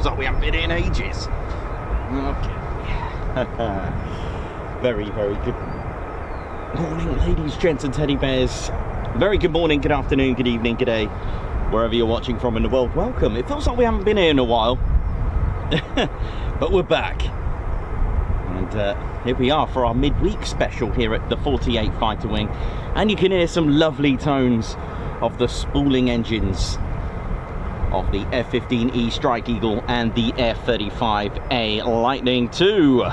feels like we haven't been in ages. Okay. Very, very good morning, ladies, gents and teddy bears. Very good morning, good afternoon, good evening, good day, wherever you're watching from in the world. Welcome. It feels like we haven't been here in a while. But we're back. And here we are for our midweek special here at the 48 Fighter Wing. And you can hear some lovely tones of the spooling engines of the F-15E Strike Eagle and the F-35A Lightning II.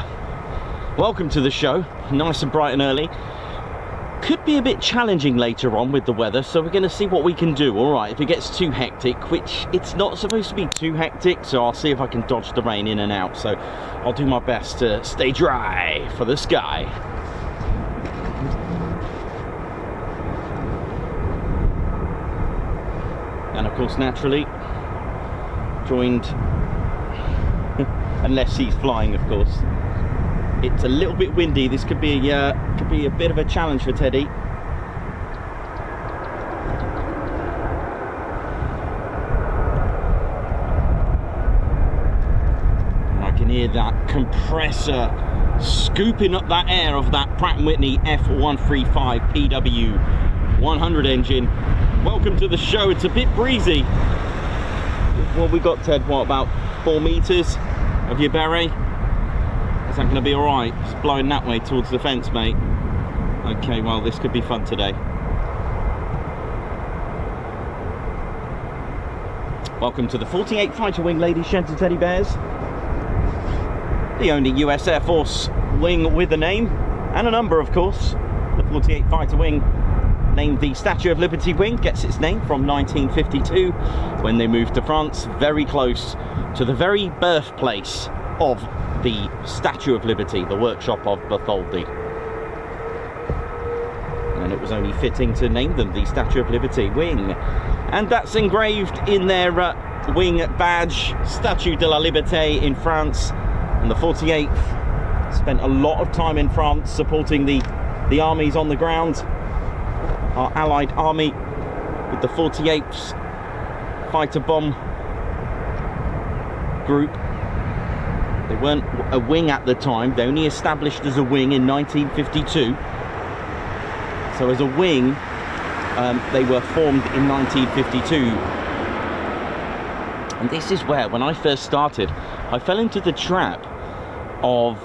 Welcome to the show. Nice and bright and early. Could be a bit challenging later on with the weather, so we're going to see what we can do. Alright, if it gets too hectic, which it's not supposed to be too hectic, so I'll see if I can dodge the rain in and out. So I'll do my best to stay dry for the sky. And of course, naturally, joined, unless he's flying, of course. It's a little bit windy. This could be a bit of a challenge for Teddy. And I can hear that compressor scooping up that air of that Pratt & Whitney F135 PW100 engine. Welcome to the show. It's a bit breezy. Well, we got, Ted, what, about 4 meters of your beret? Is that going to be alright? It's blowing that way towards the fence, mate. Okay, well, this could be fun today. Welcome to the 48 Fighter Wing, ladies, gents and teddy bears. The only US Air Force wing with a name and a number, of course. The 48 Fighter Wing, named the Statue of Liberty Wing, gets its name from 1952 when they moved to France, very close to the very birthplace of the Statue of Liberty, the workshop of Bartholdi. And it was only fitting to name them the Statue of Liberty Wing. And that's engraved in their wing badge, Statue de la Liberté in France. And the 48th spent a lot of time in France supporting the armies on the ground. Our Allied army with the 48th fighter bomb group. They weren't a wing at the time. They only established as a wing in 1952. So as a wing, they were formed in 1952. And this is where, when I first started, I fell into the trap of,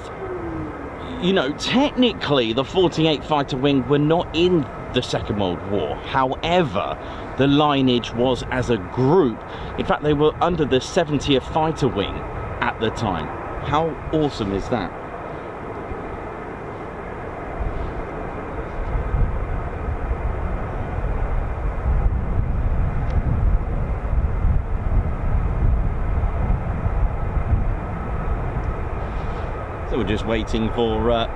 you know, technically the 48 Fighter Wing were not in the Second World War. However, the lineage was as a group. In fact, they were under the 70th Fighter Wing at the time. How awesome is that? So we're just waiting for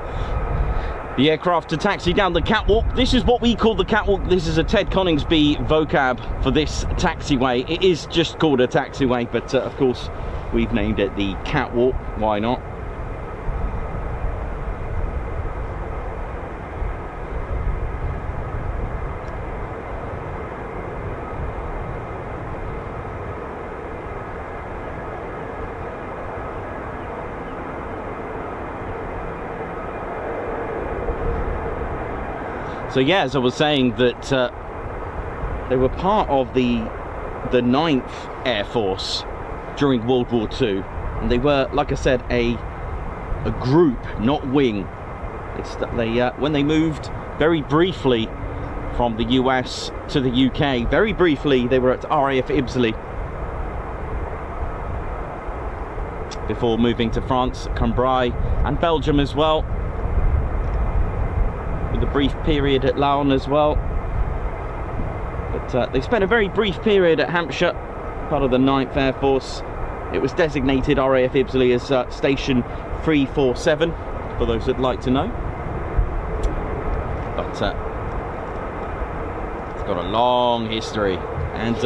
the aircraft to taxi down the catwalk. This is what we call the catwalk. This is a Ted Coningsby vocab for this taxiway. It is just called a taxiway, but of course we've named it the catwalk. Why not? So yeah, as I was saying, that they were part of the 9th Air Force during World War II, and they were, like I said, a group, not wing. When they moved very briefly from the US to the UK, very briefly they were at RAF Ibsley before moving to France, Cambrai and Belgium as well, with a brief period at Laon as well. But they spent a very brief period at Hampshire, part of the 9th Air Force. It was designated RAF Ibsley as Station 347, for those that'd like to know. But it's got a long history, and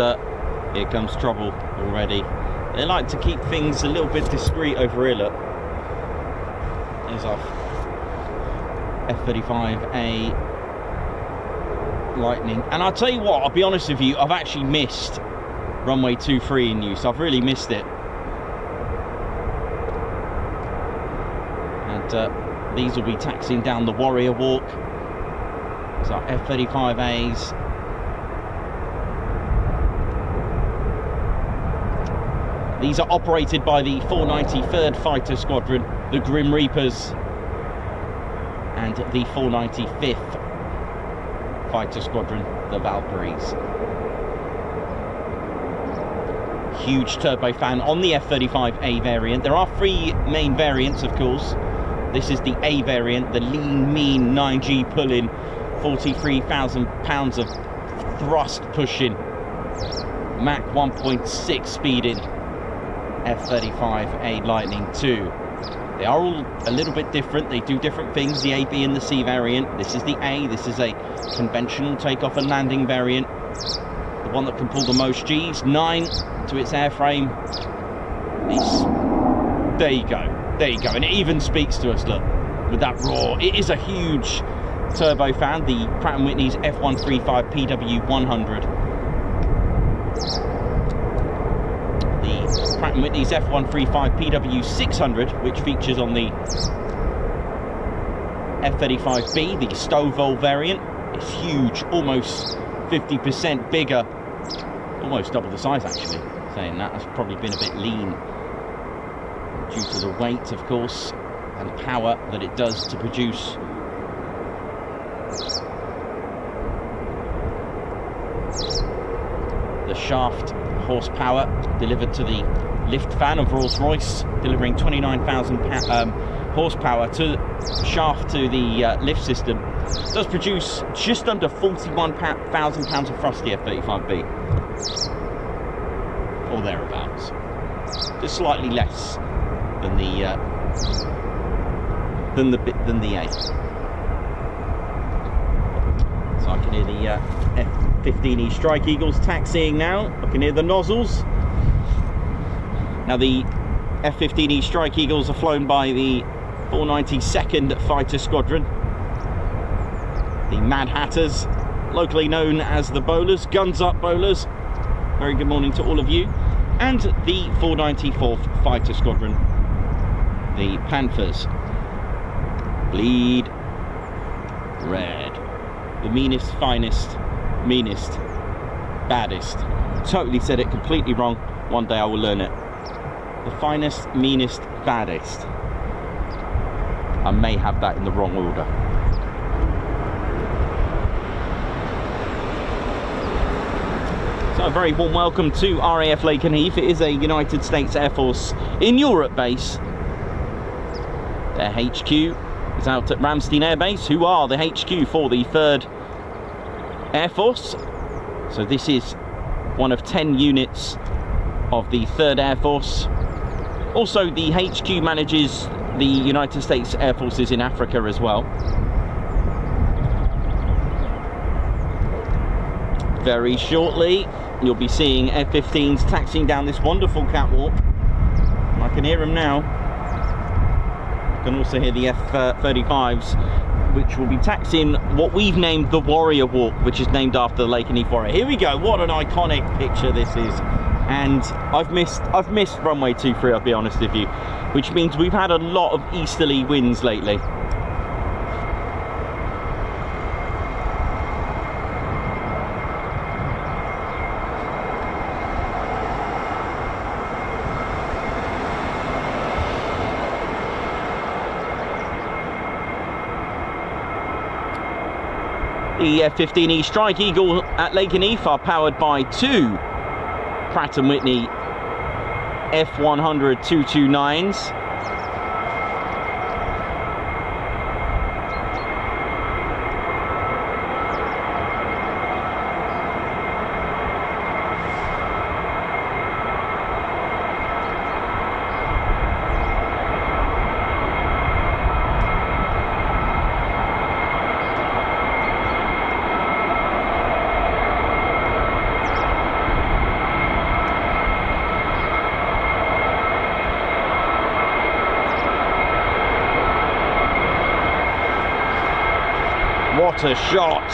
here comes trouble already. They like to keep things a little bit discreet over here, look. There's our F-35A Lightning. And I'll tell you what, I'll be honest with you, I've actually missed runway 23 in use. I've really missed it. these will be taxiing down the Warrior Walk. So F-35As. These are operated by the 493rd Fighter Squadron, the Grim Reapers, and the 495th Fighter Squadron, the Valkyries. Huge turbofan on the F-35A variant. There are three main variants, of course. This is the A variant, the lean, mean, 9G pulling, 43,000 pounds of thrust pushing, Mach 1.6 speeding F-35A Lightning II. They are all a little bit different. They do different things, the A, B and the C variant. This is the A. This is a conventional takeoff and landing variant. The one that can pull the most Gs, 9 to its airframe. There you go. There you go. And it even speaks to us, look, with that roar. It is a huge turbofan, the Pratt & Whitney's F135 PW100. The Pratt & Whitney's F135 PW600, which features on the F-35B, the Stovall variant. It's huge, almost 50% bigger, almost double the size actually. Saying that, has probably been a bit lean due to the weight, of course, and power that it does to produce. The shaft horsepower delivered to the lift fan of Rolls-Royce, delivering 29,000 horsepower to shaft to the lift system, does produce just under 41,000 pounds of thrust, the F-35B, or thereabouts. Just slightly less than the A. So I can hear the F-15E Strike Eagles taxiing now. I can hear the nozzles. Now the F-15E Strike Eagles are flown by the 492nd Fighter Squadron, the Mad Hatters, locally known as the Bowlers, Guns Up Bowlers. Very good morning to all of you. And the 494th Fighter Squadron, the Panthers. Bleed red. The meanest, finest, meanest, baddest. Totally said it completely wrong. One day I will learn it. The finest, meanest, baddest. I may have that in the wrong order. So a very warm welcome to RAF Lakenheath. It is a United States Air Force in Europe base. Their HQ is out at Ramstein Air Base, who are the HQ for the 3rd Air Force. So this is one of 10 units of the 3rd Air Force. Also, the HQ manages the United States Air Forces in Africa as well. Very shortly, you'll be seeing F-15s taxiing down this wonderful catwalk. I can hear them now. You can also hear the F-35s, which will be taxiing what we've named the Warrior Walk, which is named after the Lakenheath Warrior. Here we go. What an iconic picture this is. And I've missed runway 23, I'll be honest with you, which means we've had a lot of easterly winds lately. The F-15E Strike Eagle at Lakenheath are powered by two Pratt & Whitney F100 229s. What a shot!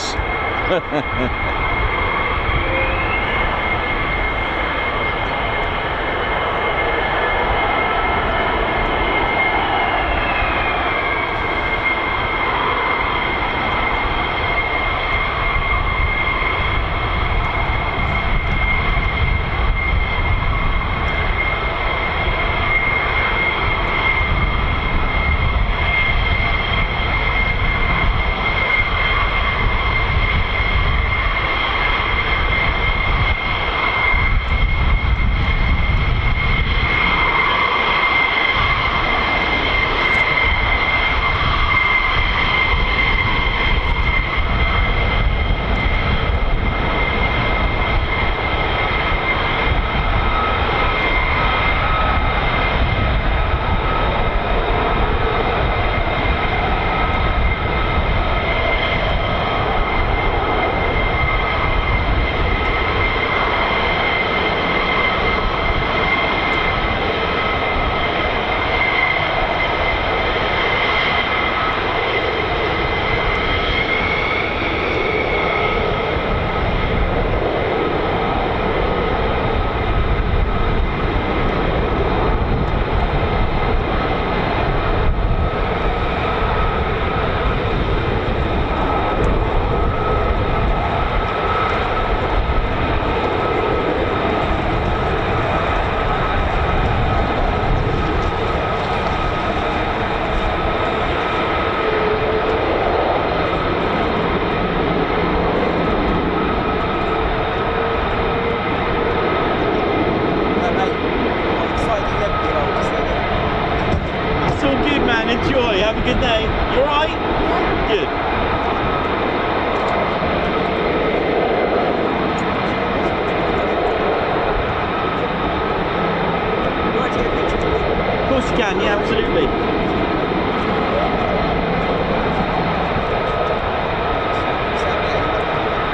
can, yeah, absolutely.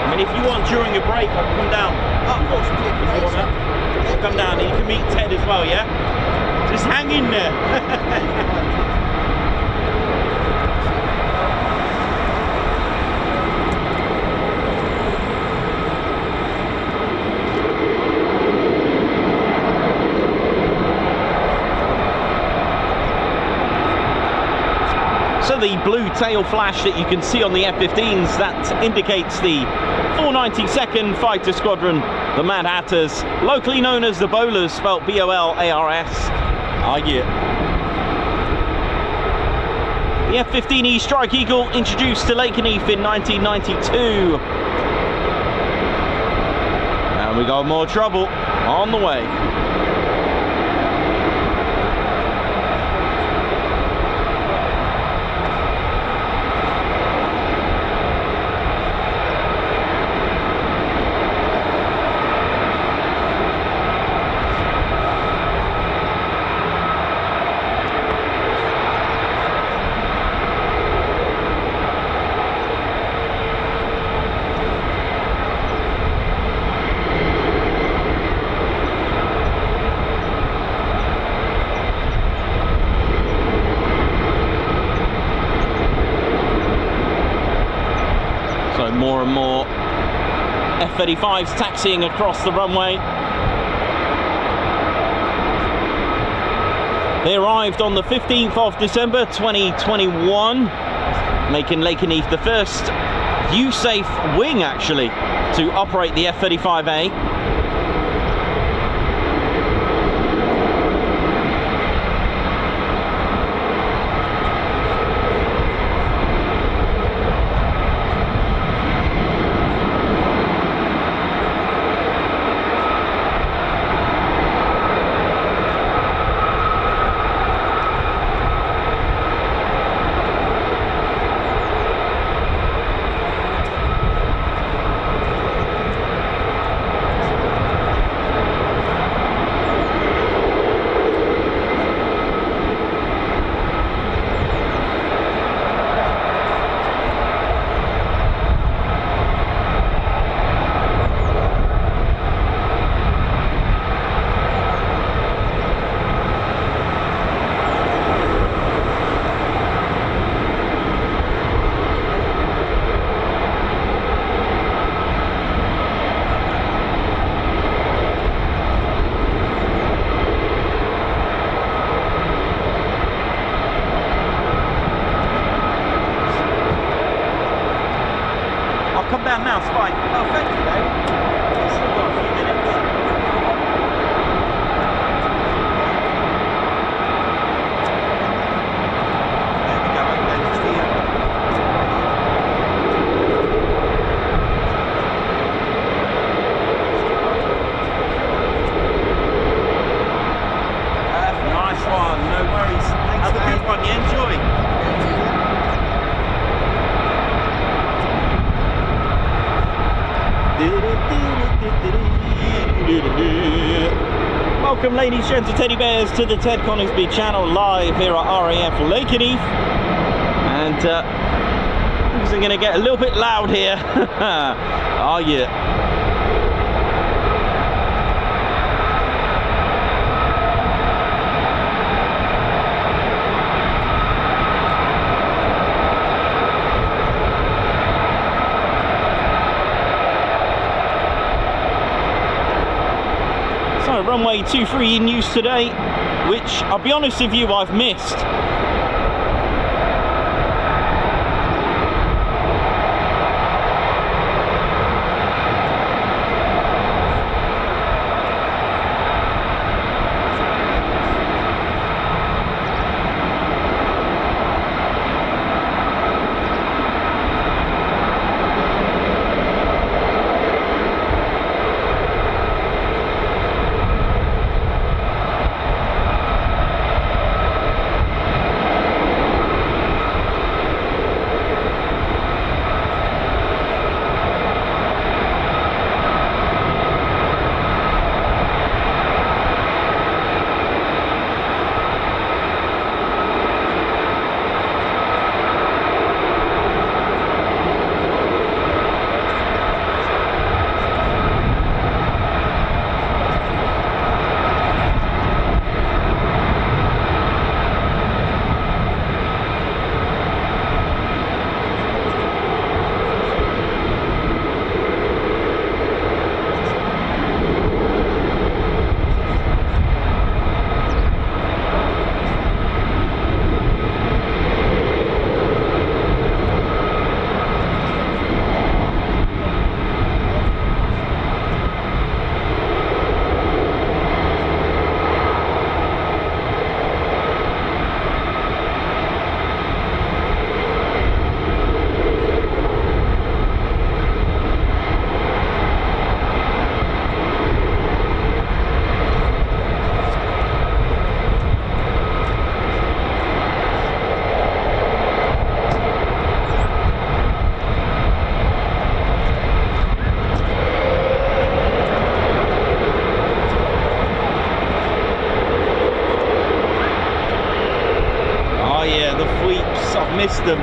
I mean, if you want during your break, I can come down. Oh, of course, If you want that. I'll come down and you can meet Ted as well, yeah? Just hang in there. So the blue tail flash that you can see on the F-15s, that indicates the 492nd Fighter Squadron, the Mad Hatters, locally known as the Bowlers, spelt B-O-L-A-R-S. Ah, yeah. The F-15E Strike Eagle, introduced to Lakenheath in 1992. And we got more trouble on the way. More and more F-35s taxiing across the runway. They arrived on the 15th of December 2021, making Lakenheath the first USAFE wing actually to operate the F-35A. Come down now, it's fine. Oh, thank you, Dave. It's still got a few minutes. There we go, okay, just here. Nice one, no worries. Thanks, Have a Dave. good one, yeah, enjoy. Welcome, ladies, gents, and teddy bears, to the Ted Coningsby channel, live here at RAF Lakenheath. And things are going to get a little bit loud here. Oh yeah. So runway 23 in use today, which I'll be honest with you, I've missed. missed them.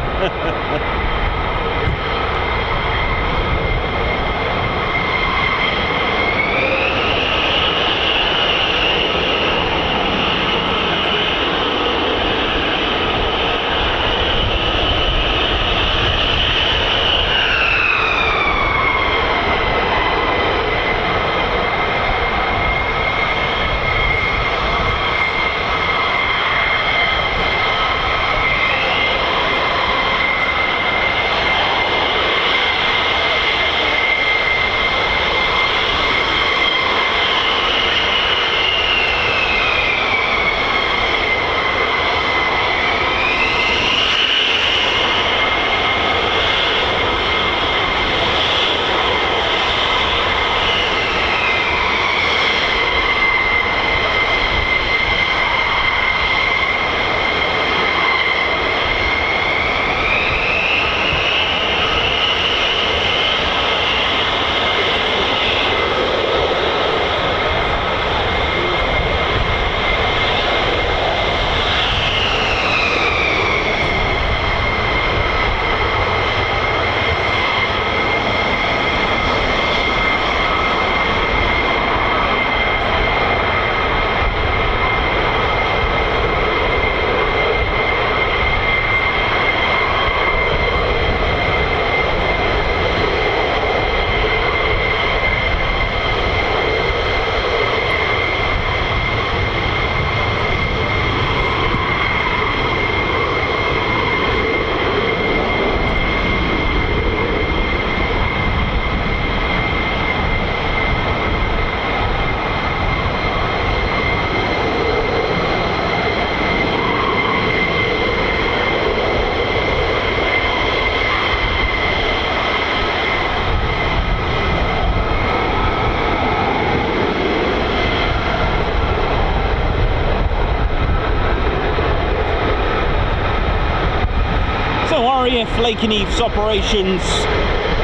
RAF Lakenheath's operations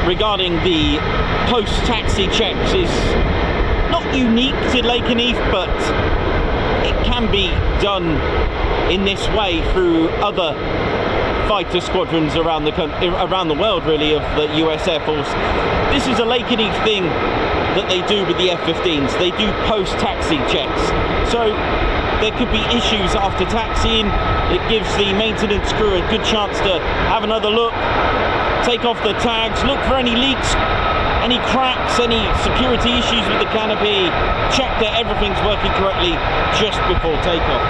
regarding the post-taxi checks is not unique to Lakenheath, but it can be done in this way through other fighter squadrons around the world, really, of the US Air Force. This is a Lakenheath thing that they do with the F-15s. They do post-taxi checks. So there could be issues after taxiing. It gives the maintenance crew a good chance to have another look, take off the tags, look for any leaks, any cracks, any security issues with the canopy, check that everything's working correctly just before takeoff.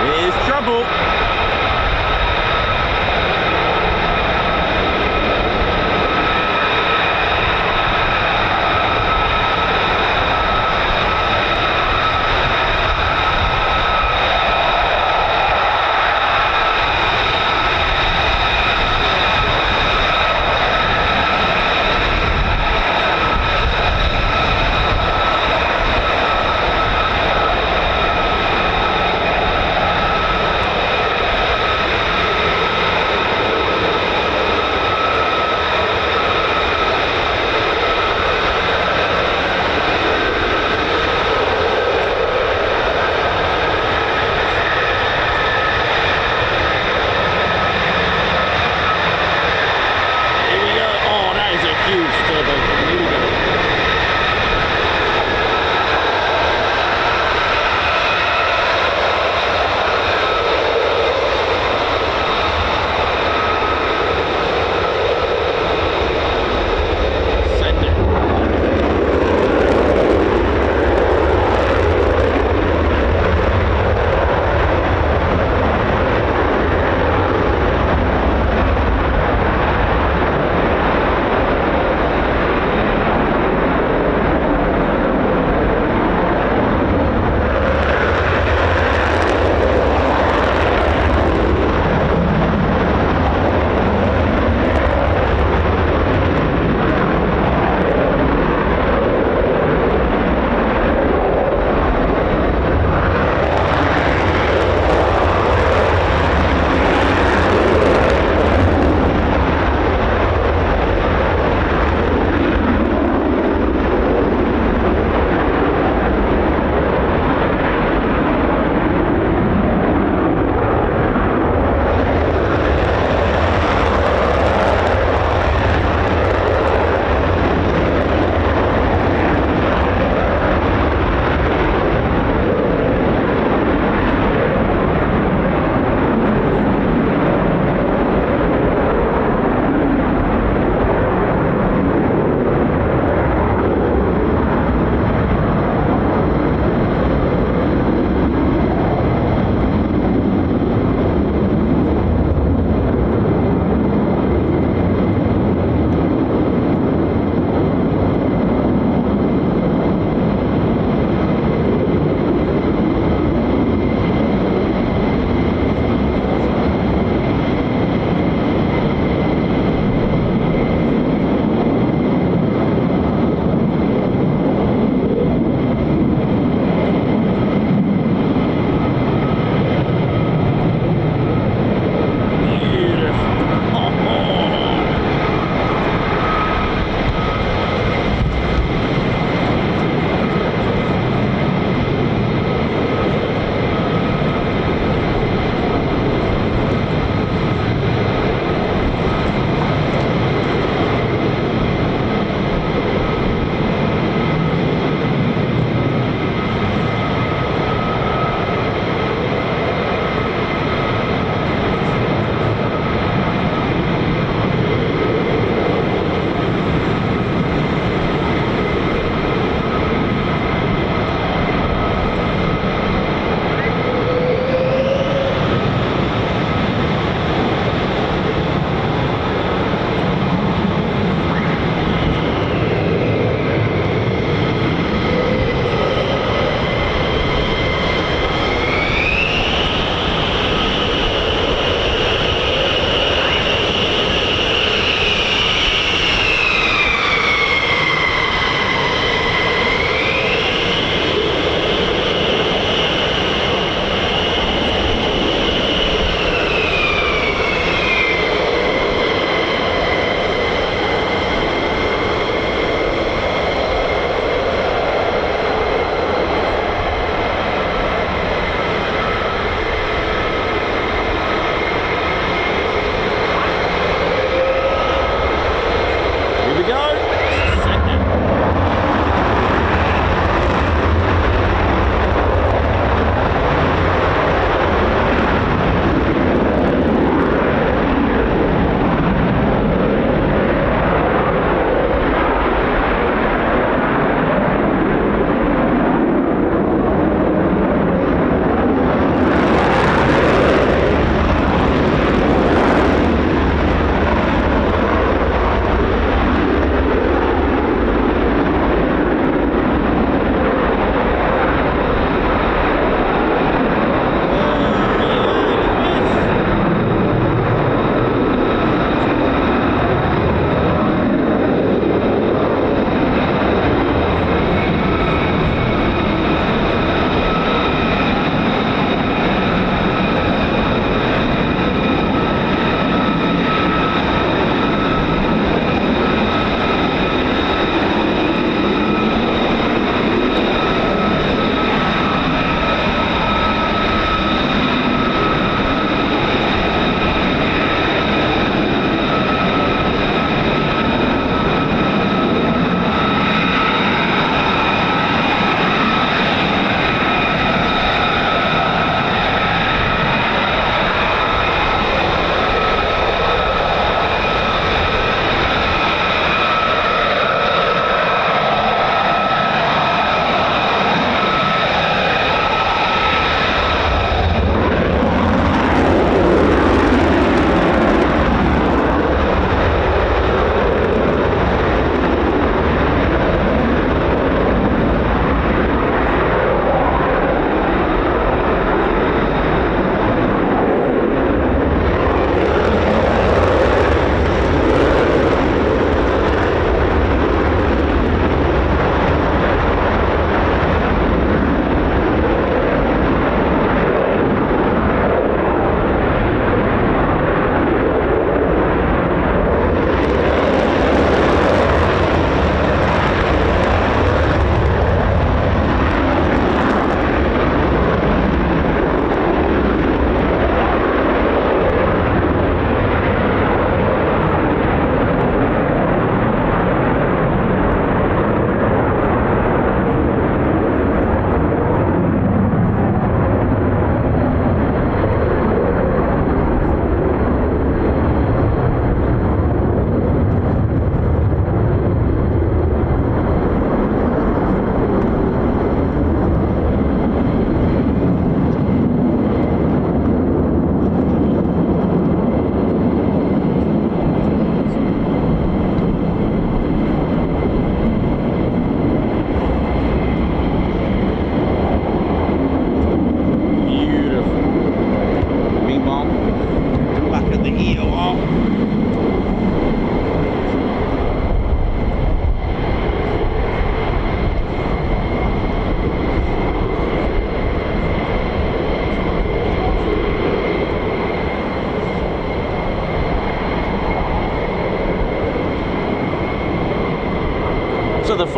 Here's trouble.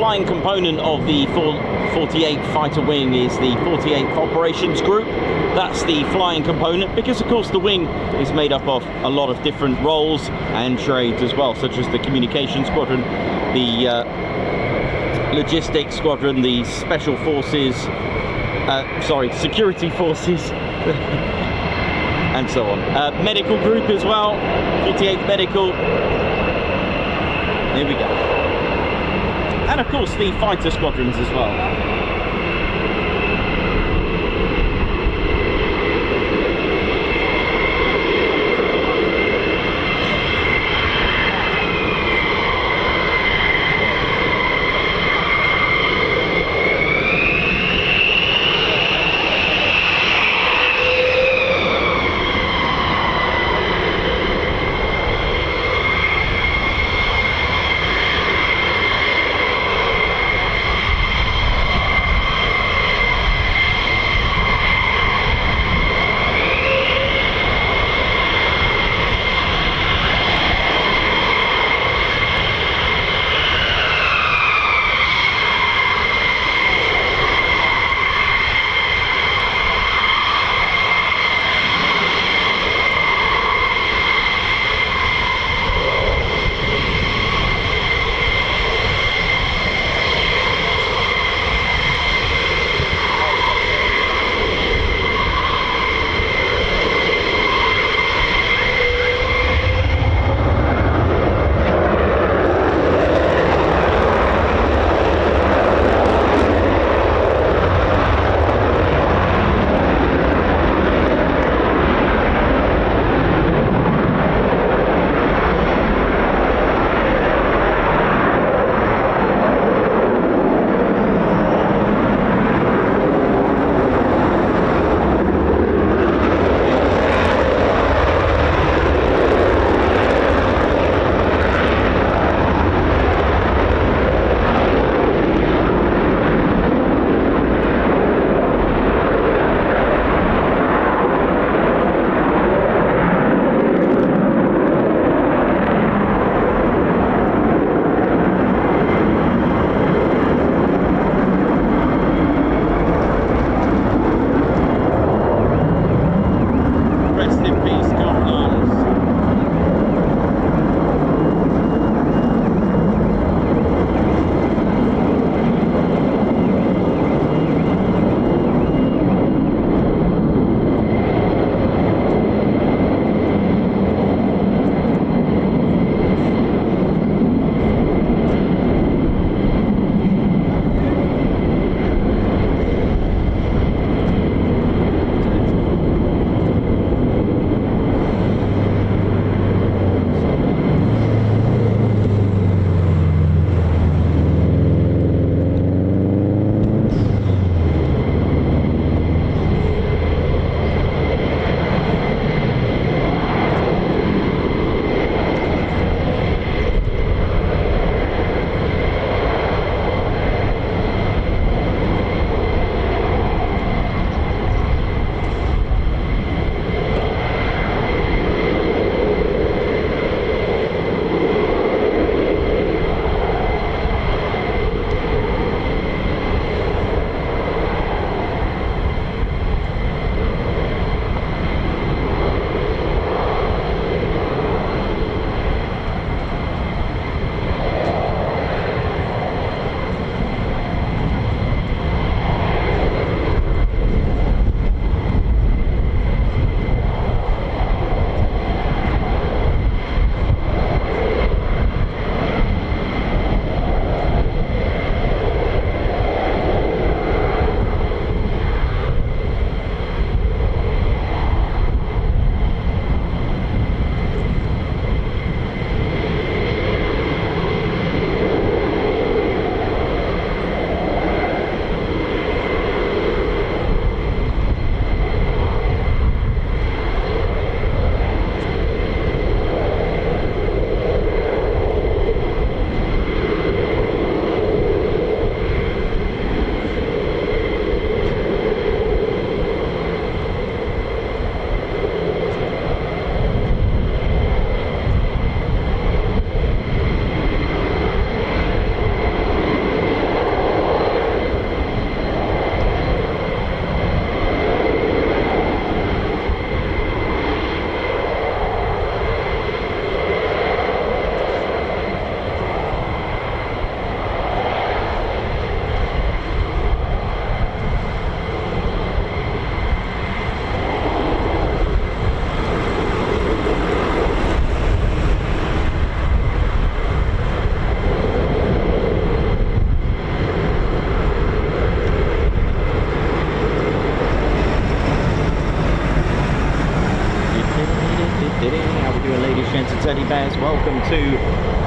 flying component of the 48th Fighter Wing is the 48th Operations Group. That's the flying component, because of course the wing is made up of a lot of different roles and trades as well, such as the Communication Squadron, the Logistics Squadron, the Special Forces, Security Forces, and so on. Medical Group as well, 48th Medical. Here we go. And of course the fighter squadrons as well. teddy bears, welcome to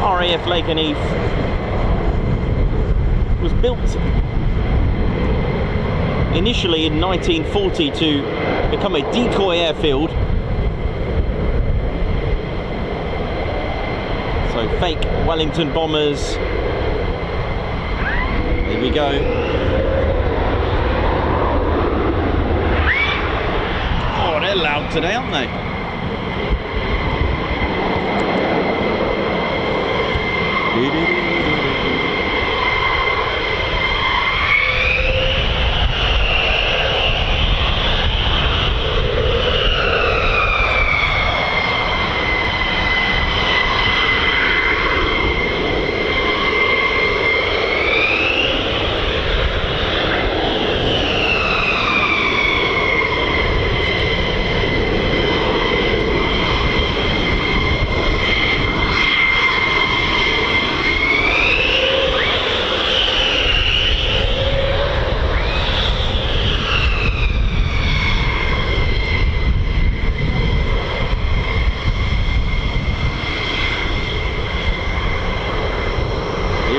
RAF Lakenheath. It was built initially in 1940 to become a decoy airfield. So fake Wellington bombers. Here we go. Oh, they're loud today, aren't they? Here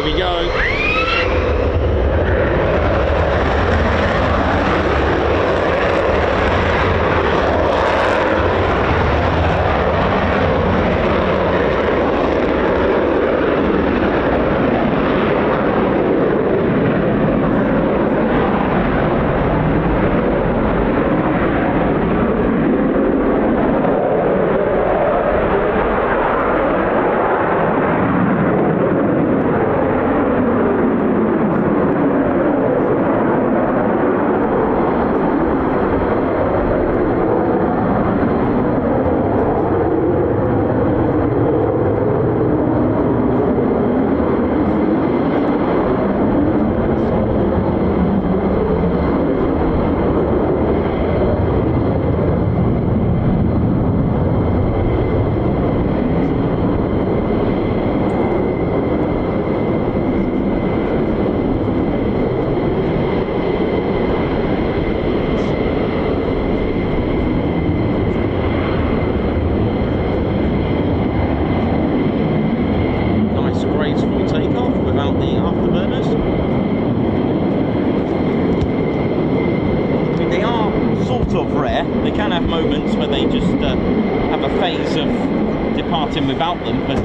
we go. They can have moments where they just have a phase of departing without them, but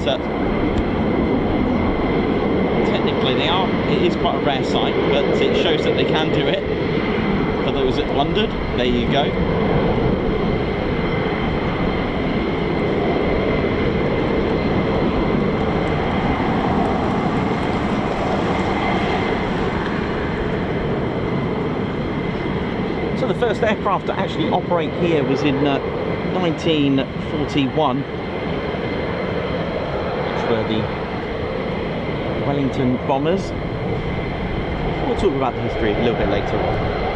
technically it is quite a rare sight, but it shows that they can do it. For those that wondered, there you go. So the first aircraft to actually operate here was in 1941, which were the Wellington bombers. We'll talk about the history a little bit later on.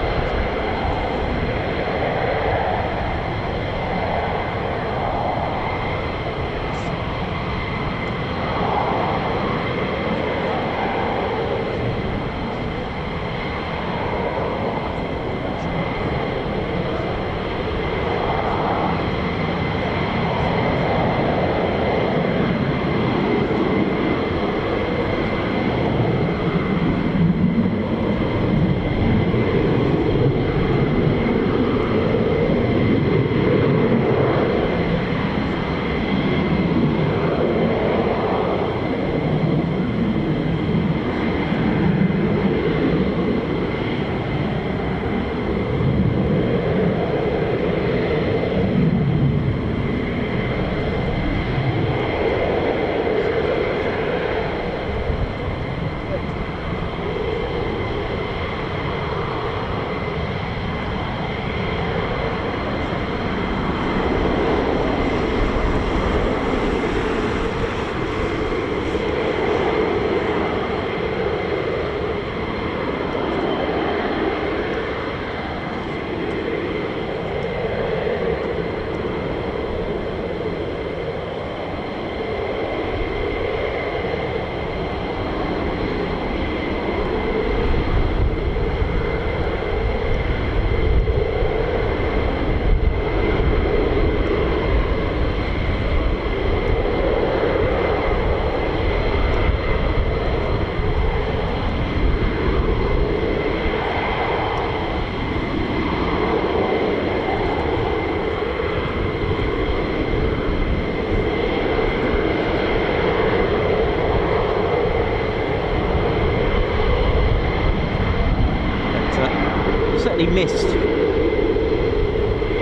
certainly missed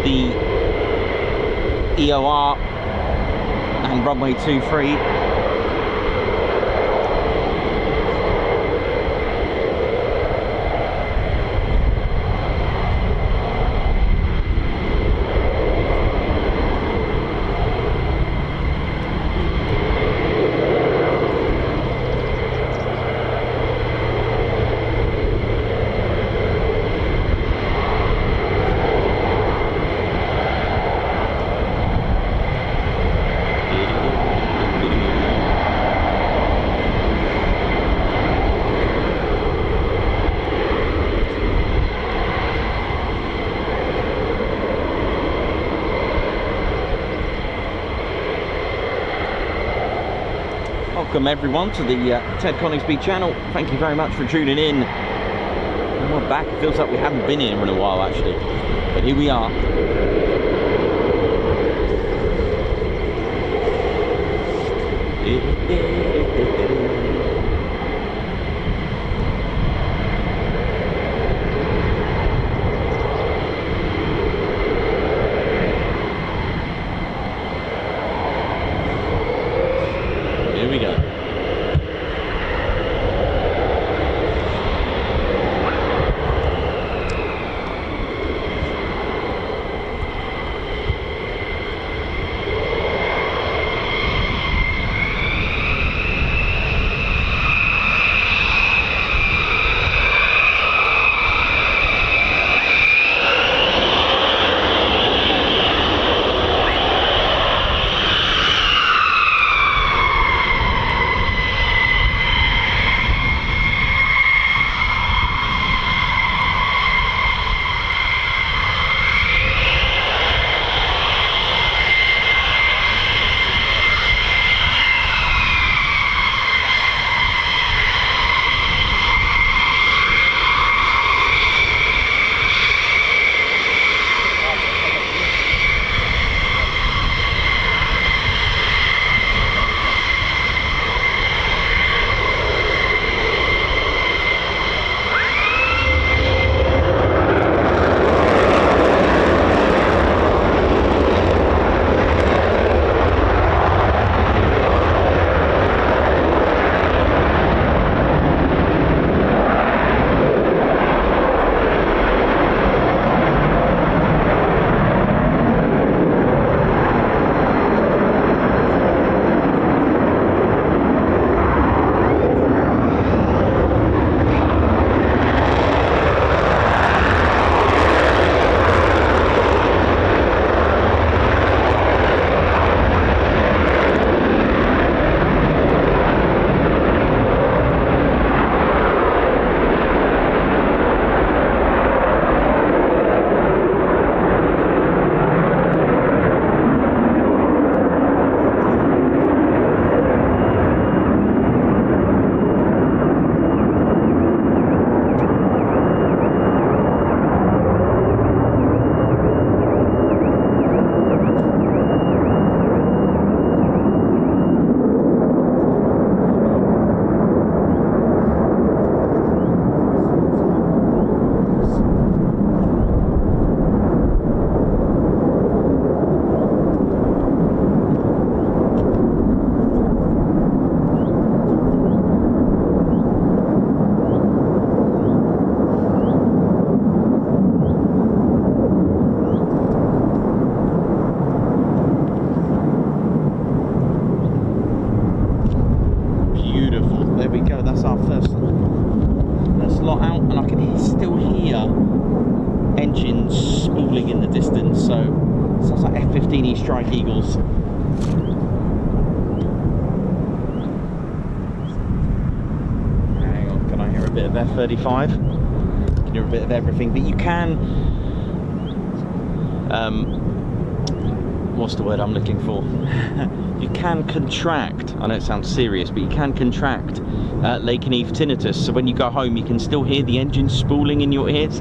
the EOR and runway 23. Welcome everyone to the Ted Coningsby channel. Thank you very much for tuning in. And we're back. It feels like we haven't been here in a while actually, but here we are. Here we go. lot out, and I can still hear engines spooling in the distance, so it sounds like F-15 Strike Eagles. Hang on, can I hear a bit of F-35? You can hear a bit of everything, but you can what's the word I'm looking for? You can contract, I know it sounds serious, but you can contract Lakenheath tinnitus, so when you go home you can still hear the engine spooling in your ears.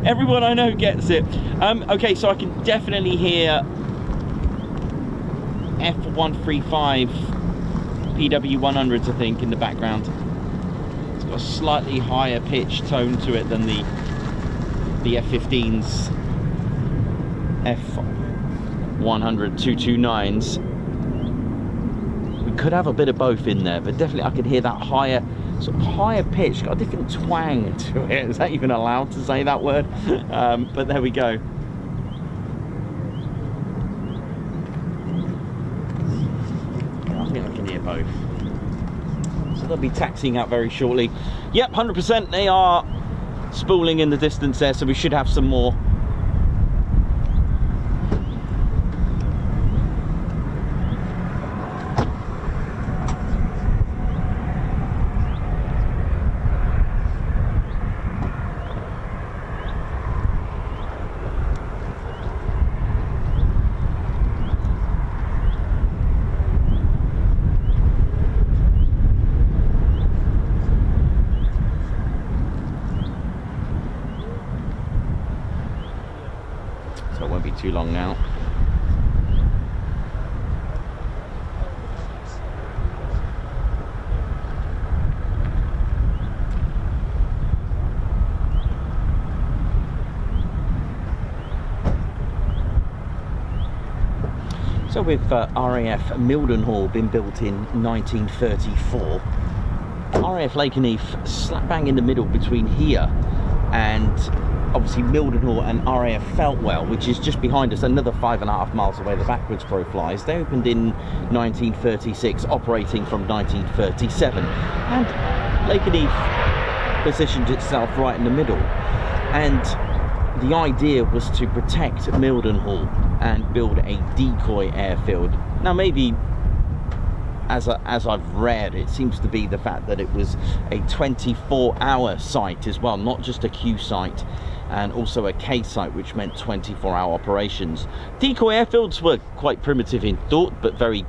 Everyone I know gets it. Okay, so I can definitely hear F-135 PW100s, I think, in the background. a slightly higher pitch tone to it than the F-15's F-100 229s. We could have a bit of both in there, but definitely I could hear that higher, sort of higher pitch, got a different twang to it. Is that even allowed to say that word? But there we go. I think I can hear both. So they'll be taxiing out very shortly. Yep, 100% they are spooling in the distance there, so we should have some more. Too long now. So with RAF Mildenhall being built in 1934, RAF Lakenheath slap bang in the middle between here and obviously Mildenhall and RAF Feltwell, which is just behind us, another 5.5 miles away, the backwards crow flies. They opened in 1936, operating from 1937. And Lakenheath positioned itself right in the middle. And the idea was to protect Mildenhall and build a decoy airfield. Now maybe, as I've read, it seems to be the fact that it was a 24-hour site as well, not just a Q site, and also a K site, which meant 24-hour operations. Decoy airfields were quite primitive in thought, but very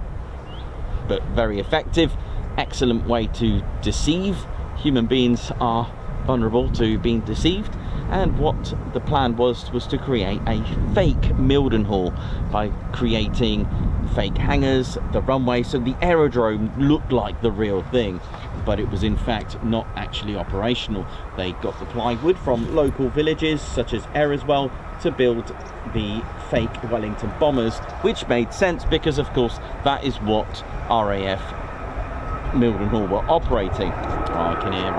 effective. Excellent way to deceive. Human beings are vulnerable to being deceived, and what the plan was to create a fake Mildenhall by creating fake hangars, the runway, so the aerodrome looked like the real thing, but it was in fact not actually operational. They got the plywood from local villages such as Eriswell to build the fake Wellington bombers, which made sense because of course that is what RAF Mildenhall were operating. Oh, I can hear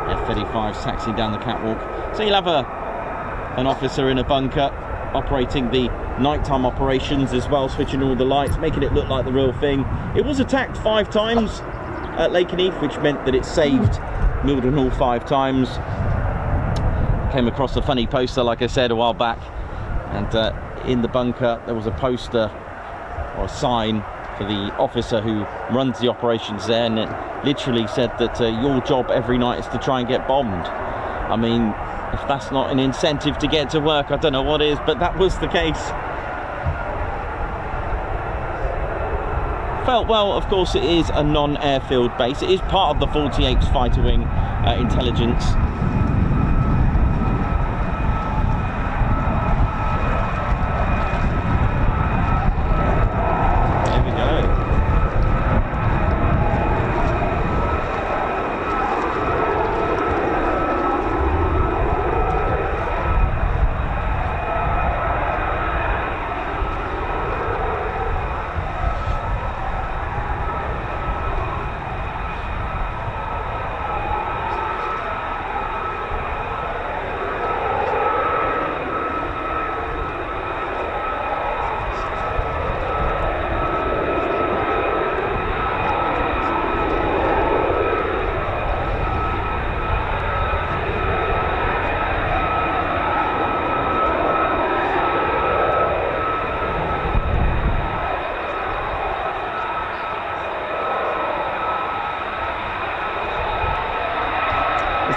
F-35s taxiing down the catwalk. So you'll have an officer in a bunker operating the nighttime operations as well, switching all the lights, making it look like the real thing. It was attacked 5 times at Lakenheath, which meant that it saved Mildenhall 5 times. Came across a funny poster, like I said, a while back, and in the bunker there was a poster or a sign for the officer who runs the operations there, and it literally said that your job every night is to try and get bombed. I mean, if that's not an incentive to get to work, I don't know what is, but that was the case. Feltwell, of course, it is a non-airfield base. It is part of the 48th Fighter Wing intelligence.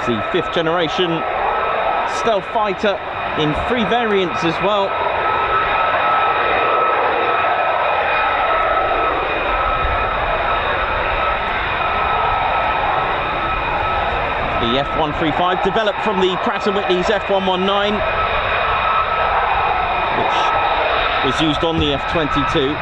The 5th generation stealth fighter in 3 variants as well. The F-135 developed from the Pratt & Whitney's F-119, which was used on the F-22.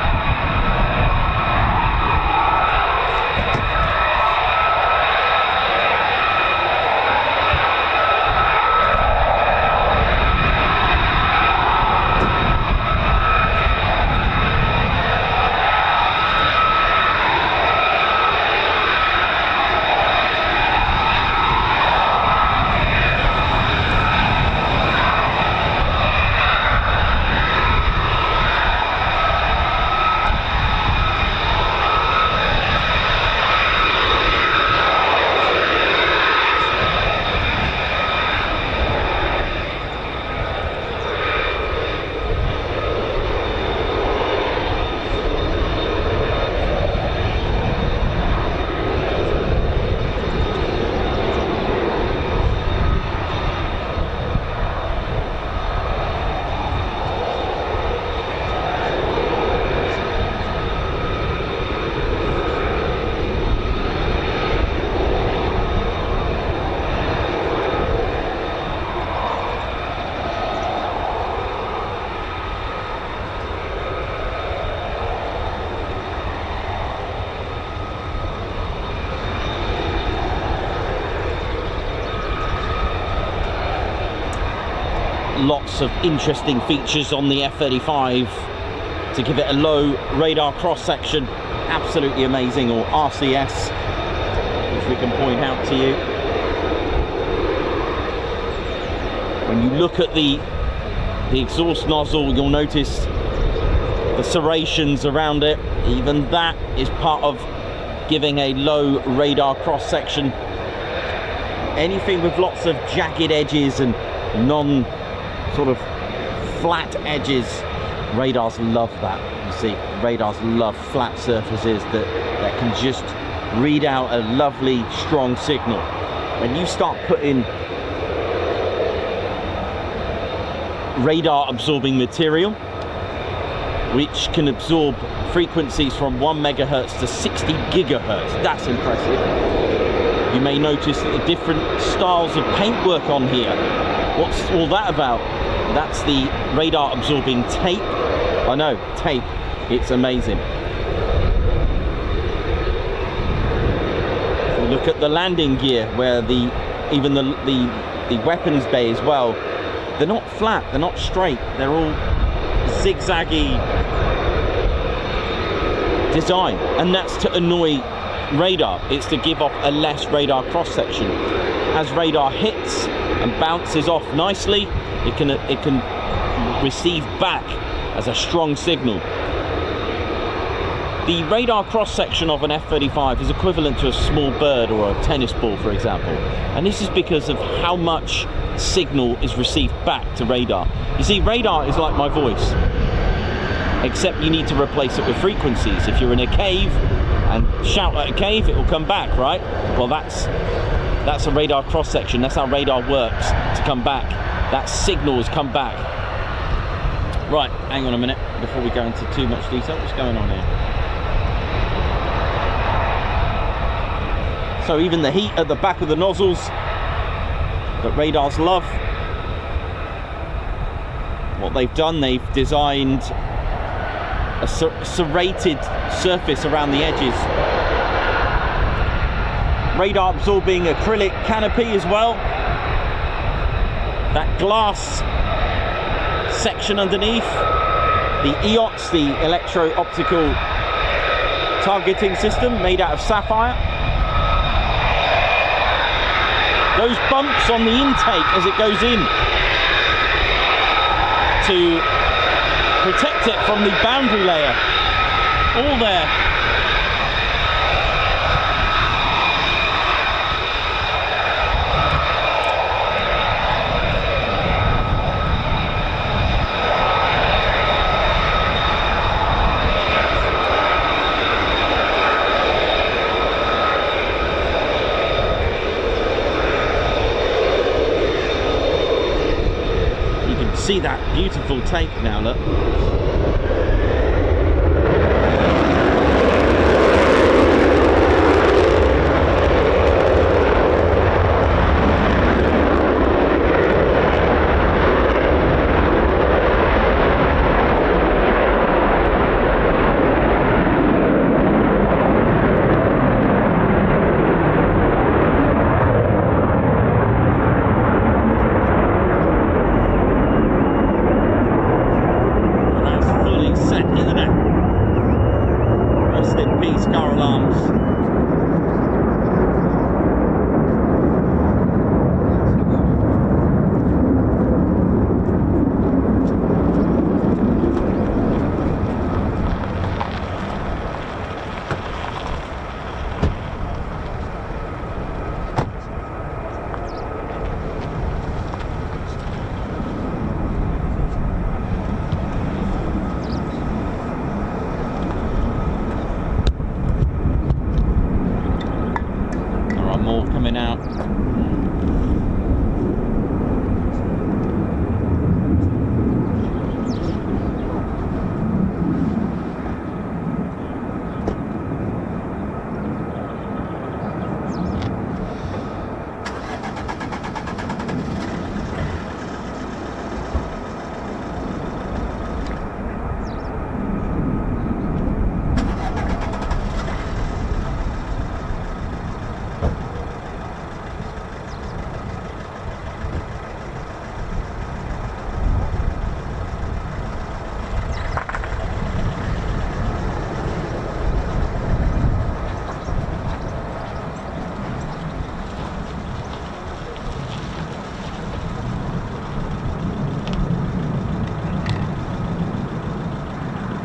lots of interesting features on the F-35 to give it a low radar cross section. Absolutely amazing, or RCS, which we can point out to you. When you look at the exhaust nozzle, you'll notice the serrations around it. Even that is part of giving a low radar cross section. Anything with lots of jagged edges and non sort of flat edges, radars love that. You see, radars love flat surfaces that can just read out a lovely strong signal. When you start putting radar absorbing material, which can absorb frequencies from 1 megahertz to 60 gigahertz, that's impressive. You may notice that the different styles of paintwork on here. What's all that about? That's the radar absorbing tape. I know, tape, it's amazing. If we look at the landing gear, where even the weapons bay as well, they're not flat, they're not straight, they're all zigzaggy design, and that's to annoy radar. It's to give off a less radar cross section. As radar hits and bounces off nicely, it can receive back as a strong signal. The radar cross section of an F-35 is equivalent to a small bird or a tennis ball, for example, and this is because of how much signal is received back to radar. You see, radar is like my voice, except you need to replace it with frequencies. If you're in a cave and shout at a cave, it will come back, right? Well, that's a radar cross section. That's how radar works, to come back. That signal has come back. Right, hang on a minute before we go into too much detail. What's going on here? So even the heat at the back of the nozzles that radars love, what they've done, they've designed a serrated surface around the edges. Radar absorbing acrylic canopy as well. That glass section underneath, the EOTS, the electro-optical targeting system, made out of sapphire. Those bumps on the intake as it goes in to protect it from the boundary layer, all there. See that beautiful tape now, look.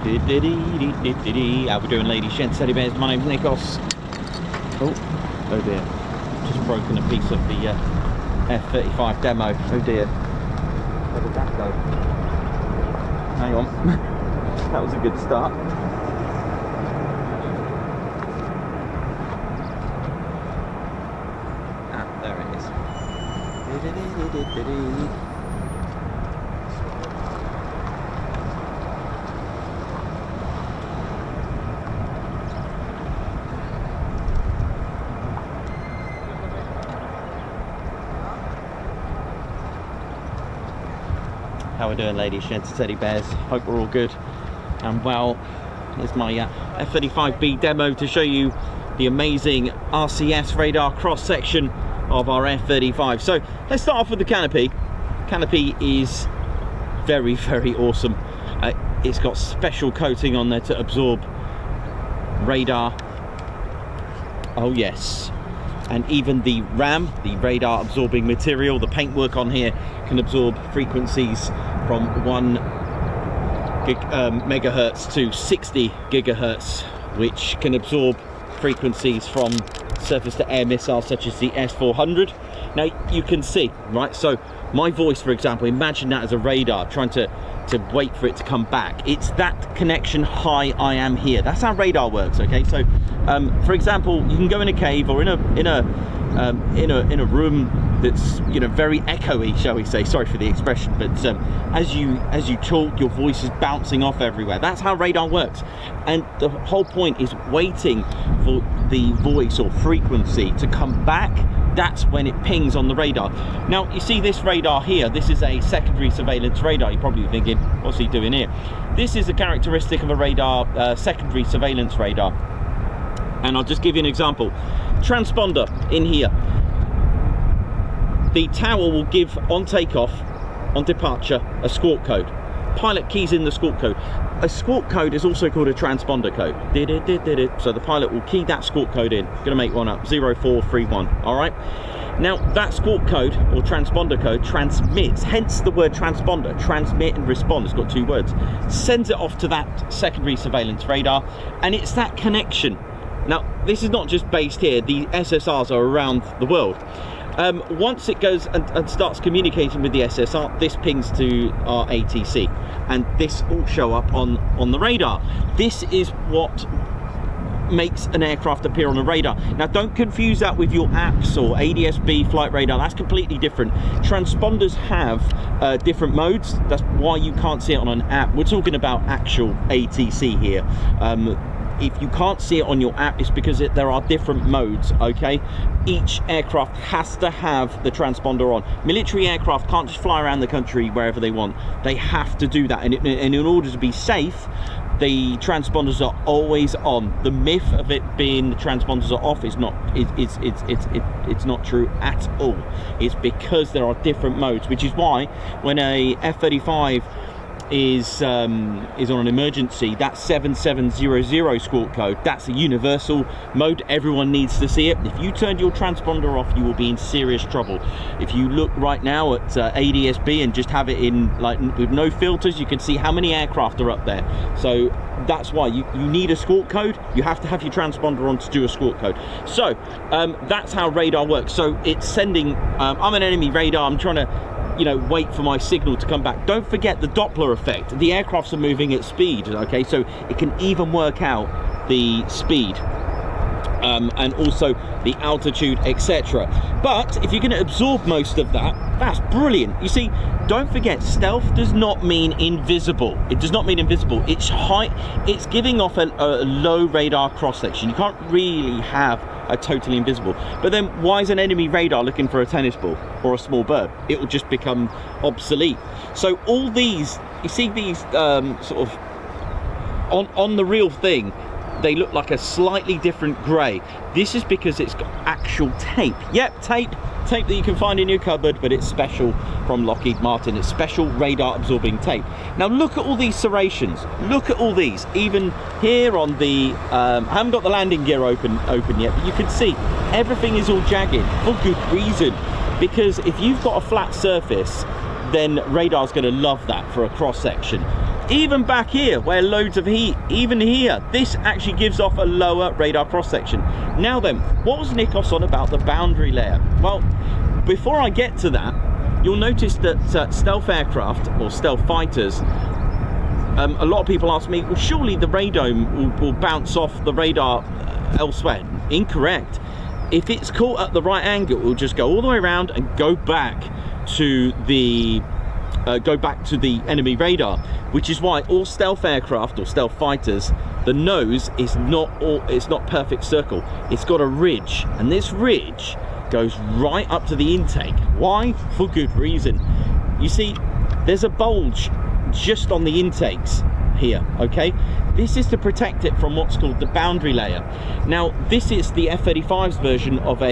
How we doing, ladies, gents, teddy bears? My name's Nikos. Oh dear. Just broken a piece of the F-35 demo. Oh dear. Where did that go? Hang on. That was a good start. Ah, there it is. How we doing, ladies, gents, teddy bears? Hope we're all good and well. Here's my F-35B demo to show you the amazing RCS radar cross section of our F-35. So let's start off with the canopy. Canopy is very, very awesome. It's got special coating on there to absorb radar. Oh yes. And even the RAM, the radar absorbing material, the paintwork on here can absorb frequencies from 1 megahertz to 60 gigahertz, which can absorb frequencies from surface to air missiles such as the S-400. Now you can see, right, so my voice, for example, imagine that as a radar trying to wait for it to come back. It's that connection, hi, I am here. That's how radar works, okay? So for example, you can go in a cave or in a room that's, you know, very echoey, shall we say, sorry for the expression, but as you talk, your voice is bouncing off everywhere. That's how radar works, and the whole point is waiting for the voice or frequency to come back. That's when it pings on the radar. Now you see this radar here, this is a secondary surveillance radar. You're probably thinking, what's he doing here? This is a characteristic of a radar, secondary surveillance radar, and I'll just give you an example. Transponder in here, the tower will give on takeoff, on departure, a squawk code. Pilot keys in the squawk code. A squawk code is also called a transponder code. So the pilot will key that squawk code in. Gonna make one up, 0431, all right? Now that squawk code or transponder code transmits, hence the word transponder, transmit and respond, it's got two words. Sends it off to that secondary surveillance radar, and it's that connection. Now this is not just based here, the SSRs are around the world. Once it goes and starts communicating with the SSR, this pings to our ATC, and this will show up on the radar. This is what makes an aircraft appear on a radar. Now don't confuse that with your apps or ADS-B flight radar. That's completely different. Transponders have different modes. That's why you can't see it on an app. We're talking about actual ATC here. If you can't see it on your app, it's because there are different modes, okay? Each aircraft has to have the transponder on. Military aircraft can't just fly around the country wherever they want. They have to do that, and in order to be safe, the transponders are always on. The myth of it being the transponders are off is not, it's not true at all. It's because there are different modes, which is why when a F-35 is on an emergency, that 7700 squawk code, that's a universal mode. Everyone needs to see it. If you turned your transponder off, you will be in serious trouble. If you look right now at ADS-B and just have it in like with no filters, you can see how many aircraft are up there. So that's why you need a squawk code. You have to have your transponder on to do a squawk code. So that's how radar works. So it's sending, I'm an enemy radar, I'm trying to, you know, wait for my signal to come back. Don't forget the Doppler effect. The aircrafts are moving at speed, okay, so it can even work out the speed and also the altitude, etc. But if you're going to absorb most of that, that's brilliant. You see, don't forget, stealth does not mean invisible. It does not mean invisible. It's high, it's giving off a low radar cross section. You can't really have a totally invisible. But then why is an enemy radar looking for a tennis ball or a small bird? It will just become obsolete. So all these, you see these sort of on the real thing, they look like a slightly different grey. This is because it's got actual tape. Yep, tape that you can find in your cupboard, but it's special from Lockheed Martin. It's special radar absorbing tape. Now look at all these serrations. Look at all these. Even here on the, I haven't got the landing gear open yet, but you can see everything is all jagged for good reason. Because if you've got a flat surface, then radar's going to love that for a cross section. even back here where loads of heat, even here, this actually gives off a lower radar cross section. Now then, what was Nikos on about the boundary layer? Well, before I get to that, you'll notice that stealth aircraft or stealth fighters, a lot of people ask me, well, surely the radome will bounce off the radar elsewhere. Incorrect. If it's caught at the right angle, it will just go all the way around and go back to the enemy radar, which is why all stealth aircraft or stealth fighters, the nose is it's not perfect circle. It's got a ridge, and this ridge goes right up to the intake. Why? For good reason. You see, there's a bulge just on the intakes here, okay? This is to protect it from what's called the boundary layer. Now, this is the F-35's version of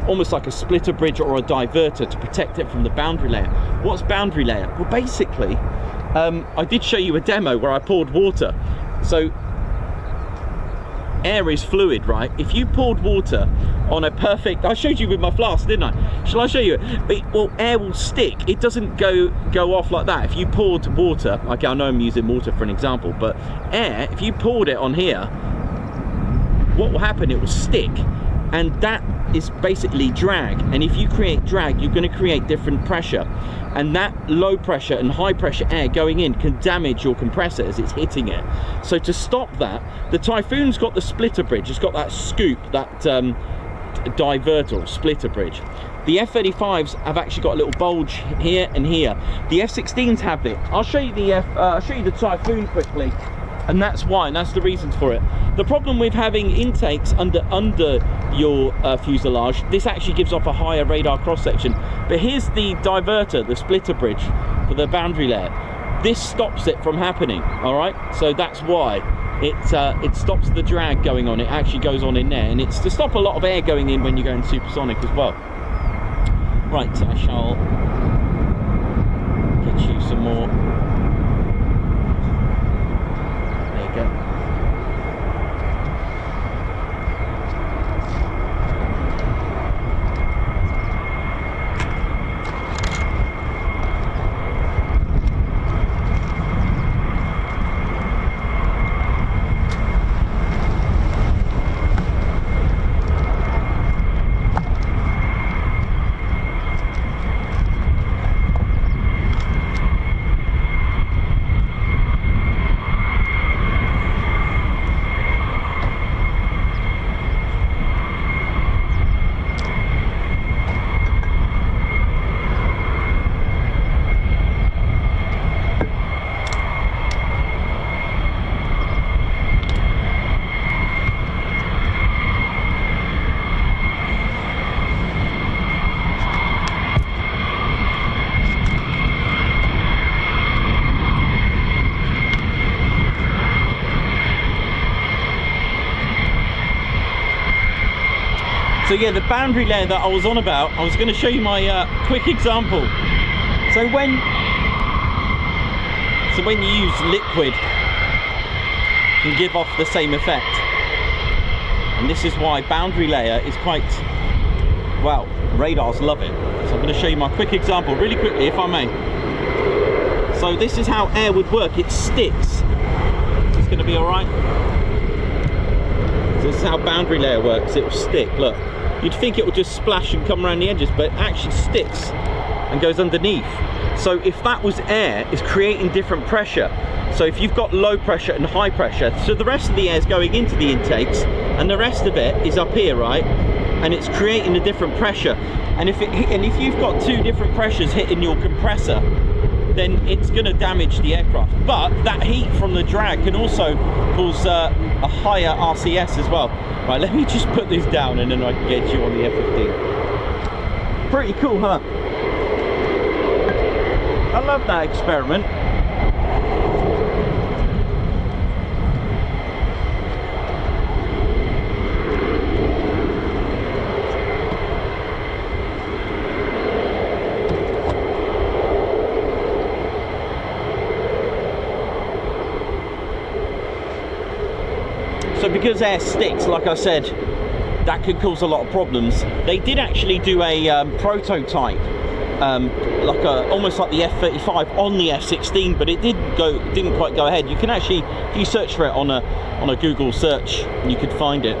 almost like a splitter bridge or a diverter to protect it from the boundary layer. What's boundary layer? Well, basically, I did show you a demo where I poured water. So air is fluid, right? If you poured water on a perfect, I showed you with my flask, didn't I? Shall I show you it? Well, air will stick. It doesn't go off like that. If you poured water, okay, I know I'm using water for an example, but air, if you poured it on here, what will happen? It will stick, and that is basically drag. And if you create drag, you're going to create different pressure, and that low pressure and high pressure air going in can damage your compressor as it's hitting it. So to stop that, the Typhoon's got the splitter bridge. It's got that scoop, that diverter or splitter bridge. The F-35s have actually got a little bulge here and here. The F-16s have it. I'll show you the Typhoon quickly, and that's why, and that's the reasons for it. The problem with having intakes under your fuselage, this actually gives off a higher radar cross section. But here's the diverter, the splitter bridge for the boundary layer. This stops it from happening, all right? So that's why it stops the drag going on. It actually goes on in there, and it's to stop a lot of air going in when you're going supersonic as well. Right, I shall get you some more. There you go. So yeah, the boundary layer that I was on about, I was going to show you my quick example. So when you use liquid, it can give off the same effect. And this is why boundary layer is quite, well, radars love it. So I'm going to show you my quick example really quickly, if I may. So this is how air would work. It sticks. It's going to be all right. So this is how boundary layer works. It will stick. Look, you'd think it would just splash and come around the edges, but it actually sticks and goes underneath. So if that was air, it's creating different pressure. So if you've got low pressure and high pressure, so the rest of the air is going into the intakes, and the rest of it is up here, right? And it's creating a different pressure. And if you've got two different pressures hitting your compressor, then it's going to damage the aircraft. But that heat from the drag can also cause a higher RCS as well. Right, let me just put this down and then I can get you on the F-15. Pretty cool, huh? I love that experiment. So because air sticks, like I said, that could cause a lot of problems. They did actually do a prototype like almost like the F-35 on the F-16, but it didn't quite go ahead. You can actually, if you search for it on a Google search, you could find it.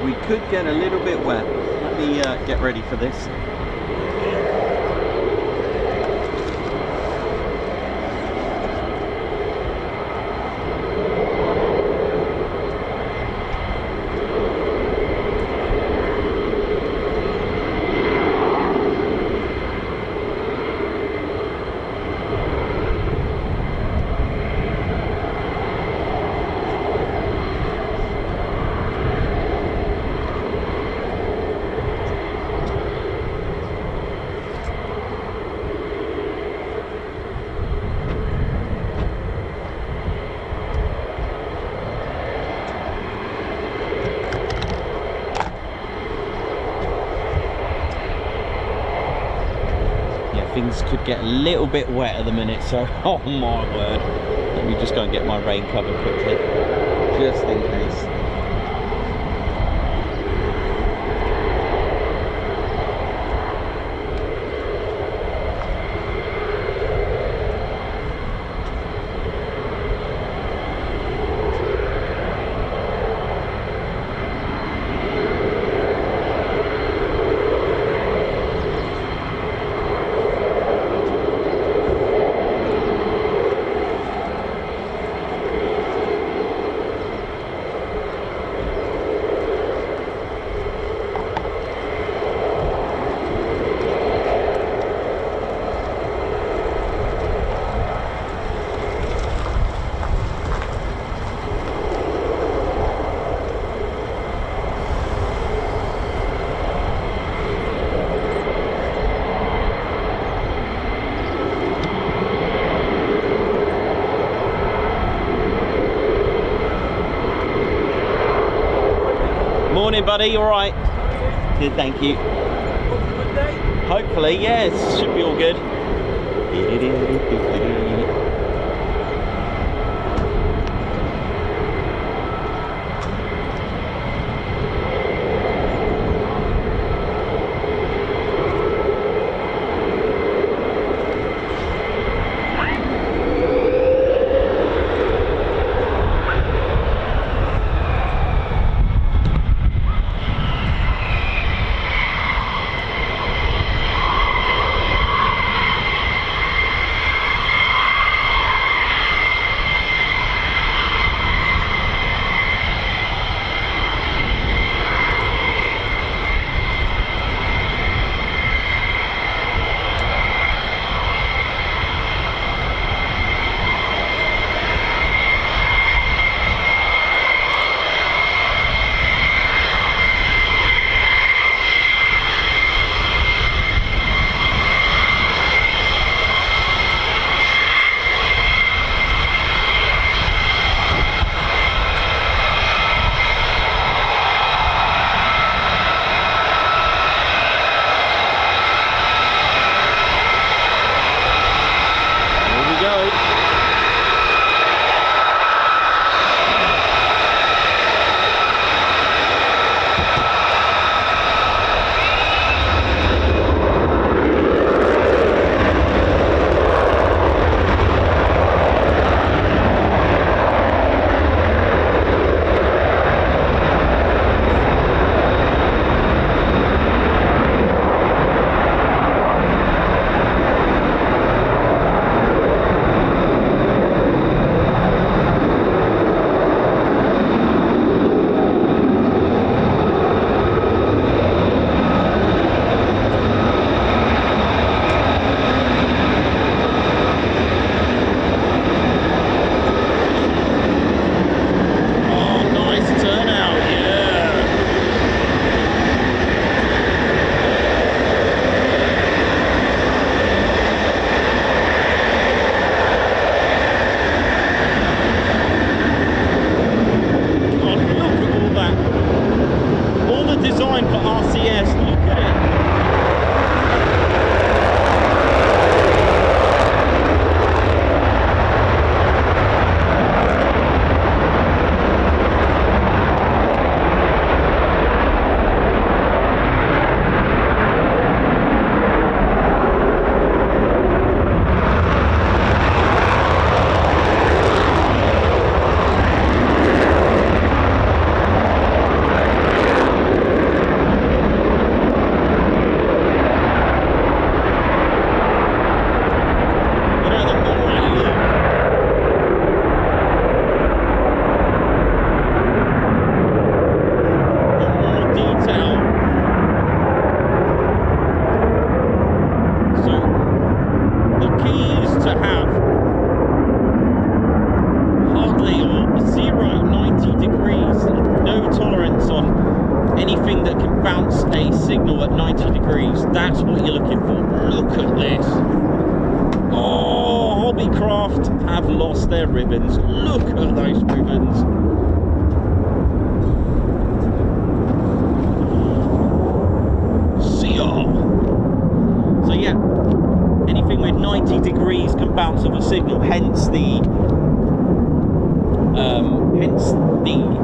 We could get a little bit wet. Let me get ready for this. Things could get a little bit wet at the minute, so oh my word. Let me just go and get my rain cover quickly, just in case. Morning, buddy. You all right? Good, thank you. Good day. Hopefully, yes. Should be all good. to have hardly or 90 degrees, no tolerance on anything that can bounce a signal at 90 degrees. That's what you're looking for. Look at this. Oh, Hobbycraft have lost their ribbons. Look at those ribbons. So yeah, anything with 90 degrees can bounce off a signal, hence the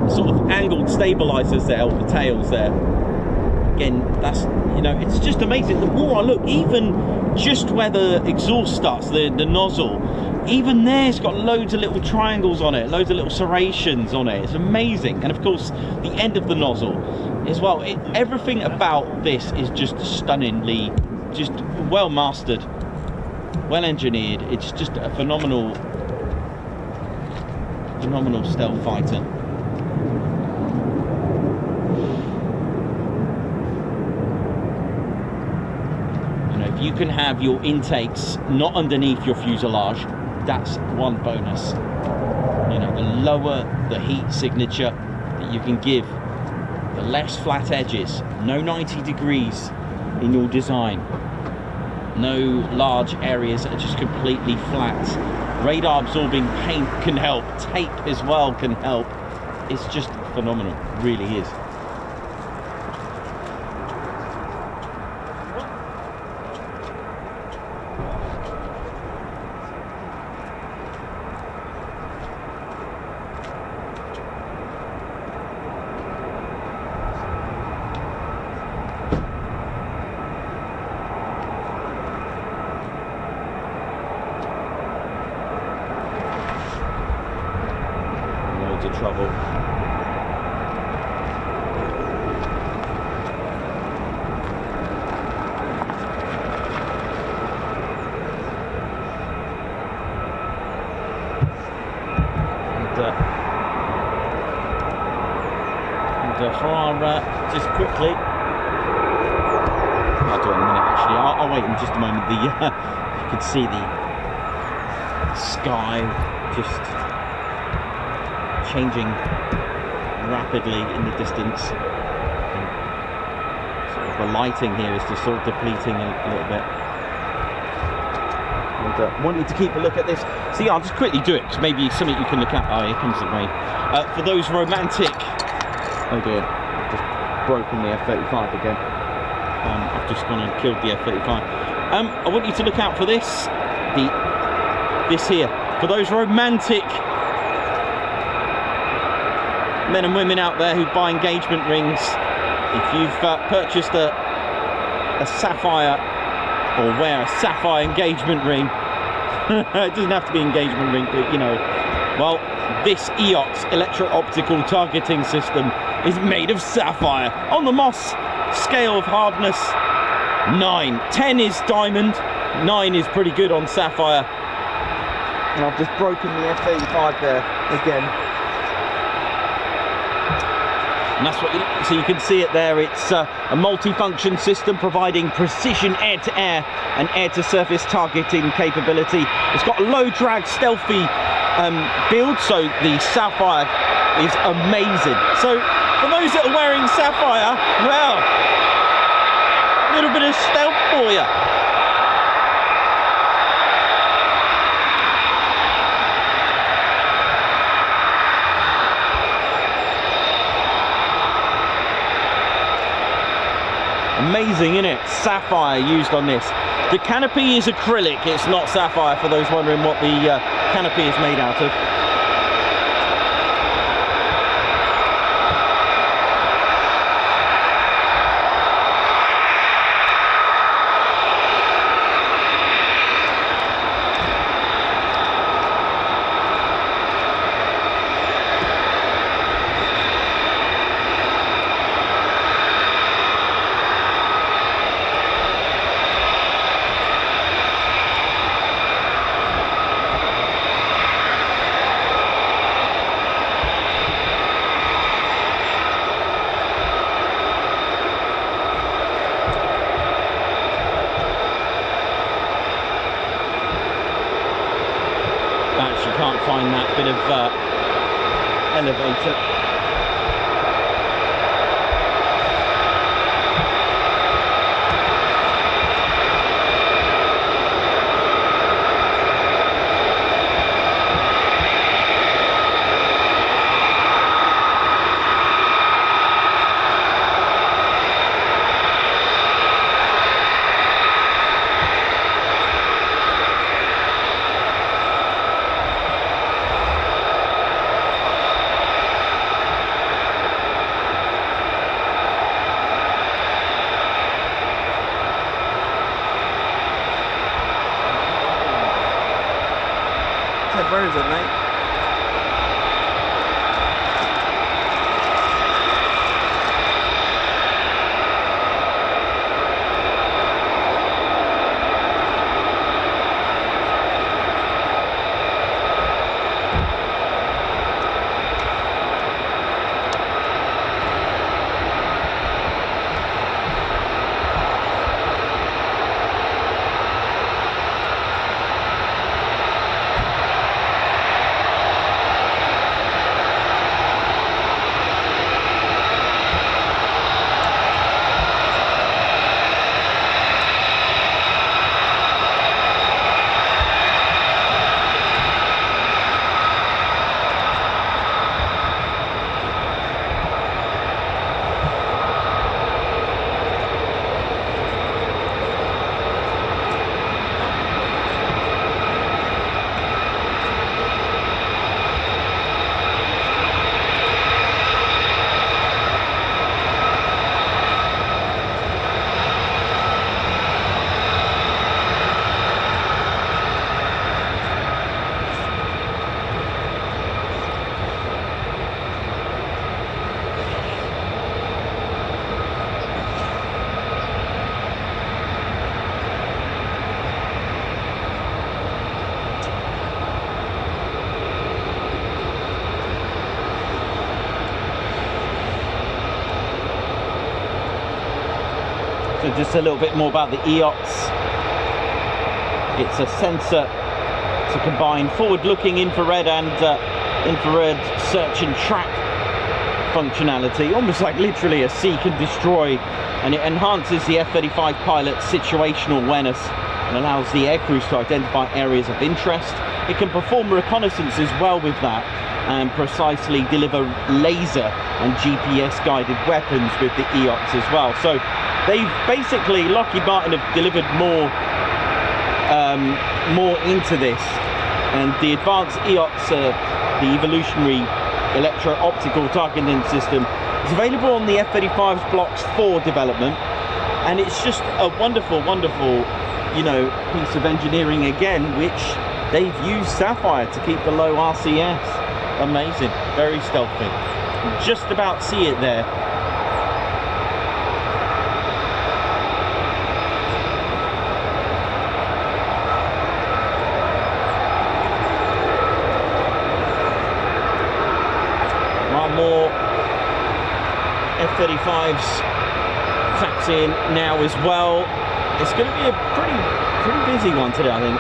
sort of angled stabilizers there, or the tails there. Again, that's, you know, it's just amazing. The more I look, even just where the exhaust starts, the nozzle, even there's got loads of little triangles on it, loads of little serrations on it. It's amazing. And of course, the end of the nozzle as well. Everything about this is just stunningly, just well mastered, well engineered. It's just a phenomenal stealth fighter. You know, if you can have your intakes not underneath your fuselage, that's one bonus. You know, the lower the heat signature that you can give, the less flat edges, no 90 degrees in your design, no large areas that are just completely flat. Radar absorbing paint can help, tape as well can help. It's just phenomenal, it really is. Of trouble. And for our, just quickly, I'll do it in a minute actually, I'll wait in just a moment. You can see the sky just changing rapidly in the distance. And sort of the lighting here is just sort of depleting a little bit. And want you to keep a look at this. See, I'll just quickly do it because maybe something you can look at. Oh, here comes the rain. For those romantic. Oh dear, I've just broken the F-35 again. I've just gone and killed the F-35. I want you to look out for this. This here. For those romantic men and women out there who buy engagement rings, if you've purchased a sapphire or wear a sapphire engagement ring, it doesn't have to be engagement ring, but you know, well, this EOTS electro-optical targeting system is made of sapphire on the Moss scale of hardness 9. 10 is diamond, 9 is pretty good on sapphire. And I've just broken the F-35 there again. And that's what so you can see it there. It's a multi-function system providing precision air-to-air and air-to-surface targeting capability. It's got a low-drag, stealthy build, so the sapphire is amazing. So for those that are wearing sapphire, well, a little bit of stealth for you. Amazing, isn't it? Sapphire used on this. The canopy is acrylic, it's not sapphire, for those wondering what the canopy is made out of. can't find that bit of elevator. Where is it, mate? So just a little bit more about the EOTS. It's a sensor to combine forward-looking infrared and infrared search and track functionality, almost like literally a seek and destroy, and it enhances the F-35 pilot's situational awareness and allows the aircrews to identify areas of interest. It can perform reconnaissance as well with that and precisely deliver laser and GPS guided weapons with the EOTS as well. So they've basically, Lockheed Martin have delivered more into this, and the advanced EOTS, the evolutionary electro-optical targeting system, is available on the F-35's Blocks 4 development, and it's just a wonderful, wonderful, you know, piece of engineering again, which they've used Sapphire to keep the low RCS. Amazing, very stealthy. Just about see it there. One more F-35s taxiing now as well. It's going to be a pretty busy one today, I think.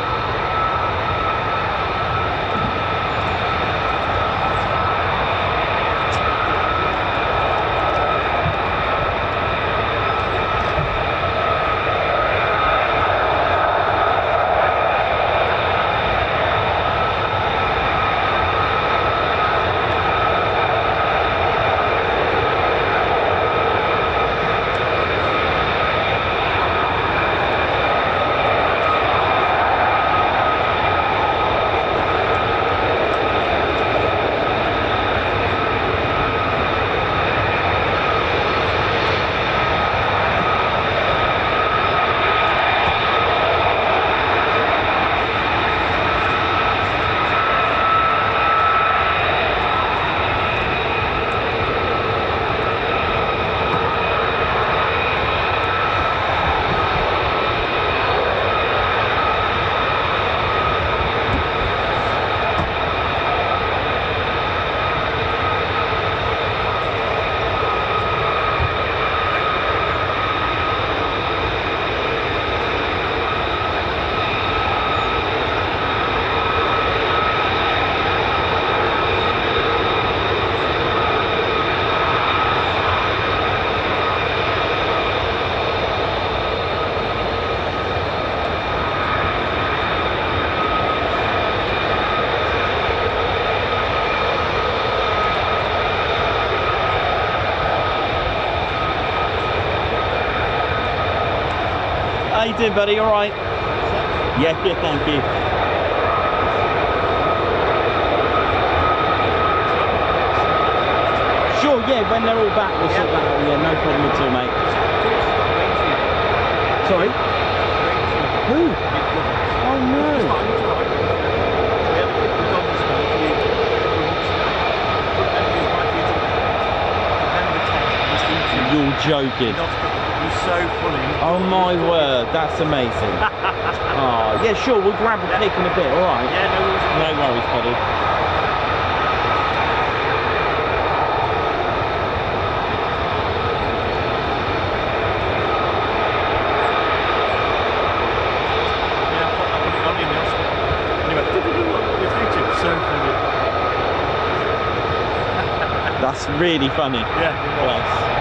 How you doing, buddy? All right? Yeah, good, thank you. Sure, yeah, when they're all back, we'll sort that out. Yeah, no problem at all, mate. Sorry? Who? Oh, no. You're joking. You're so funny. Oh my word, that's amazing. Oh, yeah, sure, we'll grab a pic in a bit, alright? Yeah, no worries. No worries, buddy. Yeah, I put it on in the hospital. Anyway, your future, so funny. That's really funny. Yeah, Bless.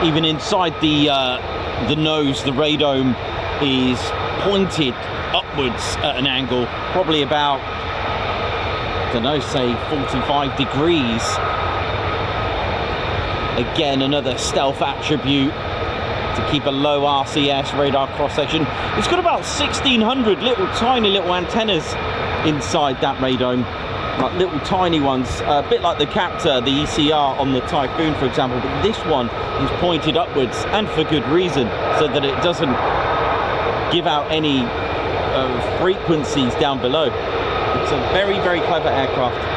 Even inside the nose, the radome is pointed upwards at an angle, probably about, I don't know, say 45 degrees. Again, another stealth attribute to keep a low RCS, radar cross-section. It's got about 1,600 little tiny little antennas inside that radome. Like little tiny ones, a bit like the Captor, the ECR on the Typhoon, for example, but this one is pointed upwards, and for good reason, so that it doesn't give out any frequencies down below. It's a very, very clever aircraft.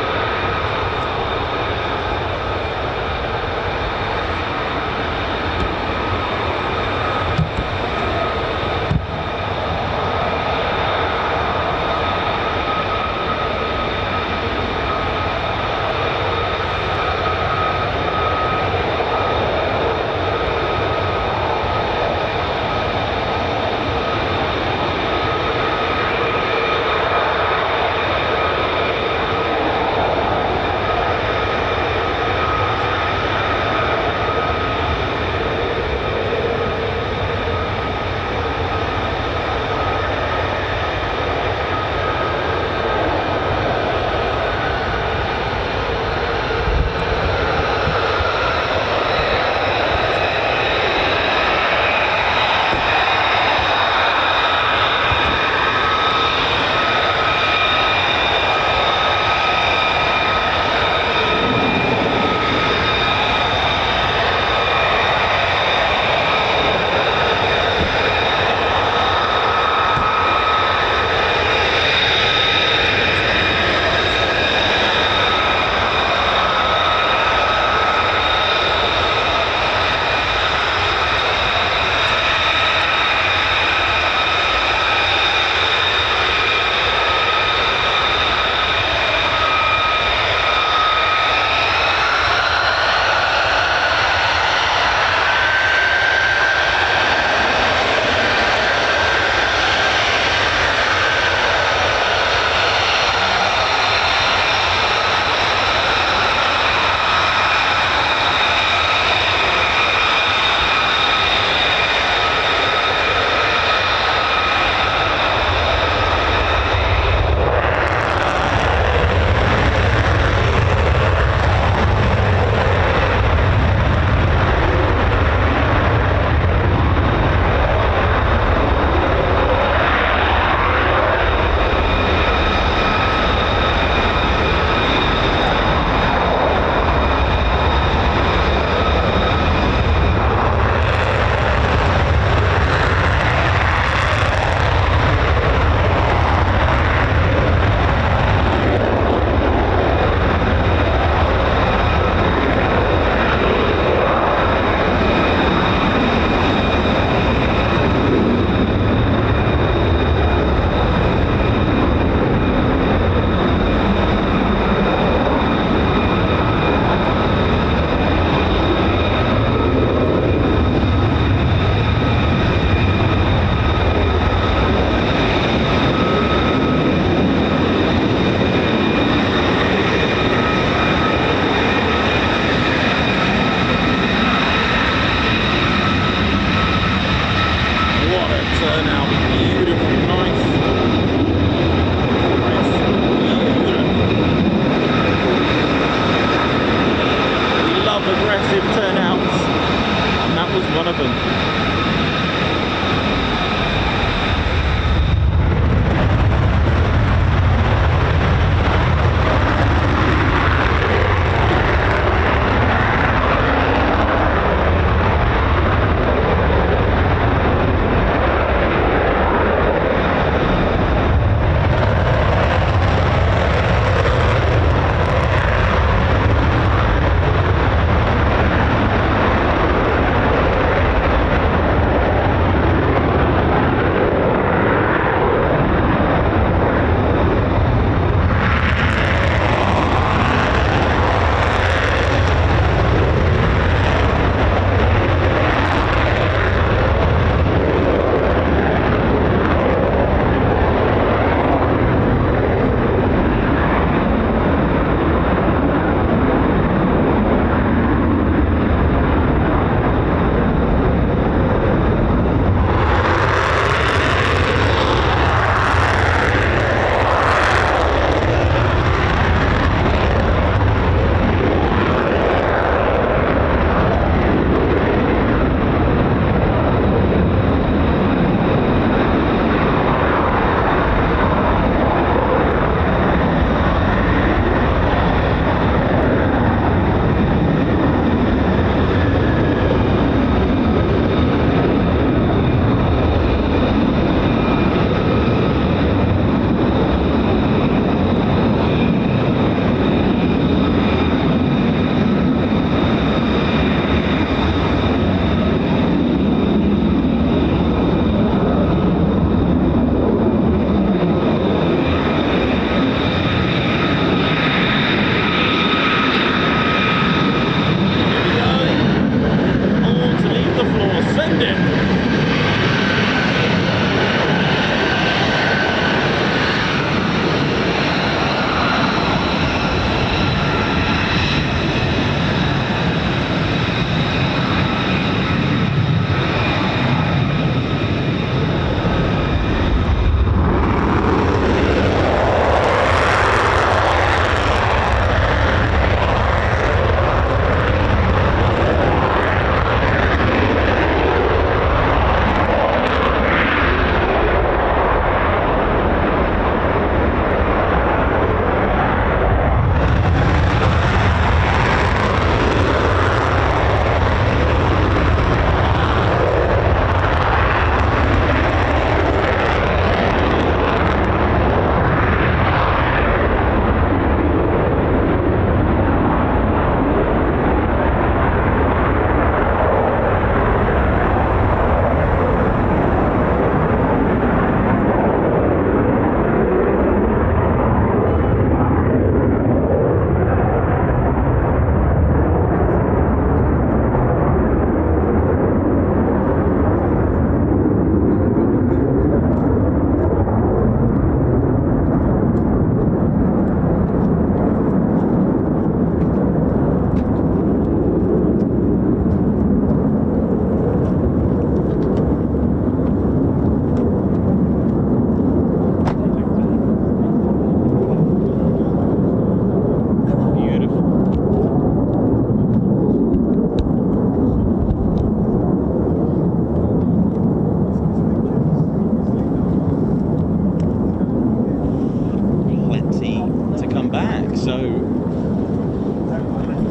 So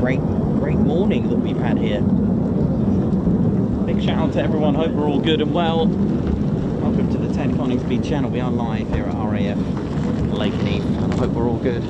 great morning that we've had here. Big shout out to everyone. Hope we're all good and well. Welcome to the Ted Coningsby channel. We are live here at RAF Lakenheath, and I hope we're all good.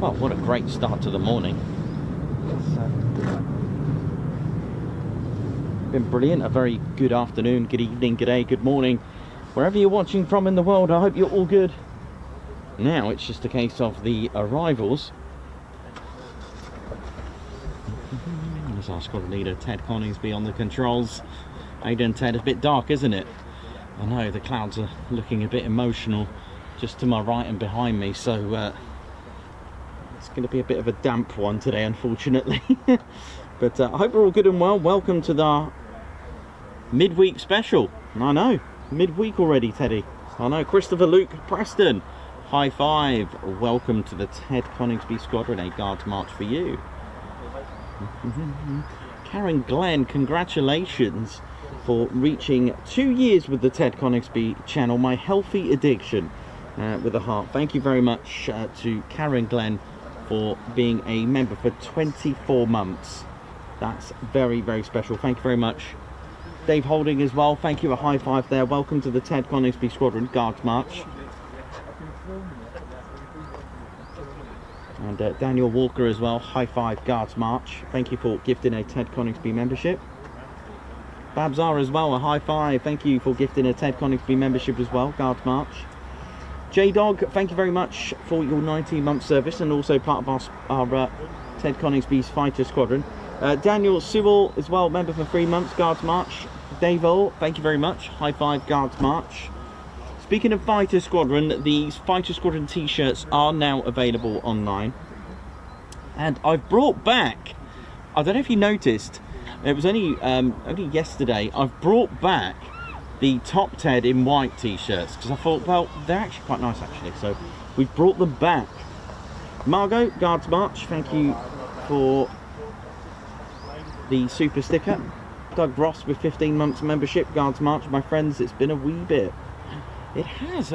Well, what a great start to the morning. It's been brilliant. A very good afternoon, good evening, good day, good morning. Wherever you're watching from in the world, I hope you're all good. Now it's just a case of the arrivals. There's our squadron leader, Ted Coningsby, on the controls. How you doing, Ted? It's a bit dark, isn't it? I know, the clouds are looking a bit emotional just to my right and behind me, so it's going to be a bit of a damp one today, unfortunately. But I hope we're all good and well. Welcome to the midweek special. I know, midweek already, Teddy. I know. Christopher Luke Preston, high five. Welcome to the Ted Coningsby Squadron, a Guards March for you. Karen Glenn, congratulations for reaching 2 years with the Ted Coningsby channel. My healthy addiction, with a heart. Thank you very much to Karen Glenn for being a member for 24 months. That's very, very special. Thank you very much. Dave Holding as well, thank you, a high five there. Welcome to the Ted Coningsby Squadron Guards March. And Daniel Walker as well, high five, Guards March. Thank you for gifting a Ted Coningsby membership. Babzar as well, a high five. Thank you for gifting a Ted Coningsby membership as well, Guards March. J-Dog, thank you very much for your 19-month service and also part of our Ted Coningsby's Fighter Squadron. Daniel Sewell as well, member for 3 months, Guards March. Dave Earl, thank you very much. High five, Guards March. Speaking of Fighter Squadron, these Fighter Squadron t-shirts are now available online. And I've brought back, I don't know if you noticed, it was only yesterday, I've brought back the Top Ted in white t-shirts, because I thought, well, they're actually quite nice actually, so we've brought them back. Margot, Guards March, thank you for the super sticker. Doug Ross with 15 months membership, Guards March. My friends, it's been a wee bit. It has,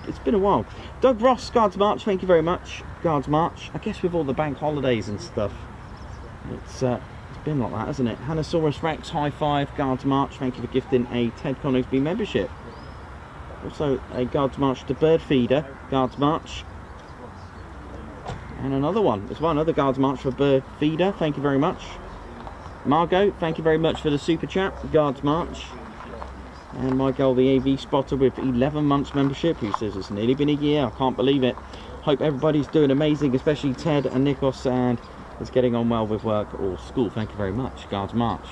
it's been a while. Doug Ross, Guards March, thank you very much. Guards March, I guess with all the bank holidays and stuff, it's been like that, hasn't it? Hanosaurus Rex, high five, Guards March, thank you for gifting a Ted Coningsby membership. Also a Guards March to Bird Feeder, Guards March. And another one as well, another Guards March for Bird Feeder, thank you very much. Margot, thank you very much for the super chat, Guards March. And Michael, the AV spotter with 11 months membership, who says it's nearly been a year, I can't believe it. Hope everybody's doing amazing, especially Ted and Nikos, and is getting on well with work or school. Thank you very much, Guards March.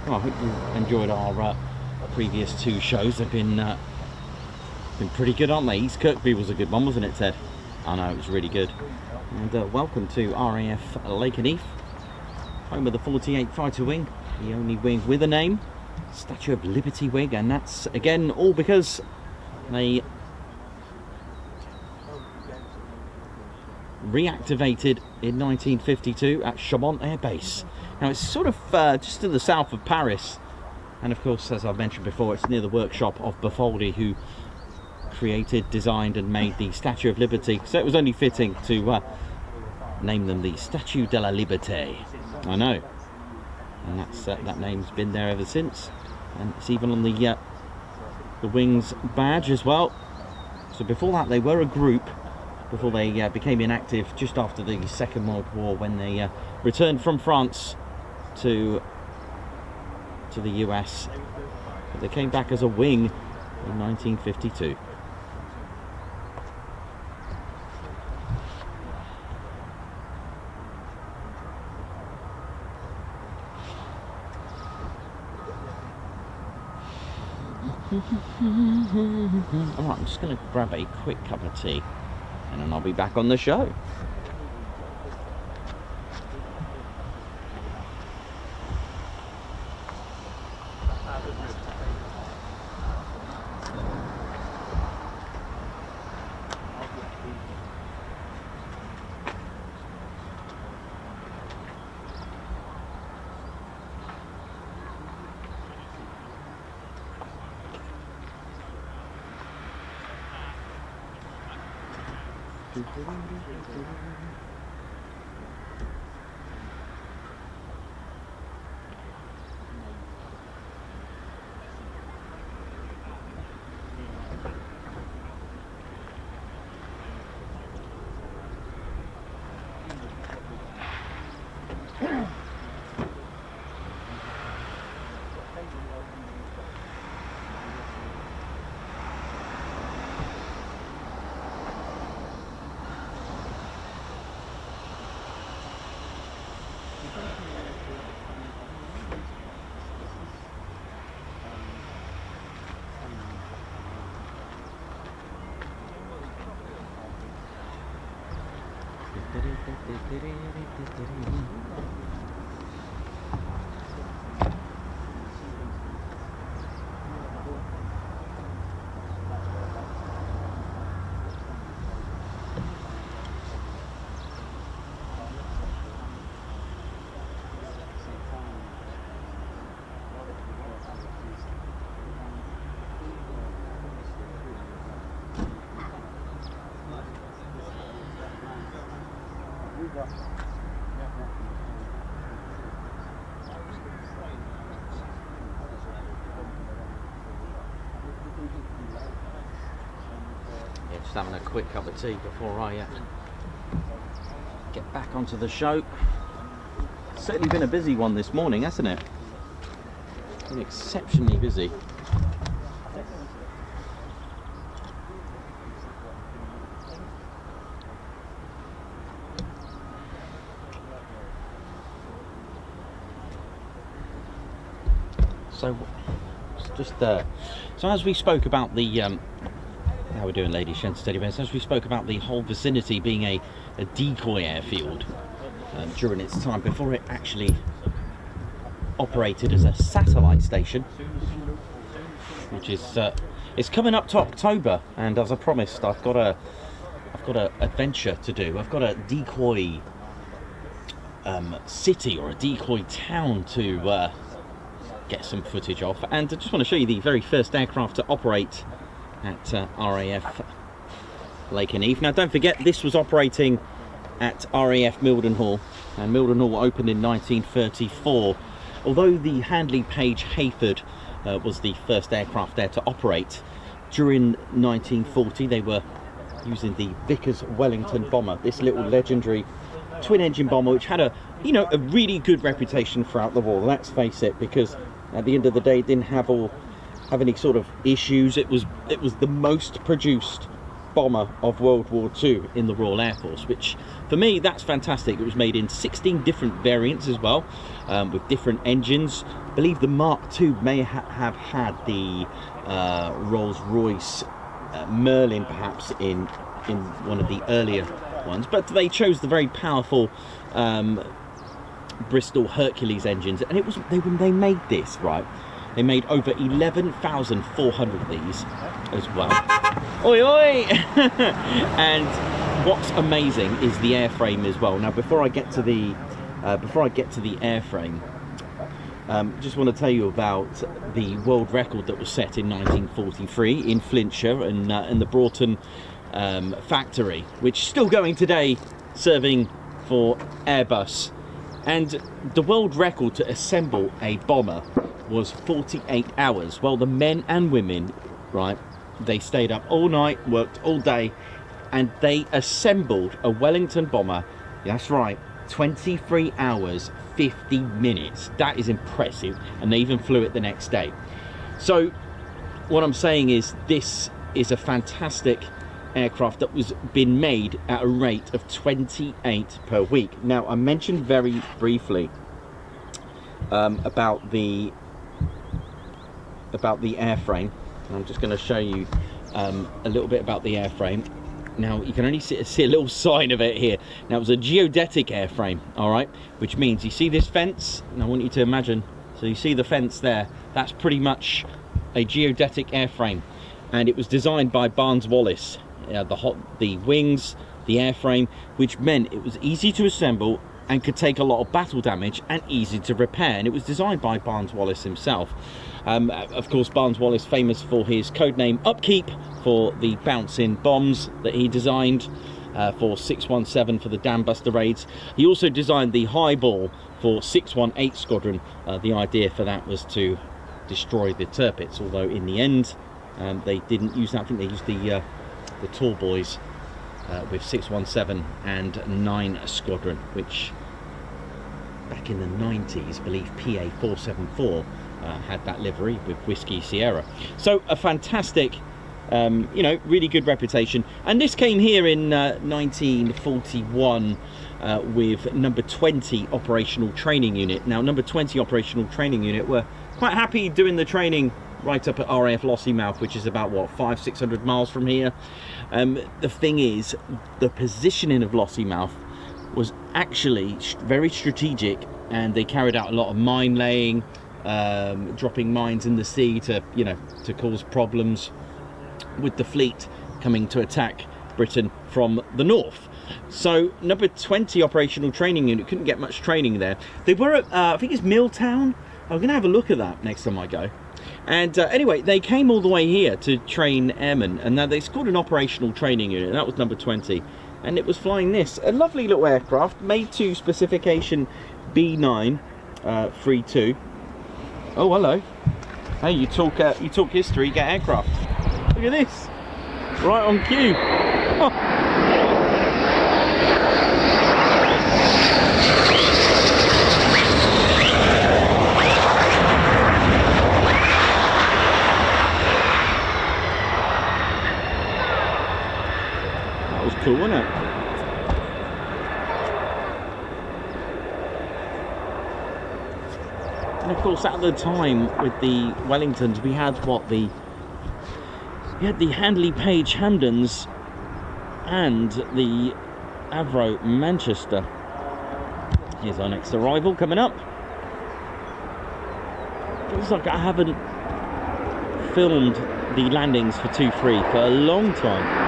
Well, I hope you enjoyed our previous 2 shows. They've been pretty good, aren't they? East Kirkby was a good one, wasn't it, Ted? I know, it was really good. And welcome to RAF Lakenheath, home of the 48 Fighter Wing, the only wing with a name. Statue of Liberty wing, and that's again all because they reactivated in 1952 at Chaumont Air Base. Now it's sort of just to the south of Paris, and of course, as I've mentioned before, it's near the workshop of Baffoldi, who created, designed and made the Statue of Liberty, so it was only fitting to name them the Statue de la Liberté. I know, and that's that name's been there ever since, and it's even on the wing's badge as well. So before that they were a group, before they became inactive just after the Second World War, when they returned from France to the US. But they came back as a wing in 1952. Alright, I'm just going to grab a quick cup of tea and then I'll be back on the show. Just having a quick cup of tea before I get back onto the show. It's certainly been a busy one this morning, hasn't it? Been exceptionally busy. So, just so as we spoke about the how we're doing, ladies, gents, teddy bears, as we spoke about the whole vicinity being a decoy airfield during its time before it actually operated as a satellite station, which is it's coming up to October, and as I promised, I've got a adventure to do. I've got a decoy city or a decoy town to get some footage of, and I just want to show you the very first aircraft to operate at RAF Lakenheath. Now don't forget, this was operating at RAF Mildenhall, and Mildenhall opened in 1934. Although the Handley Page Hayford was the first aircraft there to operate, during 1940 they were using the Vickers Wellington bomber, this little legendary twin-engine bomber, which had a really good reputation throughout the war. Let's face it, because at the end of the day, it didn't have any sort of issues. It was the most produced bomber of World War II in the Royal Air Force, which for me, that's fantastic. It was made in 16 different variants as well, with different engines. I believe the Mark II may have had the Rolls-Royce Merlin perhaps in one of the earlier ones, but they chose the very powerful Bristol Hercules engines, and they made this, right, They made over 11,400 of these as well. Oi, oi! And what's amazing is the airframe as well. Now, before I get to the airframe, just want to tell you about the world record that was set in 1943 in Flintshire and in the Broughton factory, which is still going today, serving for Airbus. And the world record to assemble a bomber was 48 hours. Well, the men and women, right, they stayed up all night, worked all day, and they assembled a Wellington bomber. That's right, 23 hours 50 minutes. That is impressive, and they even flew it the next day. So what I'm saying is, this is a fantastic aircraft that was been made at a rate of 28 per week. Now, I mentioned very briefly about the airframe. I'm just going to show you a little bit about the airframe. Now, you can only see a little sign of it here. Now, it was a geodetic airframe, all right, which means you see this fence, and I want you to imagine, so you see the fence there, that's pretty much a geodetic airframe, and it was designed by Barnes Wallis. The wings, the airframe, which meant it was easy to assemble and could take a lot of battle damage and easy to repair, and it was designed by Barnes Wallis himself. Of course, Barnes Wallis famous for his codename Upkeep for the bouncing bombs that he designed for 617 for the Dam Buster raids. He also designed the Highball for 618 Squadron. The idea for that was to destroy the Tirpitz, although in the end they didn't use that. I think they used the tall boys with 617 and 9 Squadron, which back in the 90s, I believe PA 474 had that livery with Whiskey Sierra. So a fantastic, you know, really good reputation. And this came here in 1941 with number 20 operational training unit. Now, number 20 operational training unit were quite happy doing the training right up at RAF Lakenheath, which is about what, 500-600 miles from here. The thing is, the positioning of Lakenheath was actually very strategic, and they carried out a lot of mine laying, dropping mines in the sea to, you know, to cause problems with the fleet coming to attack Britain from the north. So number 20 operational training unit couldn't get much training there. They were at I think it's Milltown. I'm gonna have a look at that next time I go. And anyway, they came all the way here to train airmen, and now they scored an operational training unit, and that was number 20, and it was flying this, a lovely little aircraft made to specification B9 32. Oh, hello. Hey, you talk history, get aircraft. Look at this, right on cue. Oh. Cool, wasn't it? And of course, at the time with the Wellingtons, we had the Handley Page Hamdens and the Avro Manchester. Here's our next arrival coming up. Feels like I haven't filmed the landings for 2-3 for a long time.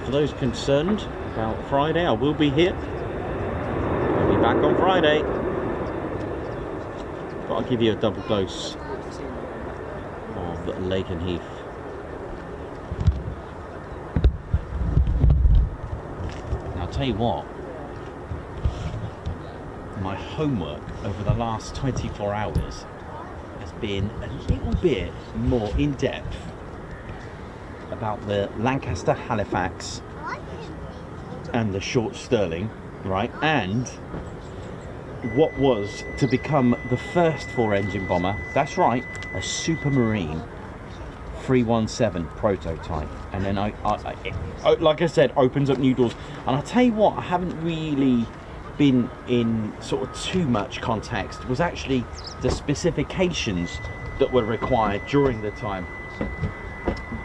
For those concerned about Friday, I will be here. I'll be back on Friday. But I'll give you a double dose of Lakenheath. Now, I'll tell you what, my homework over the last 24 hours has been a little bit more in depth about the Lancaster Halifax and the short Stirling, right, and what was to become the first 4-engine bomber, that's right, a Supermarine, 317 prototype, and then it, like I said, opens up new doors. And I'll tell you what, I haven't really been in sort of too much context was actually the specifications that were required during the time.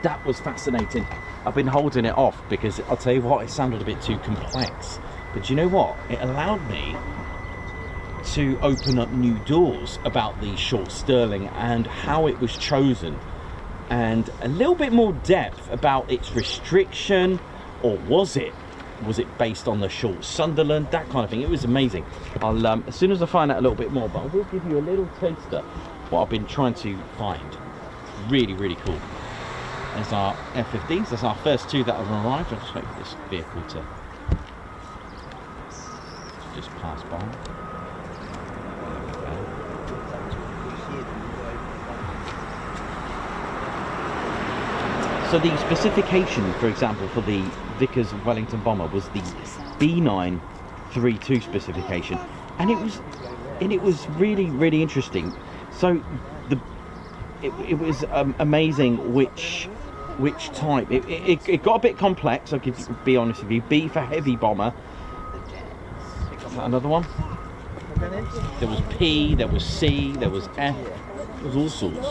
That was fascinating. I've been holding it off because I'll tell you what, it sounded a bit too complex, but you know what, it allowed me to open up new doors about the short Stirling and how it was chosen, and a little bit more depth about its restriction, or was it based on the short Sunderland, that kind of thing. It was amazing. I'll as soon as I find out a little bit more, but I will give you a little taster what I've been trying to find. Really, really cool. There's our F-15s. That's our first two that have arrived. I'll just wait for this vehicle to just pass by. So the specification, for example, for the Vickers Wellington bomber was the B932 specification, and it was really, really interesting. So it was amazing which type. It got a bit complex. I'll be honest with you. B for heavy bomber. Is that another one? There was P, there was C, there was F. There was all sorts.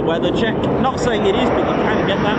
Weather check. Not saying it is, but you can get that.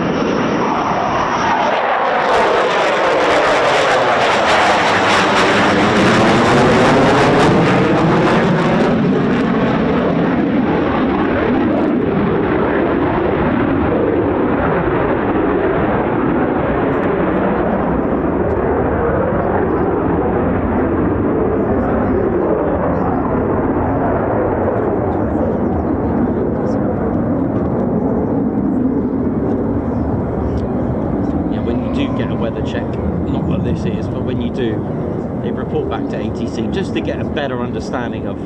Back to ATC just to get a better understanding of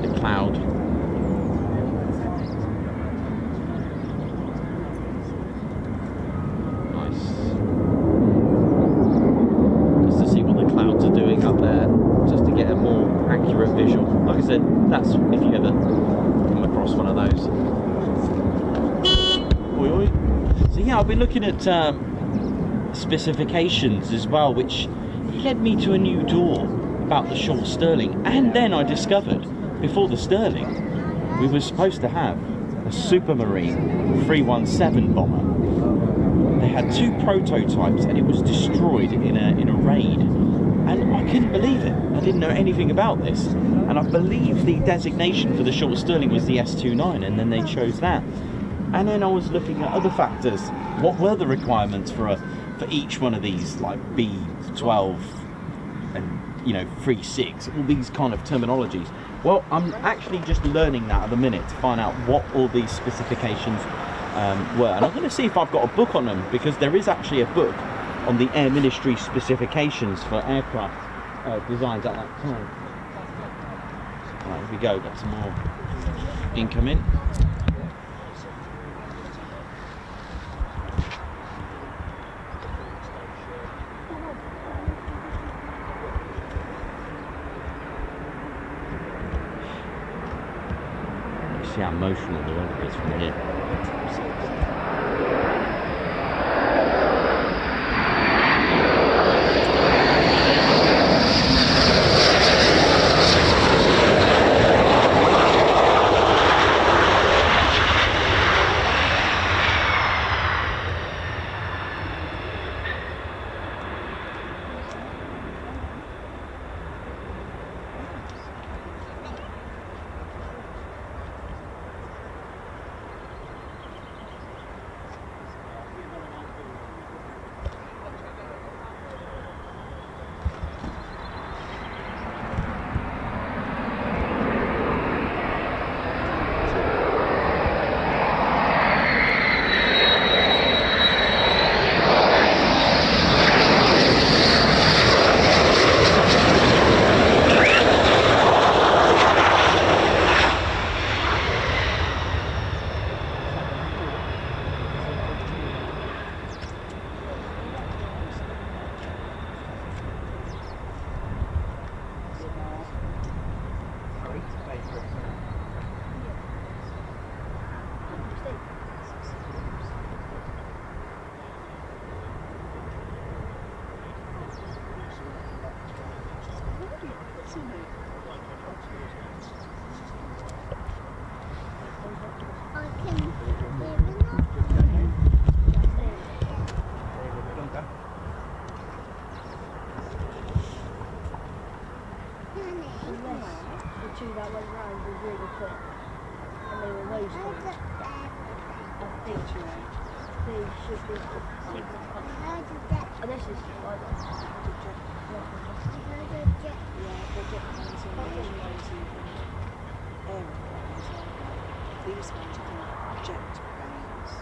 the cloud. Nice. Just to see what the clouds are doing up there, just to get a more accurate visual. Like I said, that's if you ever come across one of those. Oi, oi. So yeah, I've been looking at specifications as well, which led me to a new door about the short Stirling. And then I discovered, before the Stirling, we were supposed to have a Supermarine 317 bomber. They had two prototypes and it was destroyed in a raid. And I couldn't believe it. I didn't know anything about this. And I believe the designation for the short Stirling was the S29, and then they chose that. And then I was looking at other factors. What were the requirements for each one of these, like B12 and 3.6, all these kind of terminologies? Well, I'm actually just learning that at the minute to find out what all these specifications were, and I'm going to see if I've got a book on them, because there is actually a book on the Air Ministry specifications for aircraft designs at that time. Right, here we go, got some more incoming. See how emotional the weather is from here. The two that went round were really quick. And they were those ones. I think they should be signal. And this is like the jet. Yeah, the jet planes and aeroplanes and aeroplanes. These ones are called jet planes.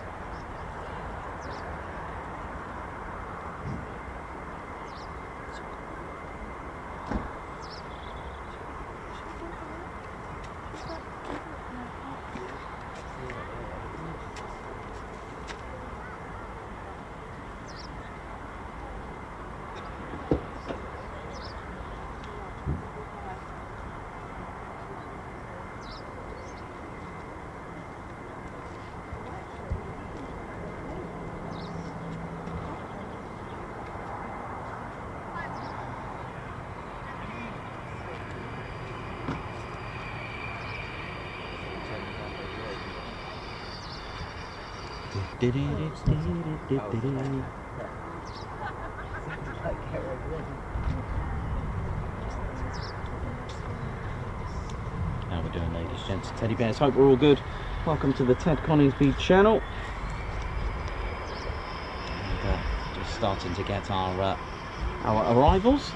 How we're doing, ladies, gents, teddy bears. Hope we're all good. Welcome to the Ted Coningsby channel. And, just starting to get our arrivals.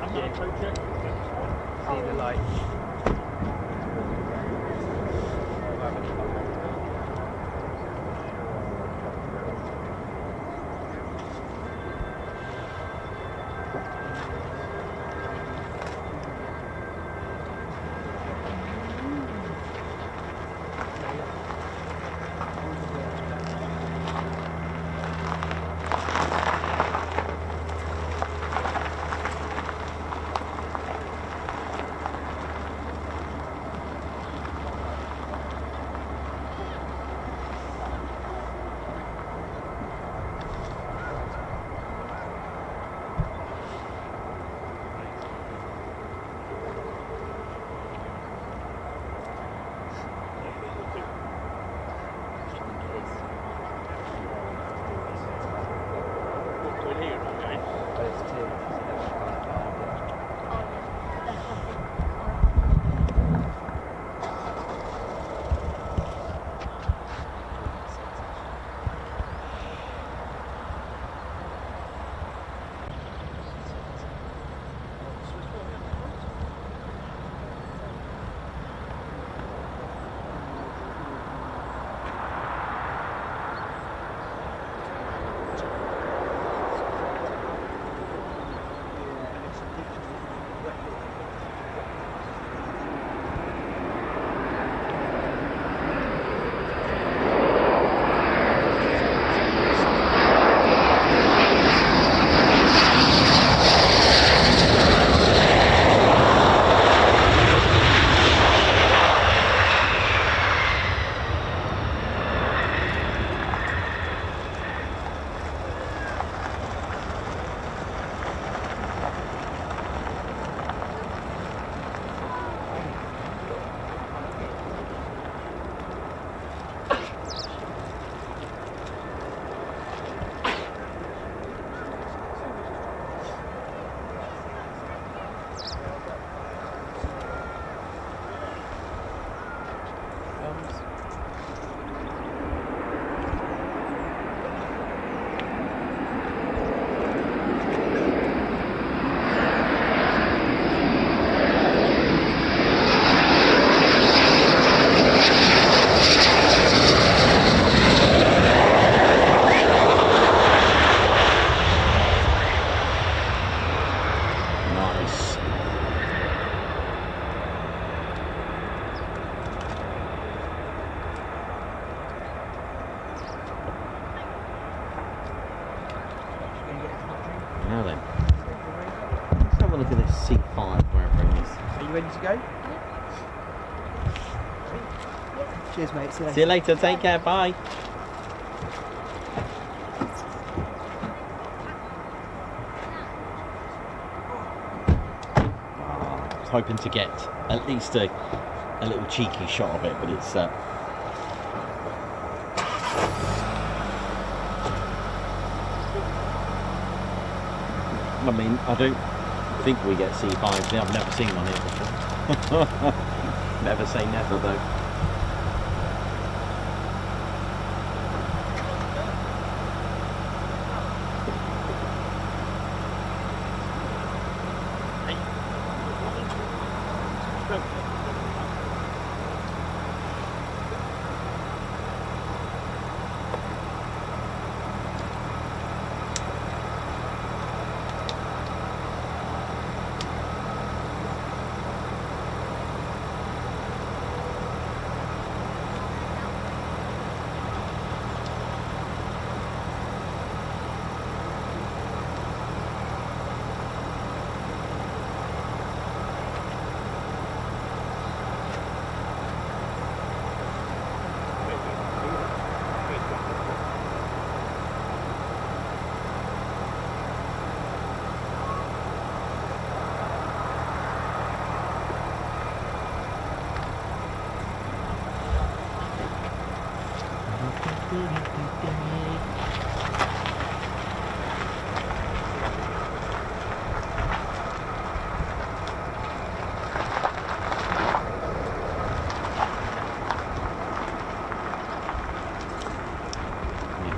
I'm going to approach it. See the light. Now then, let's have a look at this C5, wherever it is. Are you ready to go? Cheers, mate. See you later. See you later, take care, bye. I was hoping to get at least a little cheeky shot of it, but it's I mean, I don't think we get C5s here. I've never seen one here before. Never say never, though.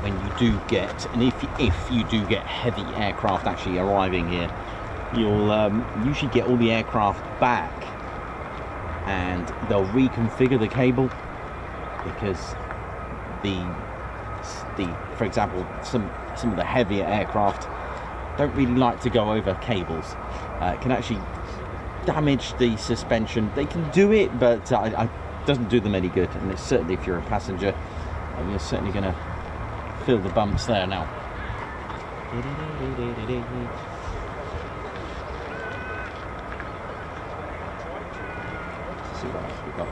When you do get, and if you do get heavy aircraft actually arriving here, you'll usually get all the aircraft back and they'll reconfigure the cable, because for example, some of the heavier aircraft don't really like to go over cables. It can actually damage the suspension. They can do it, but it doesn't do them any good, and it's certainly, if you're a passenger, you're certainly going to feel the bumps there now. Let's see what else we've got.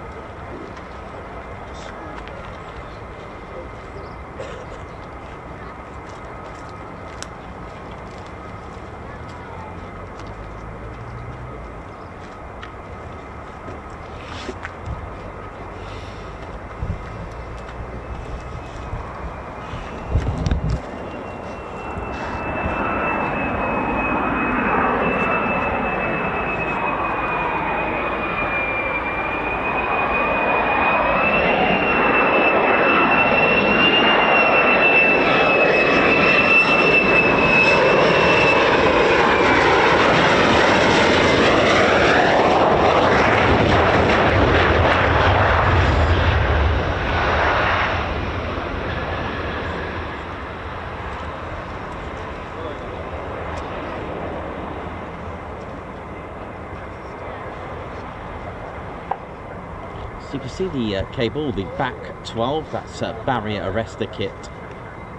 So you can see the cable, the back 12, that's barrier arrestor kit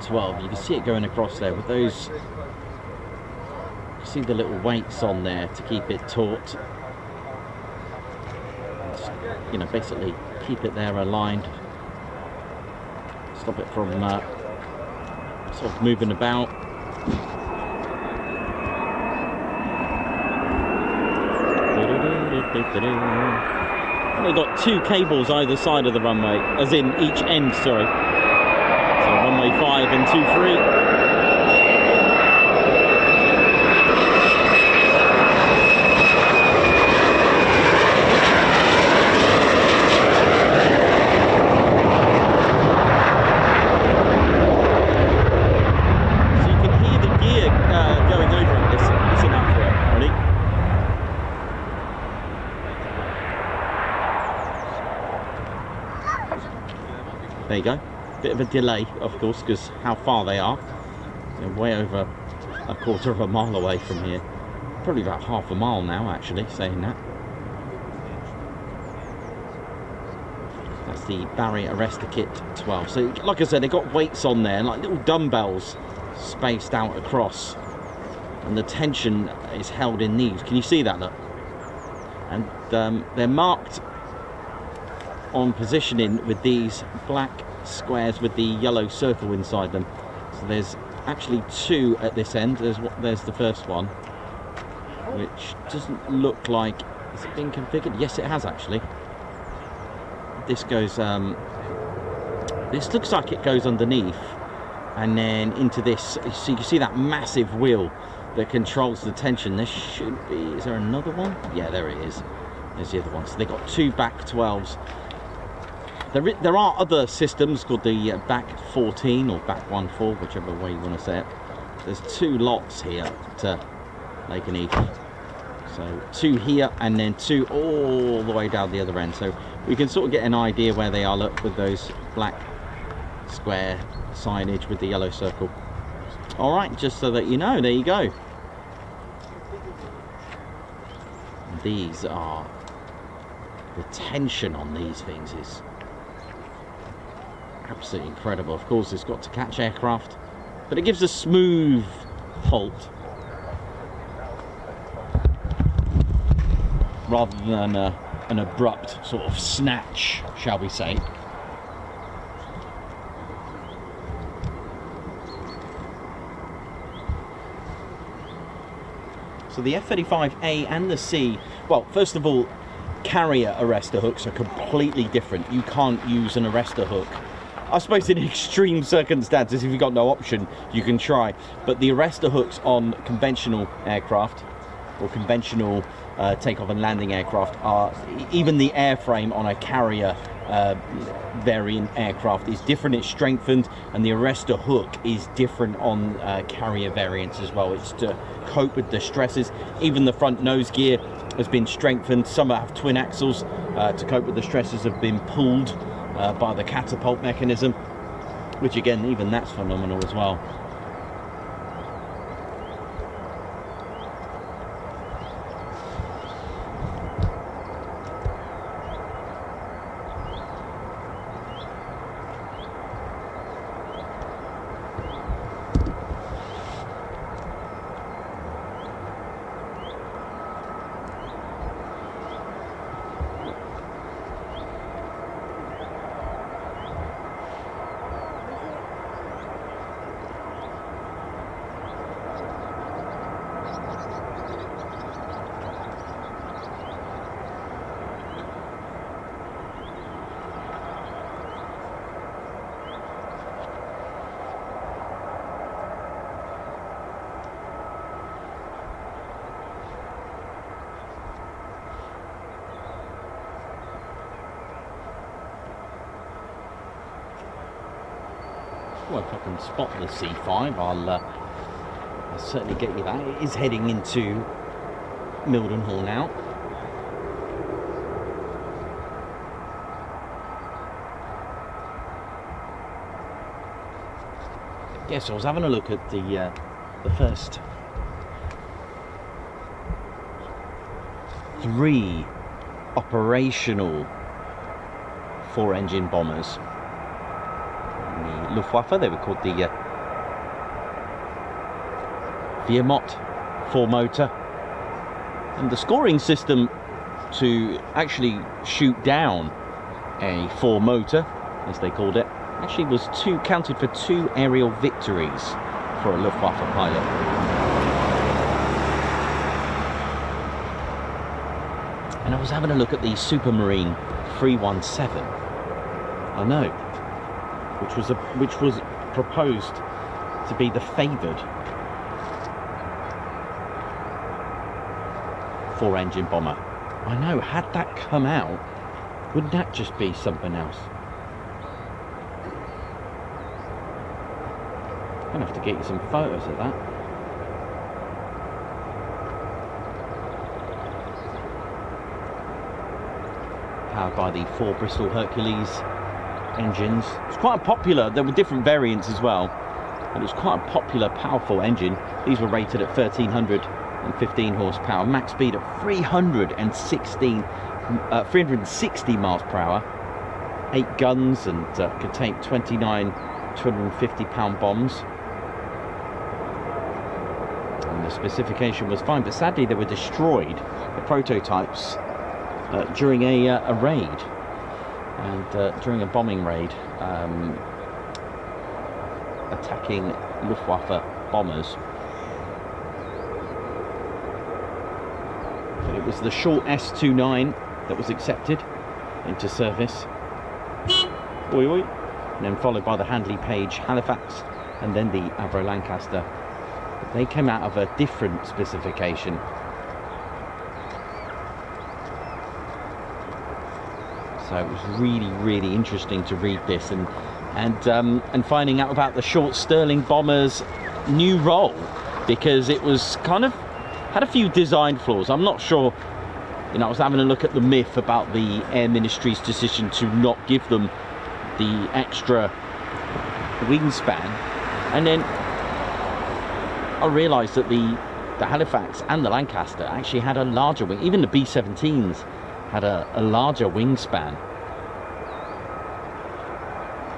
12. You can see it going across there with those, you can see the little weights on there to keep it taut. Just, you know, basically keep it there aligned, stop it from sort of moving about. And they've got two cables either side of the runway, as in each end, sorry. So runway 5 and 23. There you go. Bit of a delay, of course, because how far they are. They're way over a quarter of a mile away from here. Probably about half a mile now, actually, saying that. That's the barrier arrestor kit 12. So, like I said, they've got weights on there, like little dumbbells spaced out across. And the tension is held in these. Can you see that, look? And they're marked on positioning with these black squares with the yellow circle inside them. So there's actually two at this end. There's the first one, which doesn't look like, has it been configured? Yes, it has actually. This goes, this looks like it goes underneath and then into this. So you can see that massive wheel that controls the tension. There should be, is there another one? Yeah, there it is. There's the other one. So they've got two back 12s. There are other systems called the back 14 or back 14, whichever way you want to say it. There's two lots here to Lakenheath. So two here and then two all the way down the other end. So we can sort of get an idea where they are, look, with those black square signage with the yellow circle. All right, just so that you know, there you go. These are, the tension on these things is absolutely incredible. Of course, it's got to catch aircraft, but it gives a smooth halt rather than an abrupt sort of snatch, shall we say. So the F-35A and the C, well, first of all, carrier arrestor hooks are completely different. You can't use an arrestor hook. I suppose in extreme circumstances, if you've got no option, you can try. But the arrestor hooks on conventional aircraft or conventional takeoff and landing aircraft are, even the airframe on a carrier variant aircraft is different. It's strengthened, and the arrestor hook is different on carrier variants as well. It's to cope with the stresses. Even the front nose gear has been strengthened. Some have twin axles to cope with the stresses, have been pulled by the catapult mechanism, which again, even that's phenomenal as well. Well, if I can spot the C5, I'll certainly get you that. It is heading into Mildenhall now. Yeah, so I was having a look at the first 3 operational 4-engine bombers. The Luftwaffe, they were called the Wehrmacht 4-motor, and the scoring system to actually shoot down a 4-motor, as they called it, actually was counted for 2 aerial victories for a Luftwaffe pilot. And I was having a look at the Supermarine 317. I know, which was proposed to be the favoured 4-engine bomber. I know, had that come out, wouldn't that just be something else? I'm gonna have to get you some photos of that. Powered by the 4 Bristol Hercules engines. It's quite popular. There were different variants as well, but it was quite a popular, powerful engine. These were rated at 1315 horsepower, max speed at 360 miles per hour, 8 guns, and could take 29 250-pound bombs. And the specification was fine, but sadly they were destroyed, the prototypes, during a raid. And during a bombing raid, attacking Luftwaffe bombers. But it was the short S-29 that was accepted into service. Oi, oi. And then followed by the Handley Page Halifax, and then the Avro Lancaster. But they came out of a different specification. So it was really, really interesting to read this and finding out about the short Stirling bomber's new role, because it was kind of had a few design flaws. I'm not sure, you know, I was having a look at the myth about the Air Ministry's decision to not give them the extra wingspan, and then I realised that the Halifax and the Lancaster actually had a larger wing. Even the B-17s had a larger wingspan,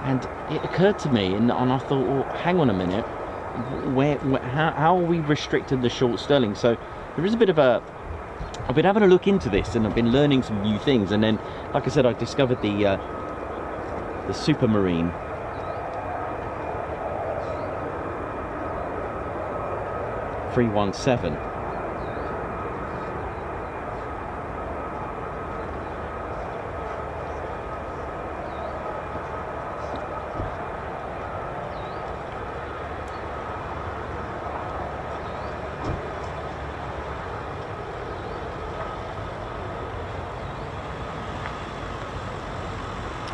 and it occurred to me, and I thought, well, hang on a minute, how are we restricted the short Stirling? So there is a bit of a, I've been having a look into this and I've been learning some new things, and then, like I said, I discovered the Supermarine .317.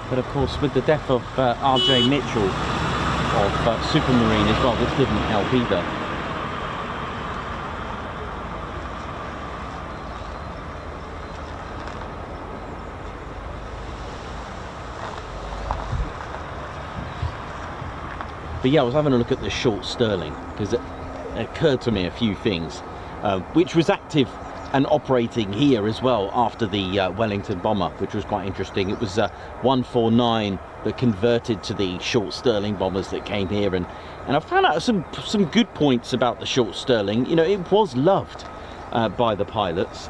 But of course, with the death of R.J. Mitchell of Supermarine as well, this didn't help either. But yeah, I was having a look at the short Stirling because it occurred to me a few things, which was active and operating here as well after the Wellington bomber, which was quite interesting. It was 149 that converted to the short Stirling bombers that came here, and I found out some good points about the short Stirling. You know, it was loved by the pilots.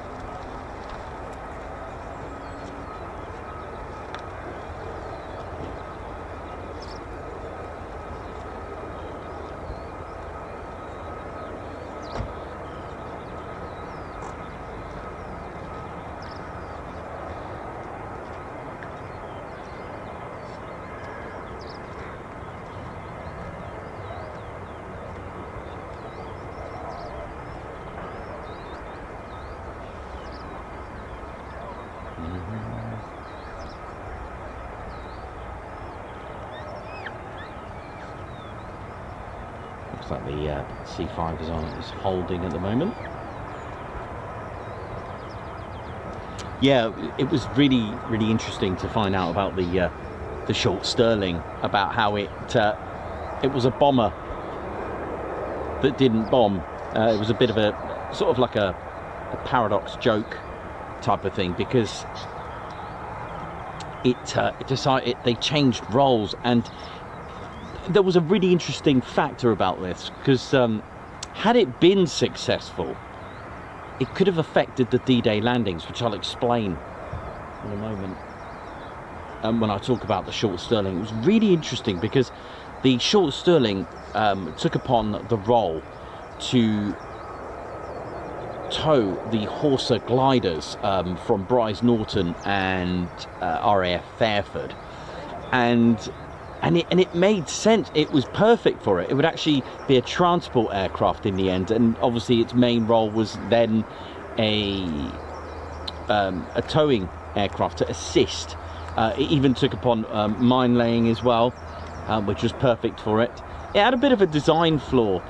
Looks like the C5 is holding at the moment. Yeah, it was really interesting to find out about the short Stirling, about how it was a bomber that didn't bomb. It was a bit of a sort of like a paradox joke type of thing, because it decided they changed roles, and there was a really interesting factor about this, because had it been successful, it could have affected the D-Day landings, which I'll explain in a moment when I talk about the short Stirling. It was really interesting because the short Stirling took upon the role to tow the Horsa gliders from Bryce Norton and RAF Fairford, and it made sense. It was perfect for it. It would actually be a transport aircraft in the end, and obviously its main role was then a towing aircraft to assist. It even took upon mine laying as well, which was perfect for it. It had a bit of a design flaw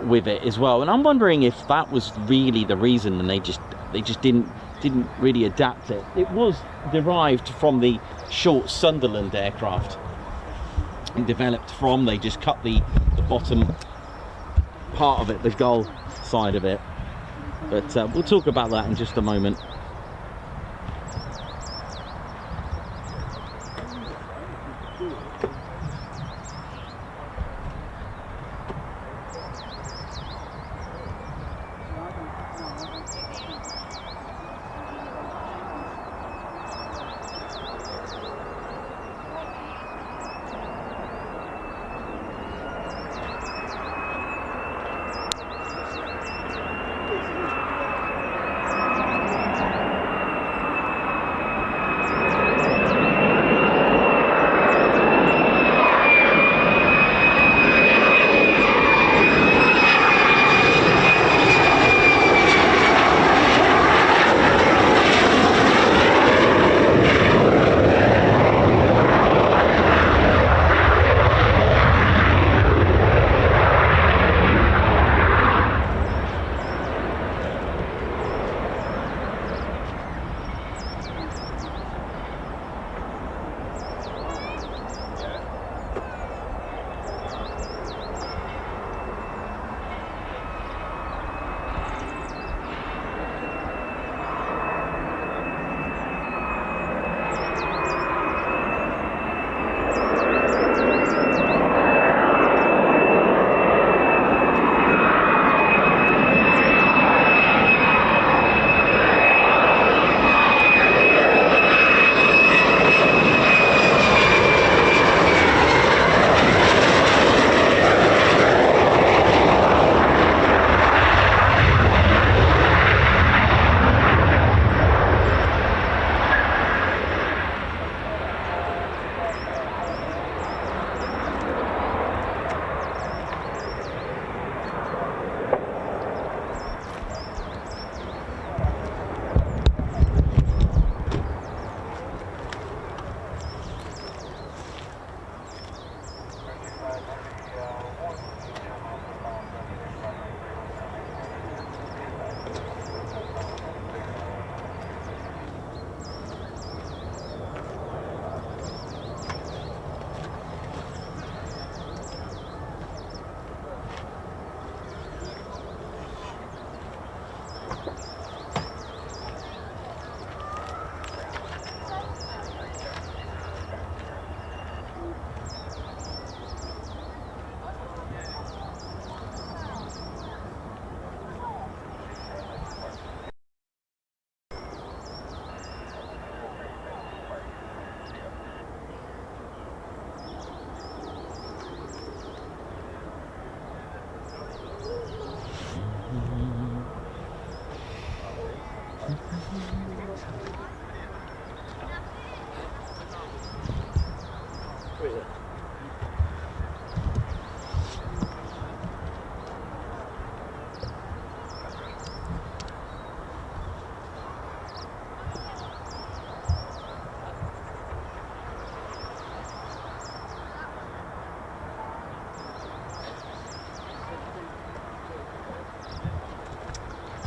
with it as well, and I'm wondering if that was really the reason, and they just didn't really adapt it. It was derived from the short Sunderland aircraft, and developed from, they just cut the bottom part of it, the gull side of it. But we'll talk about that in just a moment.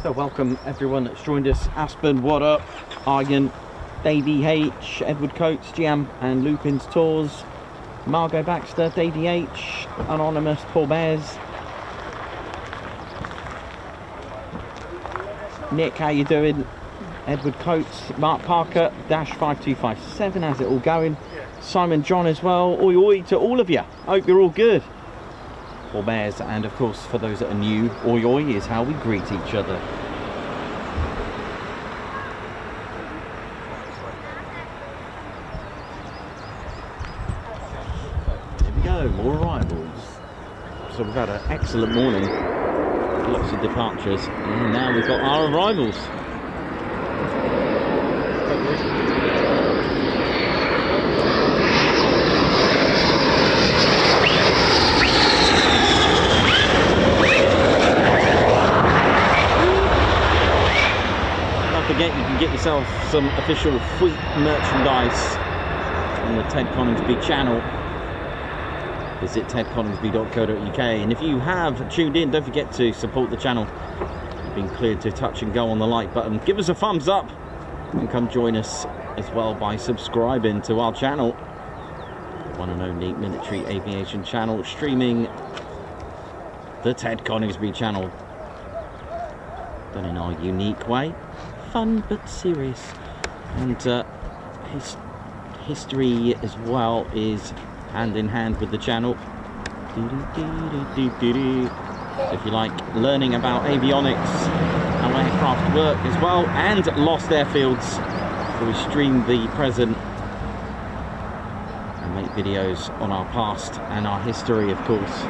So welcome everyone that's joined us. Aspen, what up? Argan, Davey H, Edward Coates, GM and Lupin's Tours, Margot Baxter, Davey H, Anonymous, Paul Bears, Nick, how you doing? Edward Coates, Mark Parker, Dash 5257, how's it all going? Simon John as well, oi oi to all of you, hope you're all good. Paul Bears, and of course for those that are new, oi oi is how we greet each other. Here we go, more arrivals. So we've had an excellent morning, lots of departures, and now we've got our arrivals. Don't forget, you can get yourself some official fleet merchandise on the Ted Coningsby channel. Visit tedconingsby.co.uk, and if you have tuned in, don't forget to support the channel. You've been cleared to touch and go on the like button. Give us a thumbs up and come join us as well by subscribing to our channel, one and only military aviation channel, streaming the Ted Coningsby channel, done in our unique way, fun but serious, and his history as well is hand in hand with the channel. If you like learning about avionics, how aircraft work as well, and lost airfields, so we stream the present and make videos on our past and our history, of course.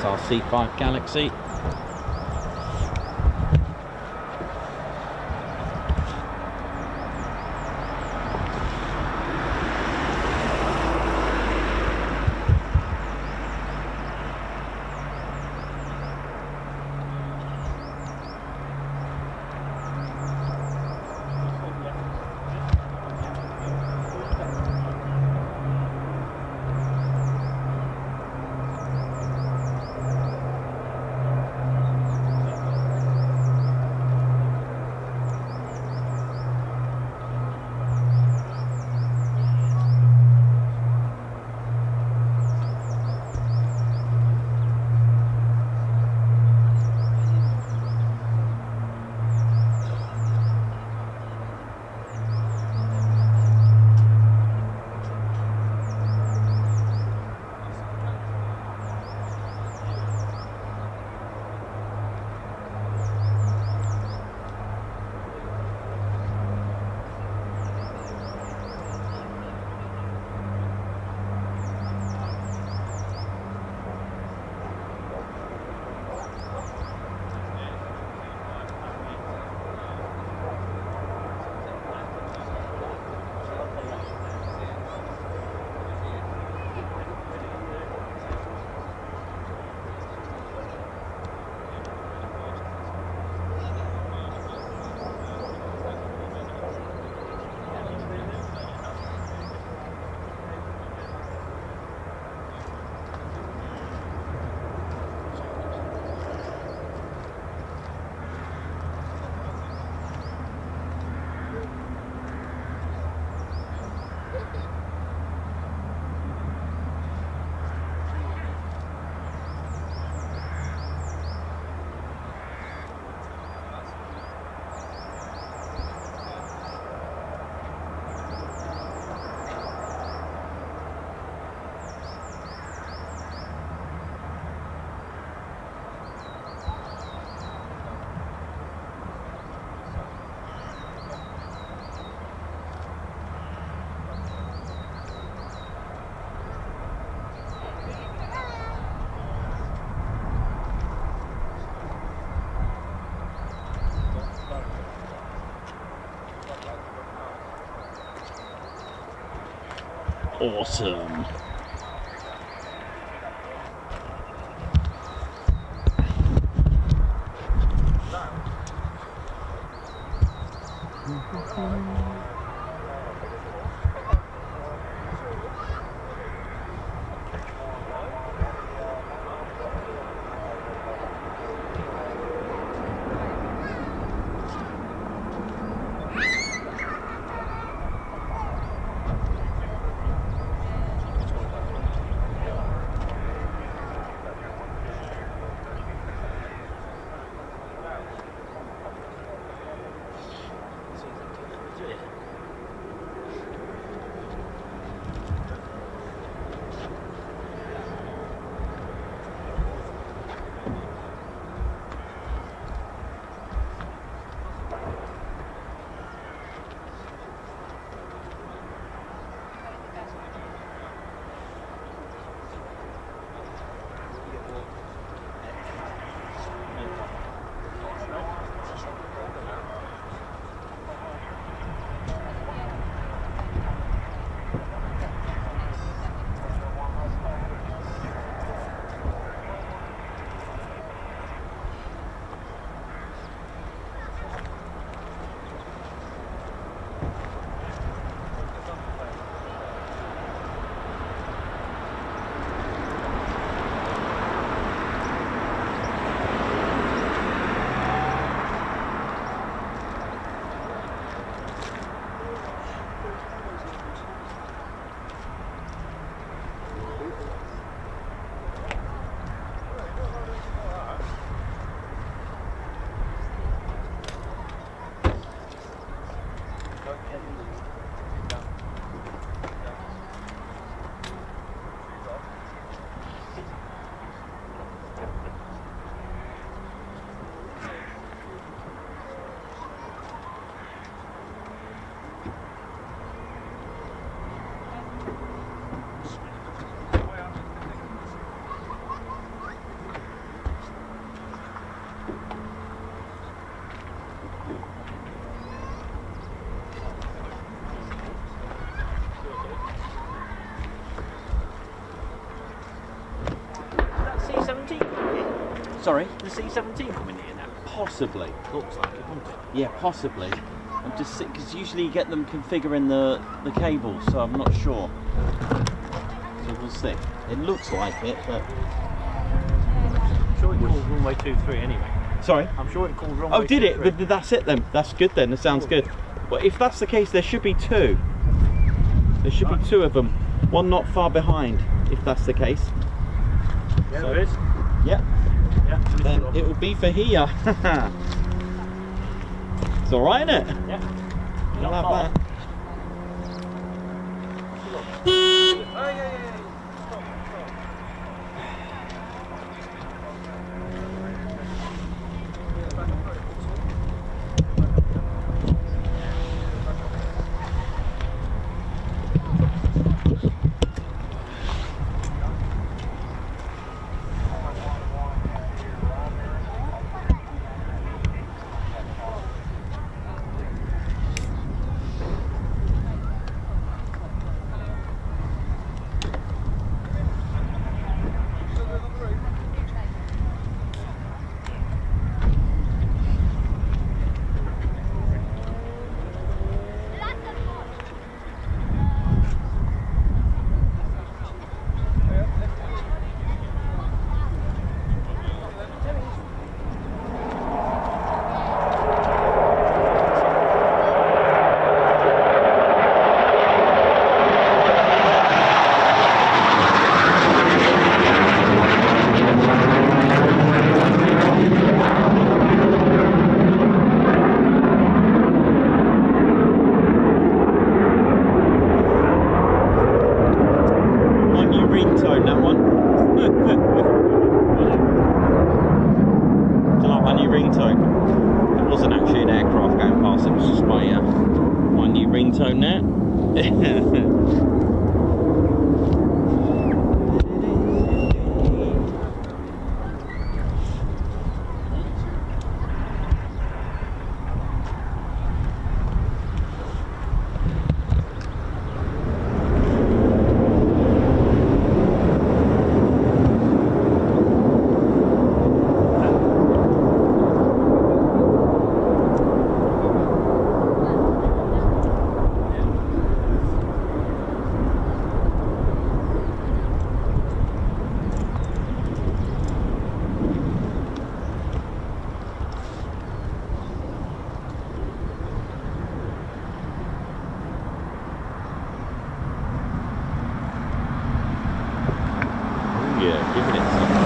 Our C5 Galaxy. Awesome. Sorry? The C-17 coming here now? Possibly. Looks like it, doesn't it? Yeah, possibly. I'm just because usually you get them configuring the cables, so I'm not sure. So we'll see. It looks like it, but I'm sure it called runway 23 anyway. sorry. I'm sure it called runway Oh, did 23. it? That's it then. That's good then. That sounds good. Well, if that's the case, there should be two. There should be two of them. One not far behind, if that's the case. Yeah, So- there is. Yeah. Yeah, Then it will be for here. It's all right, isn't it? Yeah. I'll Not have far. that. Oh, yeah, yeah, yeah. ringtone there. giving it some.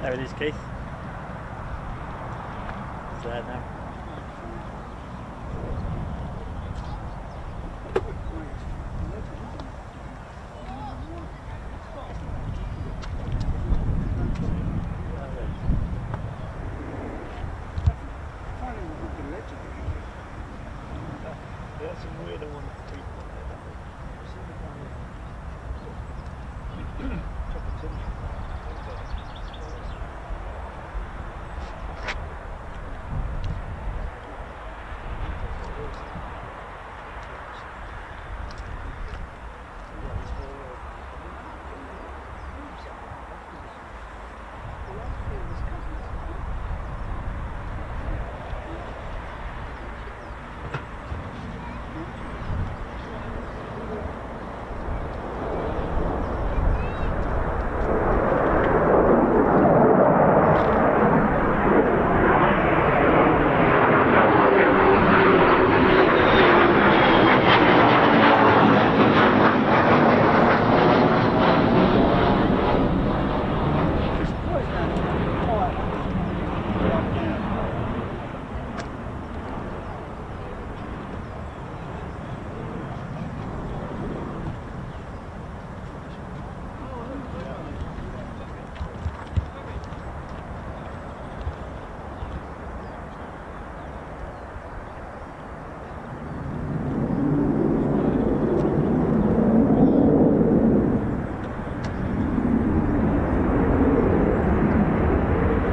There it is, Keith. It's there now. There's some weirder ones too.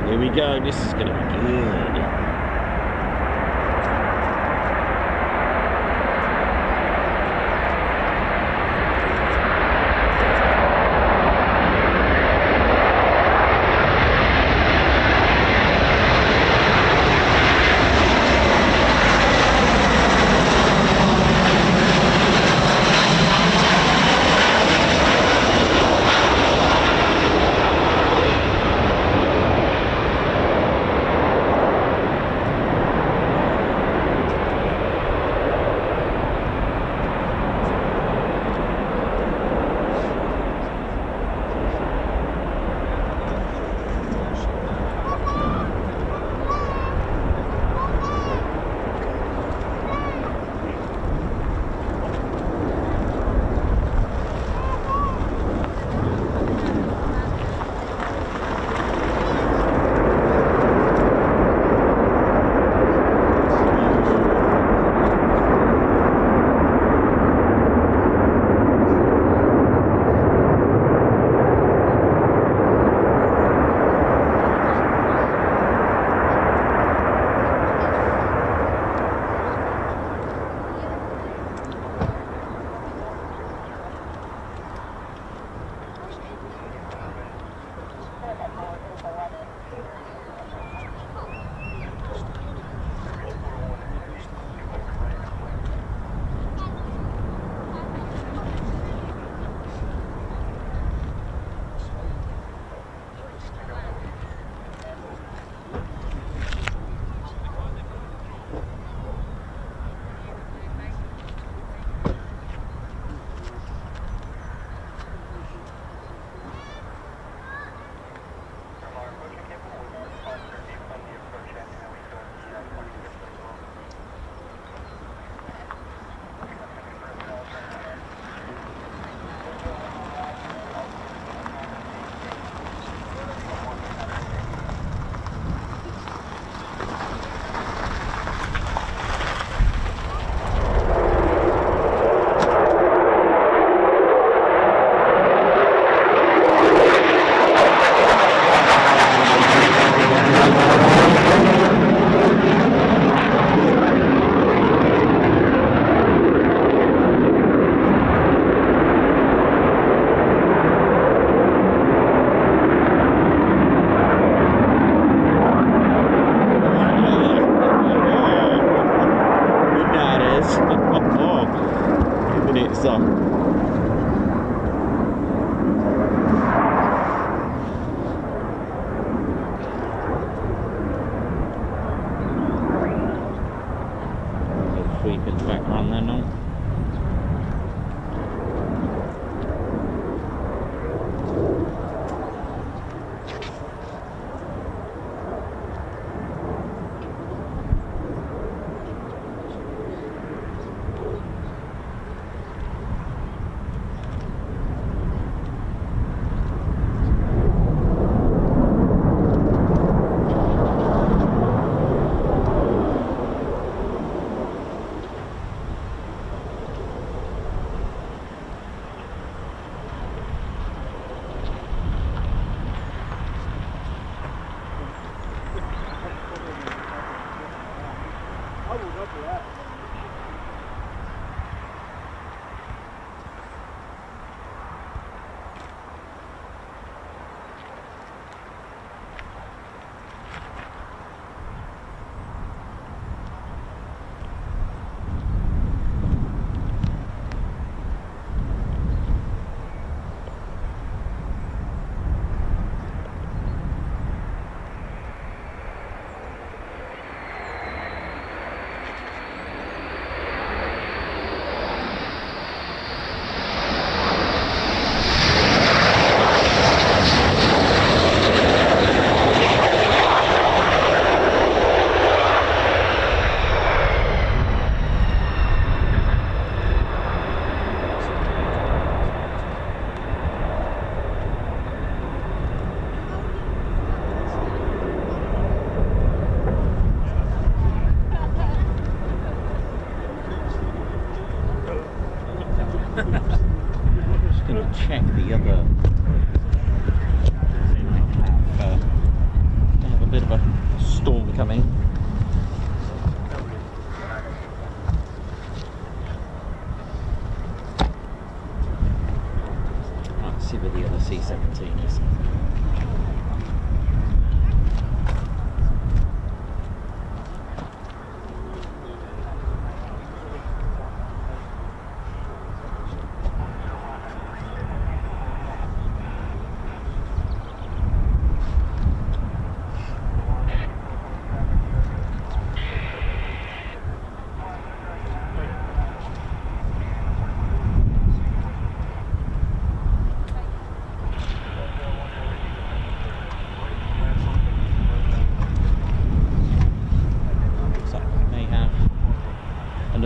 Here we go, this is going to be good.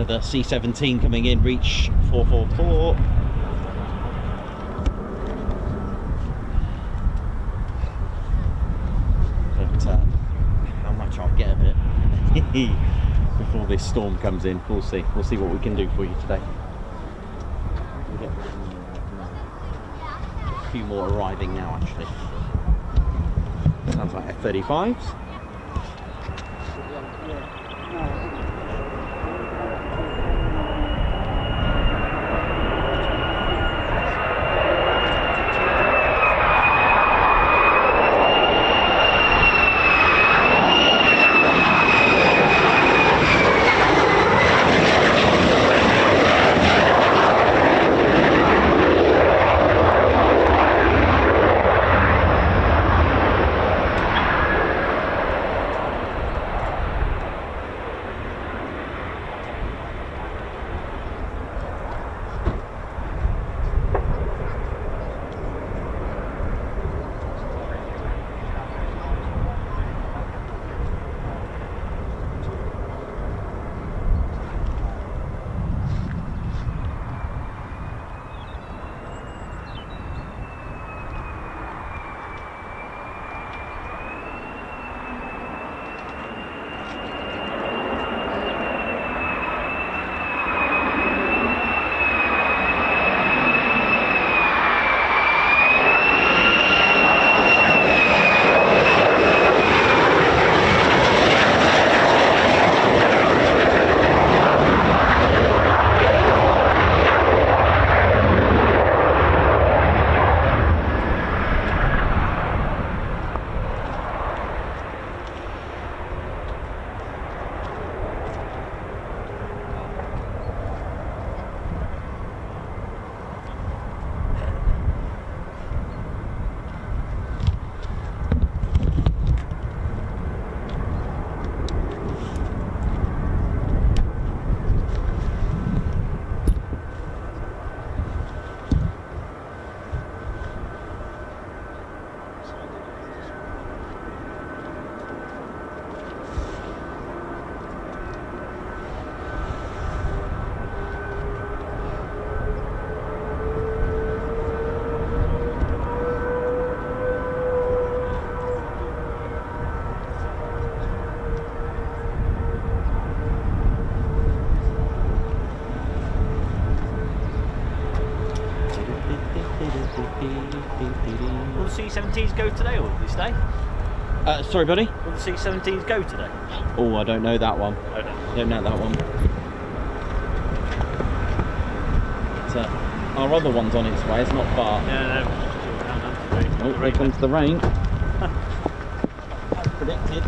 the C-17 coming in, reach 444. But how much I'll get of it before this storm comes in, we'll see. We'll see what we can do for you today. We'll get a few more arriving now, actually. Sounds like F-35s. Will the C-17s go today or will they stay? Sorry, buddy? Will the C-17s go today? Oh, I don't know that one. I don't. Don't know that one. But, our other one's on its way, it's not far. No. Oh, here comes the rain. As predicted.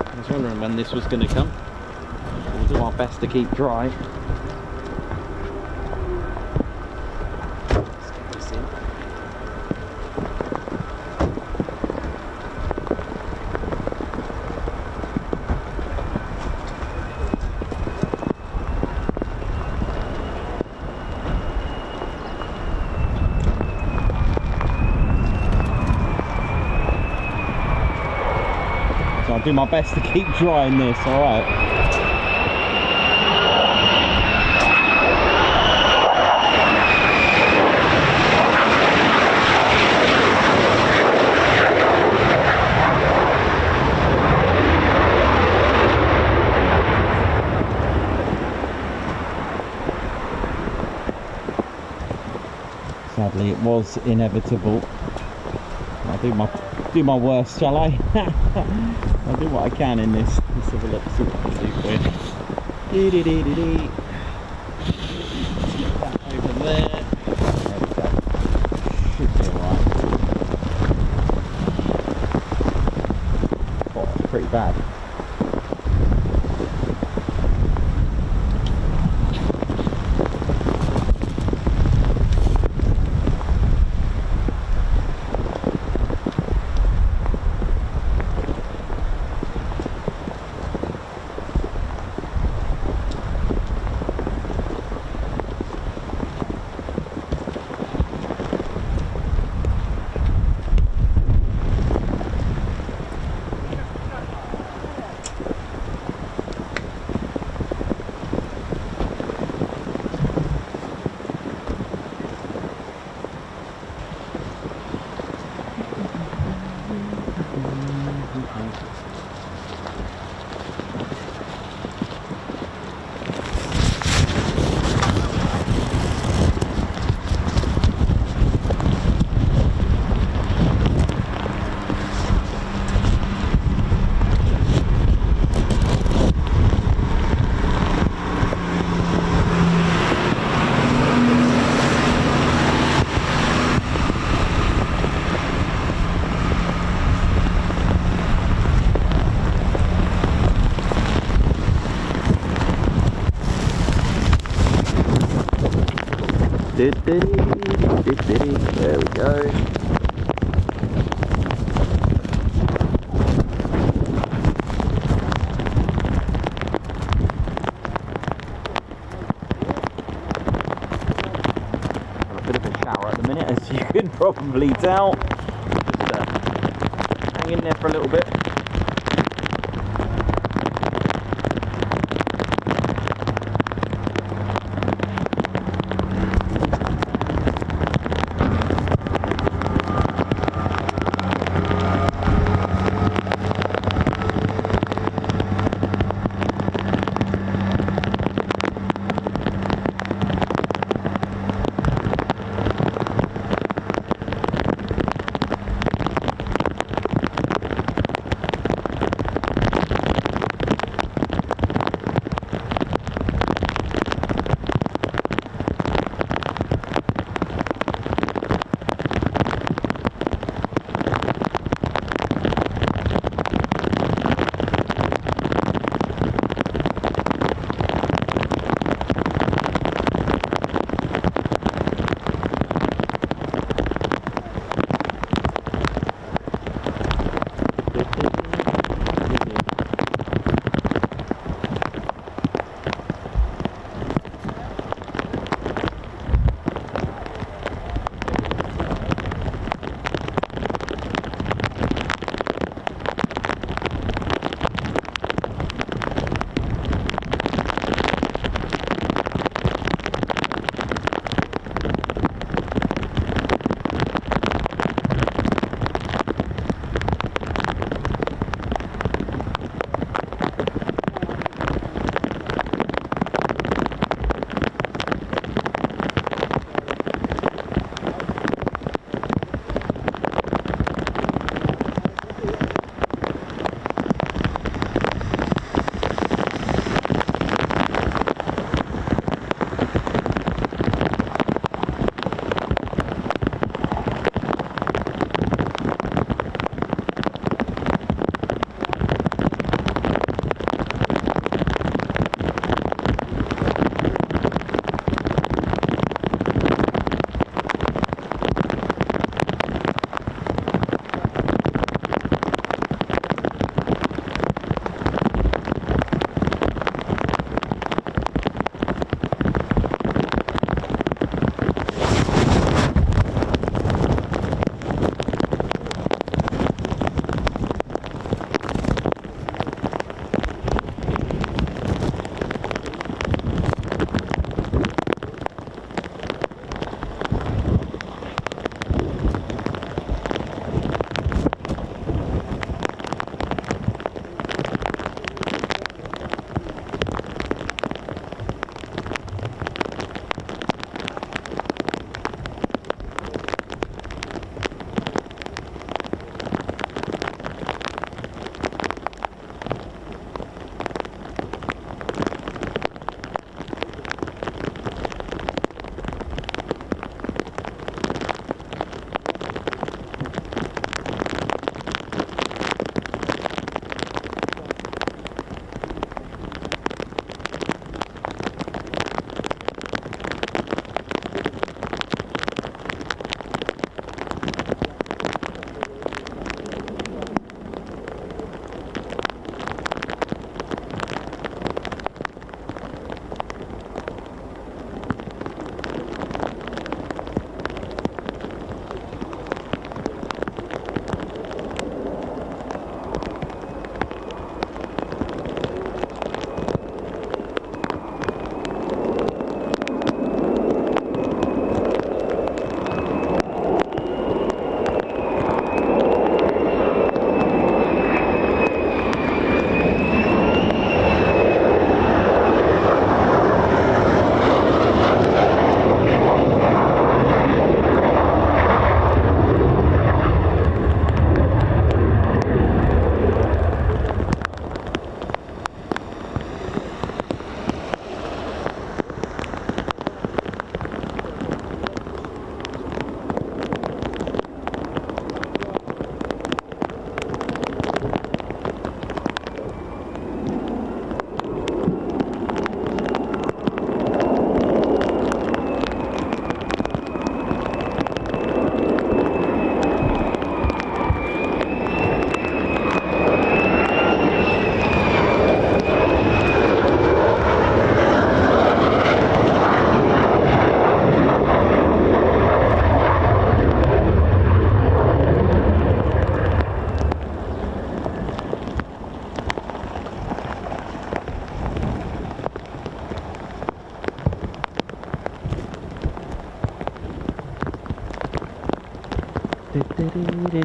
I was wondering when this was going to come. We'll do our best to keep dry. Let's get this in. So I'll do my best to keep drying this, alright? Sadly, it was inevitable. I'll do my worst, shall I? I'll do what I can in this. Let's have a look, see what I can do for you. Dee-dee-dee-dee-dee. Over there. There we go. Should be alright. Oh, it's pretty bad. There we go. As you can probably tell, just hang in there for a little bit.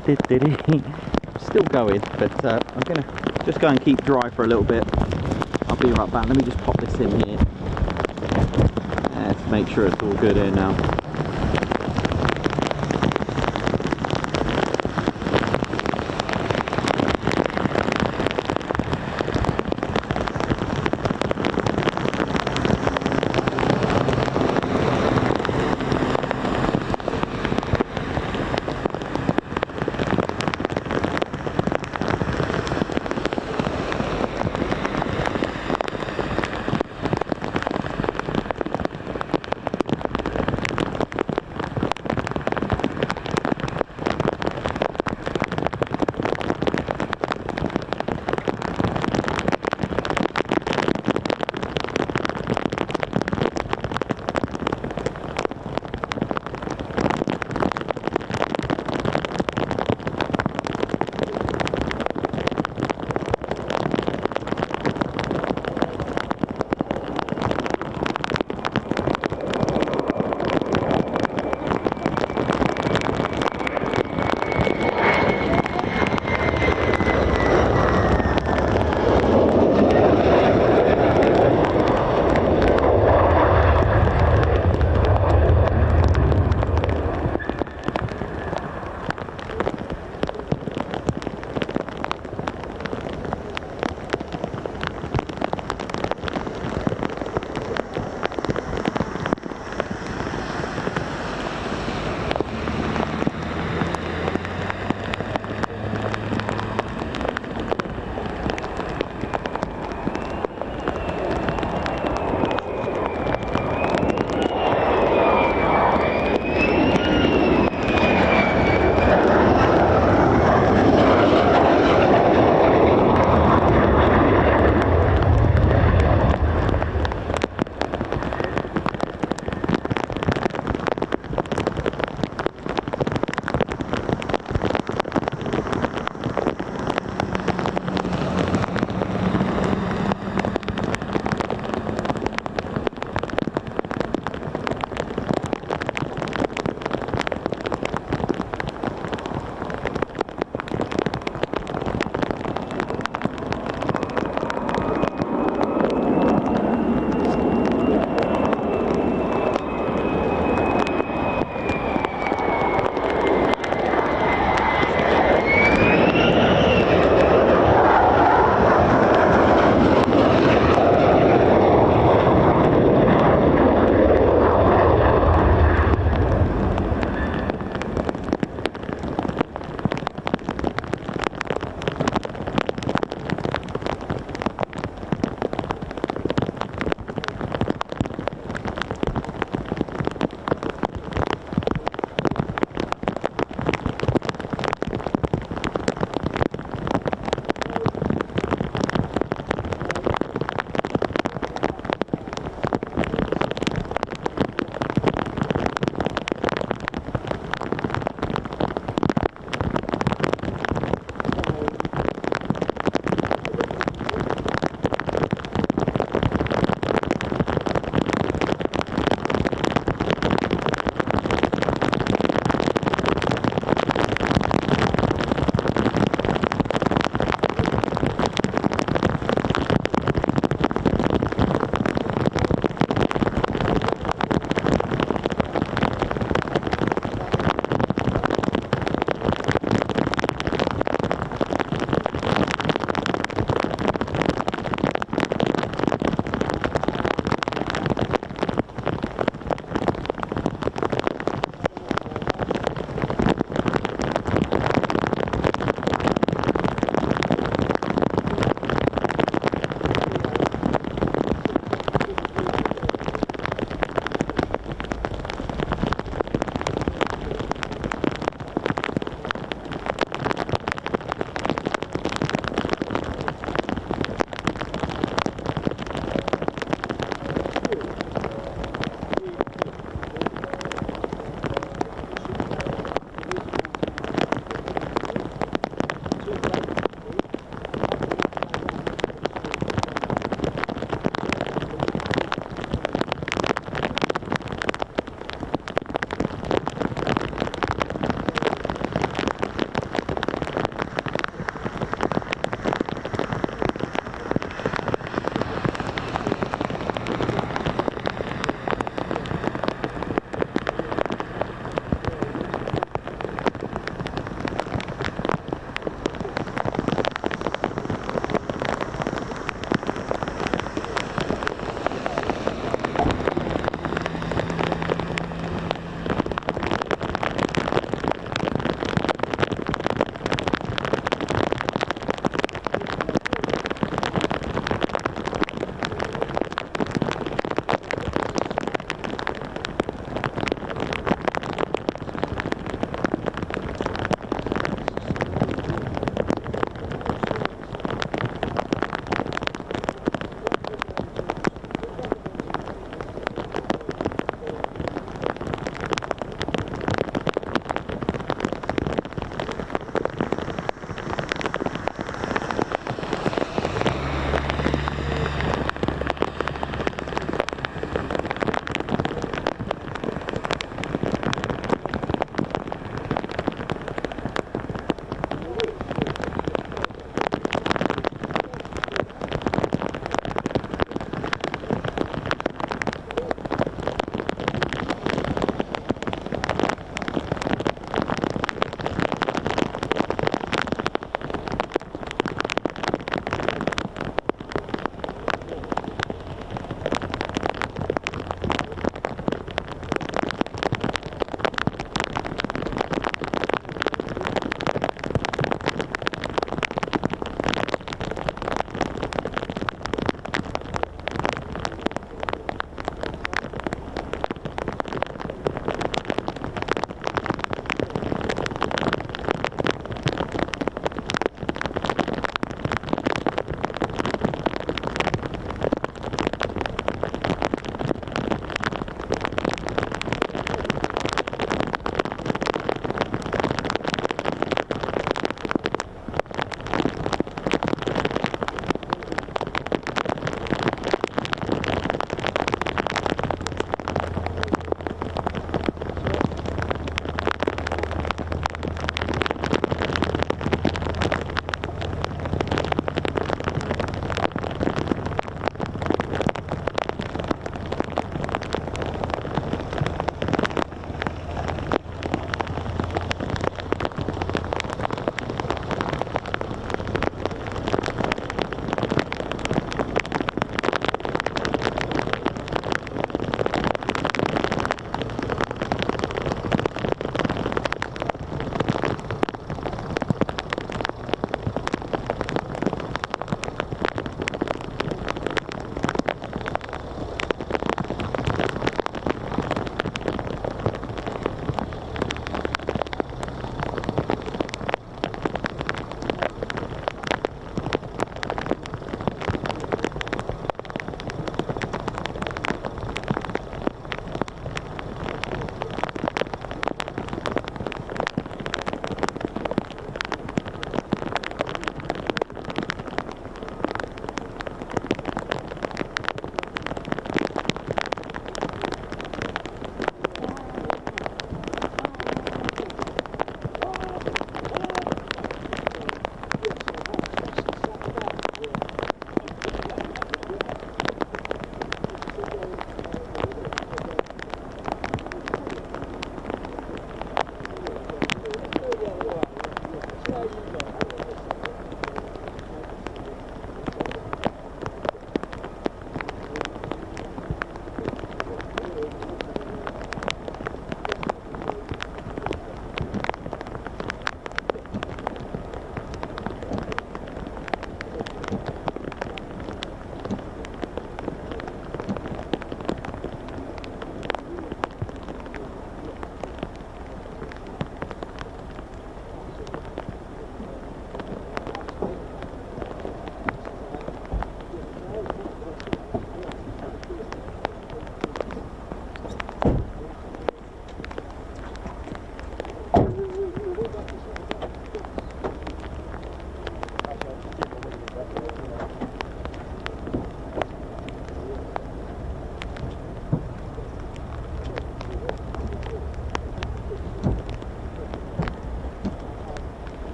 Still going, but I'm gonna just go and keep dry for a little bit. I'll be right back. Let me just pop this in here. Let's make sure it's all good here now.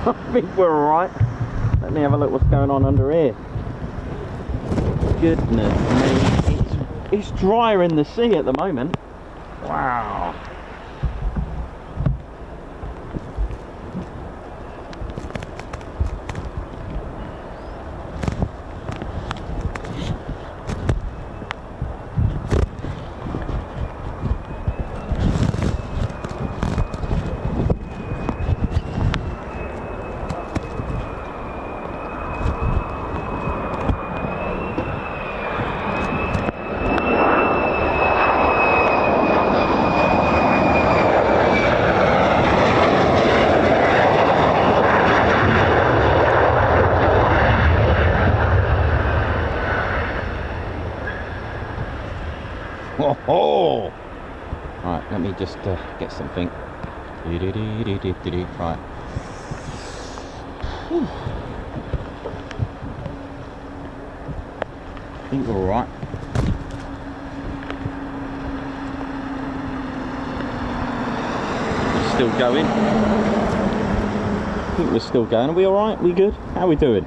I think we're alright. Let me have a look what's going on under here. Goodness me. It's drier in the sea at the moment. Wow. Oh! Right, let me just get something. Right. Whew. I think we're alright. We're still going. I think we're still going. Are we alright? We good? How are we doing?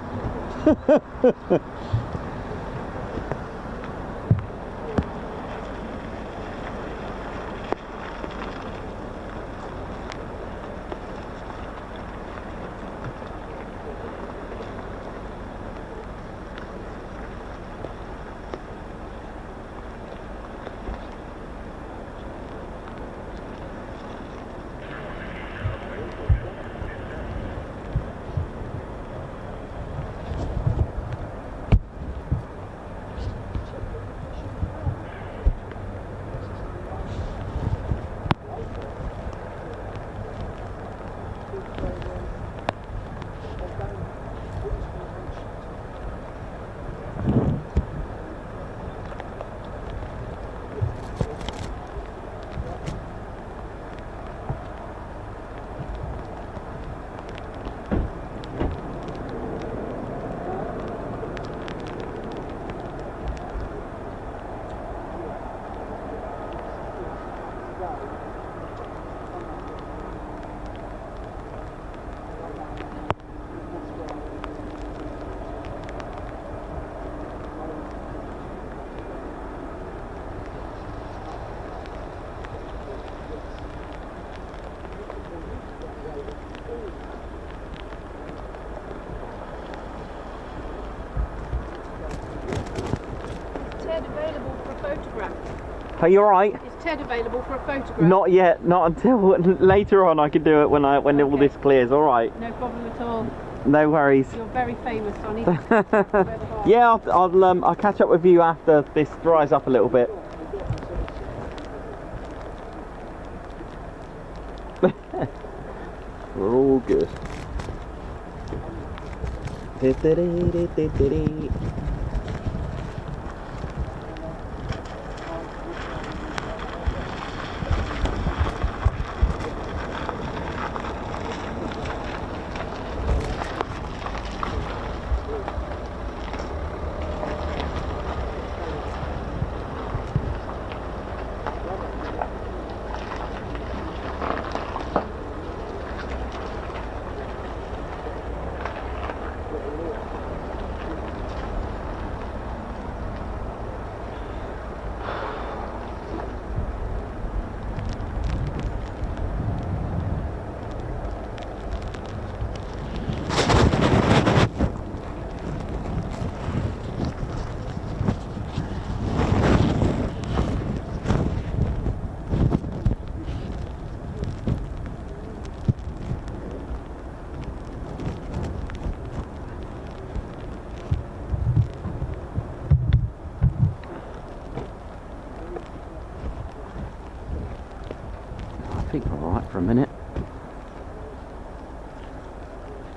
Are you alright? Is Ted available for a photograph? Not yet, not until later on. I can do it when okay. All this clears, alright? No problem at all. No worries. You're very famous, Sonny. Yeah, I'll catch up with you after this dries up a little bit. We're all good.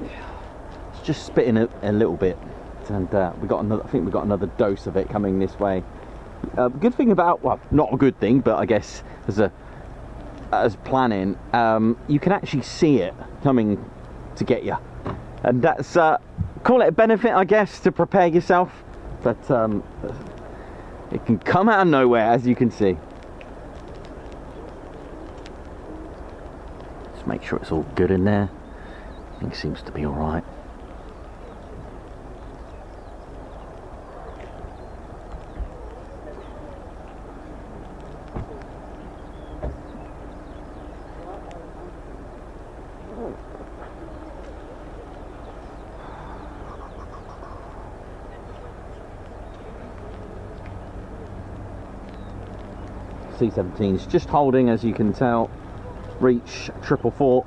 it's just spitting a little bit, and we got another. I think we got another dose of it coming this way. Good thing about, well, not a good thing, but I guess as planning, you can actually see it coming to get you, and that's call it a benefit, I guess, to prepare yourself. But it can come out of nowhere, as you can see. Just make sure it's all good in there. Everything seems to be all right. C-17's just holding, as you can tell. Reach 444.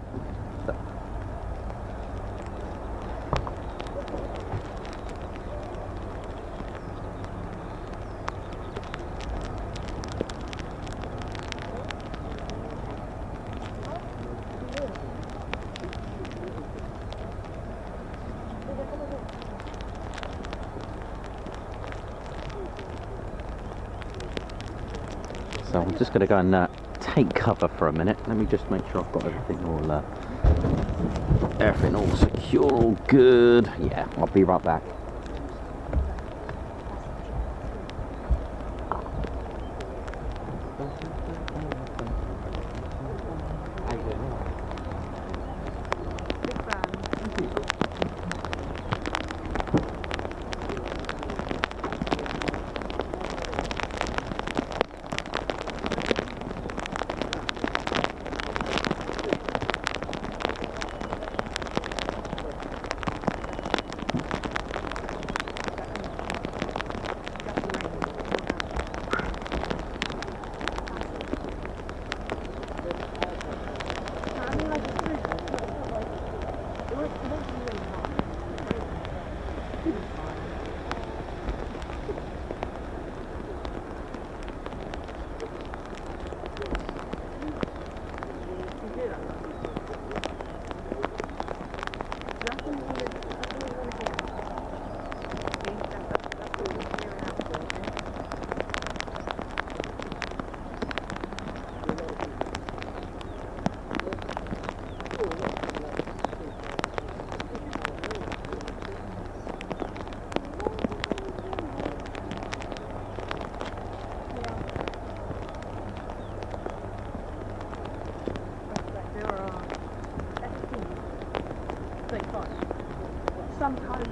So I'm just going to go and take cover for a minute. Let me just make sure I've got everything all secure, all good. Yeah, I'll be right back. Sometimes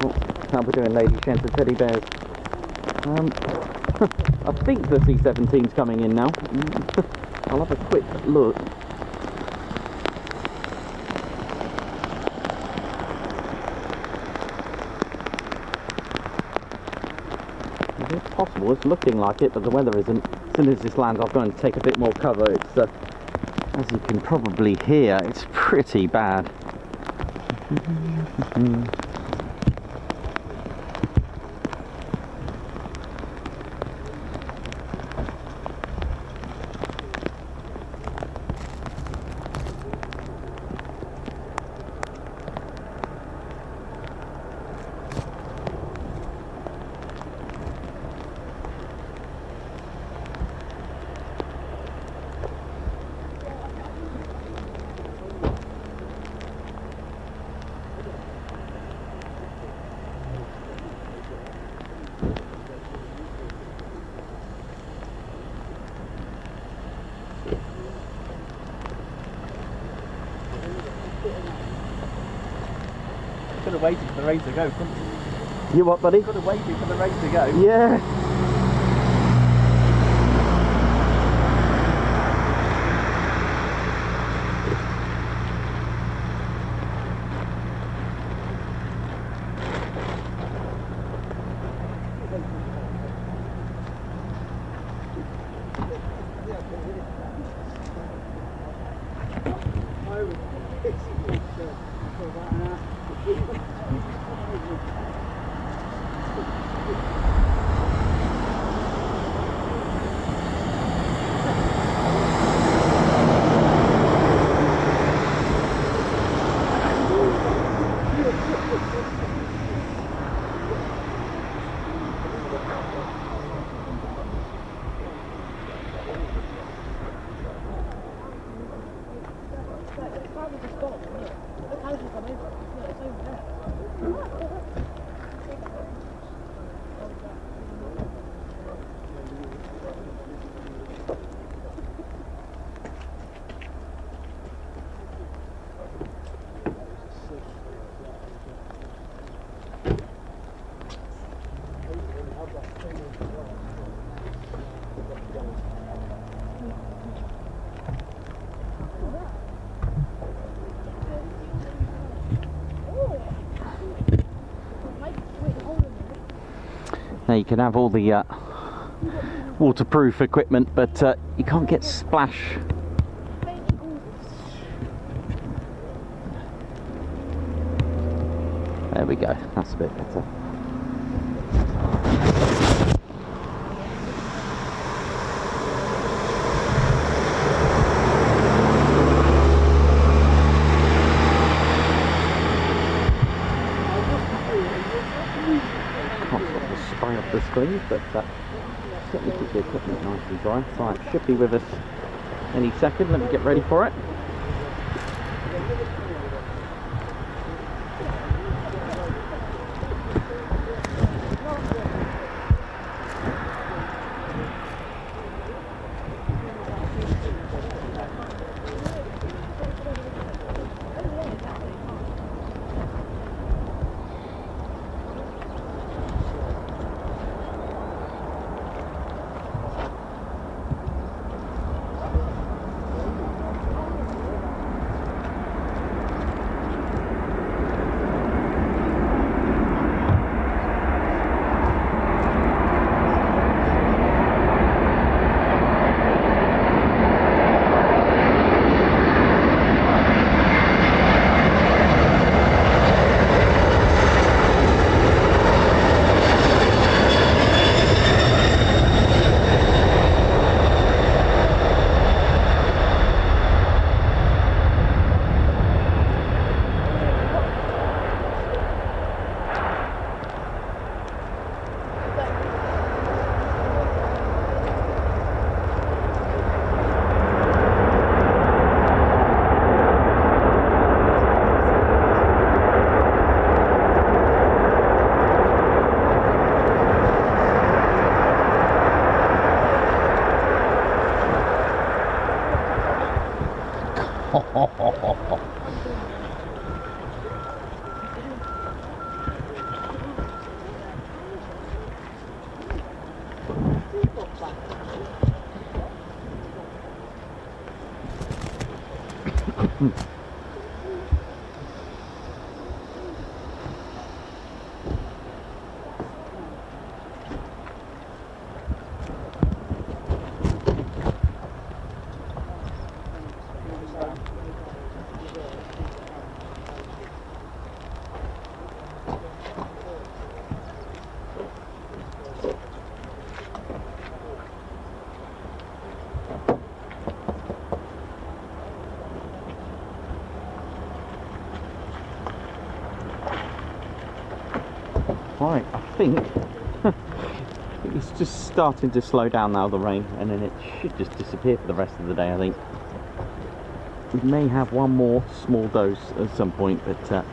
Oh, how we doing, ladies, gents and teddy bears? I think the C-17's coming in now. I'll have a quick look. Is it possible? It's looking like it, but the weather isn't. As soon as this lands, I'm going to take a bit more cover. It's As you can probably hear, it's pretty bad. Could have waited for the race to go, couldn't you? You what, buddy? Could have waited for the race to go. Yeah. Now you can have all the waterproof equipment, but you can't get splash. There we go, that's a bit better. The screen, but certainly keep the equipment nice and dry. So it should be with us any second. Let me get ready for it. Right, I think it's just starting to slow down now, the rain, and then it should just disappear for the rest of the day, I think. We may have one more small dose at some point, but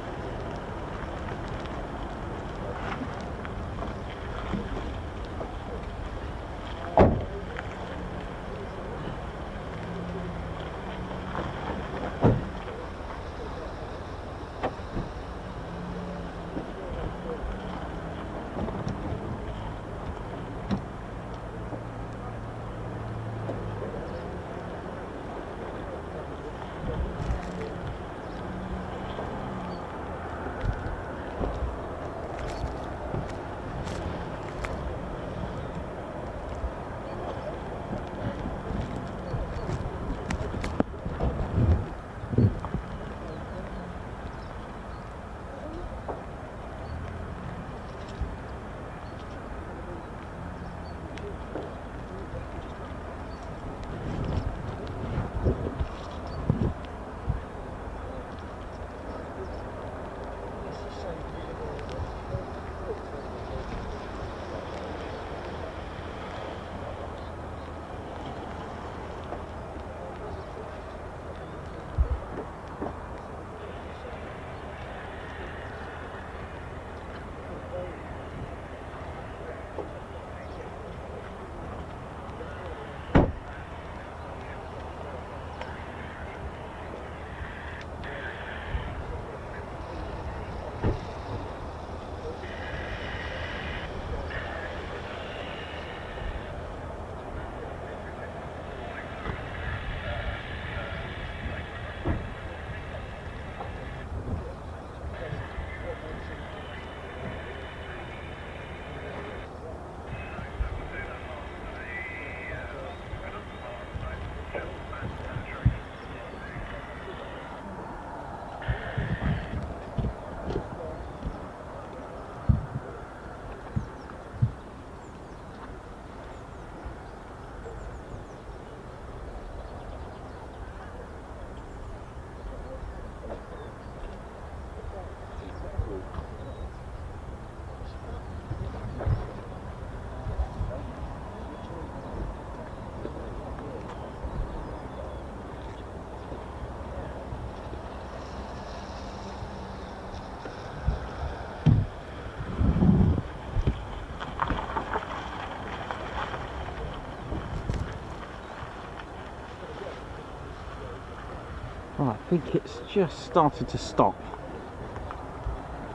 right, I think it's just started to stop,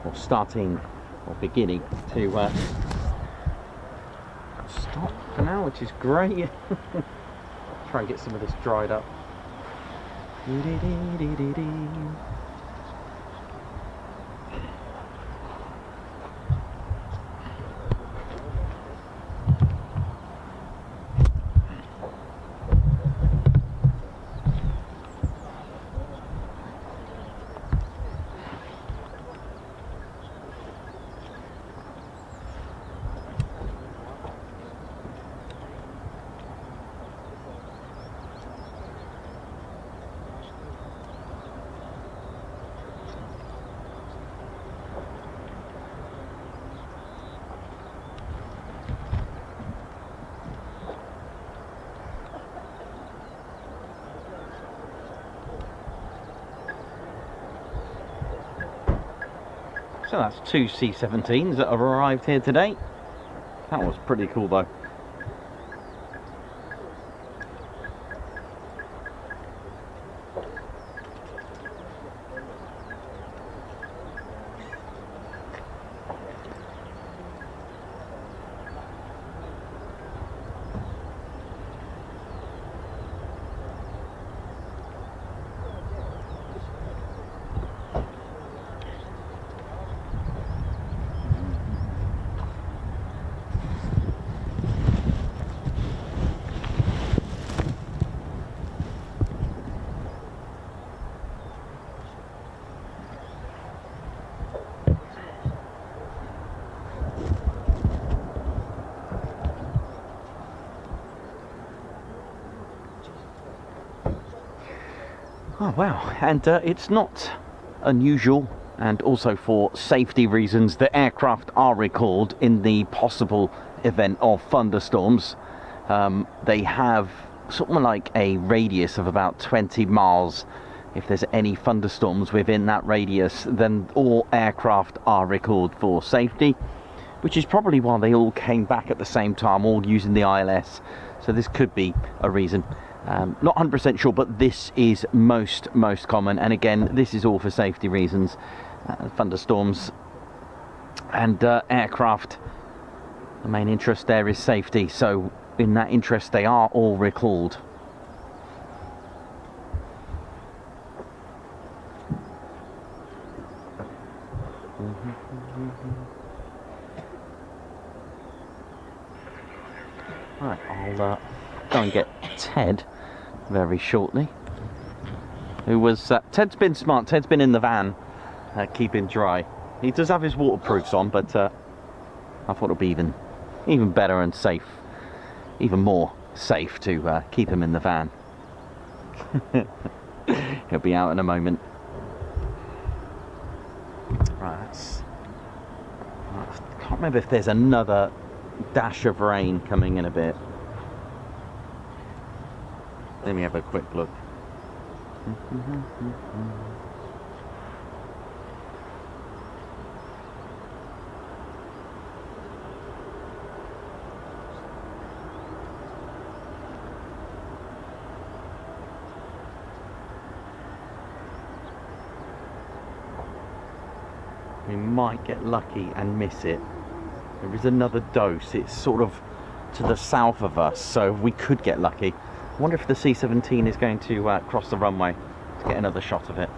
or starting, or beginning to stop for now, which is great. Try and get some of this dried up. So that's 2 C-17s that have arrived here today. That was pretty cool though. Oh wow, and it's not unusual and also for safety reasons, the aircraft are recalled in the possible event of thunderstorms. They have something like a radius of about 20 miles. If there's any thunderstorms within that radius, then all aircraft are recalled for safety, which is probably why they all came back at the same time, all using the ILS. So this could be a reason. Not 100% sure, but this is most common. And again, this is all for safety reasons. Thunderstorms and aircraft, the main interest there is safety. So in that interest, they are all recalled. Right, I'll go and get Ted very shortly. Who was Ted's been smart. Ted's been in the van, keeping dry. He does have his waterproofs on, but I thought it'd be even better and safe, even more safe to keep him in the van. He'll be out in a moment. Right, I can't remember if there's another dash of rain coming in a bit. Let me have a quick look. We might get lucky and miss it. There is another dose. It's sort of to the south of us, so we could get lucky. I wonder if the C-17 is going to cross the runway to get another shot of it.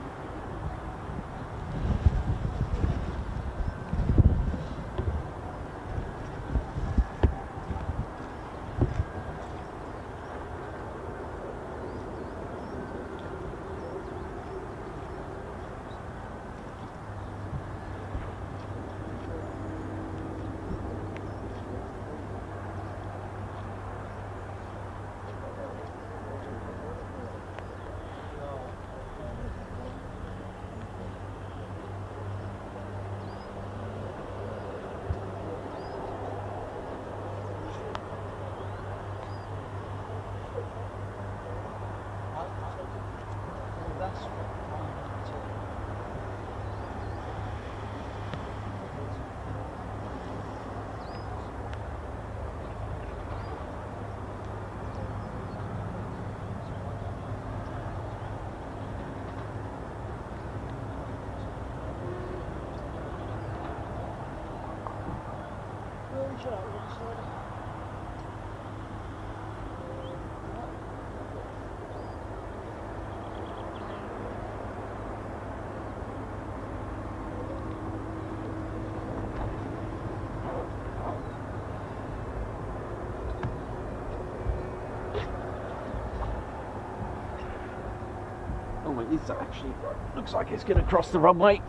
Oh, it is actually, looks like it's going to cross the runway.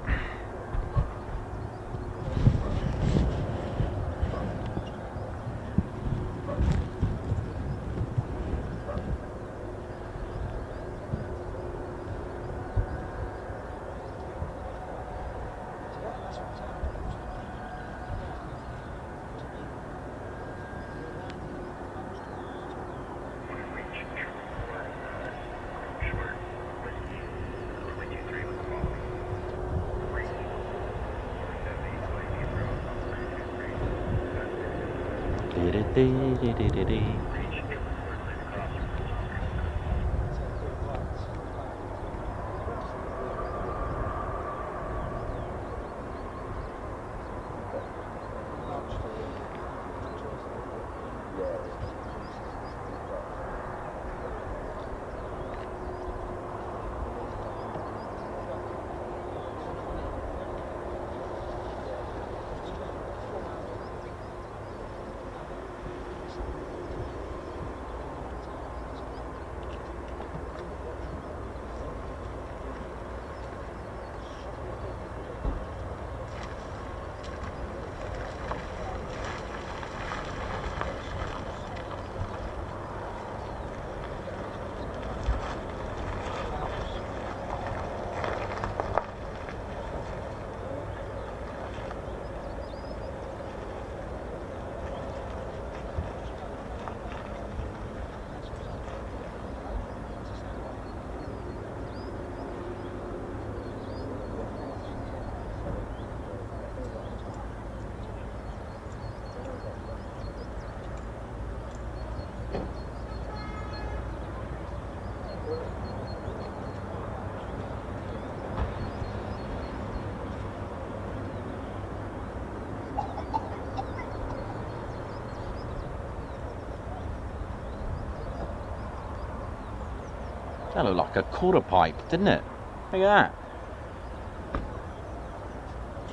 That looked like a quarter pipe, didn't it? Look at that.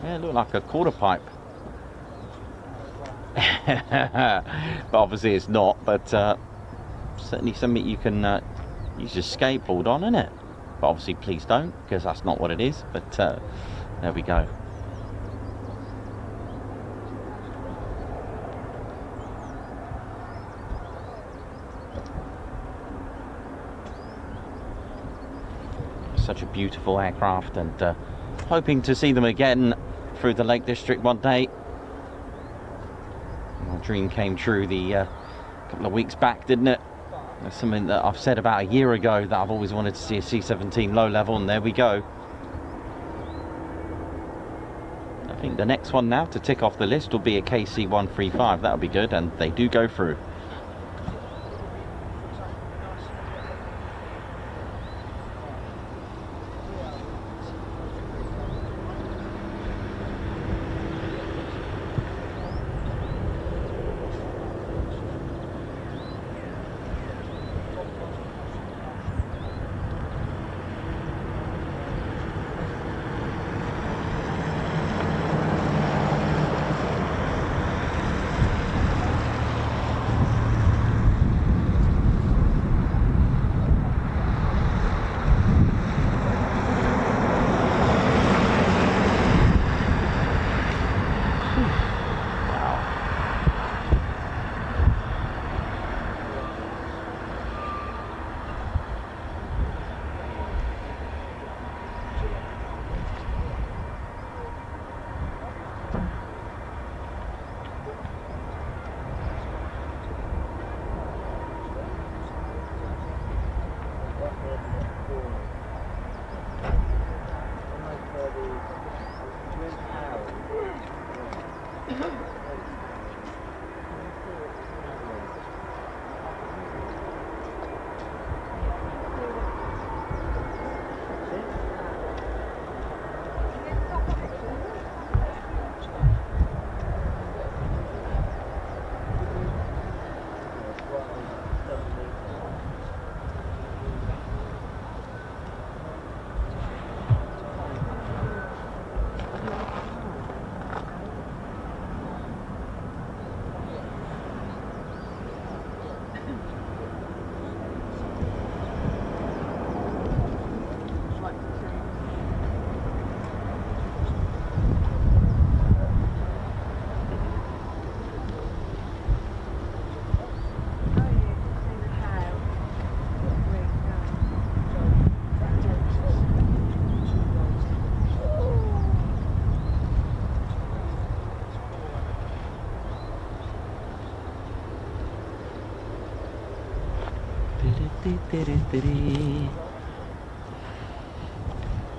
Yeah, it looked like a quarter pipe. But obviously it's not, but certainly something you can use your skateboard on, isn't it? But obviously please don't, because that's not what it is. But there we go. Such a beautiful aircraft, and hoping to see them again through the Lake District one day. My dream came true the couple of weeks back, didn't it? That's something that I've said about a year ago, that I've always wanted to see a C-17 low level, and there we go. I think the next one now to tick off the list will be a KC-135. That'll be good, and they do go through.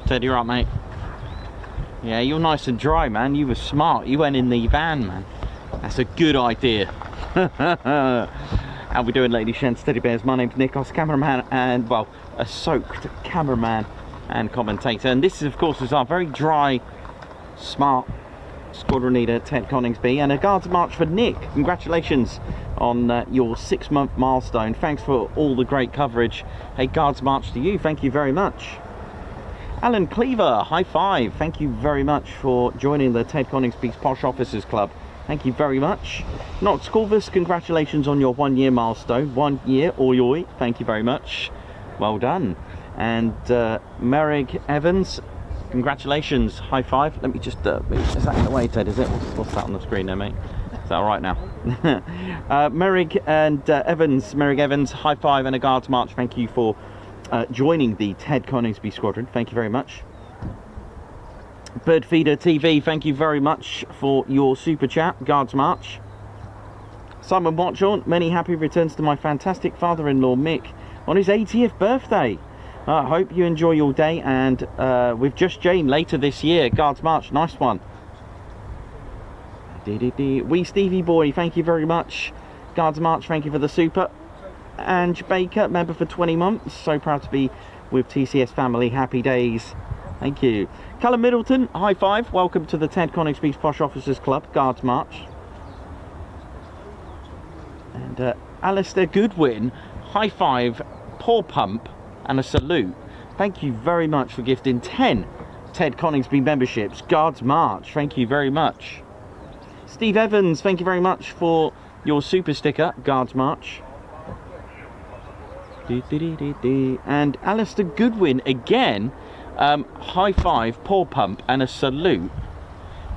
Ted, you right, mate? Yeah, you're nice and dry, man. You were smart. You went in the van, man. That's a good idea. How we doing, ladies, gents, teddy bears? My name's Nick. I was cameraman and, well, a soaked cameraman and commentator. And this, of course, is our very dry, smart squadron leader, Ted Coningsby, and a guards march for Nick. Congratulations on your 6-month milestone. Thanks for all the great coverage. Hey, guards march to you. Thank you very much. Alan Cleaver, high five. Thank you very much for joining the Ted Coningsby's Posh Officers Club. Thank you very much. Not Scorvus, congratulations on your 1-year milestone. 1 year, oi oi. Thank you very much. Well done. And Merrick Evans, congratulations. High five. Let me just, is that in the way, Ted? Is it? What's that on the screen there, mate? Is that all right now? Merrick and Evans, Merrick Evans, high five and a guards march. Thank you for joining the Ted Coningsby Squadron. Thank you very much. Birdfeeder TV, thank you very much for your super chat. Guards march. Simon Watchorn, many happy returns to my fantastic father-in-law Mick on his 80th birthday. I hope you enjoy your day, and with Just Jane later this year. Guards march, nice one. Wee Stevie Boy, thank you very much. Guards march, thank you for the super. Ange Baker, member for 20 months. So proud to be with TCS family. Happy days. Thank you. Callum Middleton, high five. Welcome to the Ted Coningsby's Posh Officers Club. Guards march. And Alistair Goodwin, high five. Paw pump. and a salute. Thank you very much for gifting 10 Ted Coningsby memberships. Guards March, thank you very much. Steve Evans, thank you very much for your super sticker, Guards March. And Alistair Goodwin again, high five, paw pump, and a salute.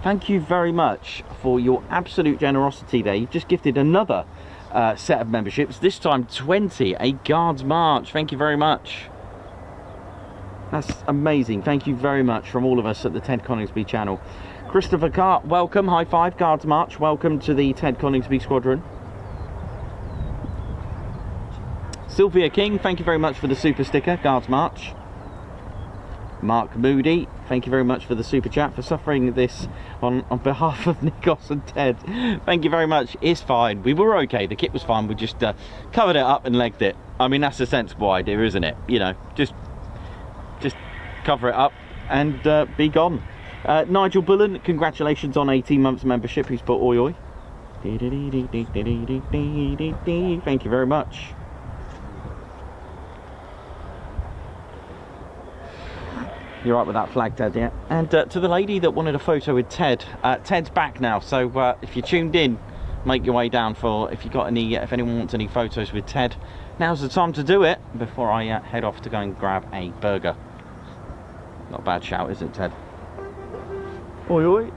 Thank you very much for your absolute generosity there. You've just gifted another set of memberships, this time 20, a Guards March. Thank you very much. That's amazing. Thank you very much from all of us at the Ted Coningsby channel. Christopher Cart, welcome, high five, Guards March. Welcome to the Ted Coningsby squadron. Sylvia King, thank you very much for the super sticker, Guards March. Mark Moody, thank you very much for the super chat, for suffering this on behalf of Nikos and Ted. Thank you very much. It's fine. We were okay. The kit was fine. We just covered it up and legged it. I mean, that's a sensible idea, isn't it? You know, just cover it up and be gone. Nigel Bullen, congratulations on 18 months membership. Who's put oi oi? Thank you very much. You're right with that flag, Ted, yeah? And to the lady that wanted a photo with Ted, Ted's back now, so if you tuned in, make your way down for, if anyone wants any photos with Ted, now's the time to do it, before I head off to go and grab a burger. Not a bad shout, is it, Ted? Oi, oi.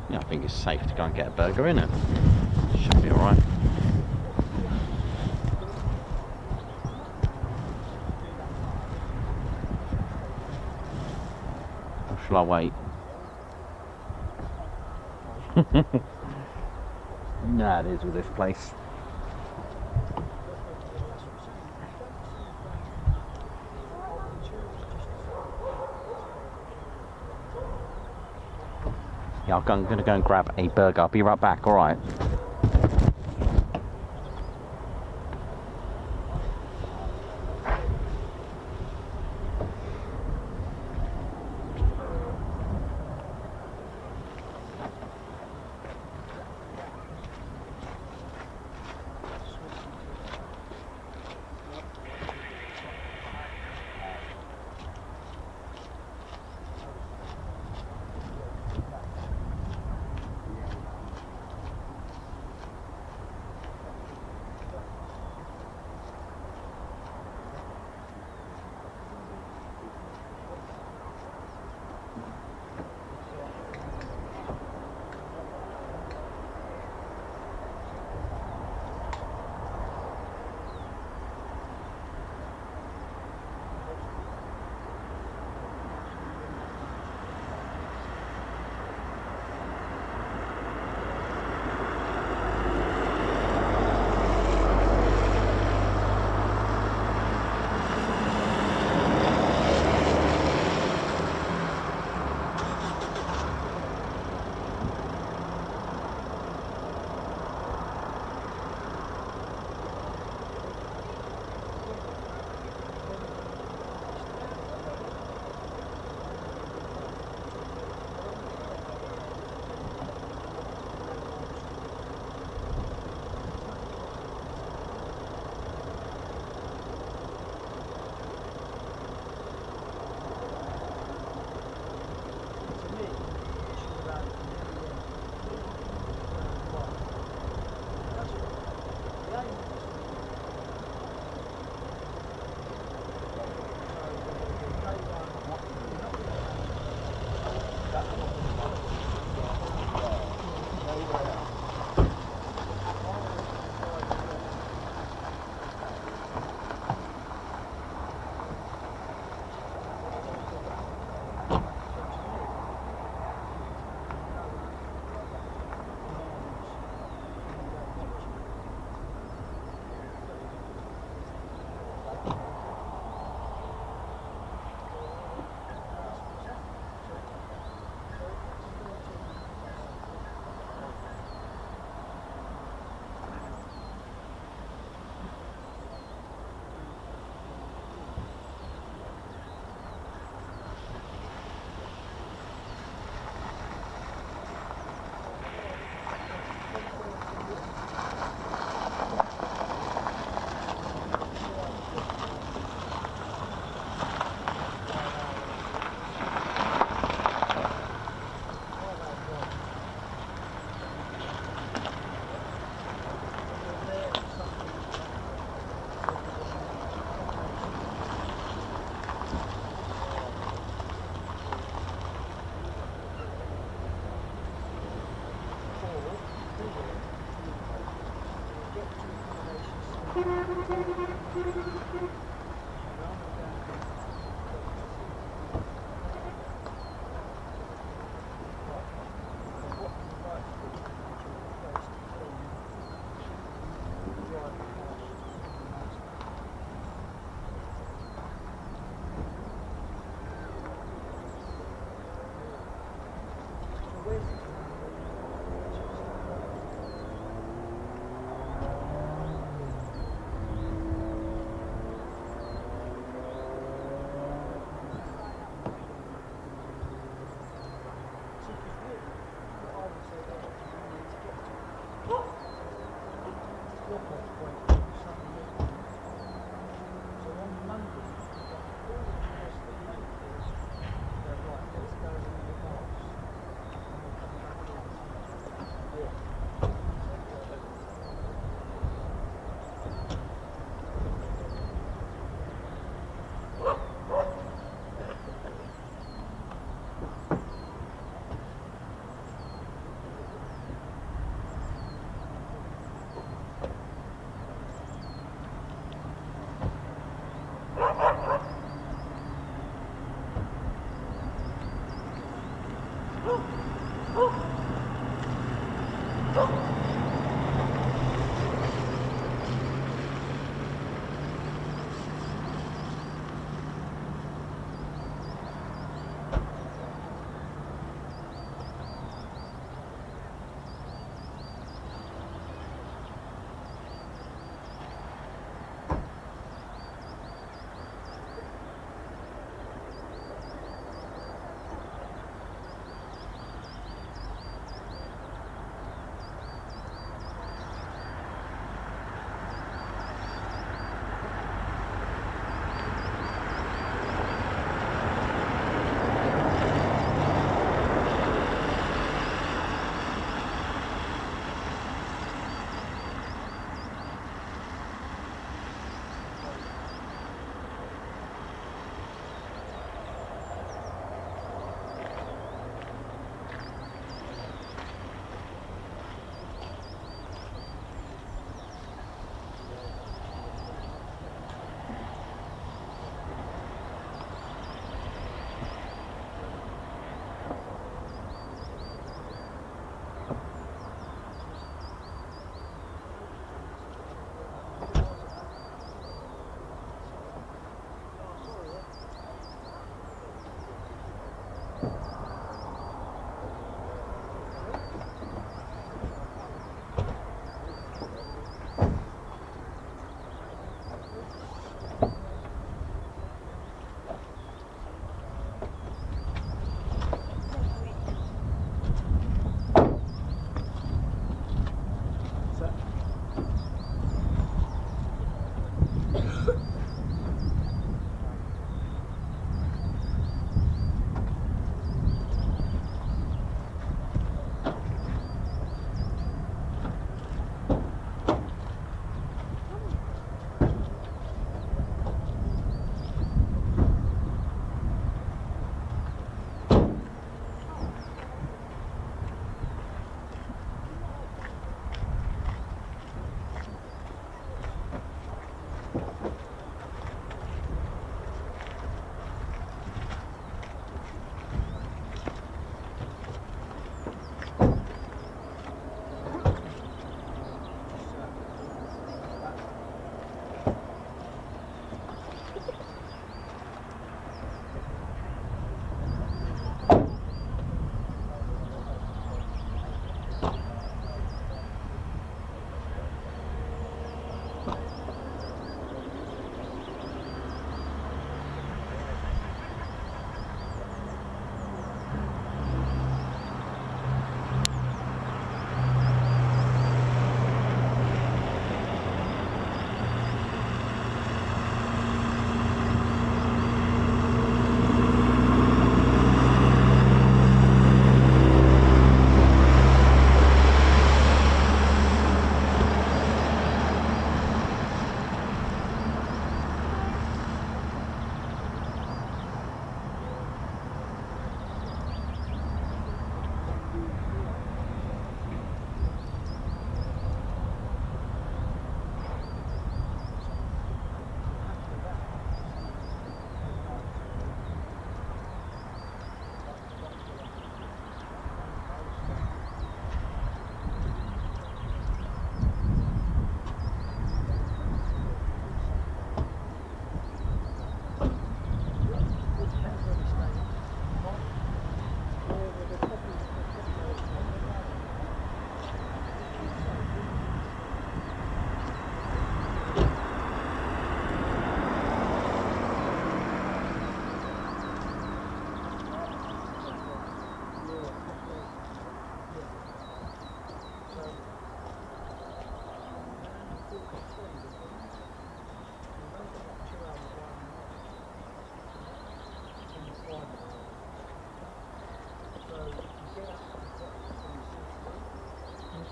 Yeah, I think it's safe to go and get a burger, isn't it? Should be alright. Or shall I wait? Nah, it is with this place. Yeah, I'm going to go and grab a burger. I'll be right back, alright?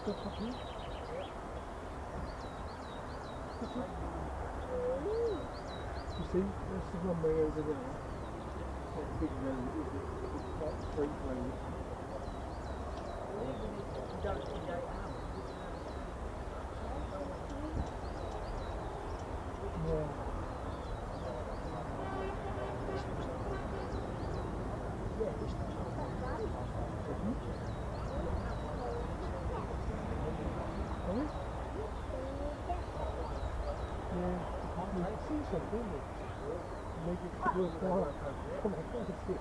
You see, that's the runway over there. That big road, it's quite a straight road. Yeah. See something, make it worthwhile. Come on, let's see.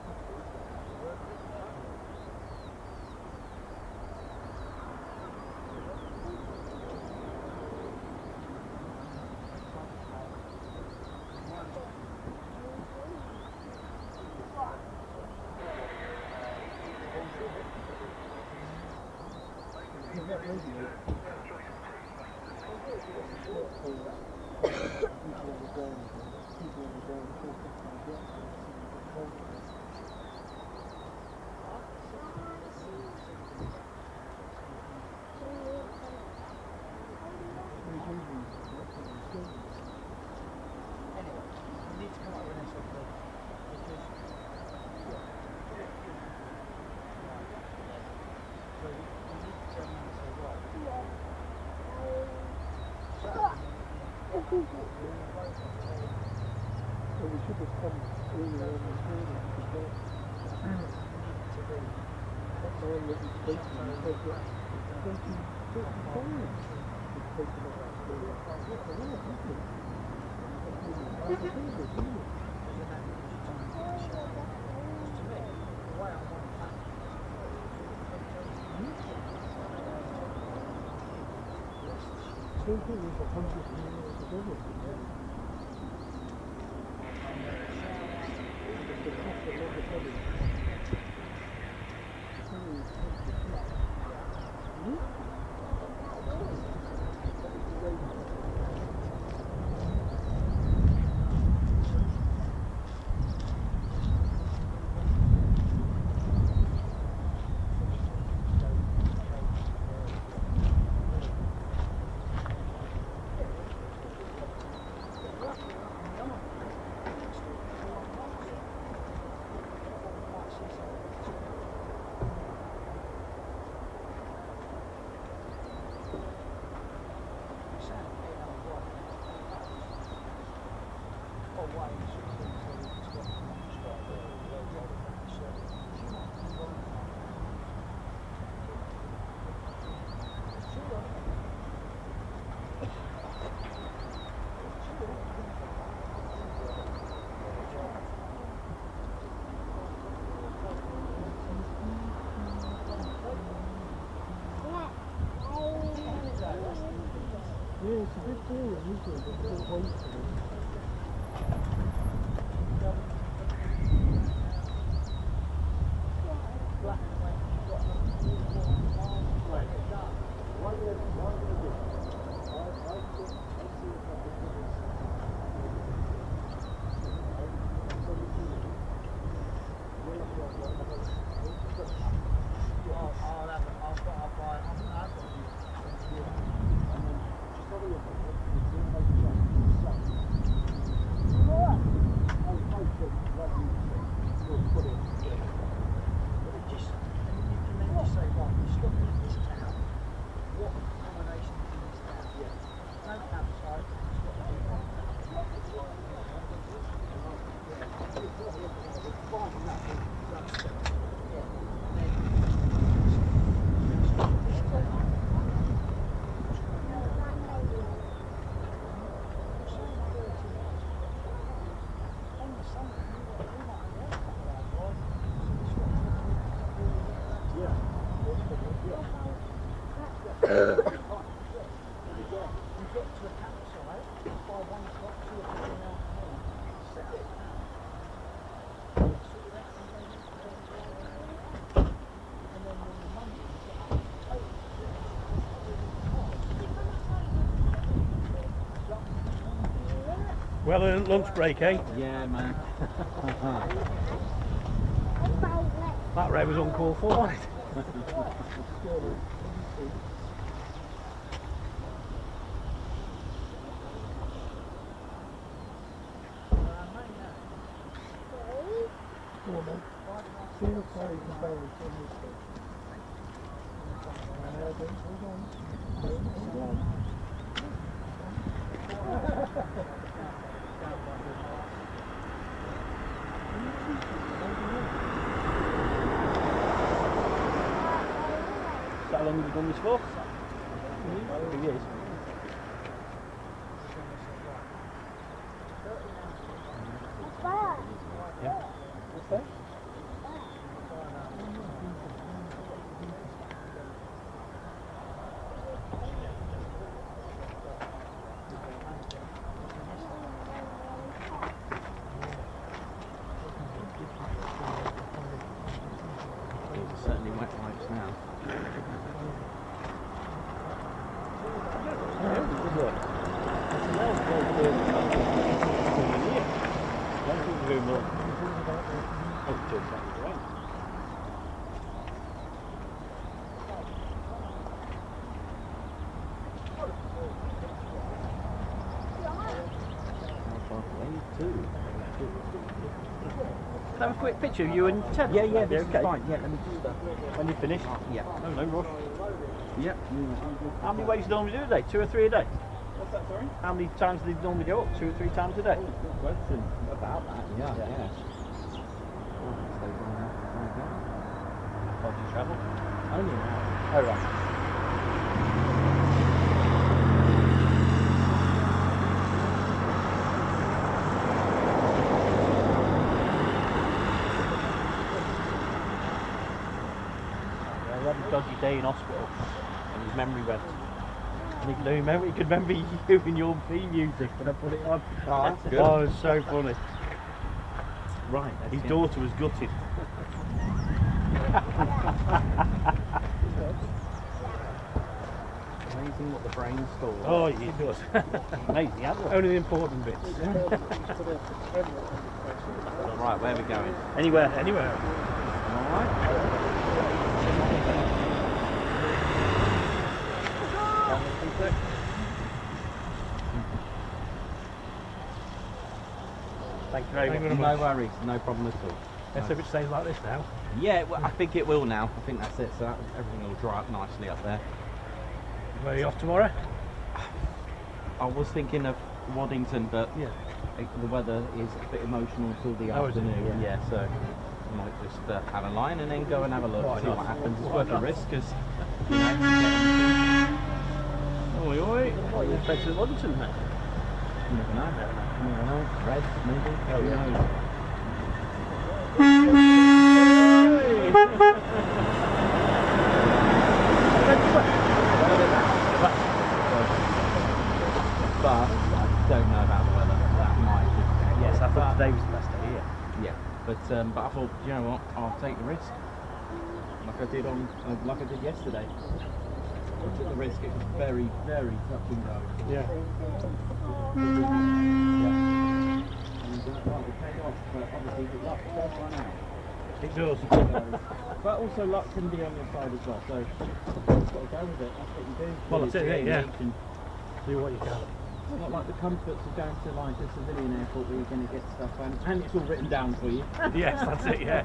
So we should have come earlier on this morning because that's the one that was taken. Because 2035 was taken at that stage. That's a lot, isn't it? That's a thing, isn't it? Same thing is 100 years ago. Yeah, it's a bit boring, isn't it? It's a bit wasteful. Well, lunch break, eh? Yeah, man. That Ray was on call for, wasn't it? barracks on this one. Hold on. Hold on. How long have you done this for? 2 years. Yeah. What's that? Certainly wet wipes now. Have a quick picture of you and Ted. Yeah, yeah, this okay. is fine. Yeah, let me just. When you finish. Yeah. No rush. Yeah. How many waves do you normally do a day? 2 or 3 a day? What's that, sorry? How many times do they normally go up? 2 or 3 times a day? Good question. About that. Yeah. Yeah. Yeah. How do you travel? Only an hour. Oh, right. He had a dodgy day in hospital and his memory went. And he could remember you and your theme music when I put it on. Oh, that's good. Oh, it was so funny. Right. His daughter was gutted. Amazing what the brain stores. Oh, it does. Amazing, yeah. Only the important bits. Right, where are we going? Anywhere. Alright. Thank you very much. No worries, no problem at all. Let's hope it stays like this now. Yeah, well, I think it will now. I think that's it. So everything will dry up nicely up there. Where are you off tomorrow? I was thinking of Waddington, but Yeah. the weather is a bit emotional until the Oh, is it? afternoon. Yeah. Yeah, so I might just have a line and then go and have a look, Why see not? what happens. It's Why worth the not? risk, because you know. Oi, oi. What, you're afraid to Wellington now? You never know. You never know. Red, maybe. Oh, Who yeah. knows? But I don't know about the weather. That might just, Yes, I thought but- today was the best day, yeah. Yeah, but I thought, you know what, I'll take the risk, like I did yesterday. I took the risk. It was very, very touch and go. Yeah. And right, it paid off, but obviously the luck does run out. It does. But also luck can be on your side as well. So you've got to go with it. That's what you do. Well, that's it, yeah. And Do what you can. not like the comforts of going to like a civilian airport where you're going to get stuff and it's all written down for you. Yes, that's it, yeah.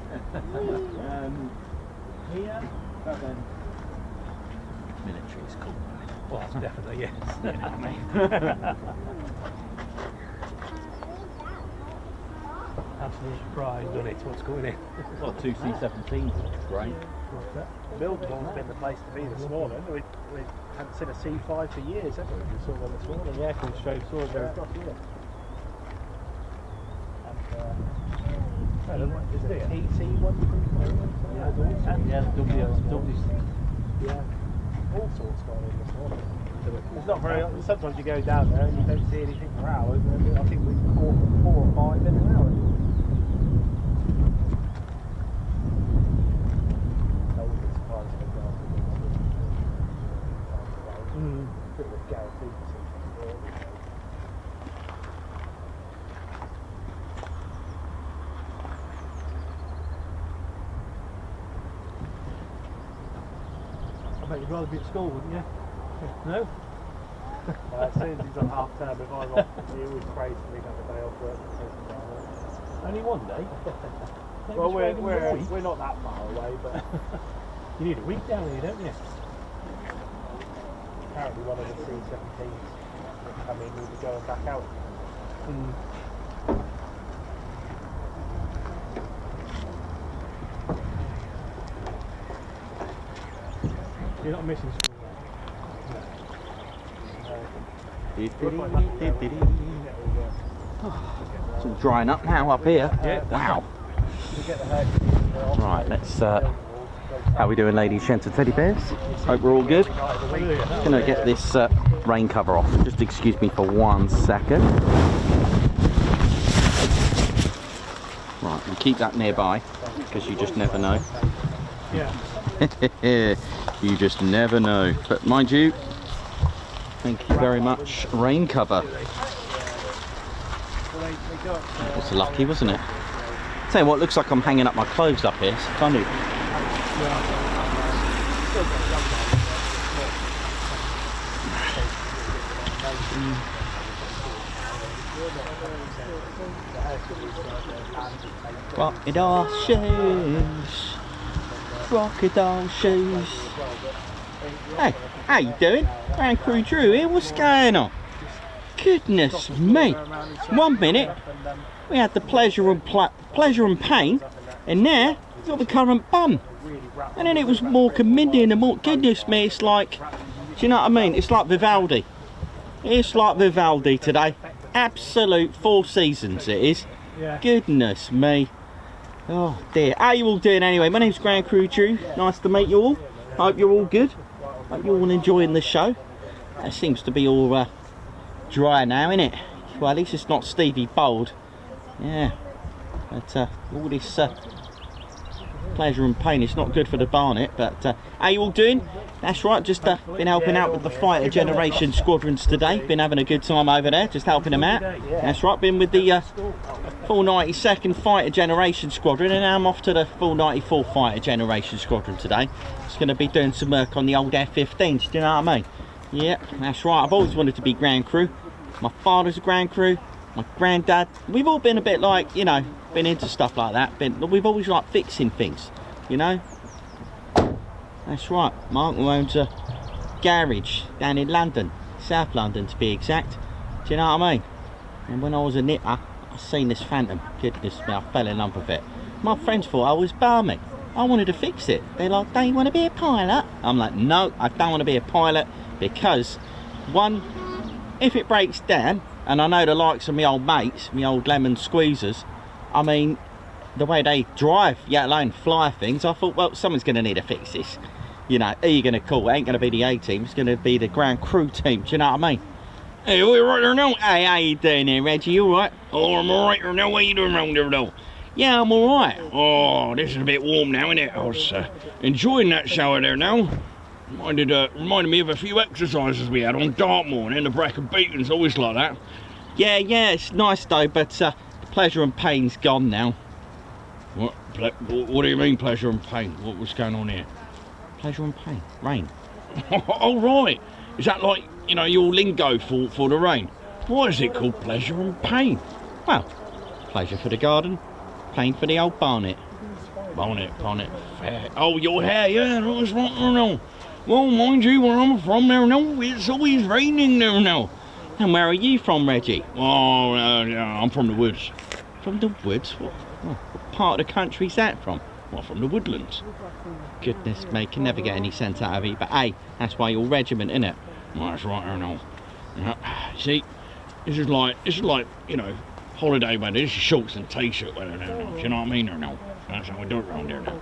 Here, but then military is cool. Well, that's definitely, yes. You know what I mean? Absolute surprise, done it, what's going in. Well, 2 C-17s, great. Mildenhall's been the place to be this morning. We hadn't seen a C5 for years, have we? We saw one this morning, yeah, come straight through and go across here. And, is it an ET one from yeah, all sorts going in this morning. It's not very, sometimes you go down there and you don't see anything for hours, and I think we caught 4 or 5 in an hour. I wouldn't be surprised if they go after pretty much guaranteed to see something. I bet you'd rather be at school, wouldn't you? No? As soon as he's on half term, if I'm off, he always prays for me to have a day off work. Only one day? Well, we're not that far away, but you need a week down here, don't you? Apparently one of the C-17s that come in will be going back out. You're not missing school, It's all drying up now up here. Yeah. Wow. Right, let's. How we doing, ladies, gents, and teddy bears? Hope we're all good. Just gonna get this rain cover off. Just excuse me for 1 second. Right, and keep that nearby because you just never know. Yeah. You just never know. But mind you, thank you very much. Rain cover. That was lucky, wasn't it? Tell you what, looks like I'm hanging up my clothes up here. It's funny. Crocodile shoes. Crocodile shoes. Hey, how you doing? Grand Crew Drew here, what's going on? Goodness me. 1 minute we had the pleasure and pain, and now we've got the current bum. And then it was Morecambe Mindy and the more, goodness me, it's like, do you know what I mean? It's like Vivaldi. It's like Vivaldi today. Absolute 4 seasons it is. Goodness me. Oh dear. How you all doing anyway? My name's Grand Crew Drew. Nice to meet you all. Hope you're all good. Hope you're all enjoying the show. It seems to be all dry now, innit? Well, at least it's not Stevie Bold. Yeah. But all this pleasure and pain, it's not good for the barnet. But how you all doing? That's right, just been helping out with the fighter generation squadrons today. Been having a good time over there, just helping them out. That's right, been with the full 92nd fighter generation squadron, and now I'm off to the full 94th fighter generation squadron today. It's going to be doing some work on the old F-15s, do you know what I mean? Yeah, that's right, I've always wanted to be ground crew. My father's a ground crew, my granddad, we've all been a bit like, you know, been into stuff like that. We've always liked fixing things, you know. That's right, my uncle owns a garage down in London, South London to be exact. Do you know what I mean? And when I was a knitter, I seen this Phantom. Goodness me, I fell in love with it. My friends thought I was balmy. I wanted to fix it. They're like, don't you want to be a pilot? I'm like, no, I don't want to be a pilot because, one, if it breaks down, and I know the likes of my old mates, my old lemon squeezers, I mean, the way they drive, yet alone fly things, I thought, well, someone's going to need to fix this. You know, who are you going to call? It ain't going to be the A team, it's going to be the ground crew team. Do you know what I mean? Hey, we're right there now. Hey, how you doing there, Reggie? You alright? Oh, I'm alright there now. What are you doing around there now? Yeah, I'm alright. Oh, this is a bit warm now, isn't it? I was enjoying that shower there now. Reminded me of a few exercises we had on Dartmoor and in the Bracken Beacons, always like that. Yeah, it's nice though, but the pleasure and pain's gone now. What do you mean, pleasure and pain? What's going on here? Pleasure and pain. Rain. Oh, right. Is that like, you know, your lingo for the rain? Why is it called pleasure and pain? Well, pleasure for the garden, pain for the old barnet. Barnet, fair. Oh, your hair, yeah, that's right, no. Well, mind you, where I'm from there now, it's always raining there now. And where are you from, Reggie? Oh, I'm from the woods. From the woods? What part of the country is that from? Well, from the woodlands. Goodness me, can never get any sense out of it. But hey, that's why you're regiment, innit? Well, that's right, I know. See, this is like, you know, holiday weather. This is shorts and t-shirt weather now. Do you know what I mean or no? That's how we do it around here now.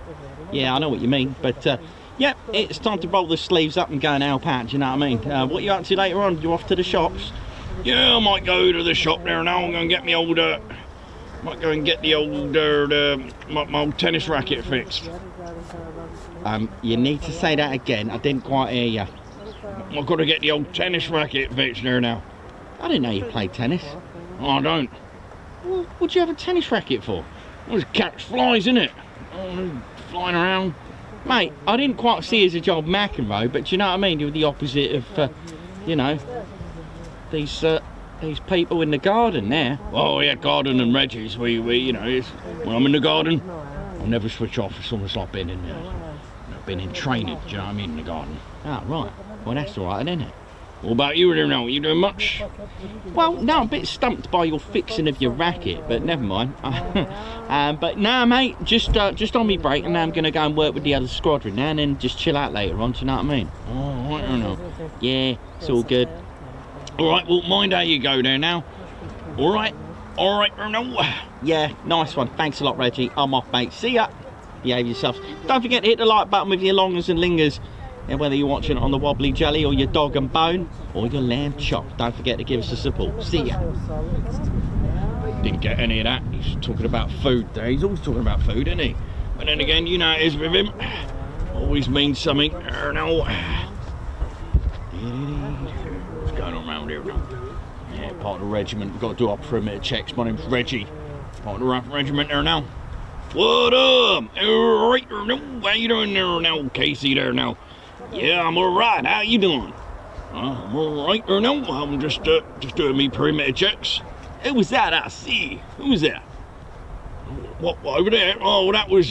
Yeah, I know what you mean, but yeah, it's time to roll the sleeves up and go and help out. Do you know what I mean? What are you up to later on? You off to the shops? Yeah, I might go to the shop there now. I'm going to get my old might go and get the old my old tennis racket fixed. You need to say that again. I didn't quite hear you. I've got to get the old tennis racket fixed there now. I didn't know you played tennis. Oh, I don't. Well, what'd you have a tennis racket for? It was catch flies, innit? Oh, flying around. Mate, I didn't quite see as a job McEnroe, but do you know what I mean? You're the opposite of, you know, these people in the garden there. Oh yeah, garden and Reggie's. We you know, when I'm in the garden, I'll never switch off. It's almost like being in been in training, do you know what I mean, in the garden. Ah, right. Well, that's all right, isn't it? What about you there now? Are you doing much? Well, no, I'm a bit stumped by your fixing of your racket, but never mind. But no, mate, just on me break, and now I'm going to go and work with the other squadron now, and then just chill out later on, do you know what I mean? Oh, I don't know. Yeah, it's all good. All right, well, mind how you go there now. All right, no. Yeah, nice one. Thanks a lot, Reggie. I'm off, mate. See ya. Behave yourselves. Don't forget to hit the like button with your longers and lingers. And whether you're watching it on the wobbly jelly or your dog and bone or your lamb chop, don't forget to give us a support. See ya. Didn't get any of that. He's talking about food there. He's always talking about food, isn't he? But then again, you know it is with him. Always means something. No. What's going on around here now? Yeah, part of the regiment. We've got to do our perimeter checks. My name's Reggie. Part of the RAF regiment there now. What up? Alright, how you doing there now, Casey there now? Yeah, I'm alright. How you doing? I'm alright there now. I'm just doing me perimeter checks. Who was that I see? Who was that? What over there? Oh, that was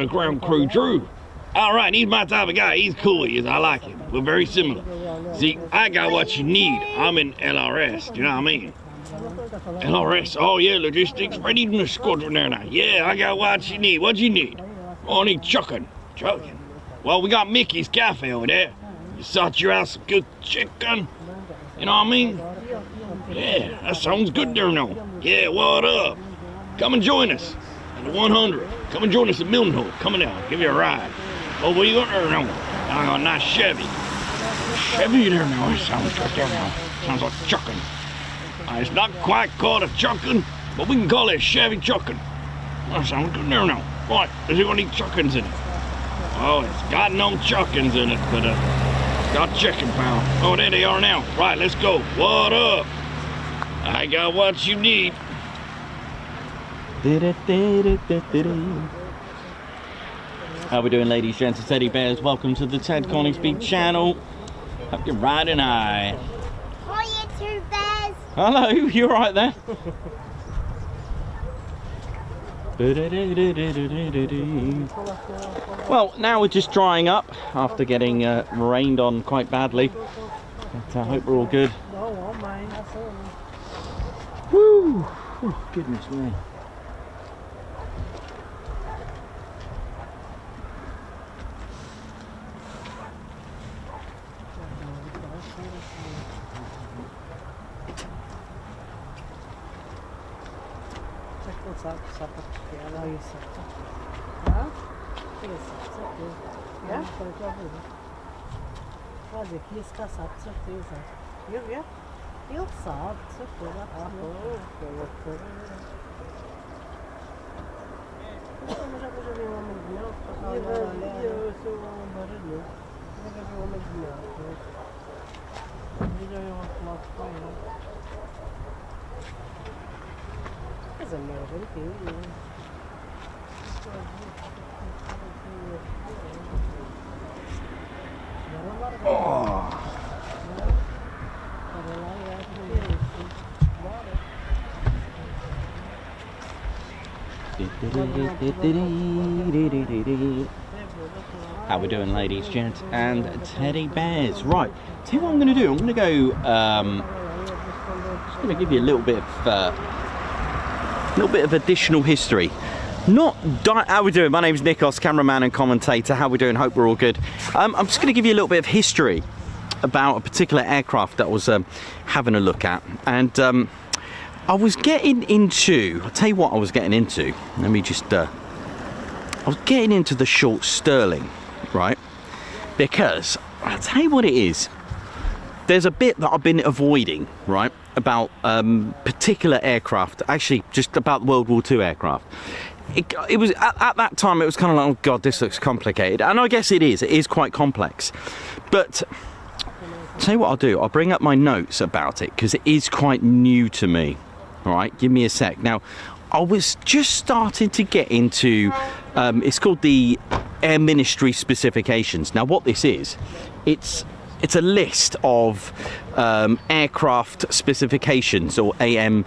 ground crew Drew. Alright, he's my type of guy. He's cool, he is. I like him. We're very similar. See, I got what you need. I'm in LRS, do you know what I mean? LRS, oh yeah, logistics, ready in the squadron there now. Yeah, I got what you need. What you need? Oh, I need chucking. Well, we got Mickey's Cafe over there. You sort you out some good chicken. You know what I mean? Yeah, that sounds good there now. Yeah, what up? Come and join us at the 100. Come and join us at Mildenhall. Coming down, give you a ride. Oh, what you got there now? I got a nice Chevy. Chevy there now, that sounds good there now. Sounds like chucking. It's not quite called a chucking, but we can call it a Chevy chucking. That sounds good there now. Right, has it got any chuckins in it? Oh, it's got no chuckins in it, but it's got chicken pound. Oh, there they are now. Right, let's go. What up? I got what you need. How we doing, ladies, gents, and teddy bears? Welcome to the Ted Coningsby channel. Hope you're riding high. Hiya, two bears. Hello, you alright there? Well, now we're just drying up after getting rained on quite badly. But I hope we're all good. Woo! Oh, goodness me. Fazer aqui esse caçado, de certeza. Viu? Ele sabe, de certeza. Eu já vi um homem de mel, eu sou um barulho. Eu já vi um homem de mel. Eu já vi uma foto com ele. Mas é mel, já entendi. Oh. How we doing, ladies, gents, and teddy bears? Right, tell you what I'm going to do. I'm going to go. Just going to give you a little bit of additional history. How we doing? My name's Nikos, cameraman and commentator. How we doing? Hope we're all good. I'm just going to give you a little bit of history about a particular aircraft that I was having a look at, and I was getting into. I'll tell you what I was getting into. Let me just. I was getting into the short Stirling, right? Because I'll tell you what it is. There's a bit that I've been avoiding, right, about particular aircraft. Actually, just about World War II aircraft. It was at that time. It was kind of like, oh god, this looks complicated, and I guess it is. It is quite complex. But tell you what I'll do. I'll bring up my notes about it because it is quite new to me. All right, give me a sec. Now, I was just starting to get into. It's called the Air Ministry specifications. Now, what this is, it's it's a list of aircraft specifications, or Air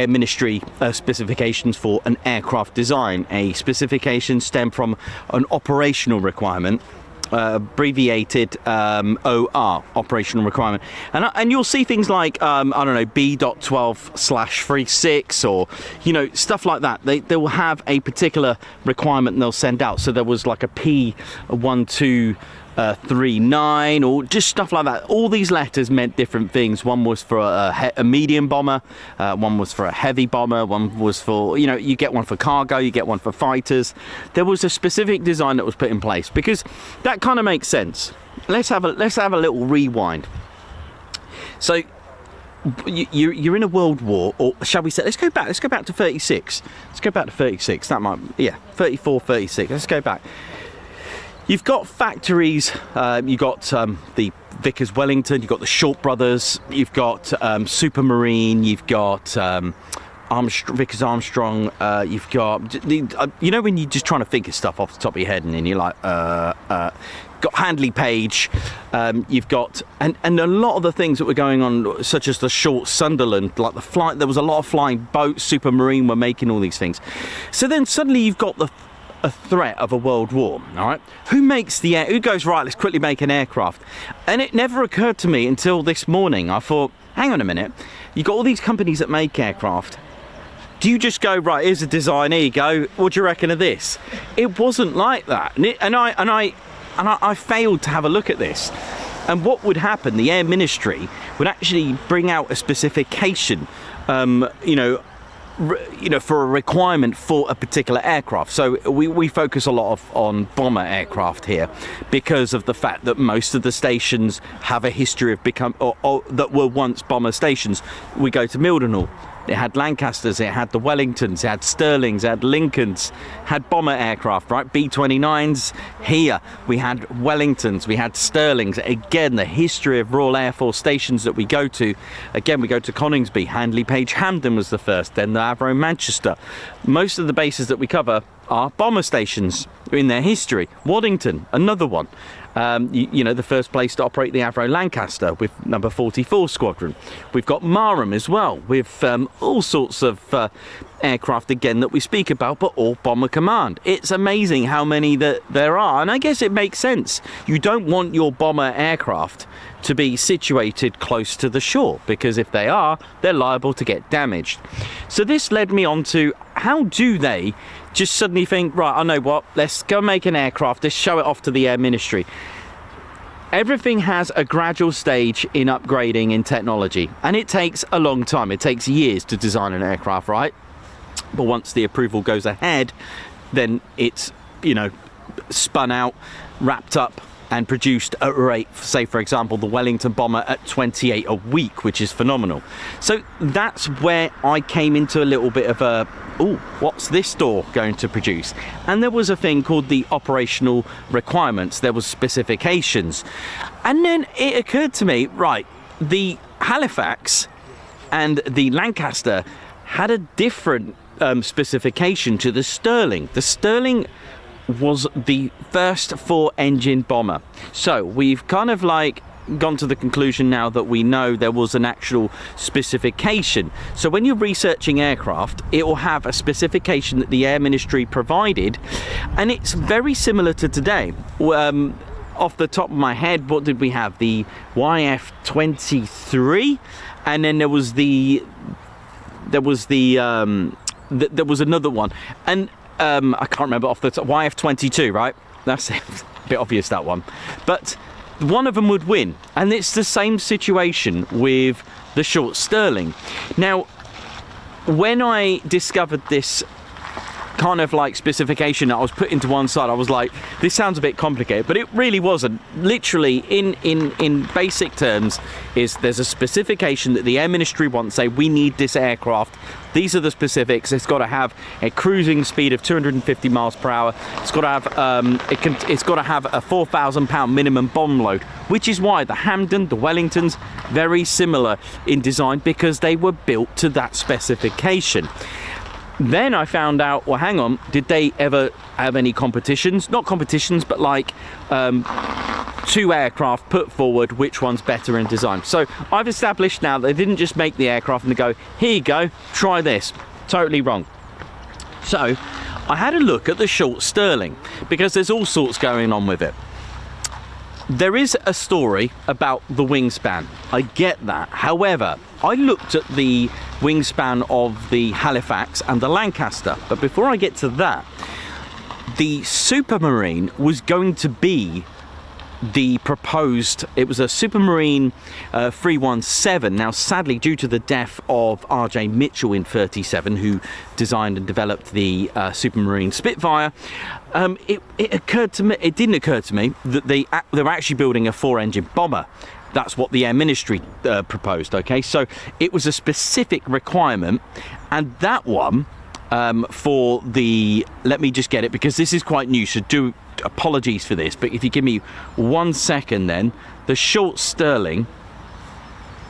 Ministry specifications for an aircraft design. A specification stemmed from an operational requirement, abbreviated OR, operational requirement, and you'll see things like I don't know, B.12/36, or you know, stuff like that. They will have a particular requirement and they'll send out. So there was like a P1239, or just stuff like that. All these letters meant different things. One was for a medium bomber, one was for a heavy bomber, one was for, you know, you get one for cargo, you get one for fighters. There was a specific design that was put in place, because that kind of makes sense. Let's have a little rewind. So you're in a world war, or shall we say, let's go back to 36. That might, yeah, 34, 36. Let's go back. You've got factories, you've got the Vickers Wellington, you've got the Short Brothers, you've got Supermarine, you've got Vickers Armstrong, you've got, you know when you're just trying to think of stuff off the top of your head and then you're like, got Handley Page, you've got, and a lot of the things that were going on, such as the Short Sunderland, like the flight, there was a lot of flying boats, Supermarine were making all these things. So then suddenly you've got a threat of a world war, all right? Who goes, right, let's quickly make an aircraft? And it never occurred to me until this morning. I thought, hang on a minute, you've got all these companies that make aircraft. Do you just go, right, here's a design, here you go, what do you reckon of this? It wasn't like that. And I failed to have a look at this. And what would happen, the Air Ministry would actually bring out a specification, for a requirement for a particular aircraft. So we focus a lot on bomber aircraft here, because of the fact that most of the stations have a history of or that were once bomber stations. We go to Mildenhall. It had Lancasters, it had the Wellingtons, it had Stirlings, it had Lincolns, had bomber aircraft, right? B-29s. Here we had Wellingtons, we had Stirlings. Again, the history of Royal Air Force stations that we go to. Again, we go to Coningsby, Handley Page Hampden was the first, then the Avro Manchester. Most of the bases that we cover are bomber stations in their history. Waddington, another one. The first place to operate the Avro Lancaster with number 44 Squadron. We've got Marham as well, with all sorts of aircraft again that we speak about, but all bomber command. It's amazing how many that there are, and I guess it makes sense. You don't want your bomber aircraft to be situated close to the shore, because if they are, they're liable to get damaged. So this led me on to, how do they just suddenly think, right, I know what, let's go make an aircraft, let's show it off to the Air Ministry. Everything has a gradual stage in upgrading in technology, and it takes a long time. It takes years to design an aircraft, right? But once the approval goes ahead, then it's, spun out, wrapped up, and produced at a rate, say for example, the Wellington bomber at 28 a week, which is phenomenal. So that's where I came into a little bit of a, what's this store going to produce? And there was a thing called the operational requirements. There was specifications. And then it occurred to me, right, the Halifax and the Lancaster had a different specification to the Stirling. The Stirling was the first 4-engine bomber. So we've kind of like gone to the conclusion now that we know there was an actual specification. So when you're researching aircraft, it will have a specification that the Air Ministry provided, and it's very similar to today. Off the top of my head, what did we have? The YF-23, and then there was another one, and I can't remember off the top. YF-22, right? That's a bit obvious, that one. But one of them would win, and it's the same situation with the Short Stirling. Now, when I discovered this kind of like specification that I was put into one side, I was like, this sounds a bit complicated, but it really wasn't. Literally, in basic terms, there's a specification that the Air Ministry wants. Say, we need this aircraft. These are the specifics. It's got to have a cruising speed of 250 miles per hour. It's got to have it's got to have a 4,000 pound minimum bomb load, which is why the Hampden, the Wellingtons, very similar in design, because they were built to that specification. Then I found out, well, hang on, did they ever have any competitions? Not competitions, but like two aircraft put forward, which one's better in design. So I've established now they didn't just make the aircraft and they go, here you go, try this. Totally wrong. So I had a look at the short Stirling because there's all sorts going on with it. There is a story about the wingspan, I get that. However, I looked at the wingspan of the Halifax and the Lancaster, but before I get to that, the Supermarine was going to be the proposed, it was a Supermarine 317. Now sadly, due to the death of RJ Mitchell in 37, who designed and developed the Supermarine Spitfire, it didn't occur to me that they were actually building a 4-engine bomber. That's what the Air Ministry proposed, okay? So it was a specific requirement, and that one for the, let me just get it because this is quite new, so apologies for this, but if you give me 1 second, then the short Stirling,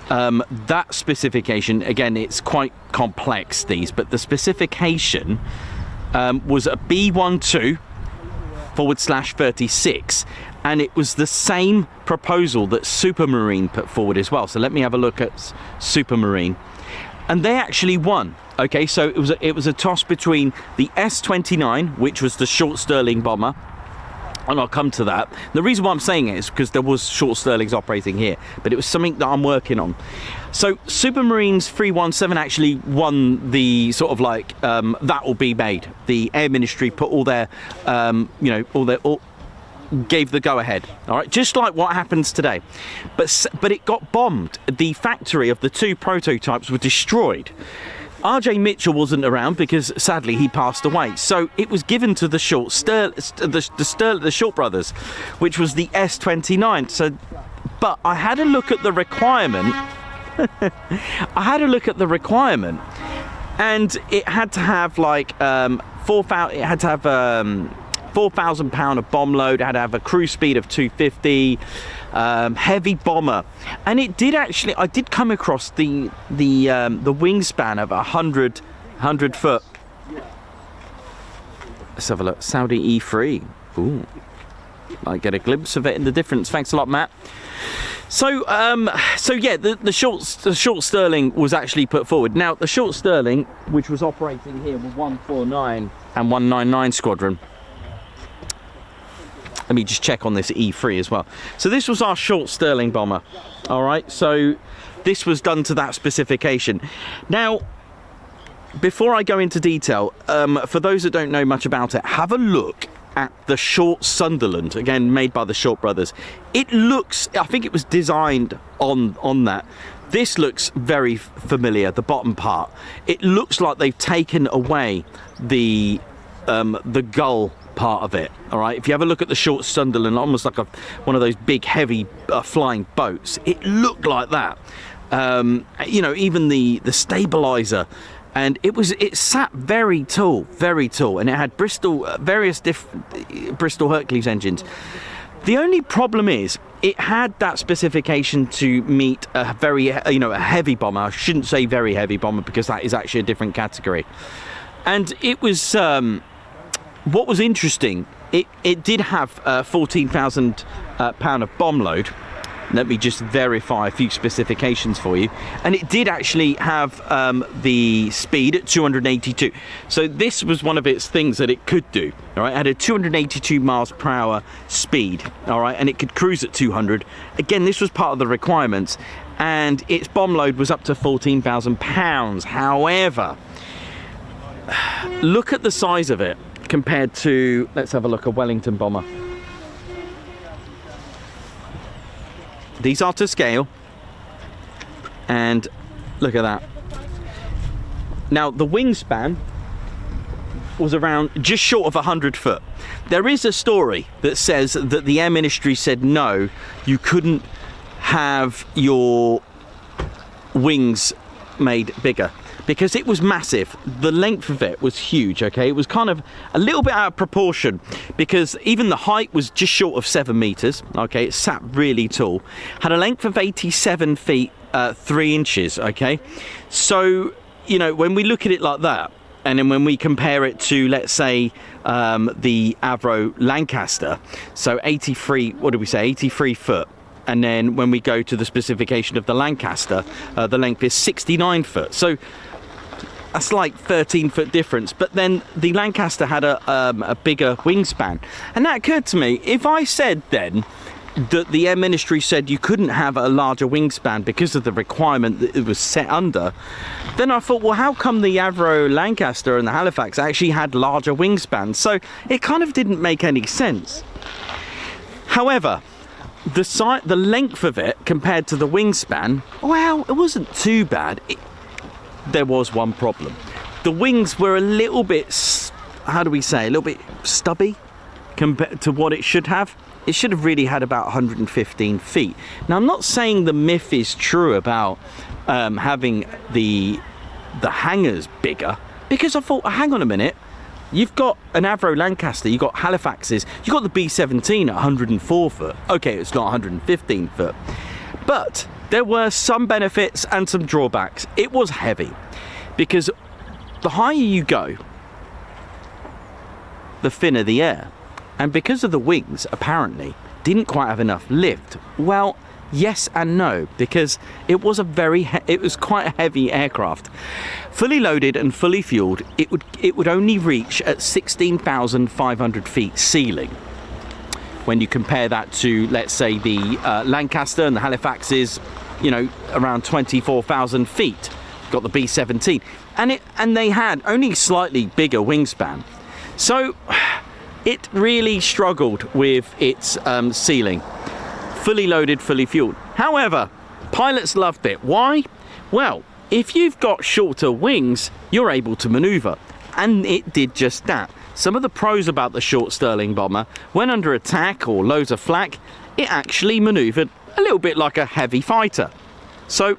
that specification, again, it's quite complex, these, but the specification was a B12/36, and it was the same proposal that Supermarine put forward as well. So let me have a look at Supermarine, and they actually won. Okay, so it was a toss between the S-29, which was the short Stirling bomber, and I'll come to that. The reason why I'm saying it is because there was short Stirlings operating here, but it was something that I'm working on. So Supermarines 317 actually won the sort of like that will be made. The Air Ministry put all their gave the go ahead. All right, just like what happens today, but it got bombed. The factory of the two prototypes were destroyed. RJ Mitchell wasn't around because sadly he passed away, so it was given to the Short brothers, which was the S-29. So, but I had a look at the requirement. And it had to have like 4,000. It had to have 4,000 pound of bomb load. It had to have a cruise speed of 250. Heavy bomber, and it did actually. I did come across the wingspan of 100 foot. Let's have a look. Saudi E3. Ooh, I get a glimpse of it in the difference. Thanks a lot, Matt. So yeah, the short Stirling was actually put forward. Now the short Stirling, which was operating here with 149 and 199 squadron. Let me just check on this E3 as well. So this was our short Stirling bomber. All right, so this was done to that specification. Now, before I go into detail, for those that don't know much about it, have a look at the short Sunderland, again made by the Short brothers. It looks, I think it was designed on that. This looks very familiar, the bottom part. It looks like they've taken away the gull part of it. All right, if you have a look at the short Sunderland, almost like one of those big heavy flying boats, it looked like that. You know, even the stabilizer, and it sat very tall, and it had various different Bristol Hercules engines. The only problem is it had that specification to meet a very a heavy bomber. I shouldn't say very heavy bomber because that is actually a different category. And it was what was interesting, it did have 14,000 pound of bomb load. Let me just verify a few specifications for you. And it did actually have the speed at 282. So this was one of its things that it could do. All right, it had a 282 miles per hour speed. All right, and it could cruise at 200. Again, this was part of the requirements, and its bomb load was up to 14,000 pounds. However, look at the size of it compared to, let's have a look, a Wellington bomber. These are to scale, and look at that. Now the wingspan was around just short of 100 foot. There is a story that says that the Air Ministry said no, you couldn't have your wings made bigger because it was massive. The length of it was huge, okay? It was kind of a little bit out of proportion because even the height was just short of 7 meters, okay? It sat really tall. Had a length of 87 feet, 3 inches, okay? So, you know, when we look at it like that, And then when we compare it to, let's say, the Avro Lancaster, so 83, what did we say, 83 foot. And then when we go to the specification of the Lancaster, the length is 69 foot. So that's like 13-foot difference. But then the Lancaster had a bigger wingspan. And that occurred to me, if I said then that the Air Ministry said you couldn't have a larger wingspan because of the requirement that it was set under, then I thought, well, how come the Avro Lancaster and the Halifax actually had larger wingspans? So it kind of didn't make any sense. However, the length of it compared to the wingspan, well, it wasn't too bad. There was one problem. The wings were a little bit, how do we say, a little bit stubby compared to what it should have. It should have really had about 115 feet. Now, I'm not saying the myth is true about having the hangars bigger, because I thought, hang on a minute, you've got an Avro Lancaster, you've got Halifaxes, you've got the B-17 at 104 foot. Okay, it's not 115 foot. But there were some benefits and some drawbacks. It was heavy, because the higher you go, the thinner the air. And because of the wings, apparently, didn't quite have enough lift. Well, yes and no, because it was quite a heavy aircraft. Fully loaded and fully fueled, it would only reach at 16,500 feet ceiling. When you compare that to, let's say, the Lancaster and the Halifaxes, you know, around 24,000 feet. Got the B-17, and they had only slightly bigger wingspan. So it really struggled with its ceiling. Fully loaded, fully fueled. However, pilots loved it. Why? Well, if you've got shorter wings, you're able to maneuver. And it did just that. Some of the pros about the short Stirling bomber, when under attack or loads of flak, it actually maneuvered a little bit like a heavy fighter. So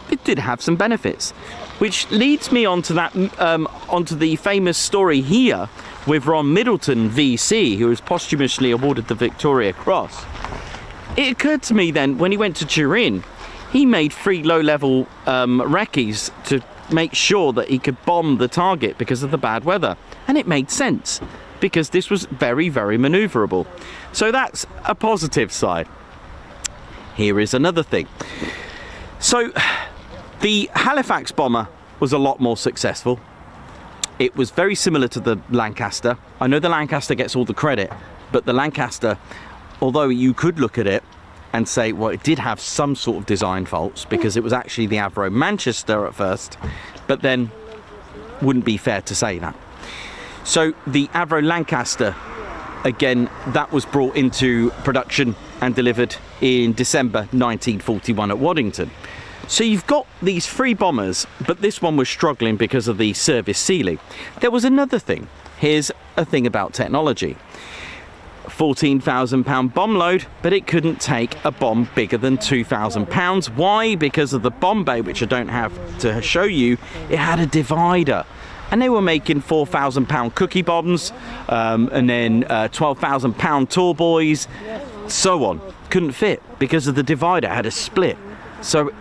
it did have some benefits. Which leads me onto the famous story here with Ron Middleton, VC, who was posthumously awarded the Victoria Cross. It occurred to me then, when he went to Turin, he made 3 low-level recce's to make sure that he could bomb the target because of the bad weather. And it made sense, because this was very, very manoeuvrable. So that's a positive side. Here is another thing. So the Halifax bomber was a lot more successful. It was very similar to the Lancaster. I know the Lancaster gets all the credit, but the Lancaster, although you could look at it and say, well, it did have some sort of design faults because it was actually the Avro Manchester at first, but then wouldn't be fair to say that. So the Avro Lancaster, again, that was brought into production and delivered in December 1941 at Wellington. So you've got these 3 bombers, but this one was struggling because of the service ceiling. There was another thing. Here's a thing about technology. 14,000 pound bomb load, but it couldn't take a bomb bigger than 2,000 pounds. Why? Because of the bomb bay, which I don't have to show you, it had a divider. And they were making 4,000 pound cookie bombs, and then 12,000 pound tall boys, so on. Couldn't fit because of the divider had a split. So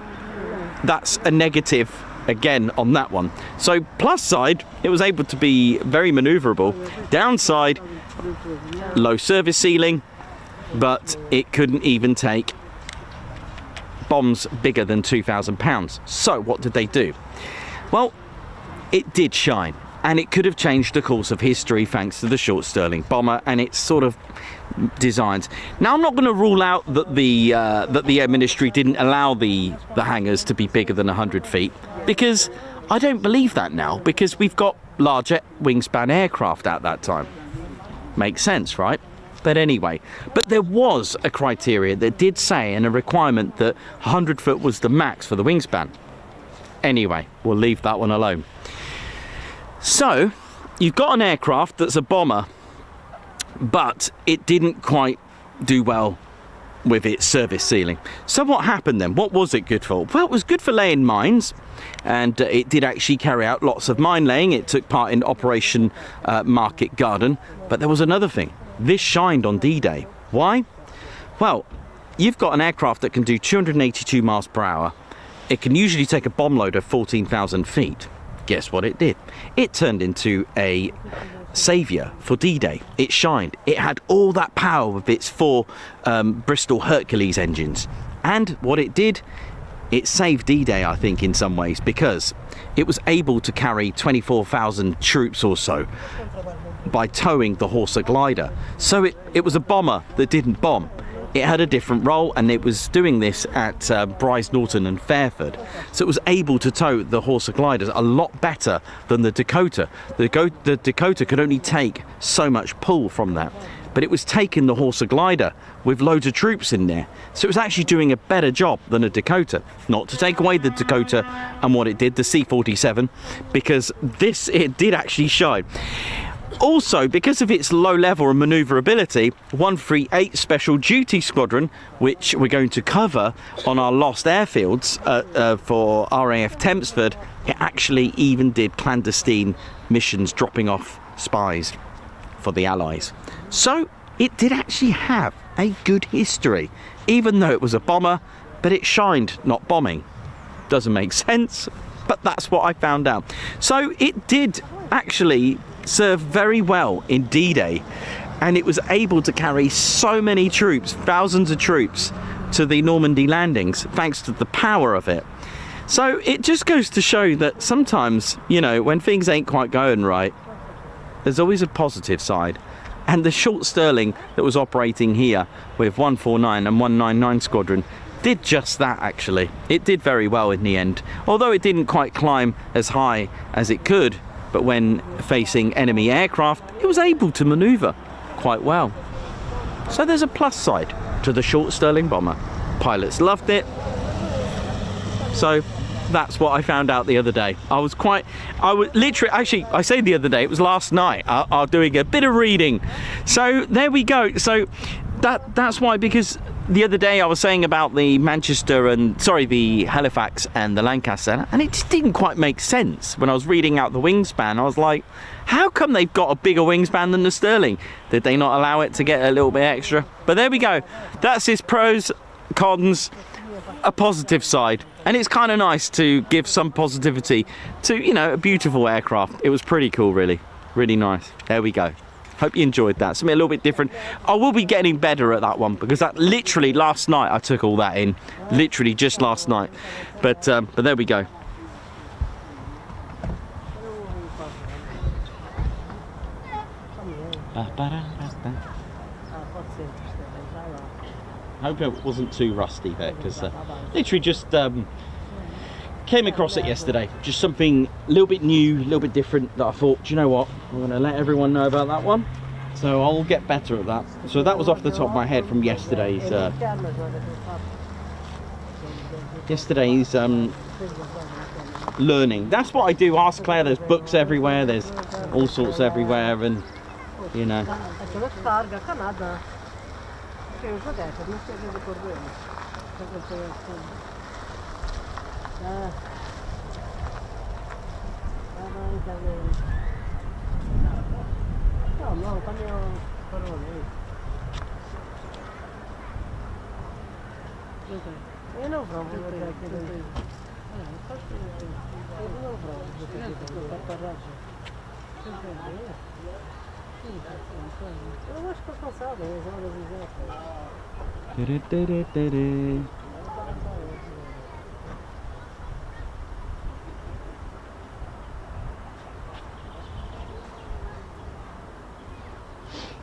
that's a negative again on that one. So plus side, it was able to be very maneuverable. Downside, low service ceiling, but it couldn't even take bombs bigger than 2,000 pounds. So what did they do? Well, it did shine, and it could have changed the course of history thanks to the short Stirling bomber and its sort of designs. Now, I'm not going to rule out that the Air Ministry didn't allow the hangars to be bigger than 100 feet, because I don't believe that now, because we've got larger wingspan aircraft at that time. Makes sense, right? But anyway, but there was a criteria that did say, and a requirement, that 100 foot was the max for the wingspan. Anyway, we'll leave that one alone. So you've got an aircraft that's a bomber, but it didn't quite do well with its service ceiling. So what happened then? What was it good for? Well, it was good for laying mines, and it did actually carry out lots of mine laying. It took part in Operation Market Garden. But there was another thing. This shined on D-Day. Why? Well, you've got an aircraft that can do 282 miles per hour. It can usually take a bomb load of 14,000 feet. guess what it did? It turned into a saviour for D-Day. It shined. It had all that power with its 4 Bristol Hercules engines. And what it did, it saved D-Day, I think, in some ways, because it was able to carry 24,000 troops or so by towing the Horsa glider. So it was a bomber that didn't bomb. It had a different role, and it was doing this at Bryce Norton and Fairford. So it was able to tow the Horsa gliders a lot better than the Dakota. The Dakota could only take so much pull from that, but it was taking the Horsa glider with loads of troops in there. So it was actually doing a better job than a Dakota. Not to take away the Dakota and what it did, the C-47, because it did actually shine. Also, because of its low level and manoeuvrability, 138 Special Duty Squadron, which we're going to cover on our Lost Airfields for RAF Tempsford, it actually even did clandestine missions dropping off spies for the Allies. So it did actually have a good history, even though it was a bomber, but it shined not bombing. Doesn't make sense, but that's what I found out. So it did actually serve very well in D-Day, and it was able to carry so many troops, thousands of troops, to the Normandy landings thanks to the power of it. So it just goes to show that sometimes, you know, when things ain't quite going right, there's always a positive side. And the short Stirling that was operating here with 149 and 199 Squadron did just that. Actually, it did very well in the end, although it didn't quite climb as high as it could. But when facing enemy aircraft, it was able to manoeuvre quite well. So there's a plus side to the short Stirling bomber. Pilots loved it. So that's what I found out the other day. I was literally, actually, I say the other day, it was last night. I was doing a bit of reading. So there we go. So that's why, because the other day I was saying about the the Halifax and the Lancaster, and it just didn't quite make sense when I was reading out the wingspan. I was like, how come they've got a bigger wingspan than the Stirling? Did they not allow it to get a little bit extra? But there we go. That's his pros, cons, a positive side. And it's kind of nice to give some positivity to, you know, a beautiful aircraft. It was pretty cool, really. Really nice. There we go. Hope you enjoyed that. Something a little bit different. I will be getting better at that one, because that literally last night I took all that in. Literally just last night. But there we go. I hope it wasn't too rusty there, because literally just came across it yesterday. Just something a little bit new, a little bit different, that I thought, do you know what, I'm going to let everyone know about that one. So I'll get better at that. So that was off the top of my head from yesterday's learning. That's what I do. Ask Claire. There's books everywhere, there's all sorts everywhere, and you know.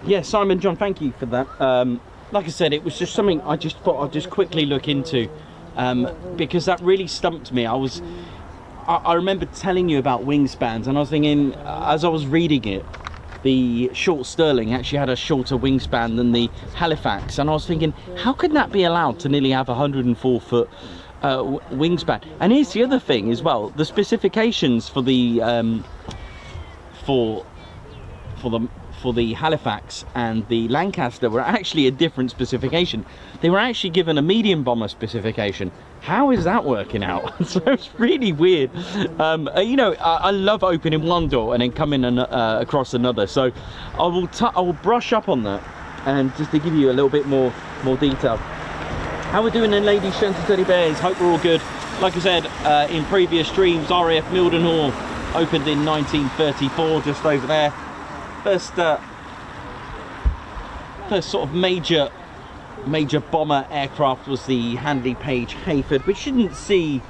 Yeah, Simon John, thank you for that. Like I said, it was just something I just thought I'd just quickly look into, because that really stumped me. I remember telling you about wingspans, and I was thinking, as I was reading it, the short Stirling actually had a shorter wingspan than the Halifax, and I was thinking, how could that be allowed to nearly have a 104-foot wingspan? And here's the other thing as well: the specifications for the for the Halifax and the Lancaster were actually a different specification. They were actually given a medium bomber specification. How is that working out? So it's really weird. You know, I love opening one door and then coming across another. So I will brush up on that, and just to give you a little bit more detail. How we're doing then, ladies, gents and teddy bears? Hope we're all good. Like I said in previous streams, RAF Mildenhall opened in 1934, just over there. First sort of major bomber aircraft was the Handley Page Hayford, which didn't see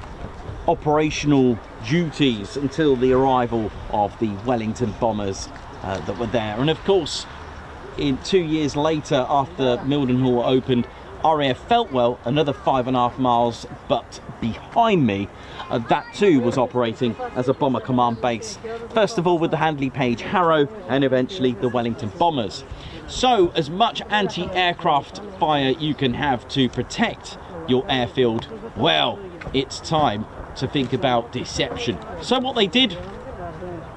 operational duties until the arrival of the Wellington bombers that were there. And of course, in 2 years later, after Mildenhall opened, RAF Feltwell, another 5.5 miles but behind me, that too was operating as a bomber command base, first of all with the Handley Page Harrow and eventually the Wellington bombers. So as much anti-aircraft fire you can have to protect your airfield, well, it's time to think about deception. So what they did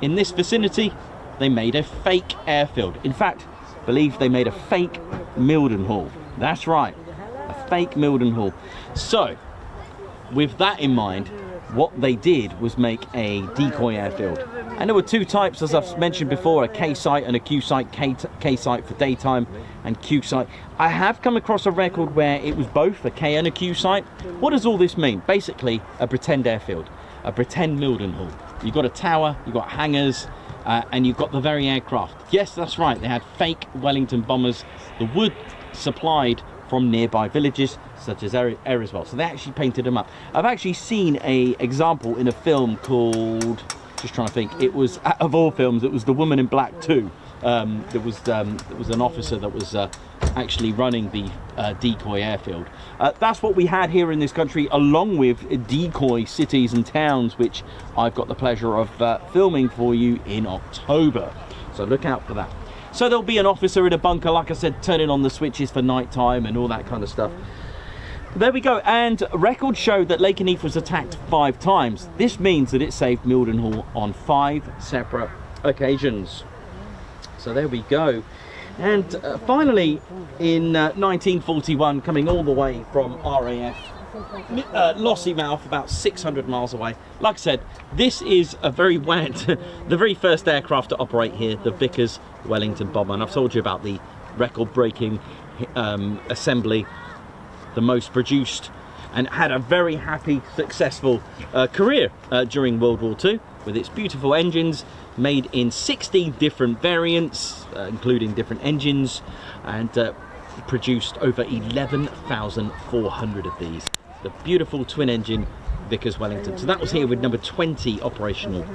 in this vicinity, they made a fake airfield. In fact, I believe they made a fake Mildenhall. That's right, a fake Mildenhall. So with that in mind, what they did was make a decoy airfield. And there were two types, as I've mentioned before, a K site and a Q site. K site for daytime and Q site. I have come across a record where it was both a K and a Q site. What does all this mean? Basically, a pretend airfield, a pretend Mildenhall. You've got a tower, you've got hangars, and you've got the very aircraft. Yes, that's right, they had fake Wellington bombers, the wood supplied from nearby villages such as Eriswell. So they actually painted them up. I've actually seen an example in a film called, just trying to think, it was, of all films, it was The Woman in Black 2. There was an officer that was actually running the decoy airfield. That's what we had here in this country, along with decoy cities and towns, which I've got the pleasure of filming for you in October. So look out for that. So there'll be an officer in a bunker, like I said, turning on the switches for night time and all that kind of stuff. There we go, and records show that Lakenheath was attacked 5 times. This means that it saved Mildenhall on 5 separate occasions. So there we go. And finally, in 1941, coming all the way from RAF Lossiemouth, about 600 miles away. Like I said, this is a very the very first aircraft to operate here, the Vickers Wellington bomber. And I've told you about the record-breaking assembly, the most produced, and had a very happy, successful career during World War II, with its beautiful engines made in 16 different variants, including different engines, and produced over 11,400 of these. The beautiful twin-engine Vickers Wellington. So that was here with number 20 operational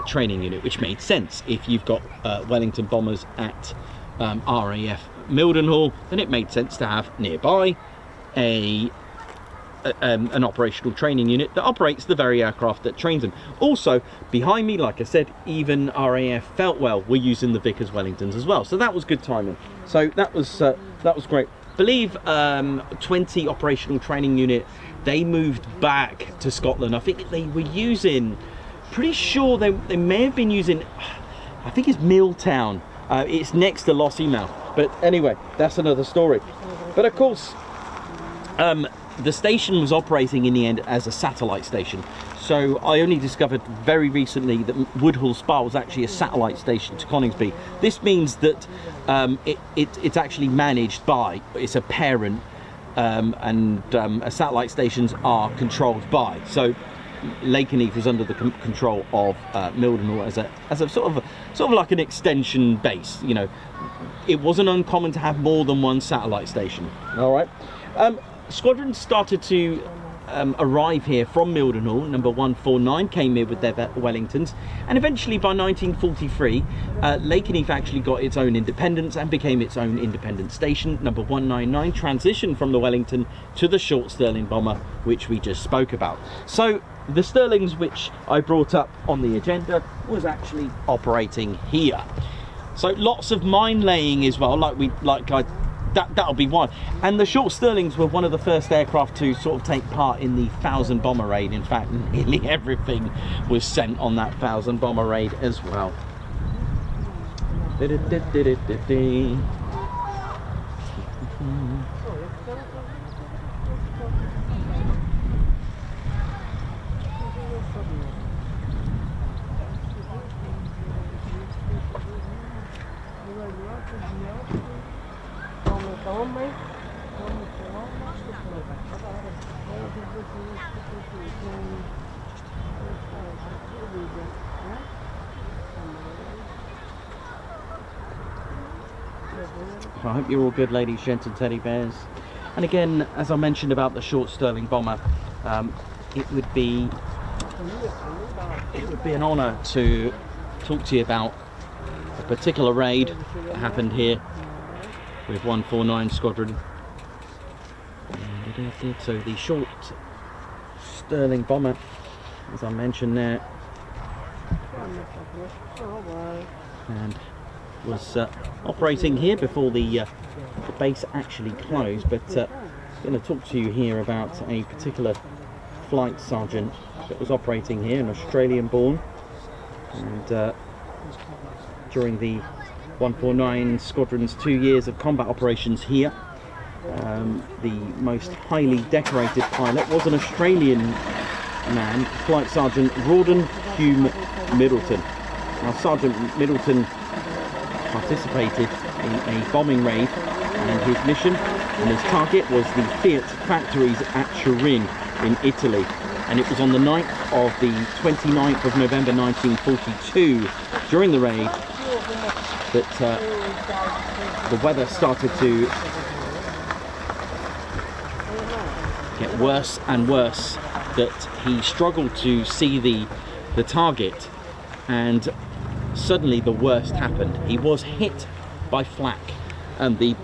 training unit, which made sense. If you've got Wellington bombers at RAF Mildenhall, then it made sense to have nearby an operational training unit that operates the very aircraft that trains them. Also, behind me, like I said, even RAF Feltwell were using the Vickers Wellingtons as well. So that was good timing. So that was great. I believe 20 operational training unit, they moved back to Scotland. I think they were using, pretty sure they may have been using, I think it's Milltown. It's next to Lossiemouth. But anyway, that's another story. But of course, the station was operating in the end as a satellite station. So I only discovered very recently that Woodhull Spa was actually a satellite station to Coningsby. This means that it's actually managed by, it's a parent, and satellite stations are controlled by. So Lakenheath was under the control of Mildenhall as a sort of like an extension base. You know, it wasn't uncommon to have more than one satellite station. All right. Squadrons started to arrive here from Mildenhall. Number 149 came here with their Wellingtons, and eventually by 1943 Lakenheath actually got its own independence and became its own independent station. Number 199 transitioned from the Wellington to the short Stirling bomber, which we just spoke about. So the Stirlings, which I brought up on the agenda, was actually operating here. So lots of mine laying as well, that'll be one. And the short Stirlings were one of the first aircraft to sort of take part in the 1,000 bomber raid. In fact, nearly everything was sent on that 1,000 bomber raid as well. I hope you're all good, ladies, gents and teddy bears. And again, as I mentioned about the short Stirling bomber, it would be an honour to talk to you about a particular raid that happened here with 149 Squadron. So the short Stirling bomber, as I mentioned there, and was operating here before the base actually closed. But I'm going to talk to you here about a particular flight sergeant that was operating here, an Australian born, and during the 149 Squadron's 2 years of combat operations here, the most highly decorated pilot was an Australian man, Flight Sergeant Rawdon Hume Middleton. Now, Sergeant Middleton participated in a bombing raid, and his mission and his target was the Fiat factories at Turin in Italy. And it was on the night of the 29th of November 1942, during the raid, that the weather started to get worse and worse, that he struggled to see the target, and suddenly the worst happened. He was hit by flak, and the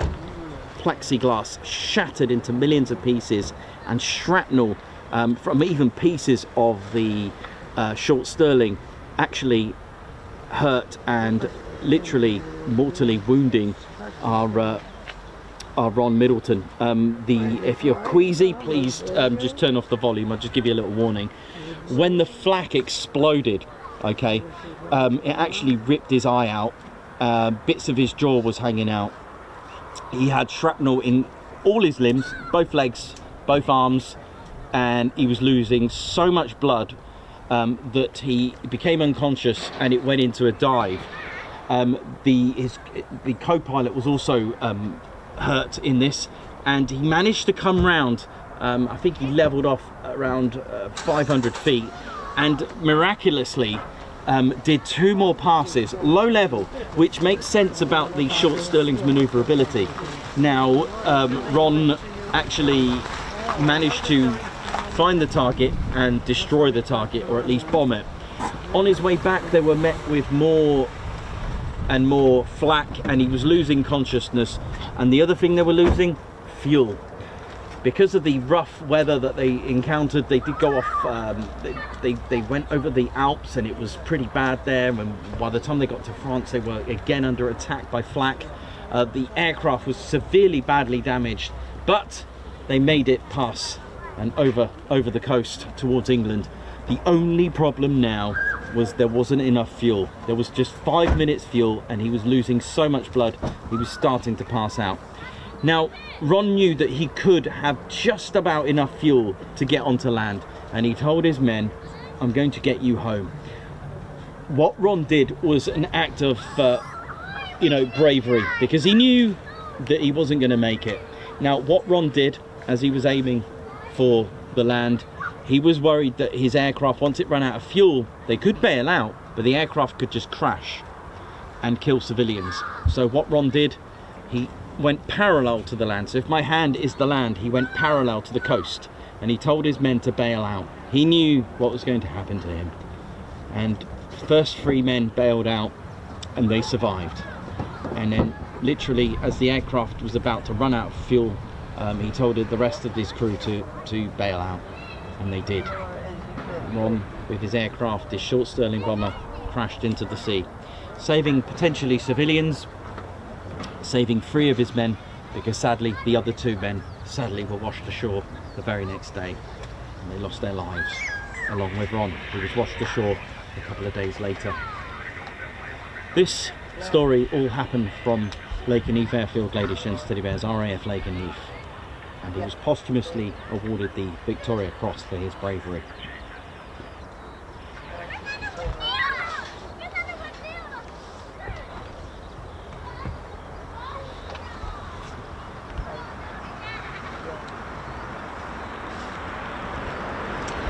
plexiglass shattered into millions of pieces, and shrapnel from even pieces of the short Stirling actually hurt and literally mortally wounding our Ron Middleton. If you're queasy, please just turn off the volume. I'll just give you a little warning. When the flak exploded, okay, it actually ripped his eye out. Bits of his jaw was hanging out. He had shrapnel in all his limbs, both legs, both arms, and he was losing so much blood that he became unconscious, and it went into a dive. The co-pilot was also hurt in this, and he managed to come round. I think he leveled off around 500 feet, and miraculously did 2 more passes low level, which makes sense about the short Stirling's maneuverability. Now, Ron actually managed to find the target and destroy the target, or at least bomb it. On his way back, they were met with more and more flak, and he was losing consciousness. And the other thing they were losing, fuel. Because of the rough weather that they encountered, they did go off, they went over the Alps, and it was pretty bad there, and by the time they got to France, they were again under attack by flak. The aircraft was severely badly damaged, but they made it pass and over the coast towards England. The only problem now was there wasn't enough fuel. There was just 5 minutes fuel, and he was losing so much blood, he was starting to pass out. Now, Ron knew that he could have just about enough fuel to get onto land, and he told his men, "I'm going to get you home." What Ron did was an act of, bravery, because he knew that he wasn't going to make it. Now, what Ron did, as he was aiming for the land, he was worried that his aircraft, once it ran out of fuel, they could bail out, but the aircraft could just crash and kill civilians. So what Ron did, he went parallel to the land. So if my hand is the land, he went parallel to the coast, and he told his men to bail out. He knew what was going to happen to him, and the first 3 men bailed out, and they survived. And then literally, as the aircraft was about to run out of fuel, he told the rest of his crew to bail out, and they did. Ron, with his aircraft, his short Stirling bomber, crashed into the sea, saving potentially civilians, saving 3 of his men, because sadly the other 2 men were washed ashore the very next day, and they lost their lives, along with Ron, who was washed ashore a couple of days later. This story all happened from Lakenheath Airfield, ladies and teddy bears, RAF Lakenheath, and he was posthumously awarded the Victoria Cross for his bravery.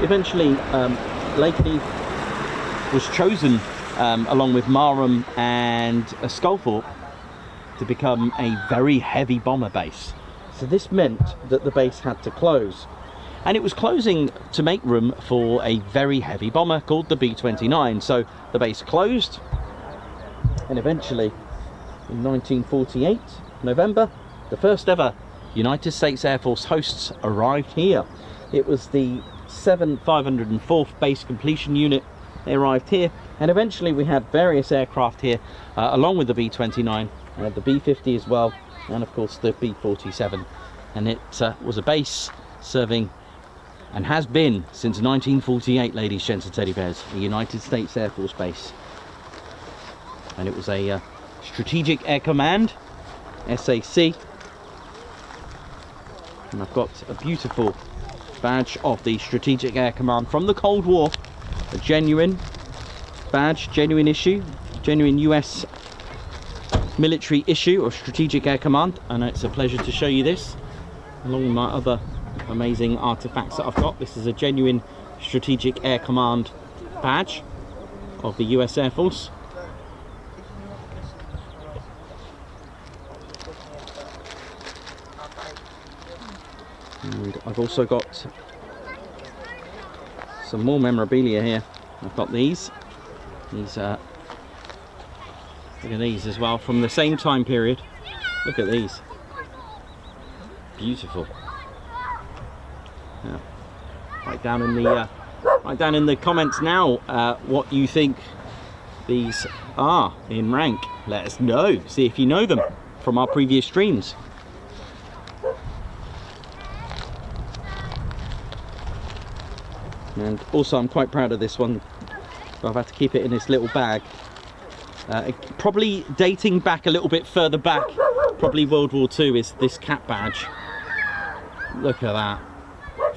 Eventually, Lakenheath was chosen, along with Marham and Sculthorpe, to become a very heavy bomber base. So this meant that the base had to close. And it was closing to make room for a very heavy bomber called the B-29. So the base closed, and eventually in 1948, November, the first ever United States Air Force hosts arrived here. It was the 504th Base Completion Unit. They arrived here, and eventually we had various aircraft here, along with the B-29, the B-50 as well, and of course the B-47. And it was a base serving, and has been since 1948, ladies, gents and teddy bears, a United States Air Force base. And it was a Strategic Air Command, SAC. And I've got a beautiful badge of the Strategic Air Command from the Cold War. A genuine badge, genuine issue, genuine US military issue of Strategic Air Command. And it's a pleasure to show you this, along with my other amazing artifacts that I've got. This is a genuine Strategic Air Command badge of the US Air Force. And I've also got some more memorabilia here. I've got these look at these as well, from the same time period. Look at these, beautiful. Yeah. Write down in the comments now what you think these are in rank. Let us know, see if you know them from our previous streams. And also I'm quite proud of this one. I've had to keep it in this little bag. Probably dating back a little bit further back, probably World War II, is this cap badge. Look at that,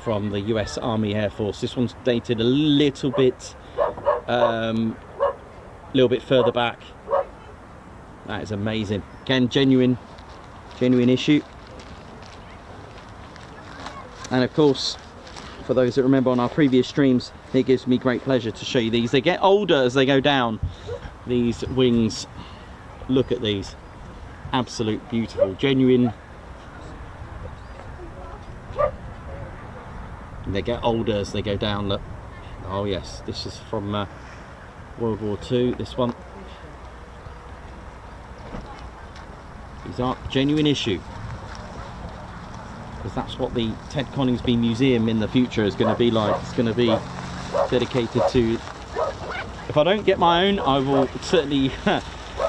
from the US Army Air Force. This one's dated a little bit further back. That is amazing. Again, genuine issue. And of course, for those that remember on our previous streams, it gives me great pleasure to show you these. They get older as they go down, these wings. Look at these, absolute beautiful, genuine. And they get older as they go down. Look, oh yes, this is from World War II, this one. These are genuine issue, because that's what the Ted Coningsby Museum in the future is going to be like. It's going to be dedicated to, if I don't get my own, I will certainly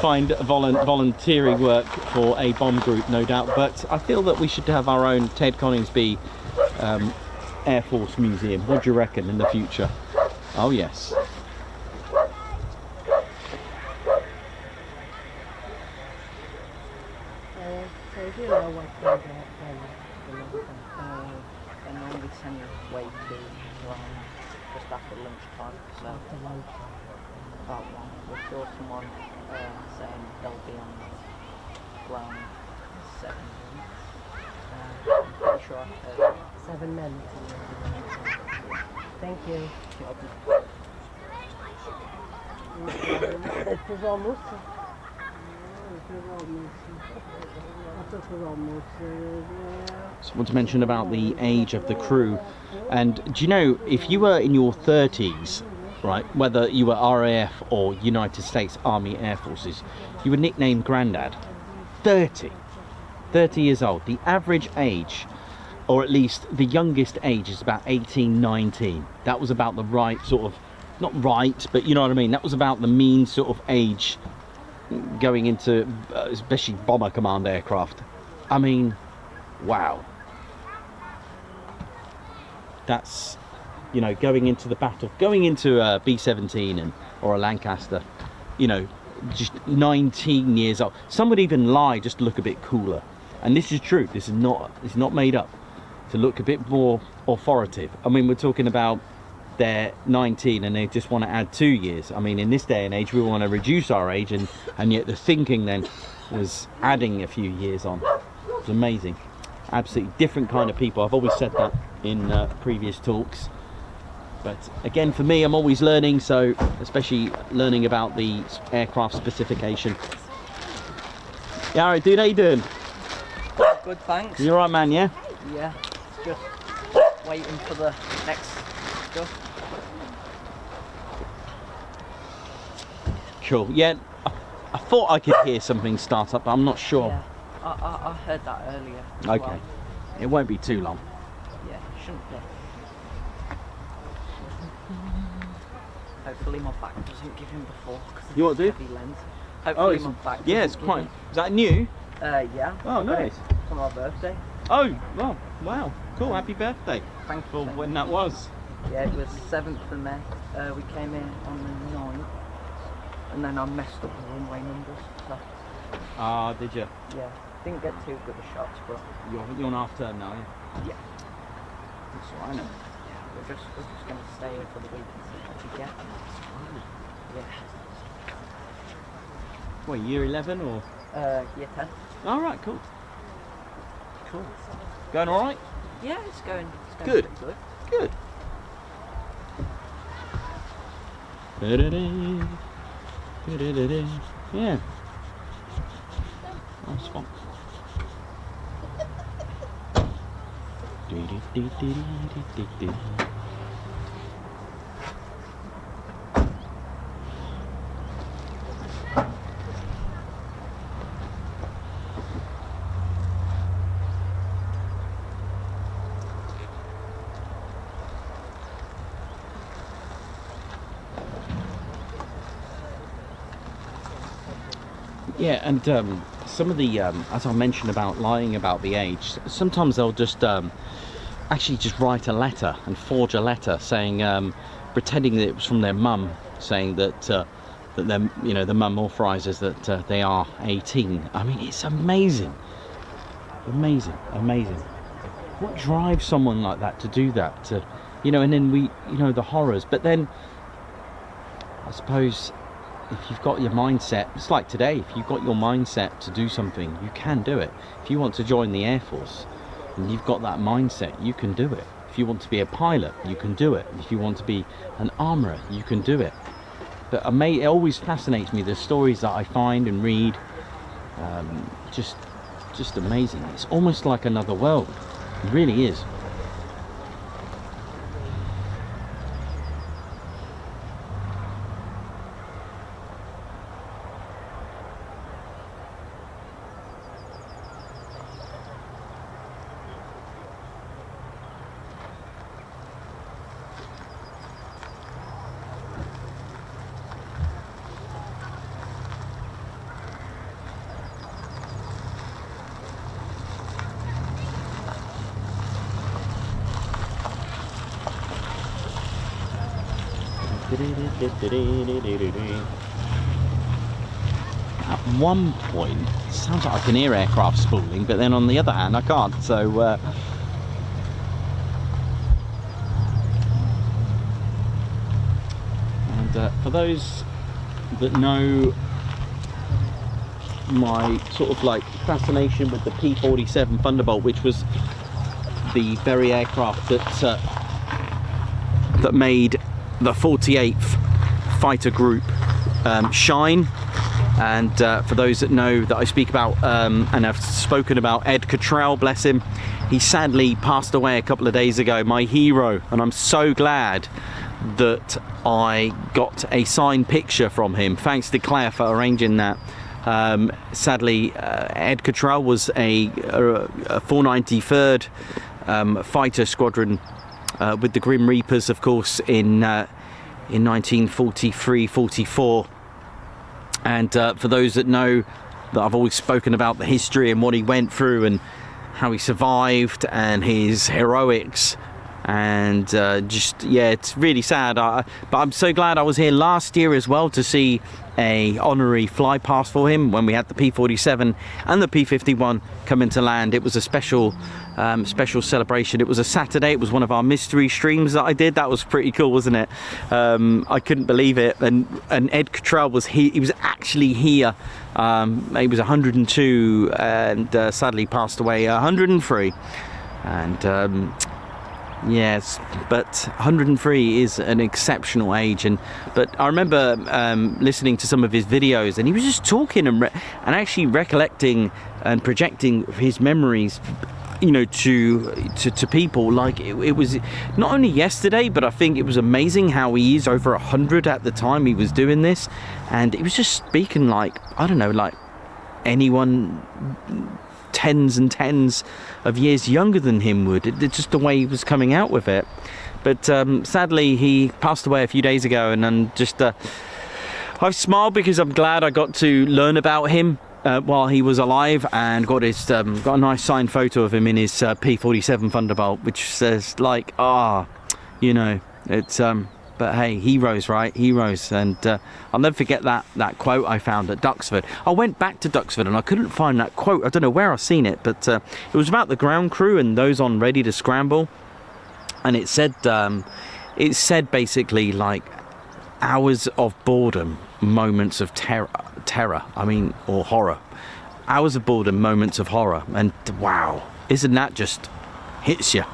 find volunteering work for a bomb group, no doubt. But I feel that we should have our own Ted Coningsby Air Force Museum. What do you reckon in the future? Oh yes. So if you know what kind of And then we send you way to just after lunchtime. So about one. We saw someone saying they'll be on ground 7 minutes. I'm pretty sure I heard 7 minutes. Thank you. Het is almost. So I want to mention about the age of the crew. And do you know, if you were in your 30s, right, whether you were RAF or United States Army Air Forces, you were nicknamed Grandad. 30 years old. The average age, or at least the youngest age, is about 18, 19. That was about the right sort of, not right, but you know what I mean, that was about the mean sort of age going into especially bomber command aircraft. I mean, wow. That's, you know, going into the battle, going into a B-17 or a Lancaster, you know, just 19 years old. Some would even lie just to look a bit cooler. And this is true. This is not made up. To look a bit more authoritative. I mean, we're talking about they're 19 and they just want to add 2 years. I mean, in this day and age, we want to reduce our age, and yet the thinking then was adding a few years on. It's amazing. Absolutely different kind of people. I've always said that in previous talks. But again, for me, I'm always learning, so especially learning about the aircraft specification. Yeah, alright, dude, how you doing? Good, thanks. You alright, man, yeah? Yeah, just waiting for the next stuff. Cool. Yeah, I thought I could hear something start up, but I'm not sure. Yeah, I heard that earlier. As Okay. well. It won't be too long. Yeah, shouldn't be. Hopefully my back doesn't give him before. You what, dude? Heavy lens. Oh, Hopefully it's, my back yeah, it's doesn't quite. give Is that new? him. Yeah. Oh, nice. For my birthday. Oh, well, wow. Cool, happy birthday. Thank For you. when that was. Yeah, it was 7th of May. We came in on the 9th. And then I messed up the runway numbers. So, Ah, did you? yeah, didn't get too good a shots, but You're on half term now, yeah? yeah. That's all right, know. We're just going to stay here for the week and see what we get. Yeah. What, year 11 or? Year 10. All right, cool. Cool. Going all right? Yeah, it's going Good. pretty good. Good. Yeah. Nice one. Yeah, and some of the, as I mentioned about lying about the age, sometimes they'll just actually just write a letter and forge a letter saying, pretending that it was from their mum, saying that that them, you know, the mum authorises that they are 18. I mean, it's amazing, amazing. What drives someone like that to do that? To, you know, and then we, you know, the horrors. But then, I suppose, if you've got your mindset, it's like today, if you've got your mindset to do something, you can do it. If you want to join the Air Force and you've got that mindset, you can do it. If you want to be a pilot, you can do it. If you want to be an armourer, you can do it. But it always fascinates me, the stories that I find and read, just amazing. It's almost like another world. It really is. At one point, it sounds like I can hear aircraft spooling, but then on the other hand, I can't. So, and for those that know my sort of like fascination with the P-47 Thunderbolt, which was the very aircraft that that made the 48th Fighter Group shine. And for those that know that I speak about and have spoken about Ed Cottrell, bless him, he sadly passed away a couple of days ago, my hero, and I'm so glad that I got a signed picture from him. Thanks to Claire for arranging that. Sadly, Ed Cottrell was a 493rd fighter squadron with the Grim Reapers, of course, in 1943-44. And for those that know that I've always spoken about the history and what he went through and how he survived and his heroics, and just, yeah, it's really sad. But I'm so glad I was here last year as well to see a honorary fly past for him when we had the P-47 and the P-51 come into land. It was a special celebration. It was a Saturday. It was one of our mystery streams that I did. That was pretty cool, wasn't it? I couldn't believe it. And Ed Cottrell was he was actually here. He was 102 and sadly passed away 103. And Yes, but 103 is an exceptional age, but I remember listening to some of his videos, and he was just talking and actually recollecting and projecting his memories, you know, to people. Like it was not only yesterday, but I think it was amazing how he is over 100 at the time he was doing this, and he was just speaking like, I don't know, like anyone tens and tens of years younger than him would. It's just the way he was coming out with it. But sadly he passed away a few days ago, and just I've smiled because I'm glad I got to learn about him while he was alive, and got a nice signed photo of him in his P-47 Thunderbolt, which says like, you know, it's but hey, heroes, right? Heroes. And I'll never forget that quote I found at Duxford. I went back to Duxford and I couldn't find that quote. I don't know where I've seen it, but it was about the ground crew and those on ready to scramble. And it said basically like hours of boredom, moments of terror, I mean, or horror. Hours of boredom, moments of horror. And wow, isn't that just hits you?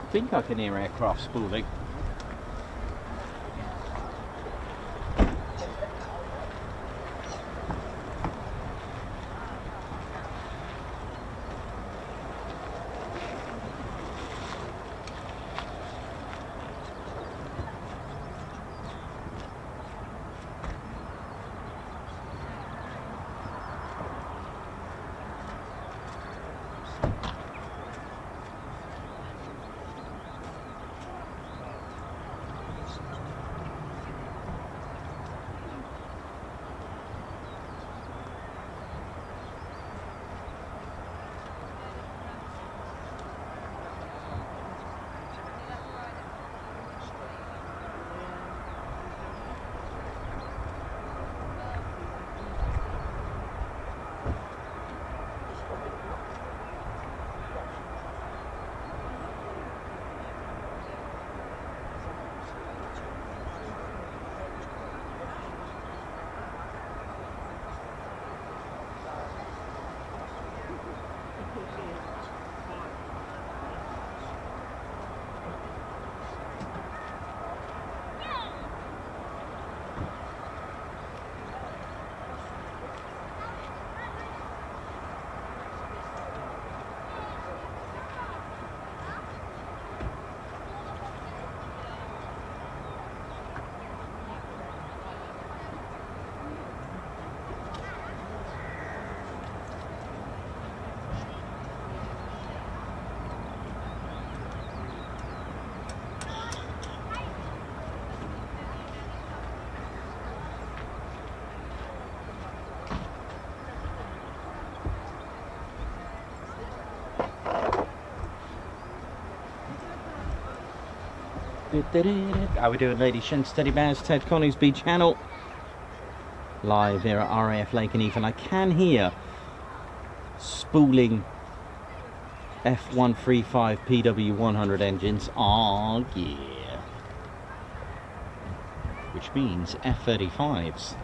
I think I can hear aircraft spooling. How we doing, ladies, gents, teddy bears? Ted Coningsby channel, live here at RAF Lakenheath, and I can hear spooling F-135 PW100 engines. Oh yeah, which means F-35s.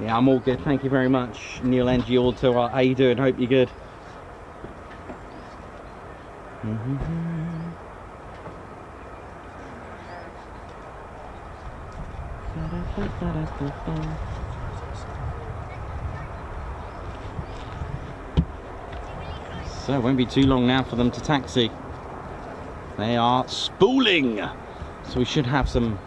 Yeah, I'm all good. Thank you very much. Neil Engie Auto. How you doing? Hope you're good. So it won't be too long now for them to taxi. They are spooling. So we should have some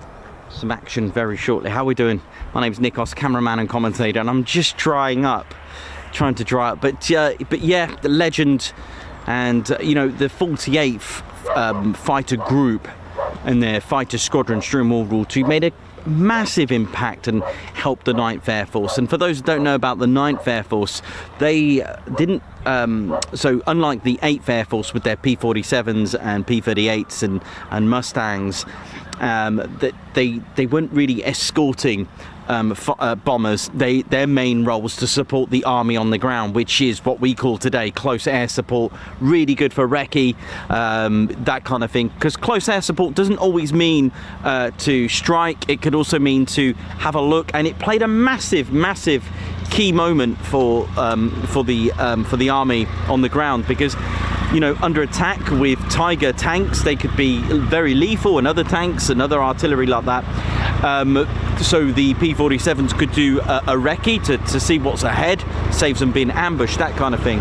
action very shortly. How are we doing? My name's Nikos, cameraman and commentator, and I'm just trying to dry up. But yeah, the legend and you know, the 48th fighter group and their fighter squadrons during World War II made a massive impact and helped the 9th Air Force. And for those who don't know about the 9th Air Force, they didn't so unlike the 8th Air Force with their P-47s and P-38s and Mustangs, that they weren't really escorting bombers. Their main role was to support the army on the ground, which is what we call today close air support. Really good for recce, that kind of thing, because close air support doesn't always mean to strike. It could also mean to have a look, and it played a massive key moment for the army on the ground, because you know, under attack with Tiger tanks, they could be very lethal, and other tanks and other artillery like that. So the P-47s could do a recce to see what's ahead, saves them being ambushed, that kind of thing.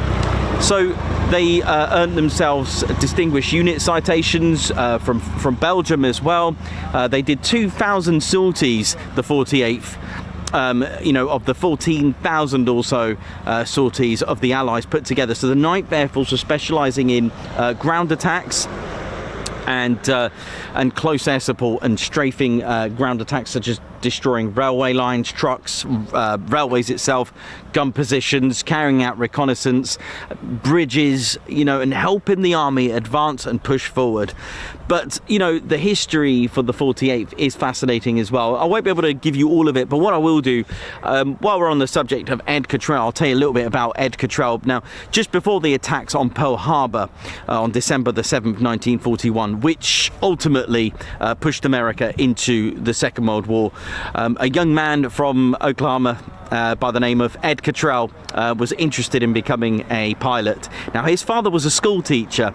So they earned themselves distinguished unit citations from Belgium as well. They did 2,000 sorties, the 48th. You know, of the 14,000 or so sorties of the Allies put together. So the 9th Air Force was specialising in ground attacks and close air support and strafing ground attacks, such as destroying railway lines, trucks, railways itself, gun positions, carrying out reconnaissance, bridges, you know, and helping the army advance and push forward. But, you know, the history for the 48th is fascinating as well. I won't be able to give you all of it, but what I will do, while we're on the subject of Ed Cottrell, I'll tell you a little bit about Ed Cottrell. Now, just before the attacks on Pearl Harbor on December the 7th, 1941, which ultimately pushed America into the Second World War, a young man from Oklahoma by the name of Ed Cottrell was interested in becoming a pilot. Now, his father was a school teacher,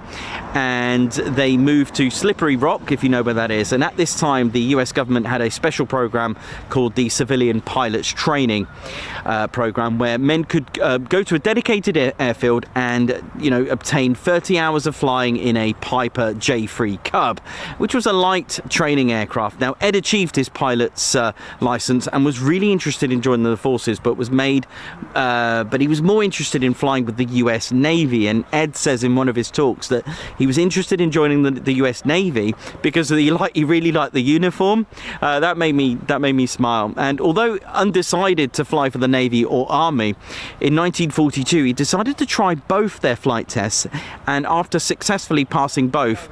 and they moved to Slippery Rock, if you know where that is. And at this time, the US government had a special program called the Civilian Pilots Training program, where men could go to a dedicated airfield and, you know, obtain 30 hours of flying in a Piper J3 Cub, which was a light training aircraft. Now, Ed achieved his pilot's license and was really interested in joining the forces, but he was more interested in flying with the US Navy. And Ed says in one of his talks that he was interested in joining the US Navy because he really liked the uniform. That made me smile. And although undecided to fly for the Navy or Army, in 1942 he decided to try both their flight tests, and after successfully passing both,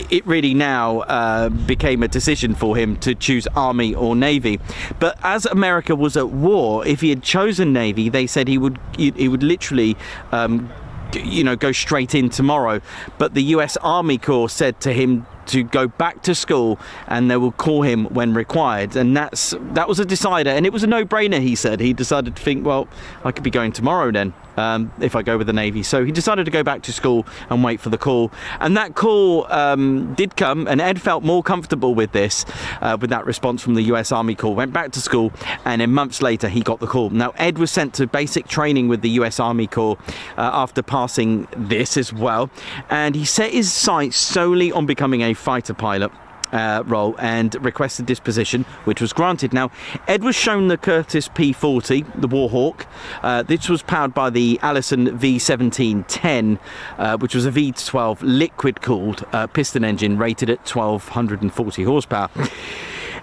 it really now became a decision for him to choose Army or Navy. But as America was at war, if he had chosen Navy, they said he would literally go straight in tomorrow. But the US Army Corps said to him to go back to school, and they will call him when required. And that was a decider, and it was a no-brainer. He said he decided to think, well, I could be going tomorrow then, if I go with the Navy. So he decided to go back to school and wait for the call, and that call did come, and Ed felt more comfortable with this, with that response from the US Army Corps. Went back to school, and then months later he got the call. Now, Ed was sent to basic training with the US Army Corps after passing this as well, and he set his sights solely on becoming a fighter pilot role and requested this position, which was granted. Now, Ed was shown the Curtiss P-40, the Warhawk. This was powered by the Allison V1710, which was a V12 liquid-cooled piston engine rated at 1,240 horsepower.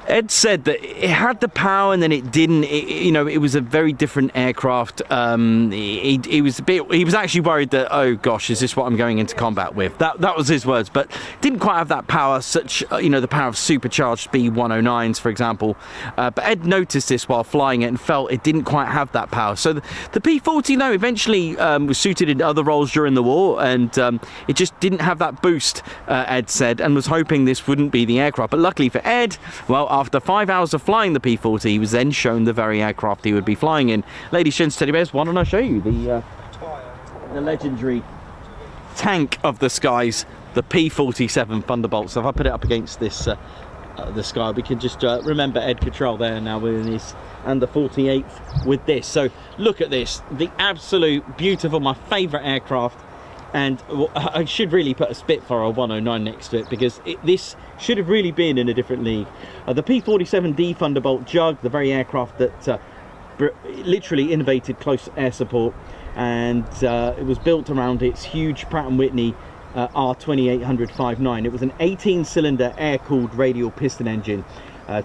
Ed said that it had the power and then it didn't. It was a very different aircraft. He was actually worried that, oh gosh, is this what I'm going into combat with? That was his words, but didn't quite have that power, the power of supercharged B-109s, for example. But Ed noticed this while flying it and felt it didn't quite have that power. So the P-40, though, eventually was suited in other roles during the war, and it just didn't have that boost, Ed said, and was hoping this wouldn't be the aircraft. But luckily for Ed, well, after 5 hours of flying the P-40, he was then shown the very aircraft he would be flying in. Ladies, gents, teddy bears, why don't I show you the legendary tank of the skies, the P-47 Thunderbolt. So if I put it up against this the sky, we can just remember Ed Cottrell there now with his, and the 48th with this. So look at this, the absolute beautiful, my favourite aircraft. And I should really put a Spitfire 109 next to it, because this should have really been in a different league. The P-47D Thunderbolt Jug, the very aircraft that literally innovated close air support, and it was built around its huge Pratt & Whitney R2800-59. It was an 18-cylinder air-cooled radial piston engine,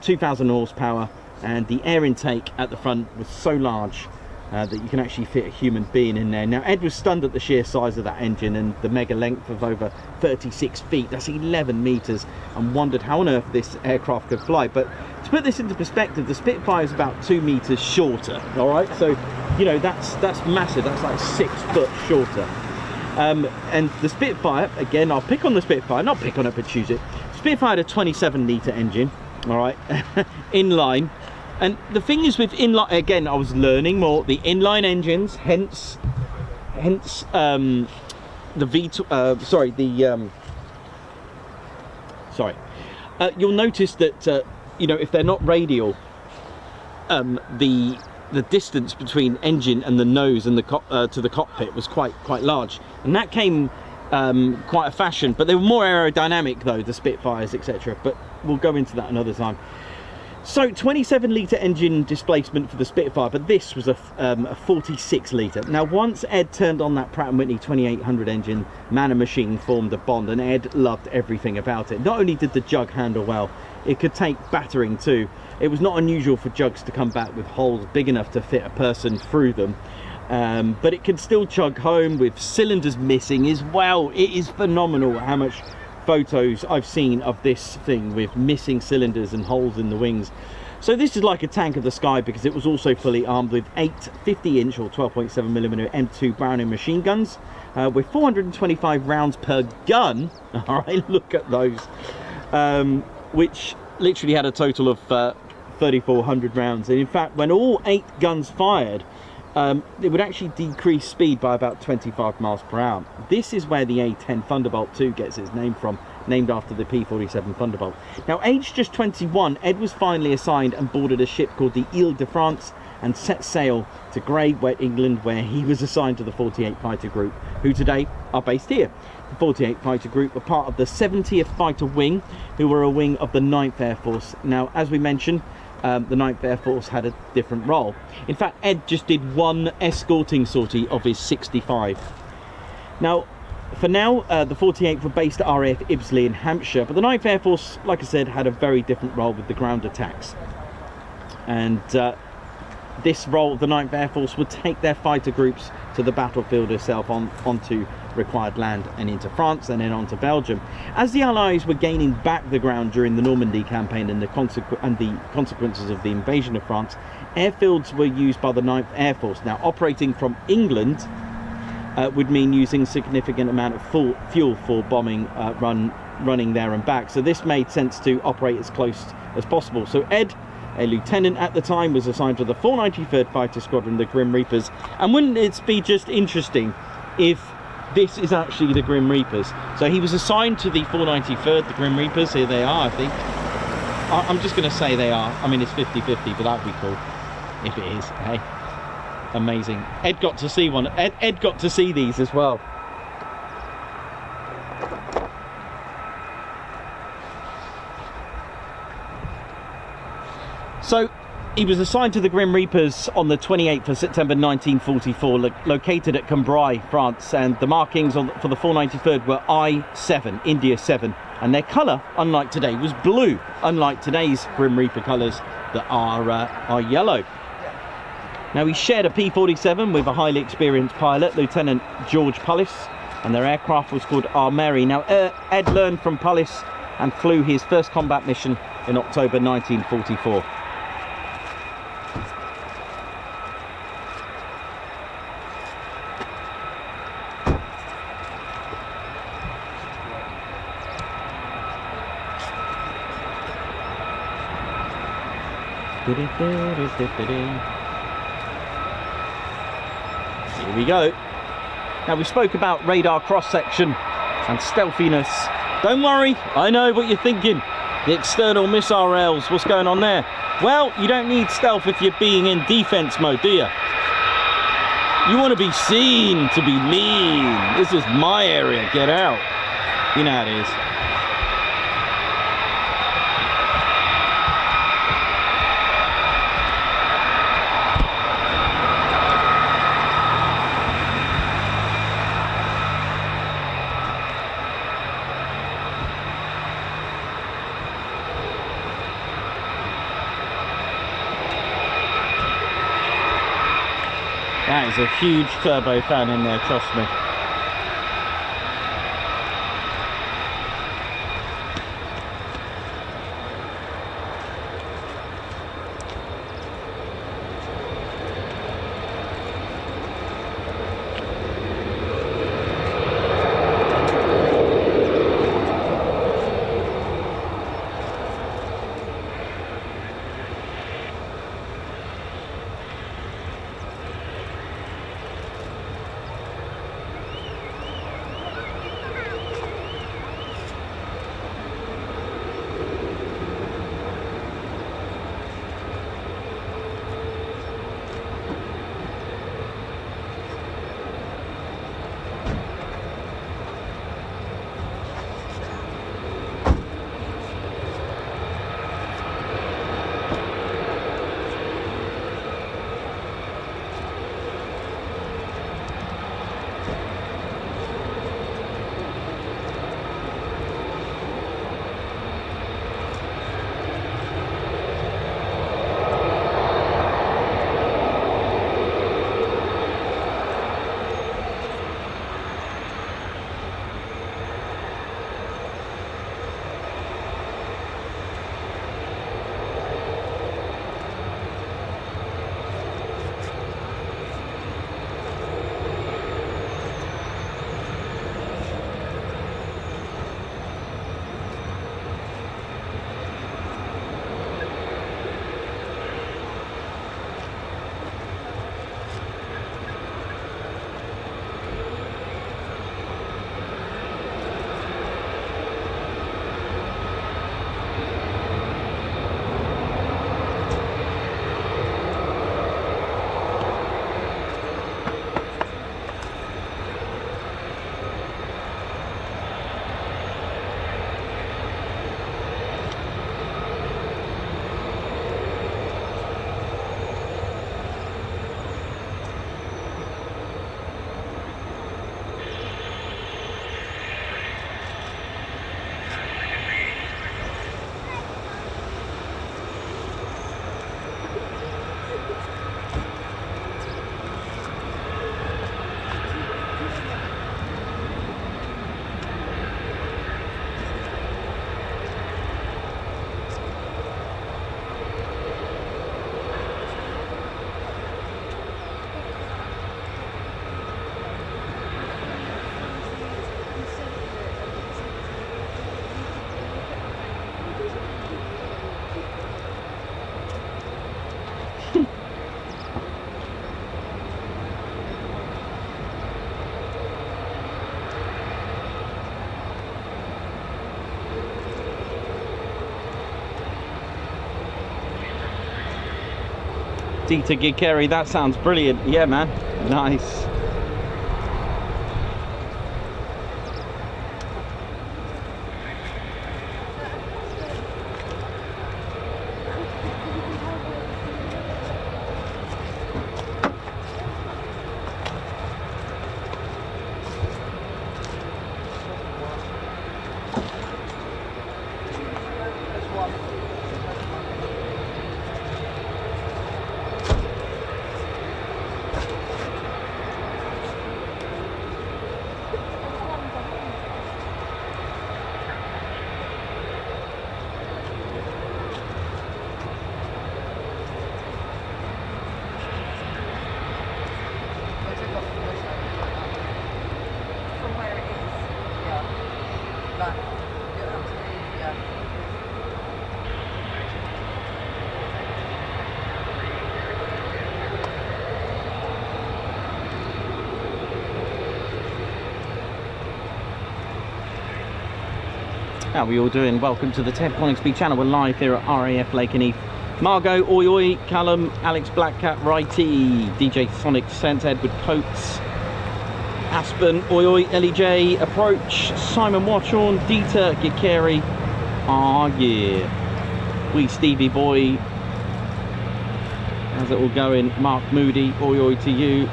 2,000 horsepower, and the air intake at the front was so large that you can actually fit a human being in there. Now, Ed was stunned at the sheer size of that engine and the mega length of over 36 feet, that's 11 meters, and wondered how on earth this aircraft could fly. But to put this into perspective, the Spitfire is about 2 meters shorter, all right? So, you know, that's massive, that's like 6 foot shorter. And the Spitfire, again, I'll pick on the Spitfire, not pick on it, but choose it. Spitfire had a 27-litre engine, all right, inline. And the thing is with inline, again, I was learning more, the inline engines, hence the you'll notice that, you know, if they're not radial, the distance between engine and the nose and the to the cockpit was quite large, and that came quite a fashion. But they were more aerodynamic though, the Spitfires, etc. But we'll go into that another time. So 27-litre engine displacement for the Spitfire, but this was a 46-litre. Now, once Ed turned on that Pratt & Whitney 2800 engine, man and machine formed a bond, and Ed loved everything about it. Not only did the jug handle well, it could take battering too. It was not unusual for jugs to come back with holes big enough to fit a person through them. But it can still chug home with cylinders missing as well. It is phenomenal how much photos I've seen of this thing with missing cylinders and holes in the wings. So this is like a tank of the sky, because it was also fully armed with 8 50-inch or 12.7mm M2 Browning machine guns with 425 rounds per gun. All right, look at those, which literally had a total of 3,400 rounds. And in fact, when all 8 guns fired, it would actually decrease speed by about 25 miles per hour. This is where the A-10 Thunderbolt 2 gets its name from, named after the P-47 Thunderbolt. Now, aged just 21, Ed was finally assigned and boarded a ship called the Ile-de-France and set sail to Grey, England, where he was assigned to the 48 Fighter Group, who today are based here. The 48 Fighter Group were part of the 70th Fighter Wing, who were a wing of the 9th Air Force. Now, as we mentioned, the 9th Air Force had a different role. In fact, Ed just did one escorting sortie of his 65. Now, for now, the 48th were based at RAF Ibsley in Hampshire, but the 9th Air Force, like I said, had a very different role with the ground attacks. And this role, the 9th Air Force would take their fighter groups to the battlefield itself, onto required land and into France and then on to Belgium. As the Allies were gaining back the ground during the Normandy campaign and the consequences of the invasion of France, airfields were used by the 9th Air Force. Now, operating from England would mean using significant amount of fuel for bombing running there and back. So this made sense to operate as close as possible. So Ed, a lieutenant at the time, was assigned to the 493rd Fighter Squadron, the Grim Reapers. And wouldn't it be just interesting if this is actually the Grim Reapers? So he was assigned to the 493rd, the Grim Reapers. Here they are, I think. I'm just going to say they are. I mean, it's 50-50, but that'd be cool if it is. Hey, amazing. Ed got to see one. Ed got to see these as well. So he was assigned to the Grim Reapers on the 28th of September 1944, located at Coningsby, France, and the markings for the 493rd were I-7, India 7, and their colour, unlike today, was blue, unlike today's Grim Reaper colours that are yellow. Now, he shared a P-47 with a highly experienced pilot, Lieutenant George Pullis, and their aircraft was called Our Mary. Now, Ed learned from Pullis and flew his first combat mission in October 1944. Here we go. Now, we spoke about radar cross-section and stealthiness. Don't worry, I know what you're thinking. The external missile rails, what's going on there? Well, you don't need stealth if you're being in defense mode, do you? You want to be seen to be mean. This is my area, get out. You know how it is. That is a huge turbo fan in there, trust me. Dieter Gigeri, that sounds brilliant. Yeah, man. Nice. How are we all doing? Welcome to the Ted Coningsby channel. We're live here at RAF Lakenheath. Margot, oi oi, Callum, Alex Blackcat, Righty, DJ Sonic, Sent Edward Coates, Aspen, oi oi, Ellie J, Approach, Simon Watchorn, Dieter, Gikeri, yeah. Wee Stevie Boy. How's it all going? Mark Moody, oi oi to you.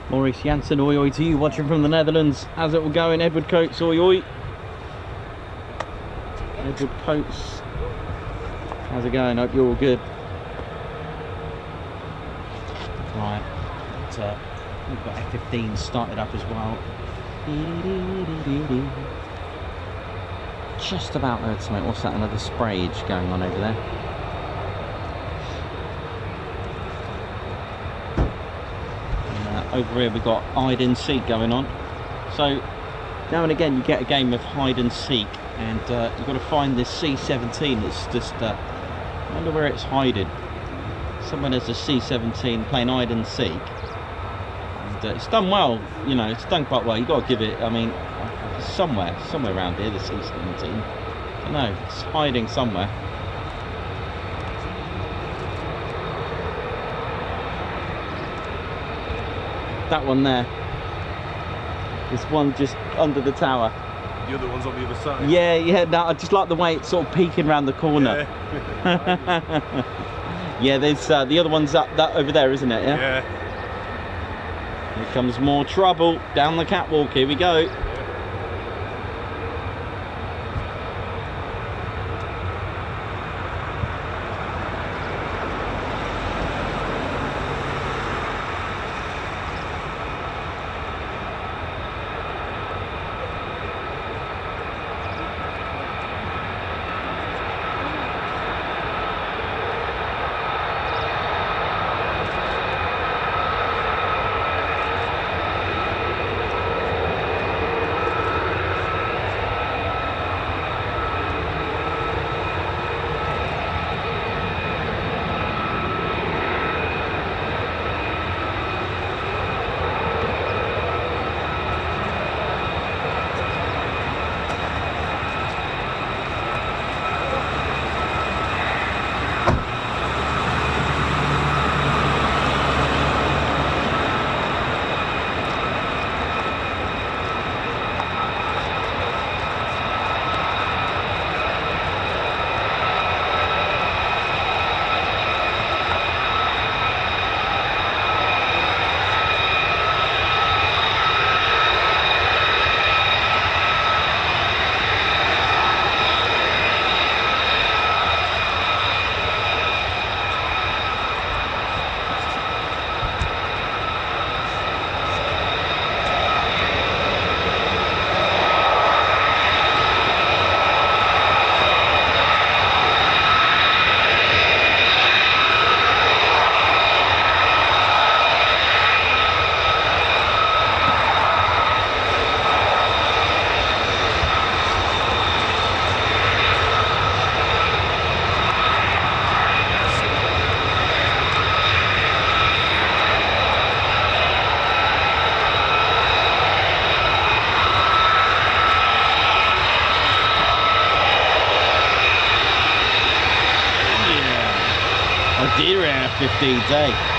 Maurice Janssen, oi oi to you, watching from the Netherlands. How's it all going? Edward Coates, oi oi. Edward Coates, how's it going? Hope you're all good. Right, we've got F-15 started up as well. Just about heard something. What's that? Another sprayage going on over there. Over here we've got hide and seek going on. So now and again you get a game of hide and seek, and you've got to find this C-17 that's just I wonder where it's hiding. Somewhere there's a C-17 playing hide and seek, and it's done well, you know, it's done quite well. You've got to give it, I mean, somewhere around here, the C-17. I don't know, it's hiding somewhere. That one there. There's one just under the tower. The other one's on the other side. Yeah, no, I just like the way it's sort of peeking around the corner. Yeah, yeah, there's the other one's up that over there, isn't it? Yeah. Here comes more trouble down the catwalk. Here we go. dear F-15s, eh?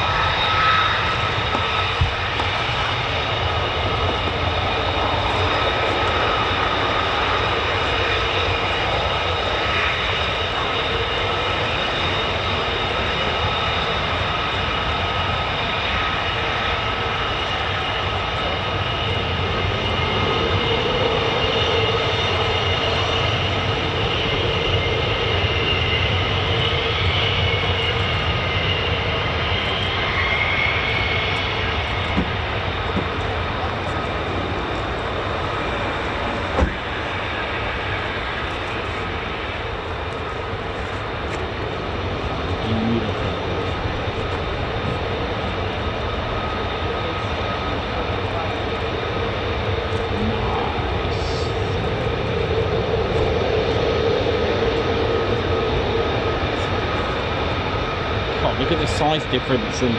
Look at the size difference and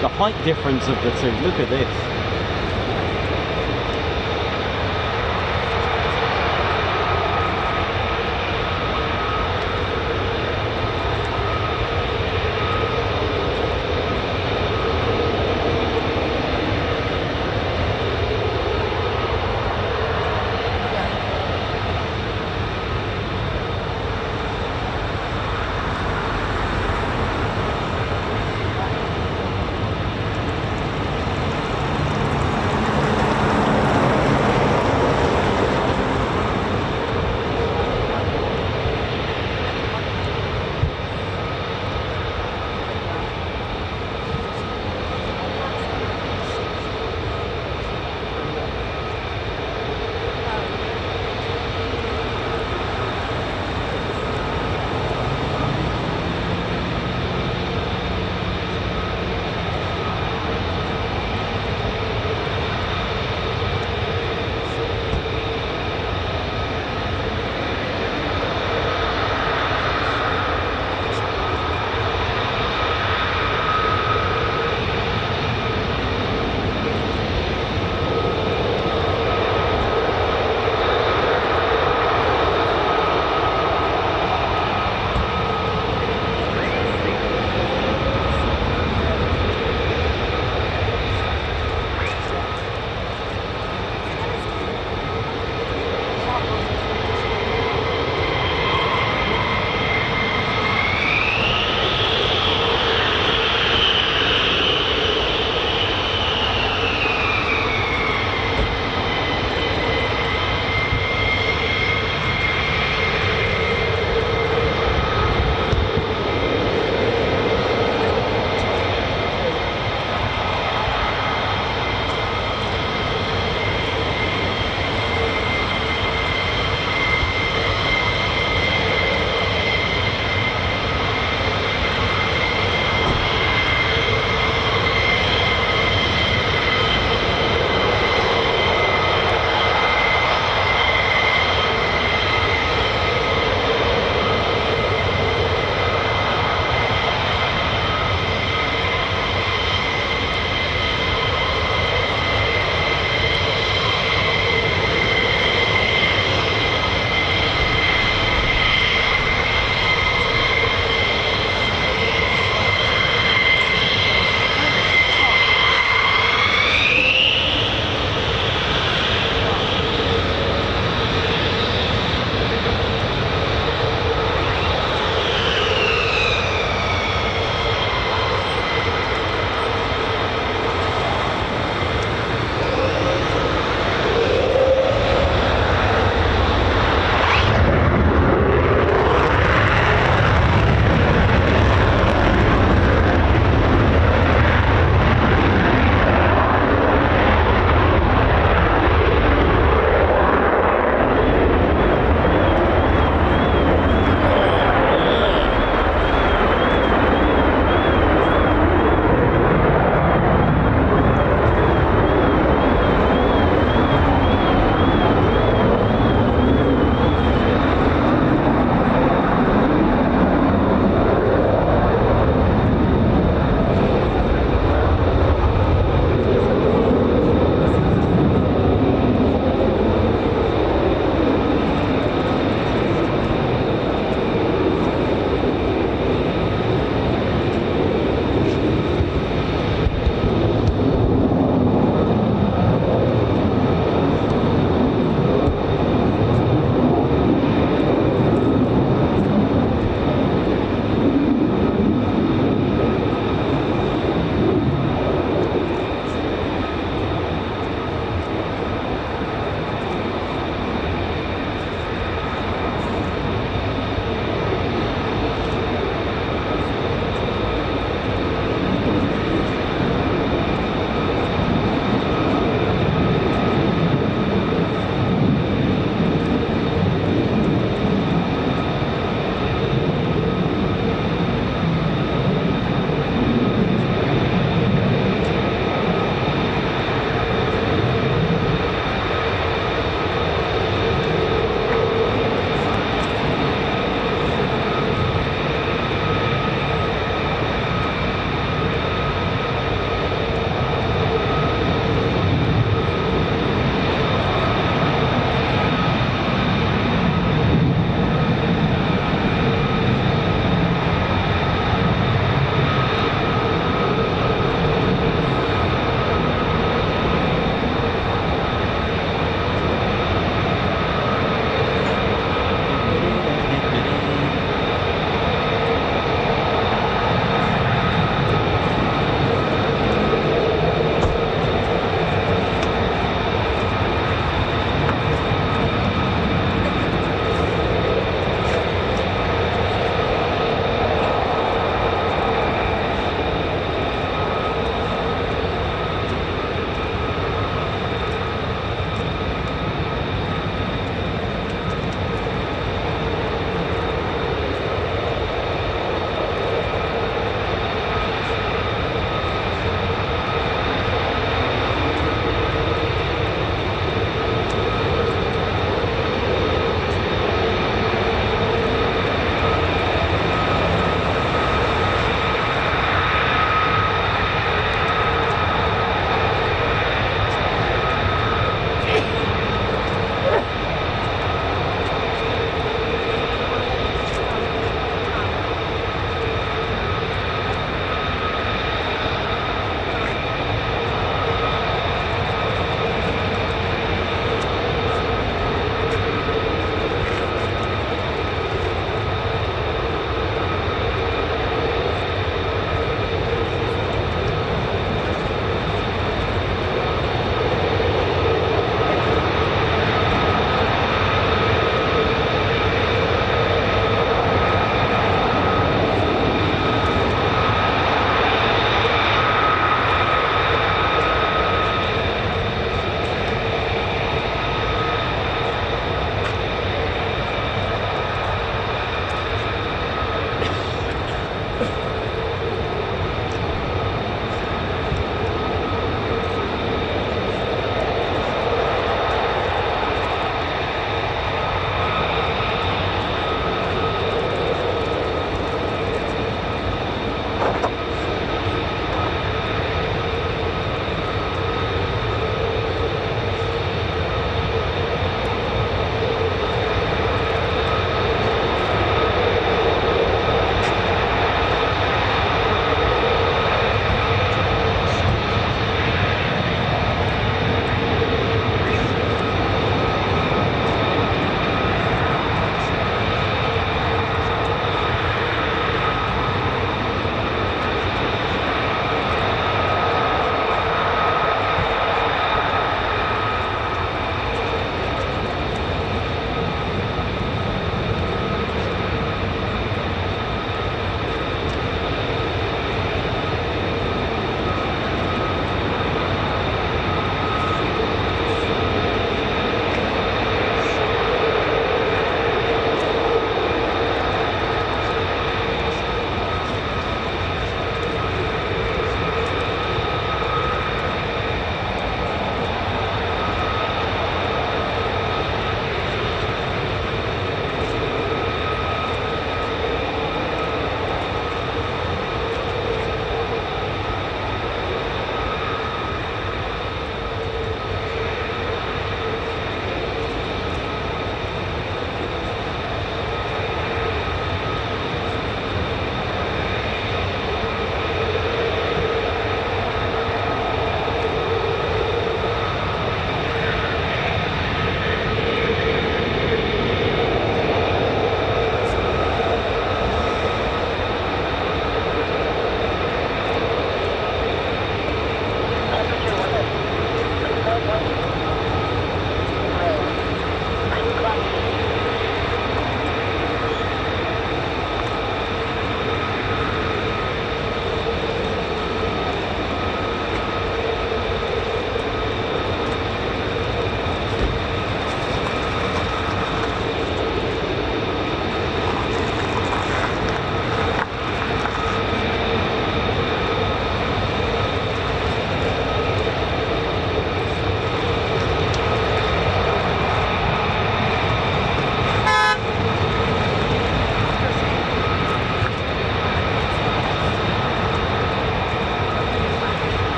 the height difference of the two. Look at this.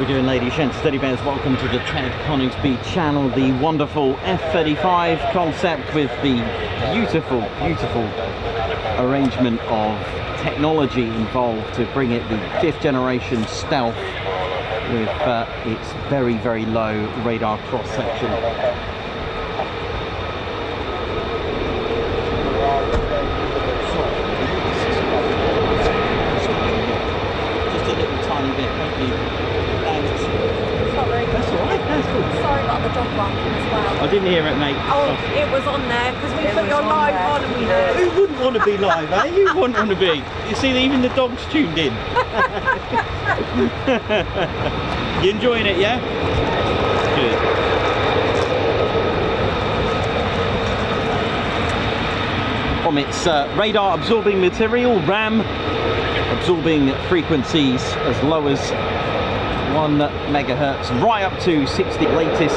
we doing, ladies, gents, teddy bears? Welcome to the Ted Coningsby channel. The wonderful F-35 concept with the beautiful, beautiful arrangement of technology involved to bring it the 5th generation stealth with its very, very low radar cross section. Just a little tiny bit, thank you. Thanks. Sorry. That's alright, that's good. Sorry about the dog barking as well. I didn't hear it, mate. Oh, it was on there because we put your live on and we heard. Who wouldn't want to be live, eh? You wouldn't want to be. You see, even the dog's tuned in. You enjoying it, yeah? Good. From its radar absorbing material, RAM, absorbing frequencies as low as 1 megahertz, right up to 60. Latest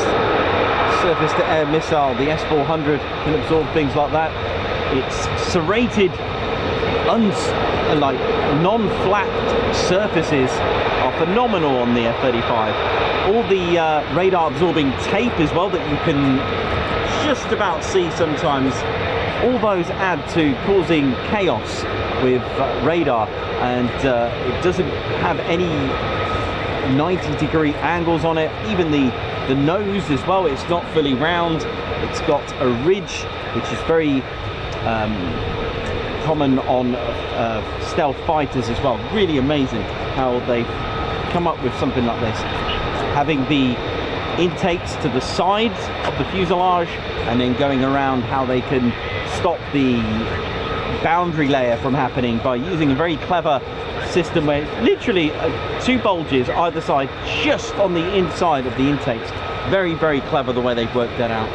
surface-to-air missile, the S-400, can absorb things like that. Its serrated, non-flapped surfaces are phenomenal on the F-35. All the radar absorbing tape as well that you can just about see sometimes, all those add to causing chaos with radar, and it doesn't have any 90-degree angles on it. Even the nose as well, it's not fully round. It's got a ridge, which is very common on stealth fighters as well. Really amazing how they've come up with something like this, having the intakes to the sides of the fuselage and then going around, how they can stop the boundary layer from happening by using a very clever system where it's literally 2 bulges either side, just on the inside of the intakes. Very, very clever the way they've worked that out.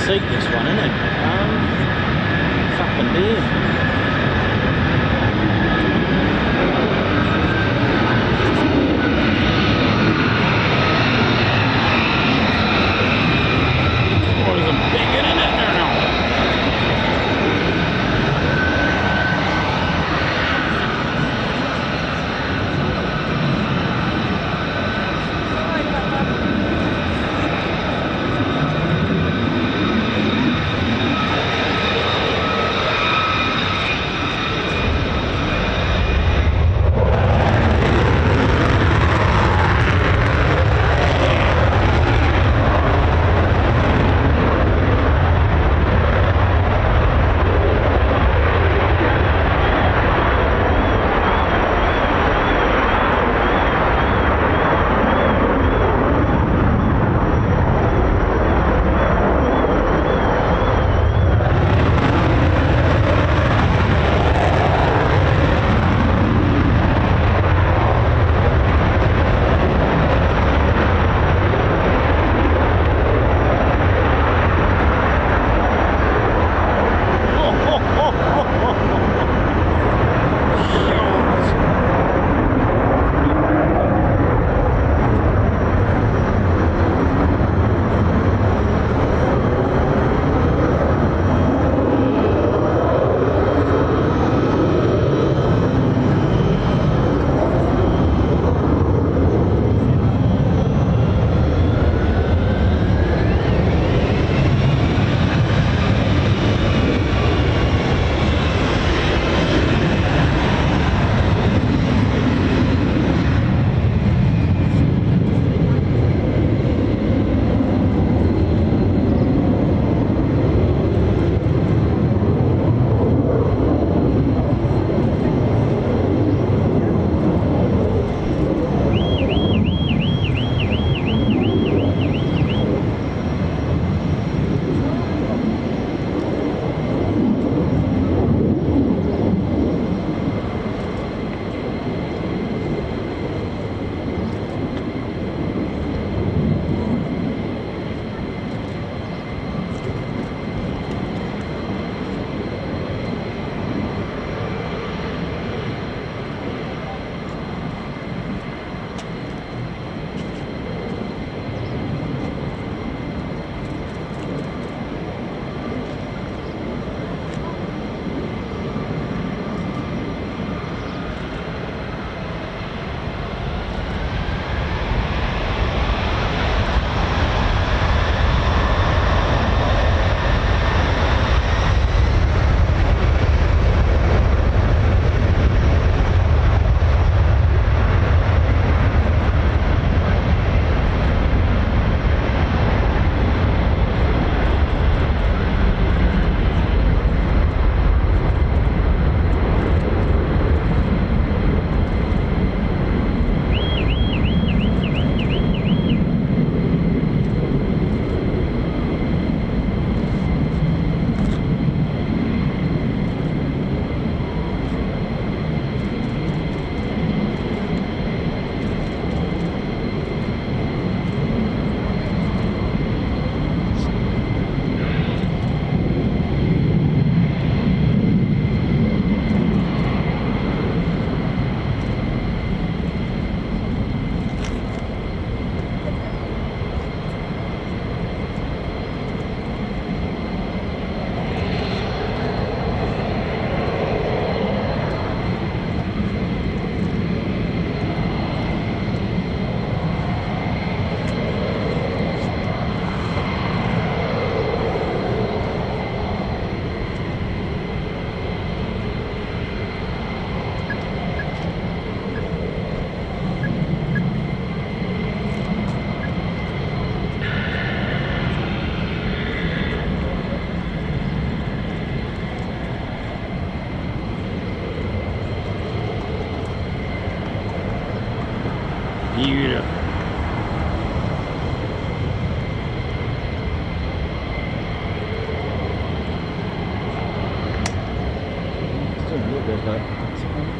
seat, this one, isn't it? What's happened here? Oh, there's a big in it there now. Beautiful. Still a little bit, but it's fine.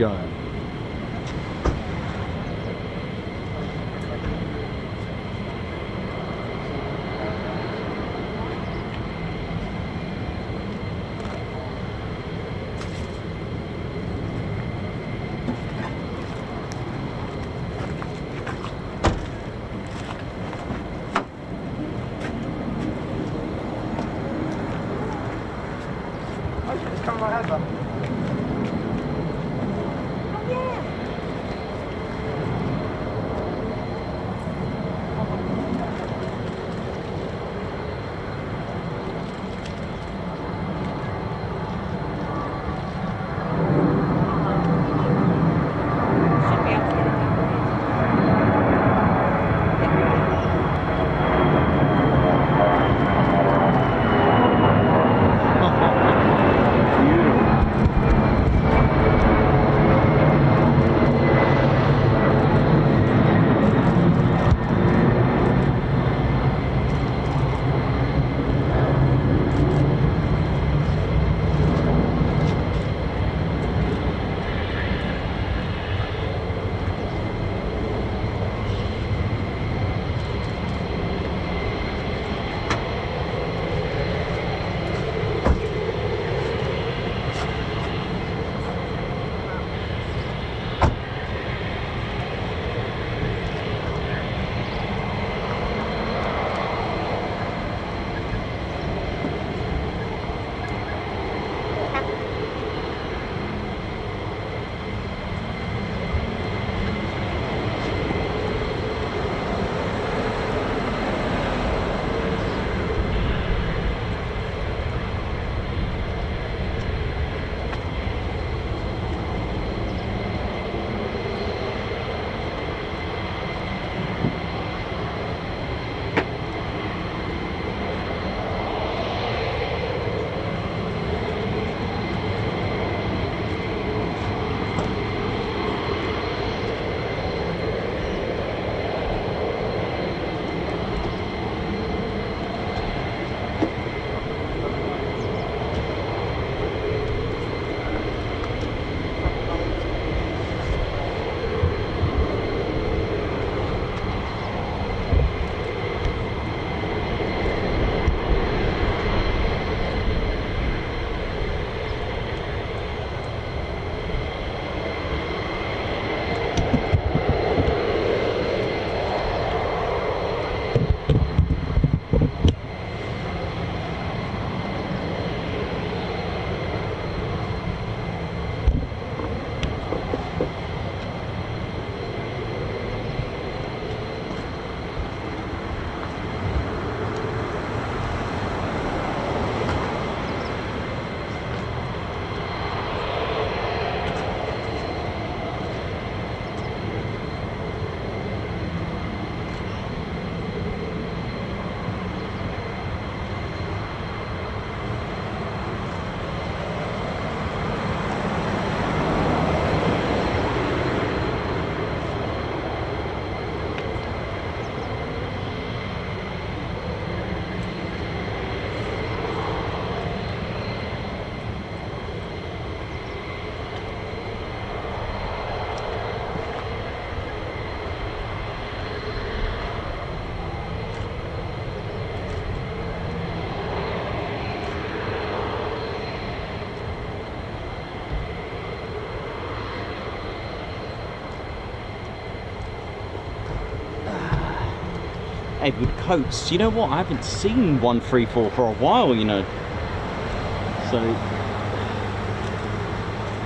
go. Edward Coates. You know what? I haven't seen 134 for a while, you know. So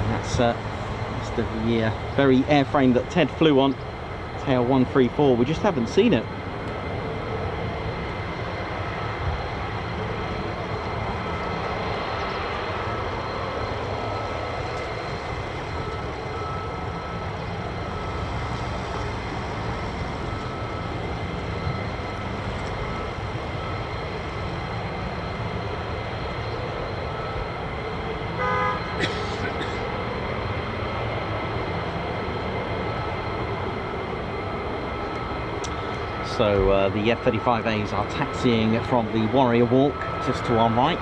that's the very airframe that Ted flew on, tail 134. We just haven't seen it. So the F-35As are taxiing from the Warrior Walk just to our right.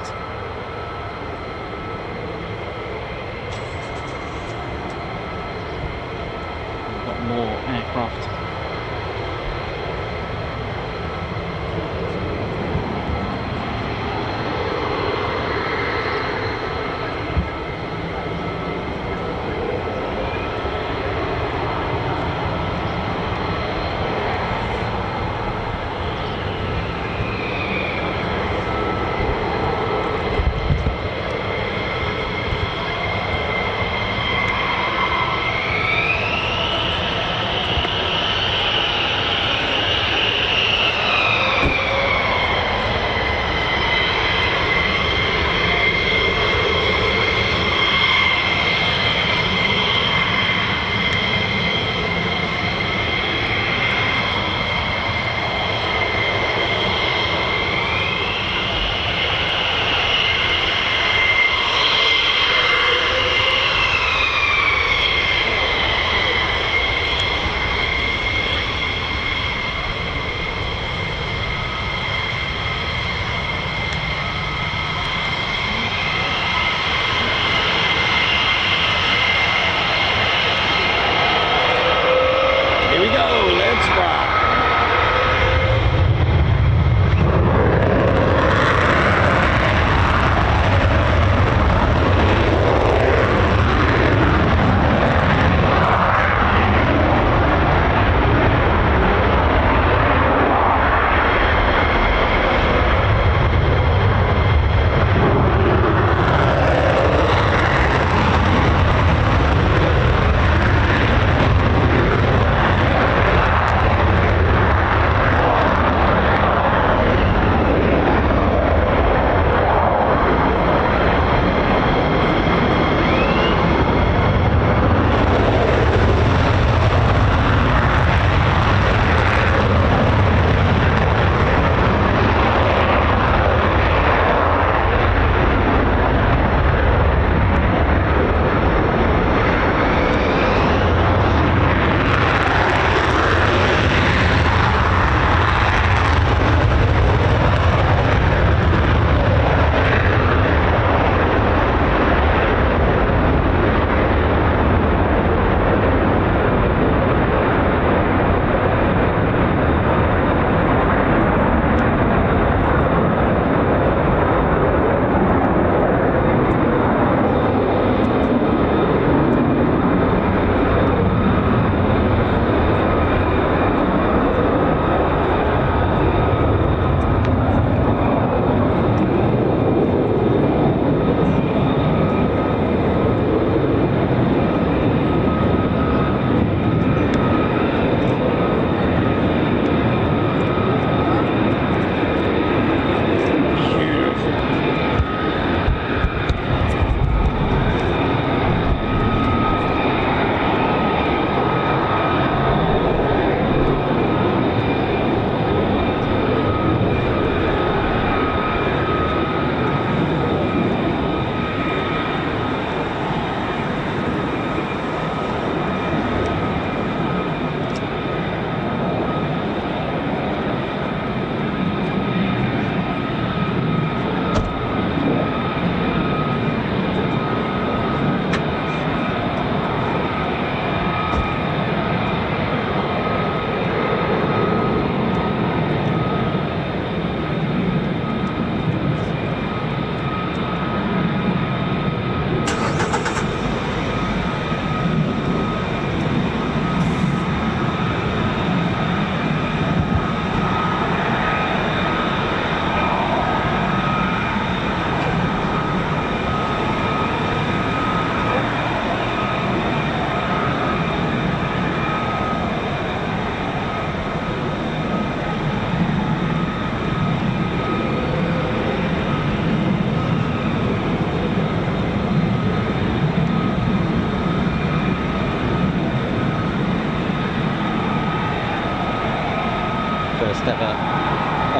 first ever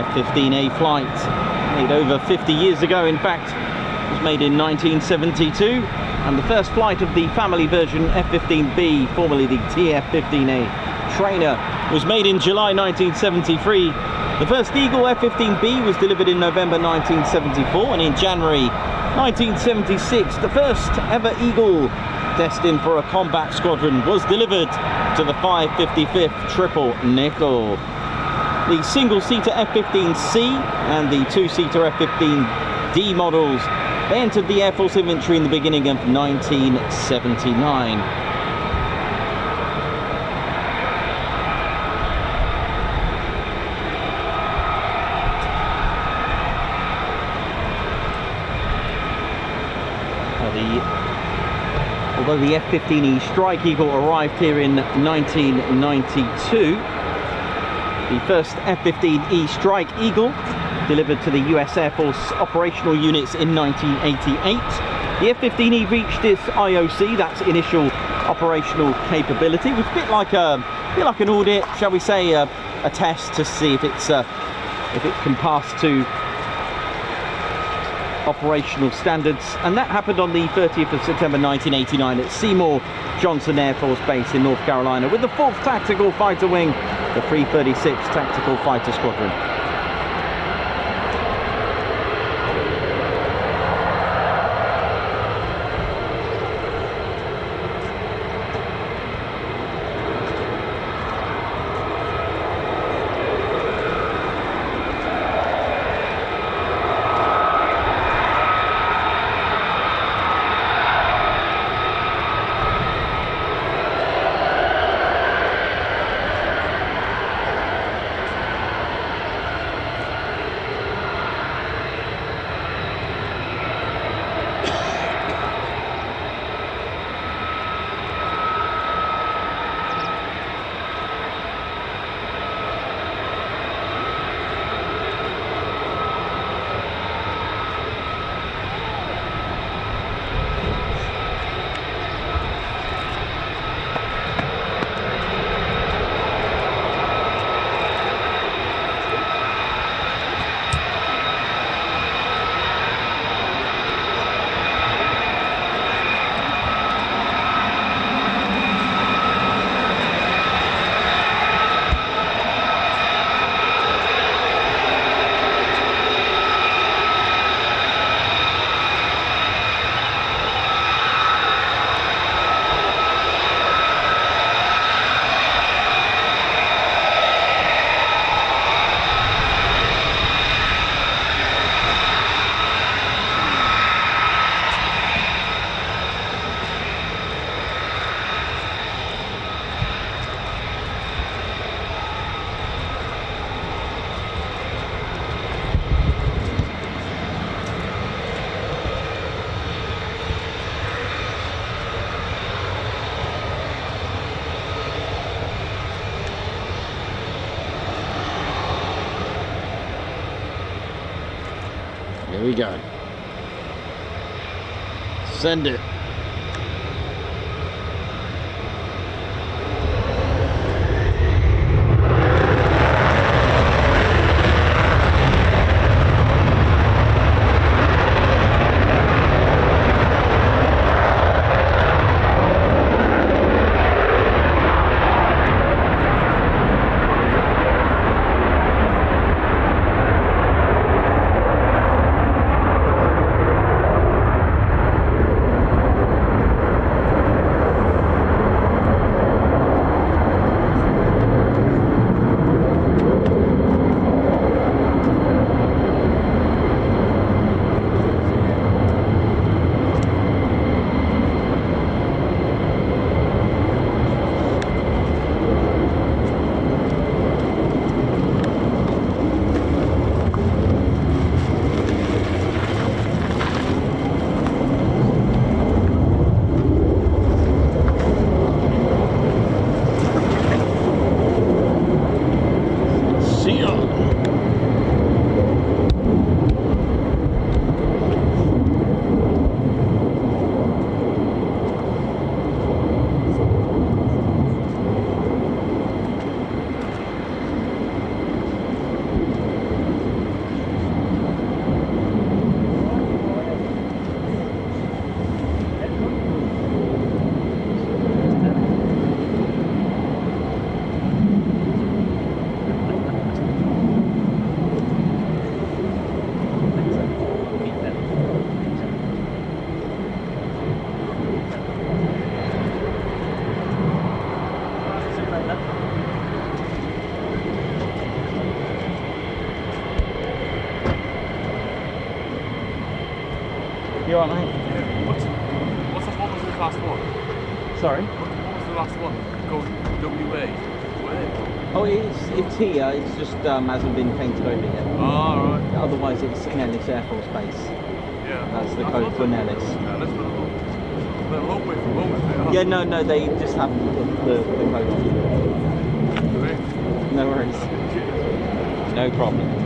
F-15A flight, made over 50 years ago in fact. It was made in 1972, and the first flight of the family version F-15B, formerly the TF-15A trainer, was made in July 1973. The first Eagle F-15B was delivered in November 1974, and in January 1976 the first ever Eagle destined for a combat squadron was delivered to the 555th Triple Nickel. The single-seater F-15C and the two-seater F-15D models, they entered the Air Force inventory in the beginning of 1979. Although the F-15E Strike Eagle arrived here in 1992, the first F-15E Strike Eagle delivered to the US Air Force operational units in 1988. The F-15E reached its IOC, that's initial operational capability. It was a bit like an audit, shall we say, a test to see if it can pass to operational standards, and that happened on the 30th of September 1989 at Seymour Johnson Air Force Base in North Carolina with the 4th Tactical Fighter Wing, the 336th Tactical Fighter Squadron. Here we go. Send it. You alright, mate? Yeah. What was the last one? Sorry? What was the last one? Go WA. Where? Oh, it's here. It's just hasn't been painted over yet. Oh, right. Otherwise, it's Nellis Air Force Base. Yeah. That's the code for Nellis. Yeah, that's what they're a long way from home, isn't it? Yeah, no, they just haven't put the code on. Great. No worries. No problem.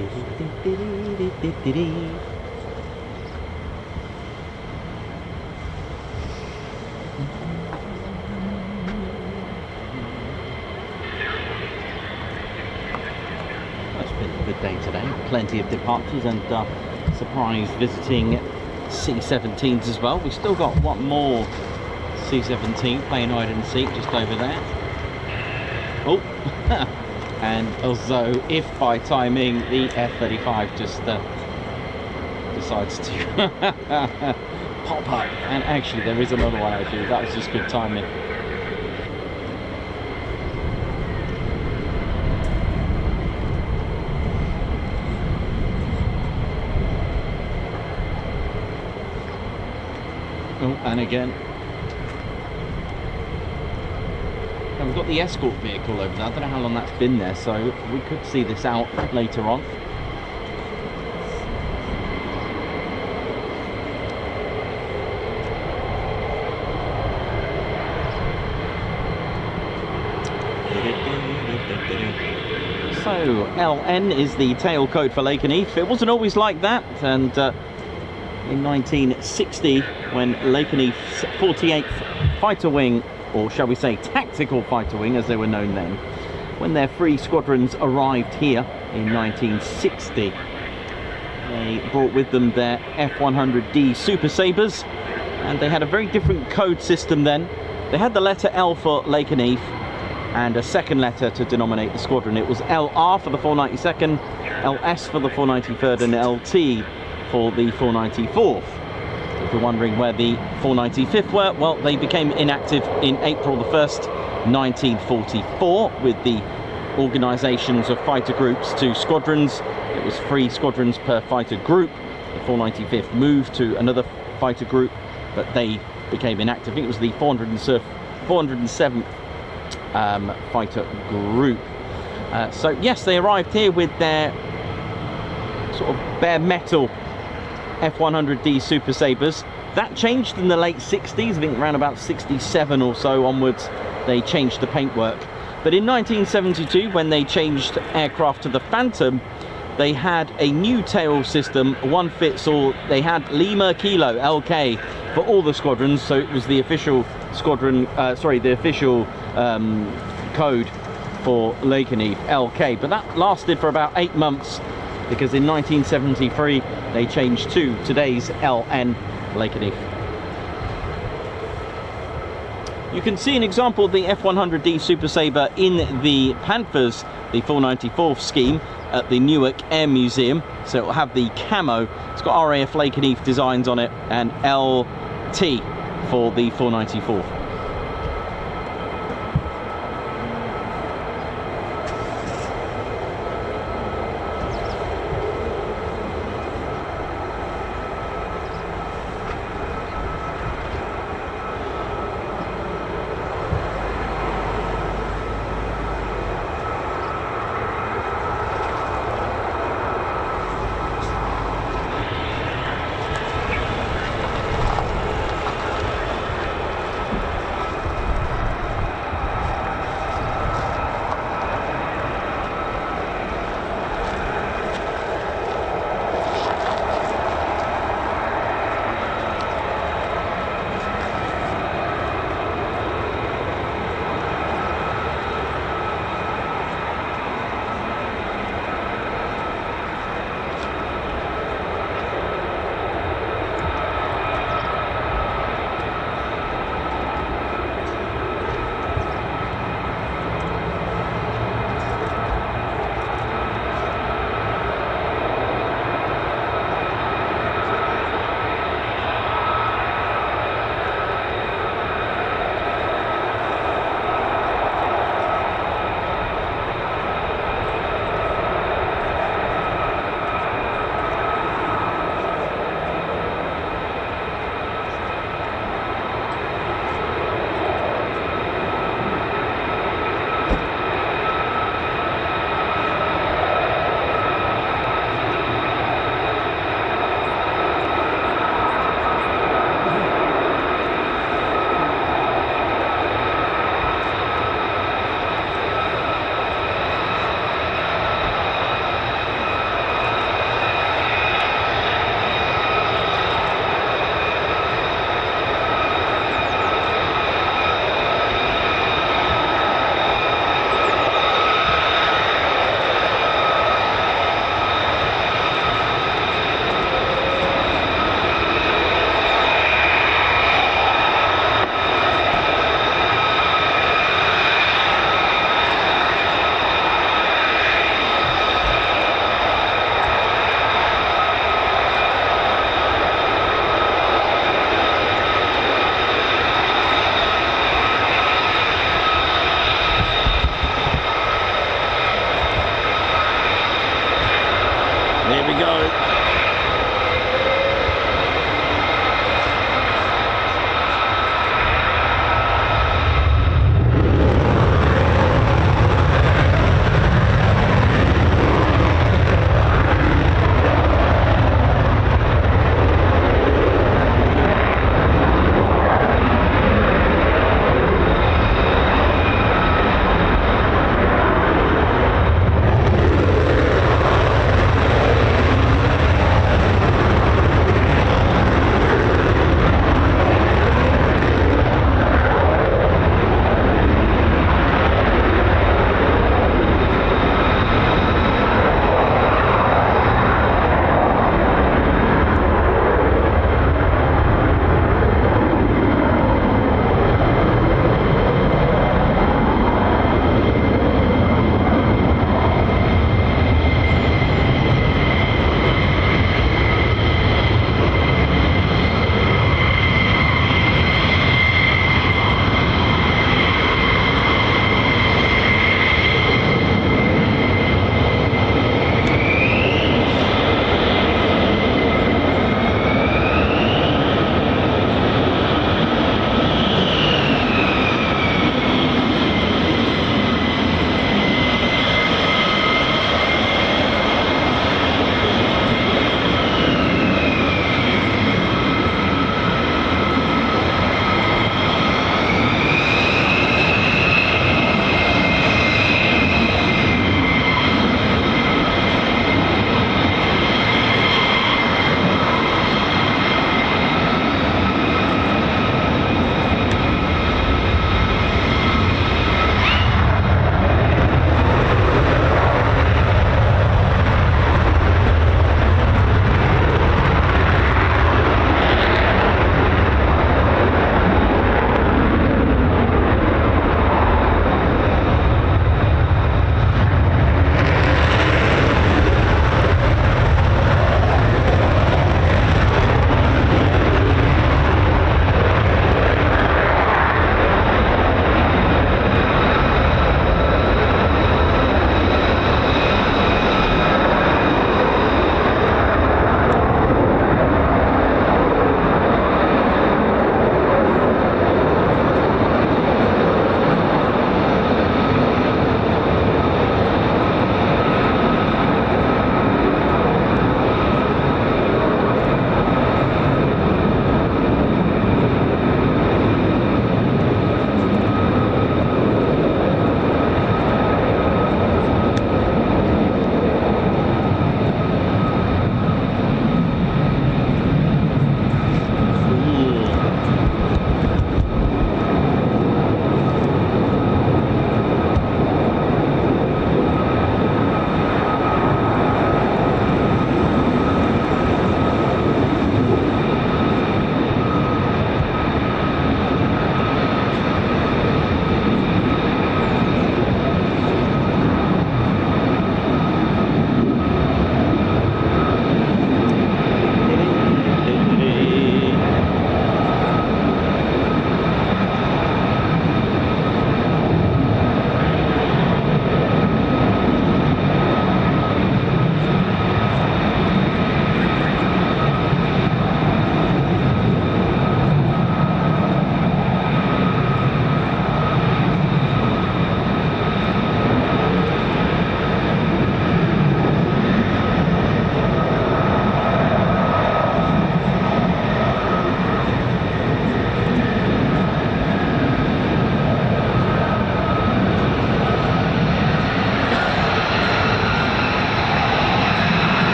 It's been a good day today. Plenty of departures and surprise visiting C-17s as well. We've still got one more C-17 playing hide and seek just over there. Oh, and also if by timing the F-35 just decides to pop up, and actually there is another one actually, that was just good timing. Oh, and again. And we've got the escort vehicle over there. I don't know how long that's been there, so we could see this out later on. So, LN is the tail code for Lakenheath. It wasn't always like that, and in 1960, when Lakenheath's 48th Fighter Wing, or shall we say Tactical Fighter Wing as they were known then, when their 3 squadrons arrived here in 1960, they brought with them their F-100D Super Sabres, and they had a very different code system then. They had the letter L for Lakenheath and a second letter to denominate the squadron. It was LR for the 492nd, LS for the 493rd, and LT for the 494th. If you're wondering where the 495th were, well, they became inactive in April the 1st, 1944, with the organisations of fighter groups to squadrons. It was 3 squadrons per fighter group. The 495th moved to another fighter group, but they became inactive. I think it was the 407th fighter group. So yes, they arrived here with their sort of bare metal F-100D Super Sabres. That changed in the late 60s, I think around about 67 or so onwards, they changed the paintwork. But in 1972, when they changed aircraft to the Phantom, they had a new tail system, one fits all. They had Lima Kilo LK for all the squadrons, so it was the official squadron, the official code for Lakenheath, LK. But that lasted for about 8 months, because in 1973 they changed to today's LN Lakenheath. You can see an example of the F-100D Super Sabre in the Panthers, the 494th scheme, at the Newark Air Museum. So it will have the camo. It's got RAF Lakenheath designs on it, and LT for the 494th.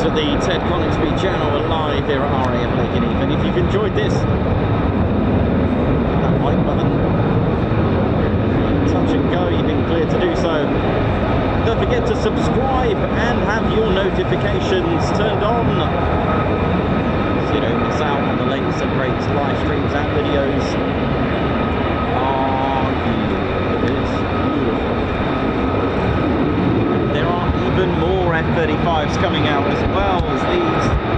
to the Ted Coningsby channel. We're live here at RAF Lakenheath, and if you've enjoyed this, that like button, touch and go, you've been cleared to do so. Don't forget to subscribe and have your notifications turned on, so you don't miss out on the latest and greatest live streams and videos. It is beautiful. There are even more F-35s coming out as well as these.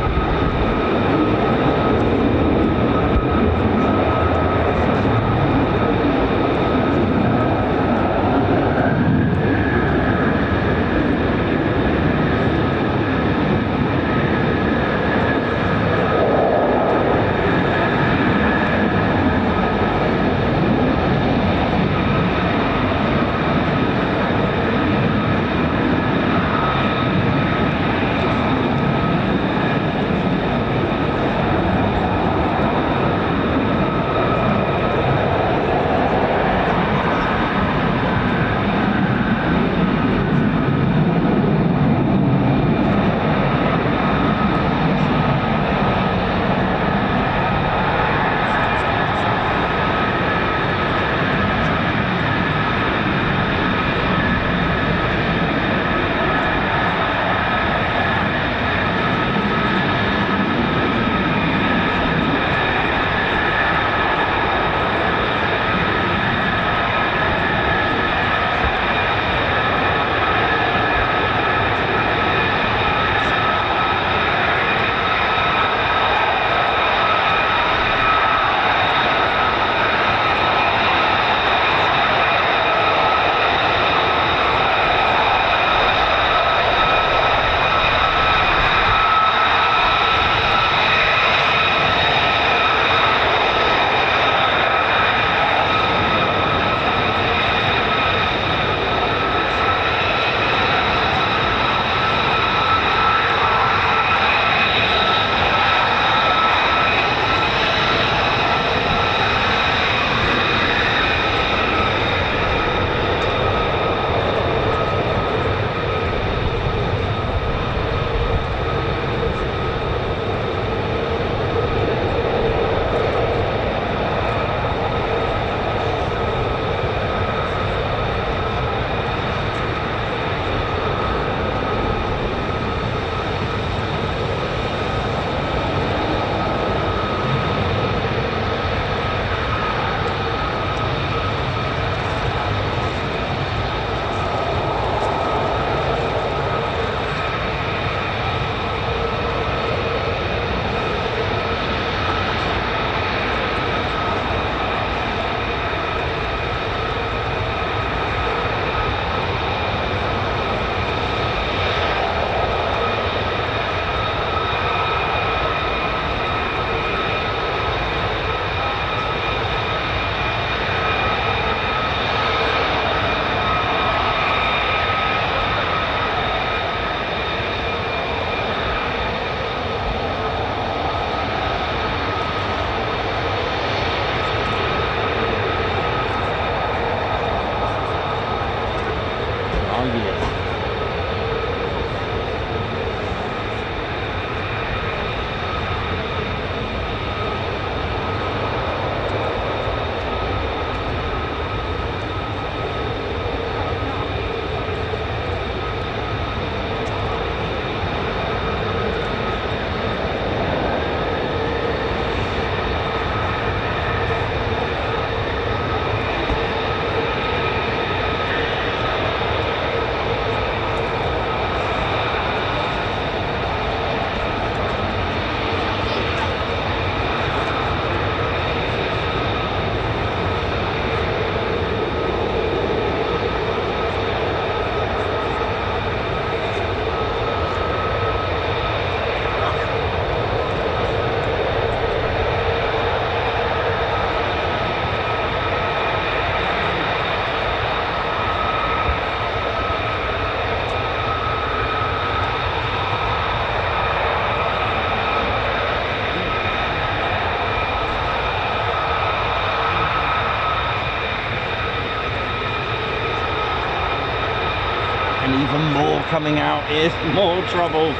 and even more coming out is more trouble.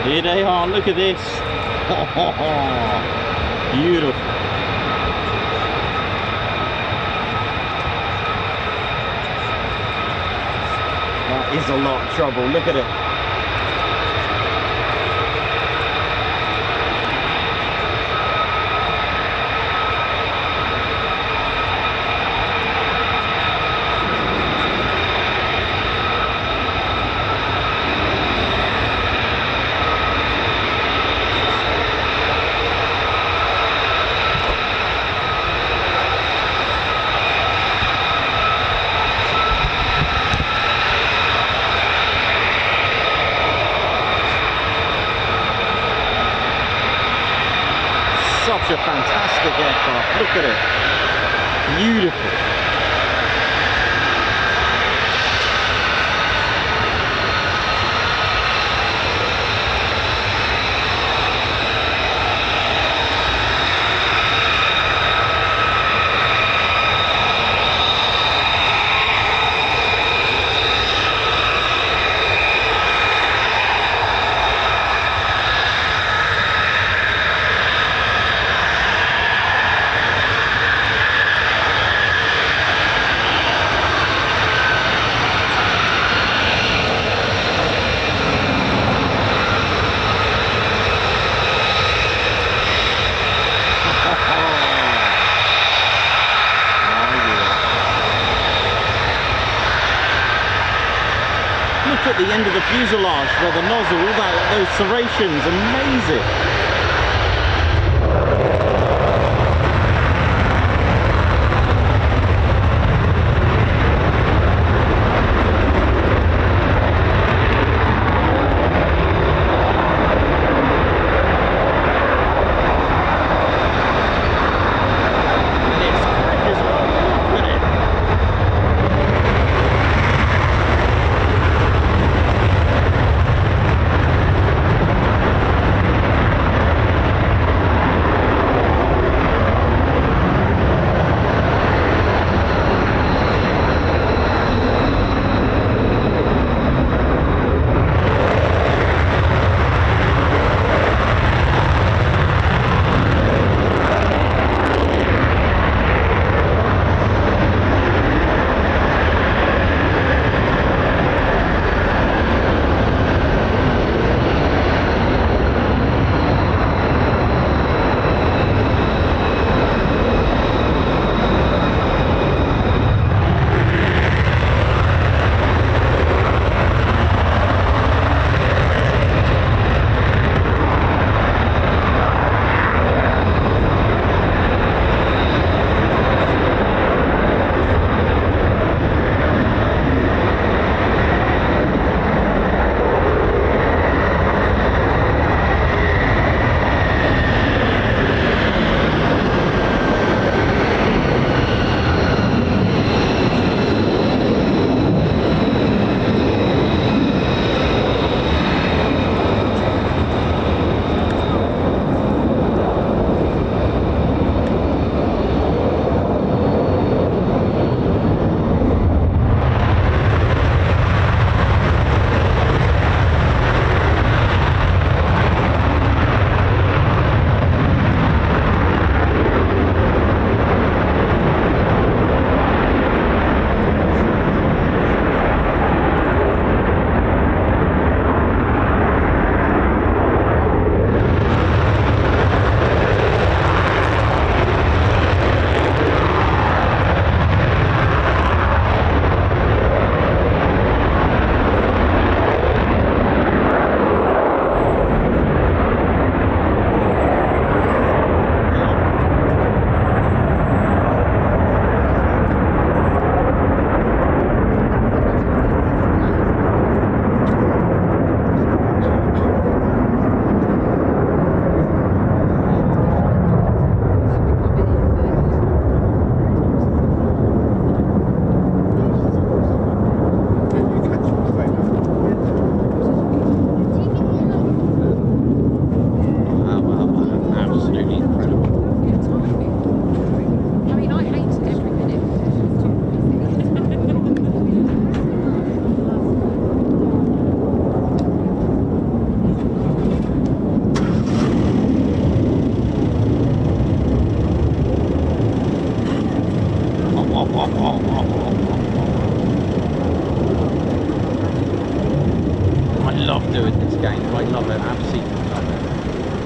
Here they are, look at this. Beautiful. That is a lot of trouble, look at it. Such a fantastic aircraft, look at it, beautiful. At the end of the fuselage where the nozzle, all those serrations, amazing.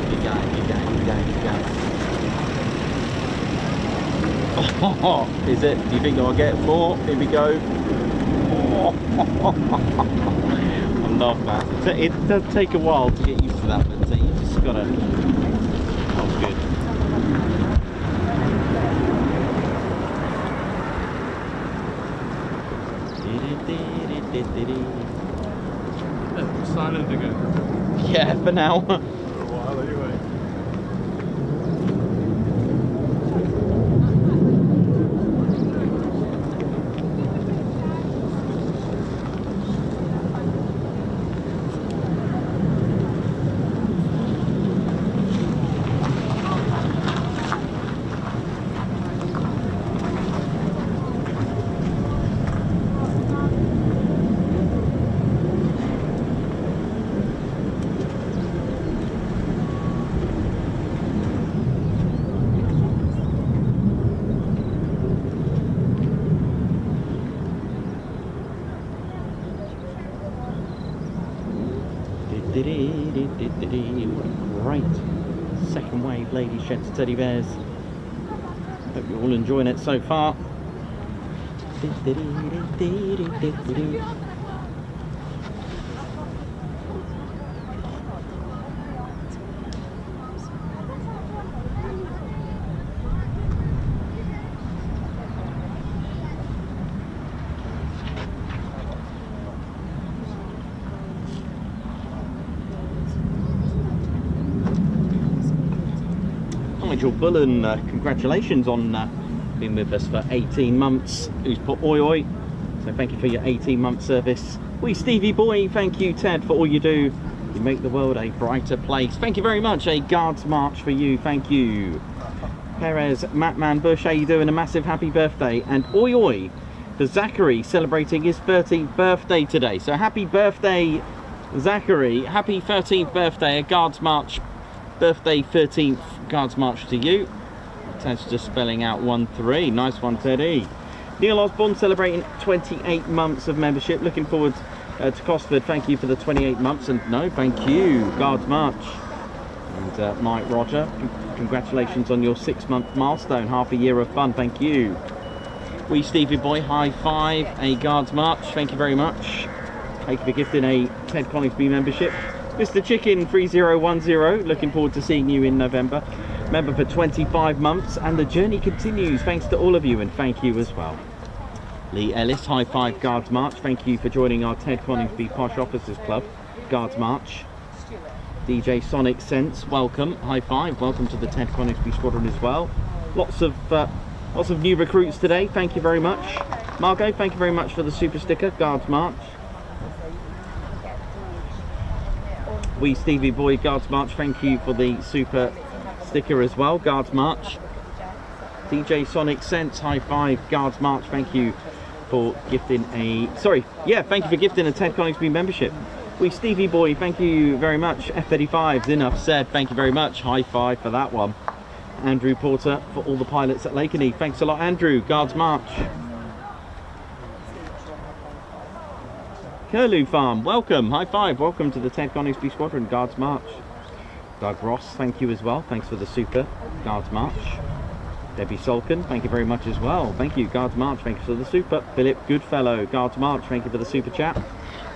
Keep going, keep going, keep going, keep going. Oh, is it? Do you think I'll get more? Here we go. I love that. It does take a while to get used to that, but you just gotta. Oh, good. Silent again. Yeah, for now. For a while anyway. What a great second wave, ladies, gents, and teddy bears. Hope you're all enjoying it so far. Nigel Bullen, congratulations on being with us for 18 months. Who's put oi oi? So thank you for your 18-month service. Wee Stevie boy, thank you Ted for all you do. You make the world a brighter place. Thank you very much. A Guards March for you. Thank you. Perez, Matman Bush, how you doing? A massive happy birthday. And oi oi for Zachary celebrating his 13th birthday today. So happy birthday, Zachary. Happy 13th birthday. A Guards March birthday 13th Guards March to you. Ted's just spelling out 1-3. Nice one, Teddy. Neil Osborne celebrating 28 months of membership. Looking forward to Cosford. Thank you for the 28 months. And no, thank you, Guards March. And Mike Roger, congratulations on your 6-month milestone. Half a year of fun. Thank you. Wee Stevie boy, high five. A Guards March. Thank you very much. Thank you for gifting a Ted Coningsby membership. Mr. Chicken 3010, looking forward to seeing you in November. Member for 25 months, and the journey continues. Thanks to all of you, and thank you as well. Lee Ellis, high five, Guards March. Thank you for joining our Ted Coningsby Posh Officers Club, Guards March. DJ Sonic Sense, welcome, high five. Welcome to the Ted Coningsby Squadron as well. Lots of new recruits today. Thank you very much. Margot, thank you very much for the super sticker, Guards March. Wee Stevie boy, Guards March, thank you for the super sticker as well, Guards March. DJ Sonic Sense, high five, Guards March, thank you for gifting thank you for gifting a Ted Coningsby membership. Wee Stevie boy, thank you very much. F-35's enough said, thank you very much, high five for that one. Andrew Porter for all the pilots at Lakenheath, thanks a lot Andrew, Guards March. Curlew Farm, welcome, high five, welcome to the Ted Coningsby Squadron, Guards March. Doug Ross, thank you as well, thanks for the super, Guards March. Debbie Solkin, thank you very much as well, thank you, Guards March, thank you for the super. Philip Goodfellow, Guards March, thank you for the super chat.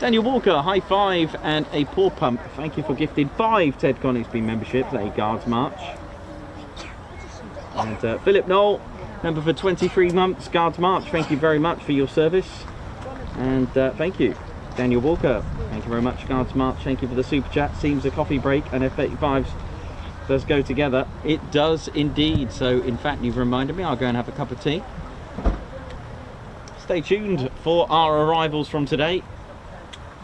Daniel Walker, high five, and a paw pump, thank you for gifting 5 Ted Coningsby memberships, a Guards March. And Philip Knoll, member for 23 months, Guards March, thank you very much for your service. And thank you. Daniel Walker, thank you very much, Guards March, thank you for the super chat. Seems a coffee break and F-35s does go together. It does indeed. So in fact you've reminded me, I'll go and have a cup of tea. Stay tuned for our arrivals from today.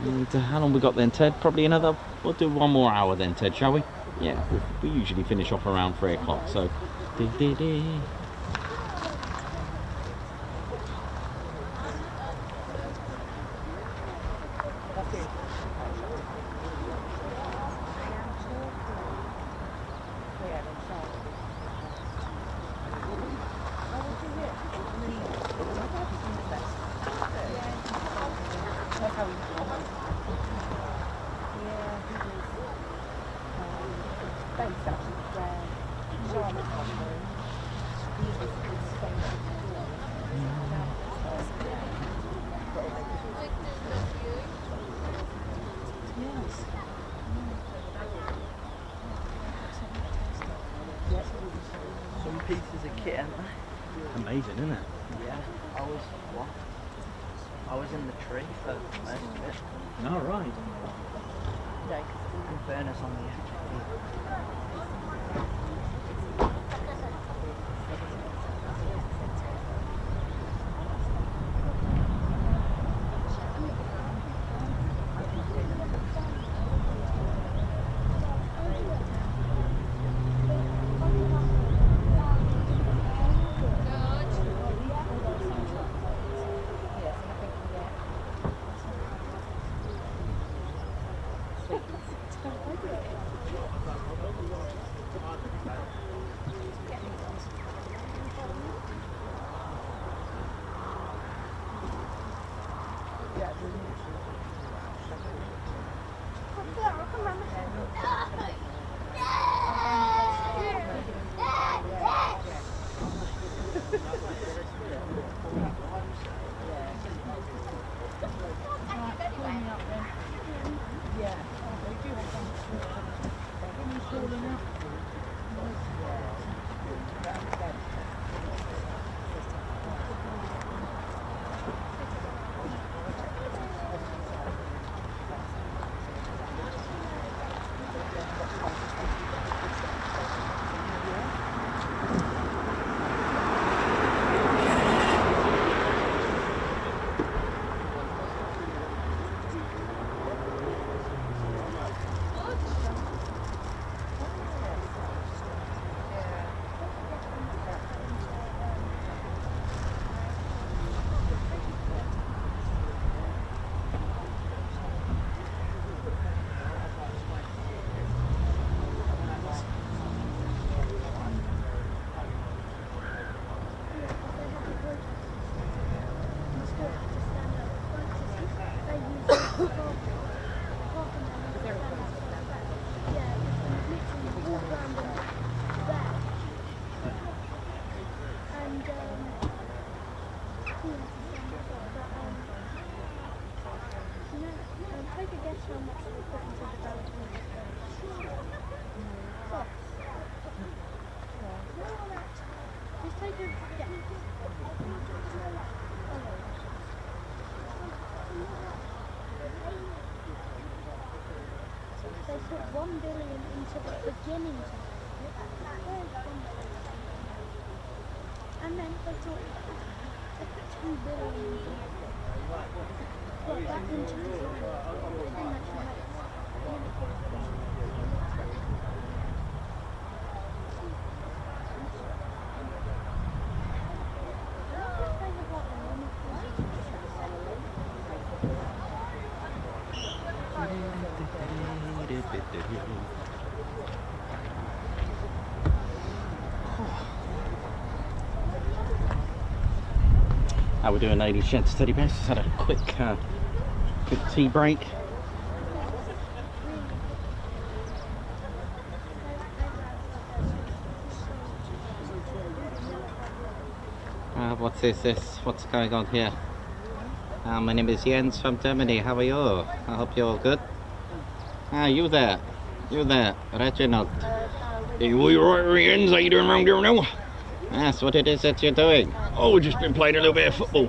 And how long we got then, Ted? Probably another, we'll do 1 more hour then, Ted, shall we? Yeah, we usually finish off around 3 o'clock, so Some pieces of kit, aren't they? Amazing, isn't it? Yeah. I was in the tree for most of it. All right. In fairness on the F-15. They put 1 billion into the beginning to and then they thought they put 2 billion into it. Put that into the and that's right. How we doing, ladies, gents, teddy bears? Just had a quick tea break. What is this? What's going on here? My name is Jens from Germany. How are you? I hope you're all good. You there, Reginald. You right, Jens? How you doing around here now? That's what it is that you're doing. Oh, we've just been playing a little bit of football.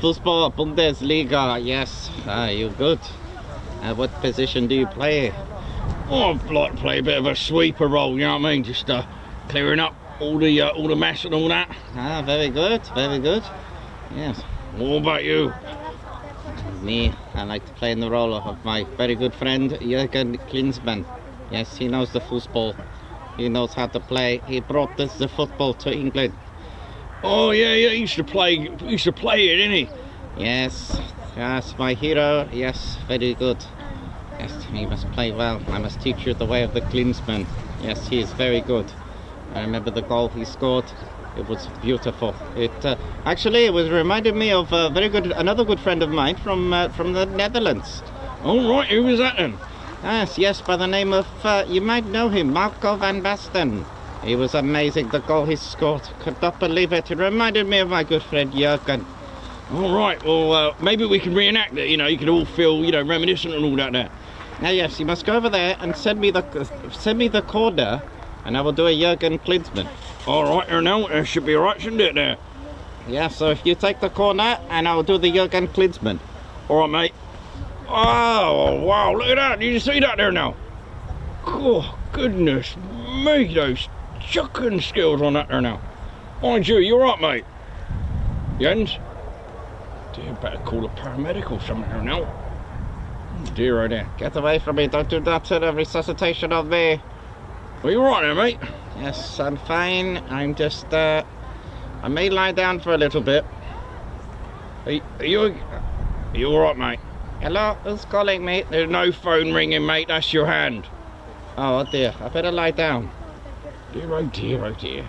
Football, Bundesliga, yes. You good? What position do you play? Oh, I'd like to play a bit of a sweeper role, you know what I mean? Just clearing up all the mess and all that. Very good, very good. Yes. What about you? Me, I like to play in the role of my very good friend Jürgen Klinsmann. Yes, he knows the football. He knows how to play. He brought the football to England. Oh yeah, he used to play it, didn't he? Yes, my hero. Yes, very good. Yes, he must play well. I must teach you the way of the Klinsmann. Yes, he is very good. I remember the goal he scored. It was beautiful. It actually, it was reminded me of another good friend of mine from the Netherlands. All right, who was that then? Yes, by the name of, you might know him, Marco van Basten. He was amazing, the goal he scored. Could not believe it. It reminded me of my good friend Jurgen. All right, well, maybe we can reenact it, you know, you can all feel, you know, reminiscent and all that there. Yes, you must go over there and send me the corner, and I will do a Jurgen Klinsmann. All right, there now, it should be all right, shouldn't it, there? Yeah, so if you take the corner, and I will do the Jurgen Klinsmann. All right, mate. Oh, wow, look at that. Did you see that there now? Oh, goodness me, those chucking skills on that there now. Mind you, you're right, mate. Jens? Dear, better call a paramedic or something there now. Oh, dear, oh dear. Get away from me, don't do that to the resuscitation of me. Are you all right there, mate? Yes, I'm fine. I'm just, I may lie down for a little bit. Are you all right, mate? Hello, who's calling me? There's no phone ringing, mate. That's your hand. Oh dear, I better lie down. Dear, oh dear, oh dear.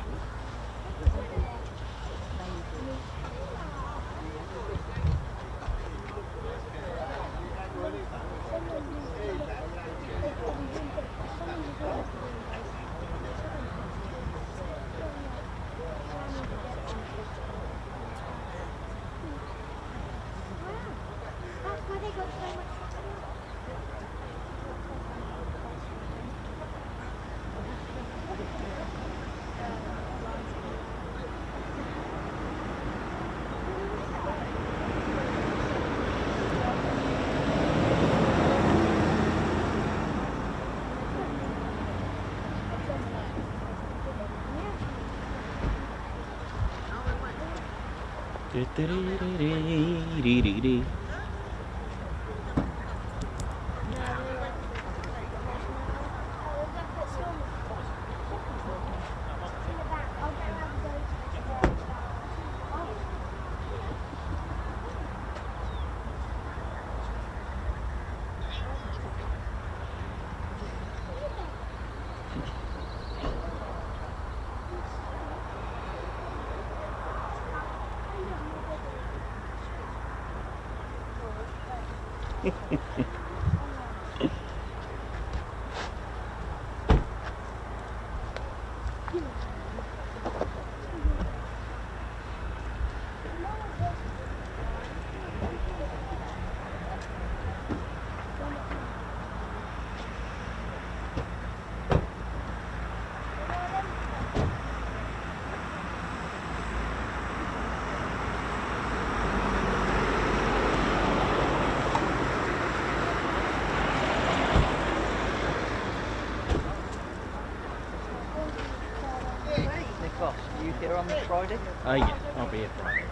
You here on Friday? Yeah, I'll be here Friday.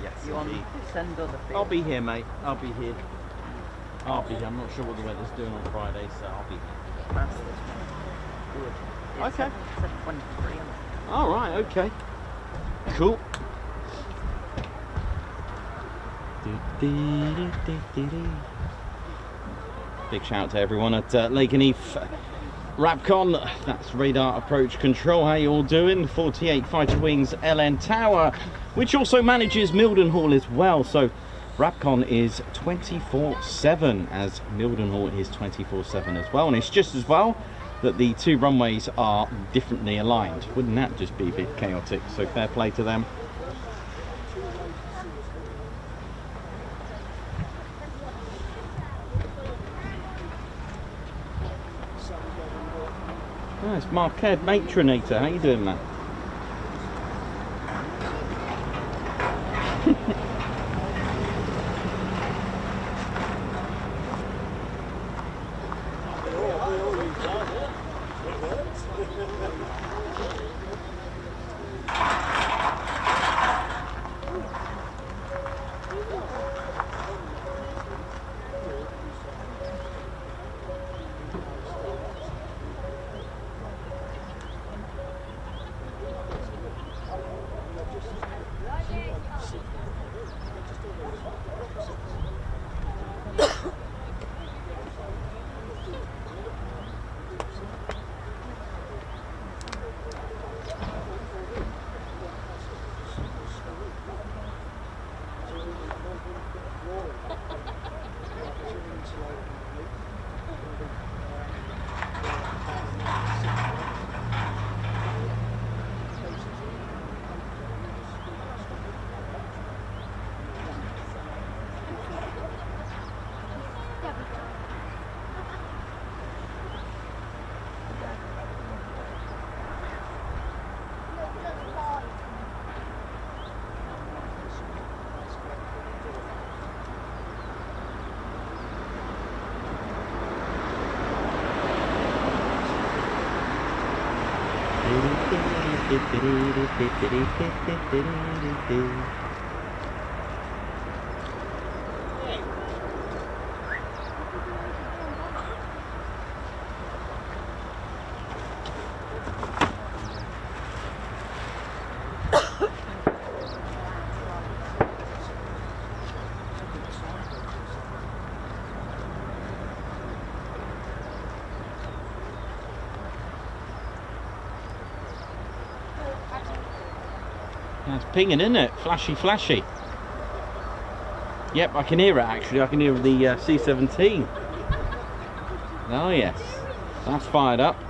Yes, You on indeed. send other field? I'll be here, mate. I'll be here. I'll be here. I'm not sure what the weather's doing on Friday, so I'll be here. Fast this one. Good. It's Okay. 7:23 on it. All right. Okay. Cool. Big shout out to everyone at Lakenheath. RAPCON, that's radar approach control. How you all doing? 48 Fighter Wings LN Tower, which also manages Mildenhall as well. So RAPCON is 24/7, as Mildenhall is 24/7 as well. And it's just as well that the two runways are differently aligned. Wouldn't that just be a bit chaotic? So fair play to them. Oh, it's Marquette Matronator. How you doing, man? That's pinging, isn't it? Flashy, flashy. Yep, I can hear it actually. I can hear the C-17. Oh yes, that's fired up.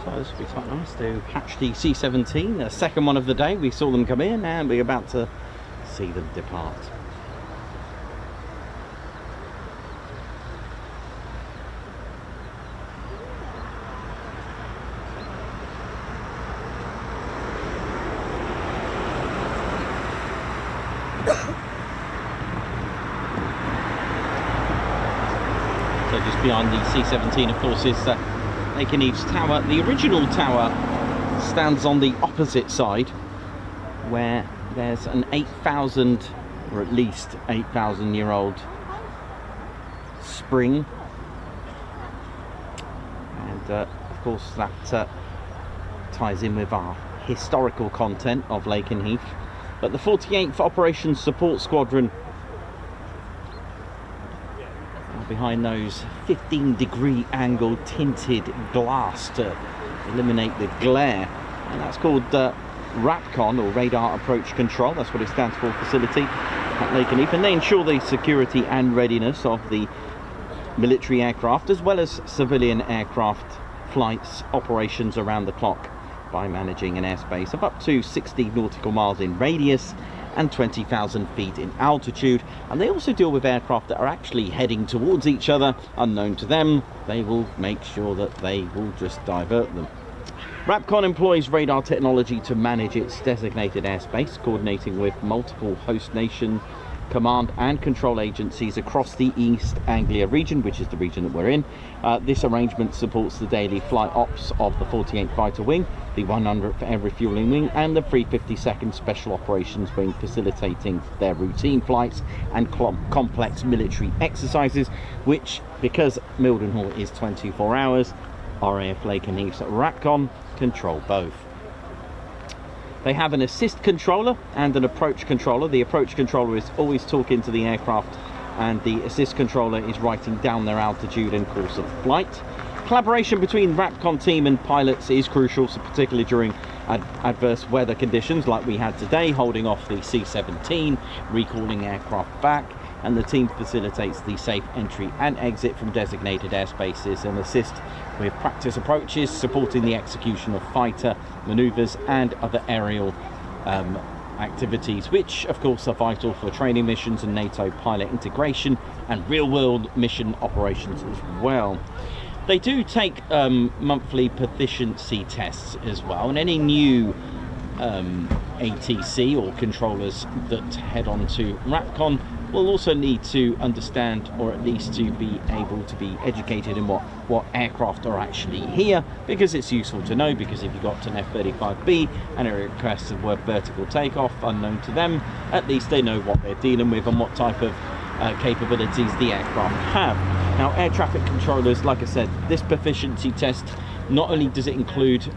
So this will be quite nice to catch the C-17, the second one of the day. We saw them come in and we're about to see them depart. So just behind the C-17, of course, is Lakenheath's tower. The original tower stands on the opposite side, where there's an 8,000, or at least 8,000-year-old spring, and of course that ties in with our historical content of Lakenheath. But the 48th Operations Support Squadron behind those 15-degree angle tinted glass to eliminate the glare, and that's called RAPCON, or Radar Approach Control. That's what it stands for, facility at Lakenheath, and they ensure the security and readiness of the military aircraft as well as civilian aircraft flights operations around the clock by managing an airspace of up to 60 nautical miles in radius and 20,000 feet in altitude. And they also deal with aircraft that are actually heading towards each other unknown to them. They will make sure that they will just divert them. RAPCON employs radar technology to manage its designated airspace, coordinating with multiple host nation command and control agencies across the East Anglia region, which is the region that we're in. This arrangement supports the daily flight ops of the 48th Fighter Wing, the 100th Air Refuelling Wing and the 352nd Special Operations Wing, facilitating their routine flights and complex military exercises, which, because Mildenhall is 24 hours, RAF Lakenheath's RAPCON control both. They have an assist controller and an approach controller. The approach controller is always talking to the aircraft, and the assist controller is writing down their altitude and course of flight. Collaboration between RAPCON team and pilots is crucial, so particularly during adverse weather conditions like we had today, holding off the C-17, recalling aircraft back, and the team facilitates the safe entry and exit from designated airspaces and assist with practice approaches, supporting the execution of fighter maneuvers and other aerial activities, which of course are vital for training missions and NATO pilot integration and real-world mission operations as well. They do take monthly proficiency tests as well, and any new ATC or controllers that head on to RAPCON will also need to understand, or at least to be able to be educated in what aircraft are actually here, because it's useful to know, because if you got an F-35B and it requests a vertical takeoff unknown to them, at least they know what they're dealing with and what type of capabilities the aircraft have. Now, air traffic controllers, like I said, this proficiency test, not only does it include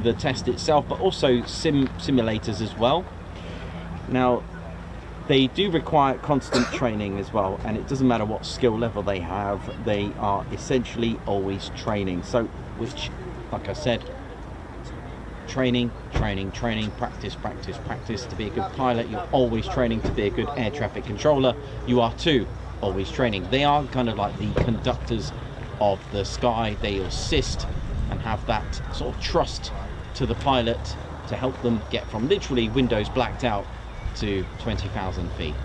the test itself, but also simulators as well. Now, they do require constant training as well, and it doesn't matter what skill level they have, they are essentially always training. So, which, like I said, training, practice. To be a good pilot, you're always training. To be a good air traffic controller, you are too always training. They are kind of like the conductors of the sky. They assist and have that sort of trust to the pilot to help them get from literally windows blacked out to 20,000 feet.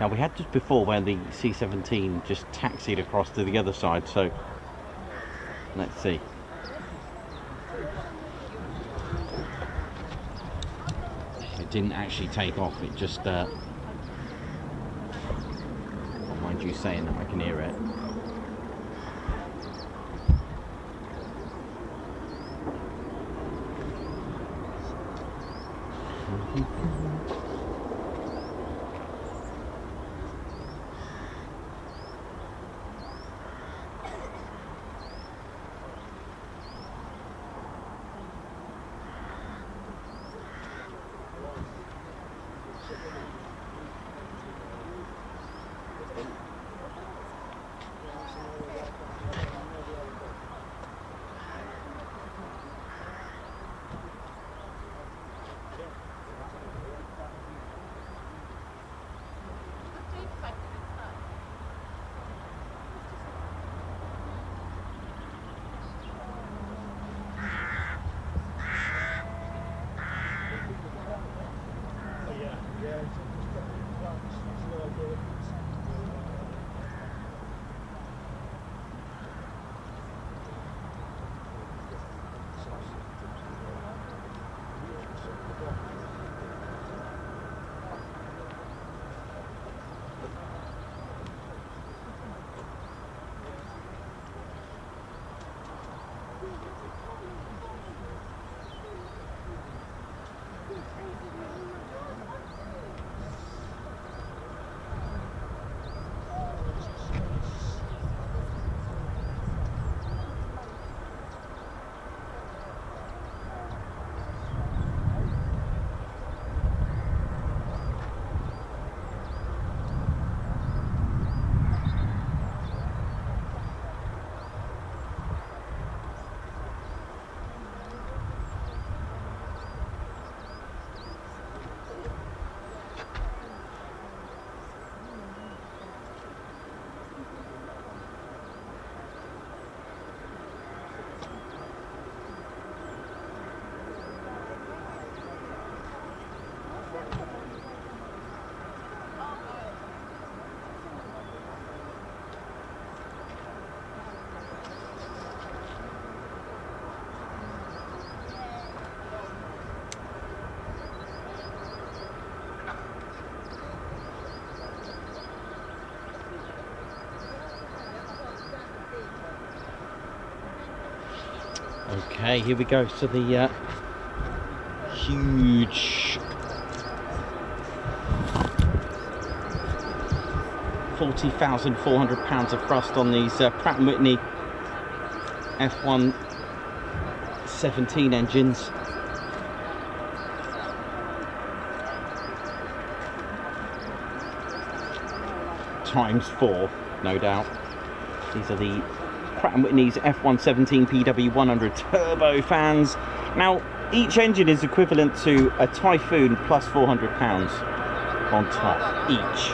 Now we had just before where the C-17 just taxied across to the other side, so let's see. It didn't actually take off, it just mind you saying that I can hear it. Okay, here we go. So the huge 40,400 pounds of thrust on these Pratt & Whitney F-17 engines. Times 4, no doubt. These are the Pratt & Whitney's F-117 PW100 turbofans. Now, each engine is equivalent to a Typhoon plus 400 pounds on top, each.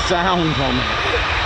sound on it.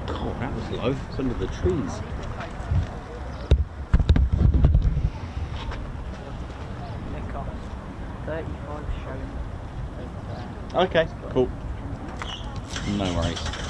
God, that was low. It's under the trees. Nick off. 35 shown. Okay, cool. No worries.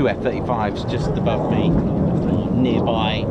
two F-35s just above me, nearby.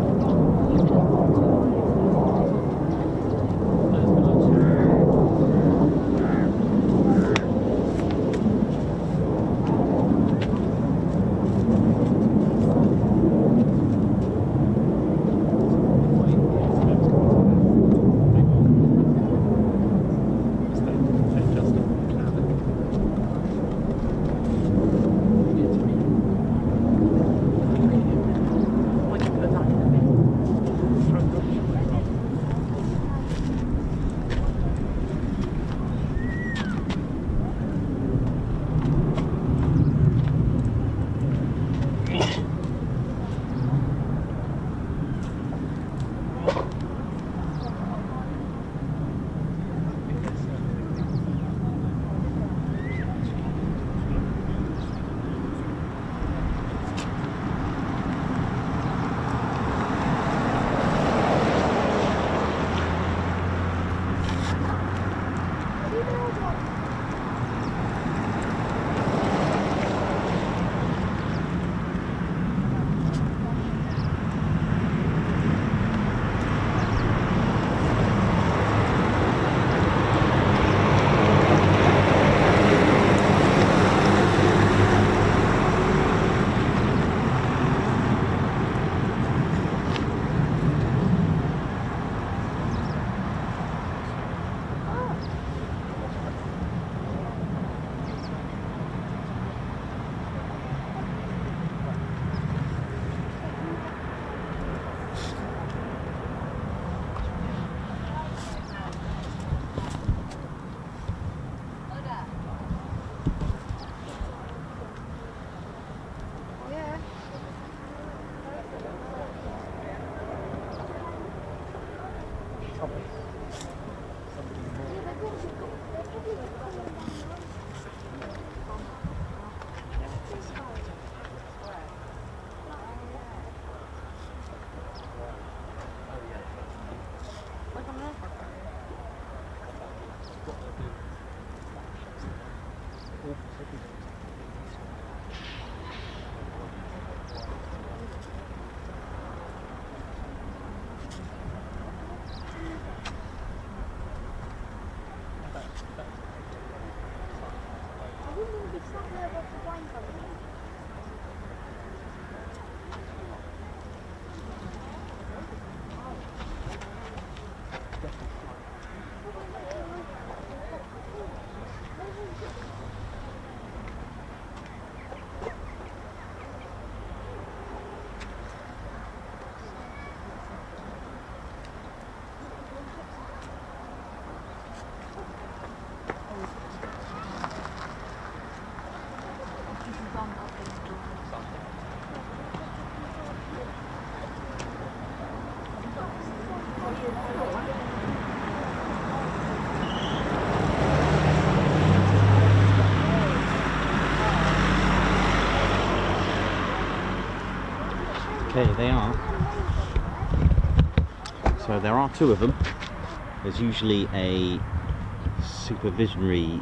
Okay, they are. So there are two of them. There's usually a supervisory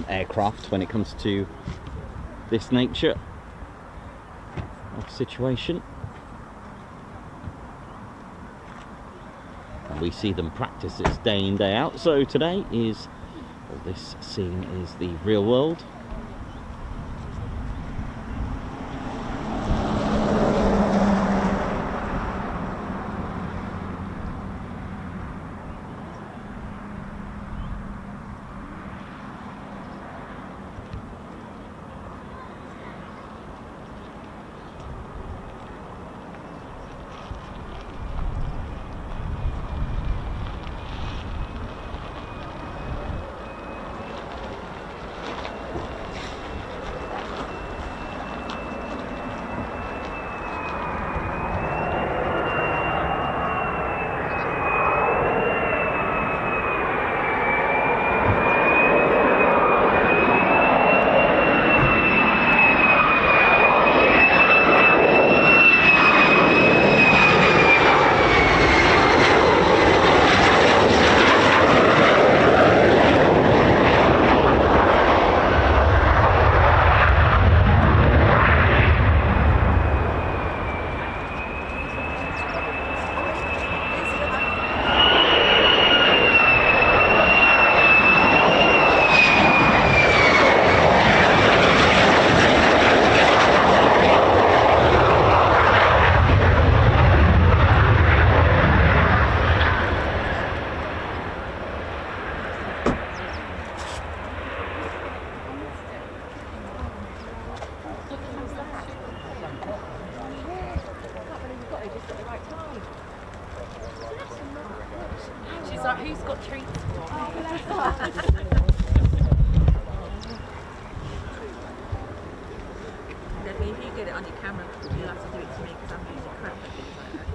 aircraft when it comes to this nature of situation. And we see them practice this day in, day out. So today is, well, this scene is the real world. Who's got treats for me? Debbie, if you get it on your camera, you'll have to do it to me because I'm using crap at things like that.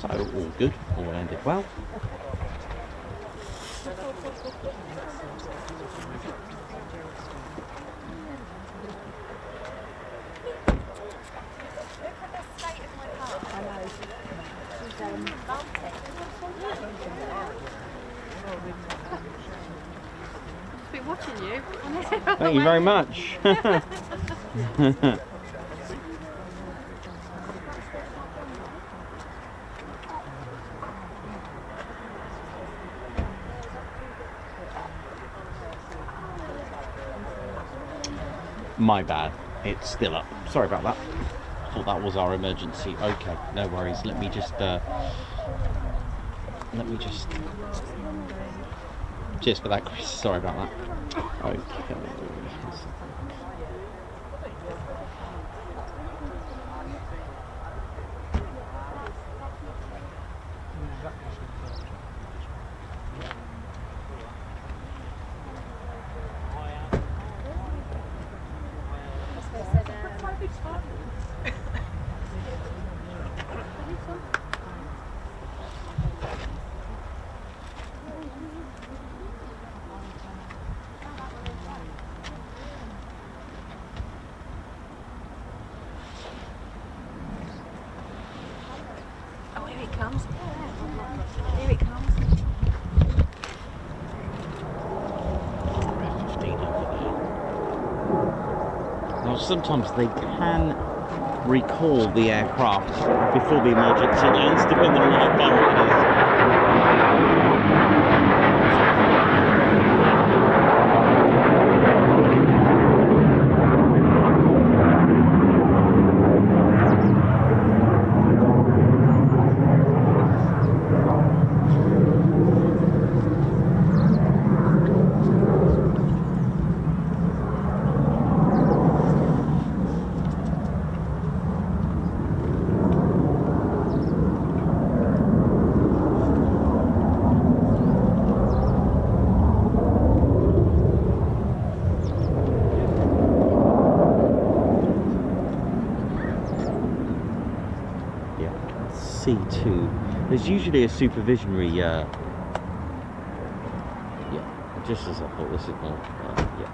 So all good, all ended well. Just been watching you. Thank you very much. My bad, it's still up. Sorry about that. Thought that was our emergency. Okay, no worries. Let me just cheers for that, Chris. Sorry about that. Okay. Oh, here it comes. Here it comes. F-15 over there. Now sometimes they can recall the aircraft before the emergency lands, depending on how far it is. C2. There's usually a supervisionary, yeah, just as I thought. This is more, yeah.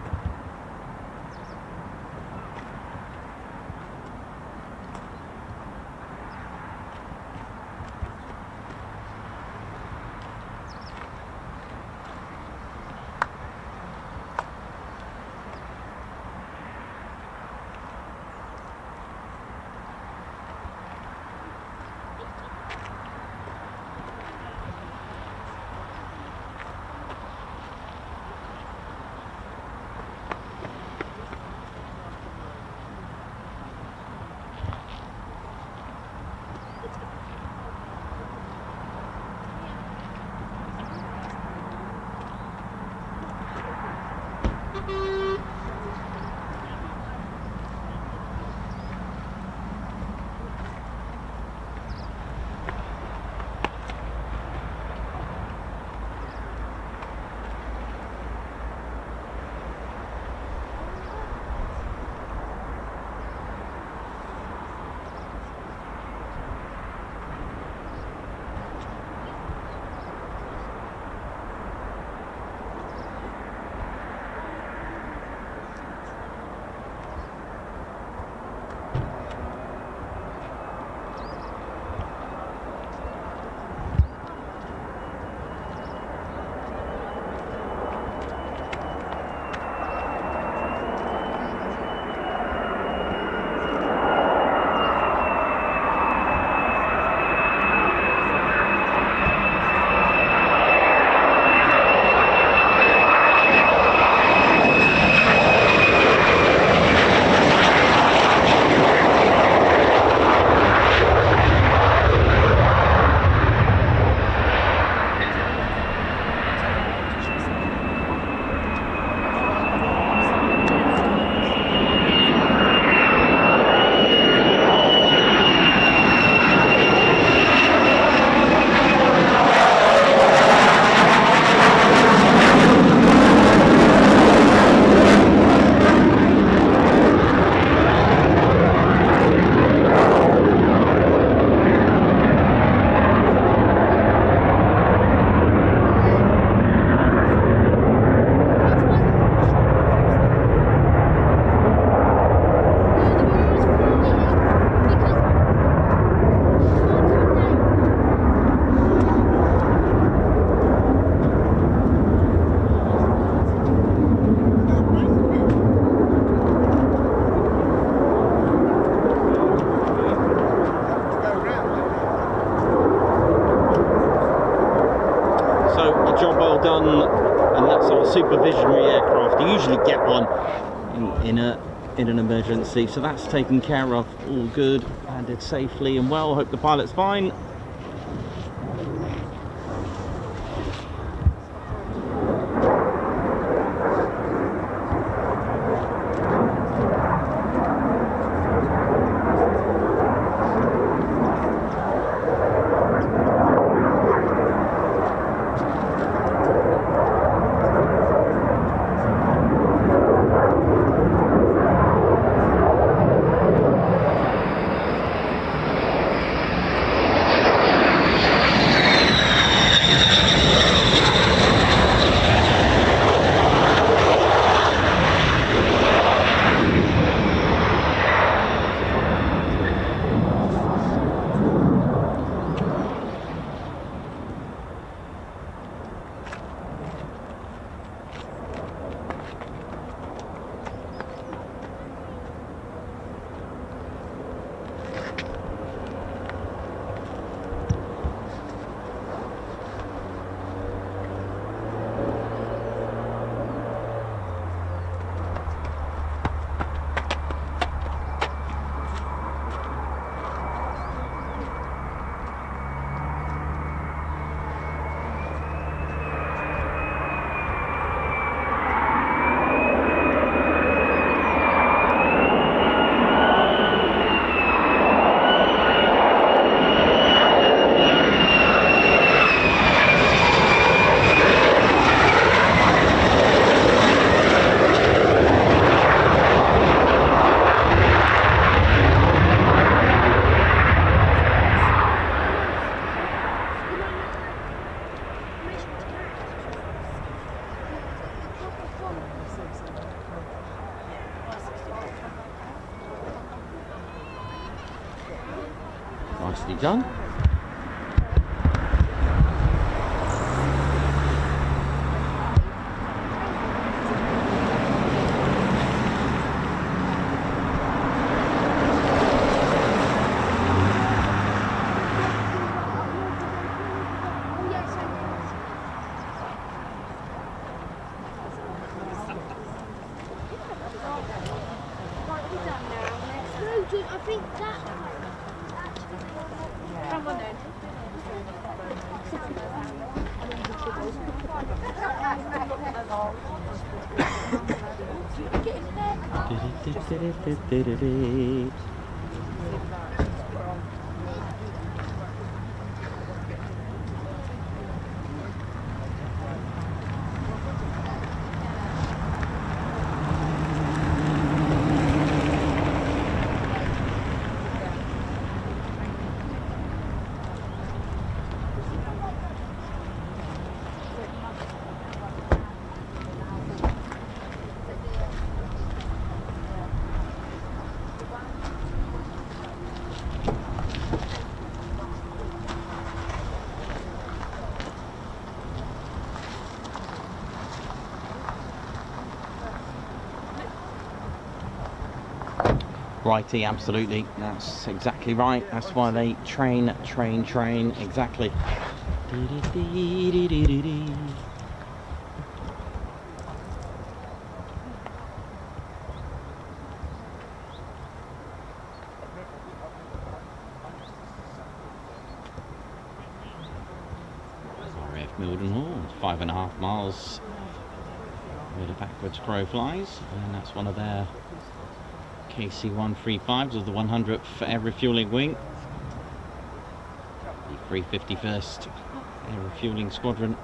well done. And that's our supervisionary aircraft. You usually get one in an emergency, so that's taken care of. All good, landed safely and well. Hope the pilot's fine. Nicely done. I think that. Come on then. Righty, absolutely. That's exactly right. That's why they train, exactly. RAF Mildenhall, 5.5 miles where the backwards crow flies, and that's one of their KC-135s of the 100th Air Refuelling Wing, the 351st Air Refuelling Squadron.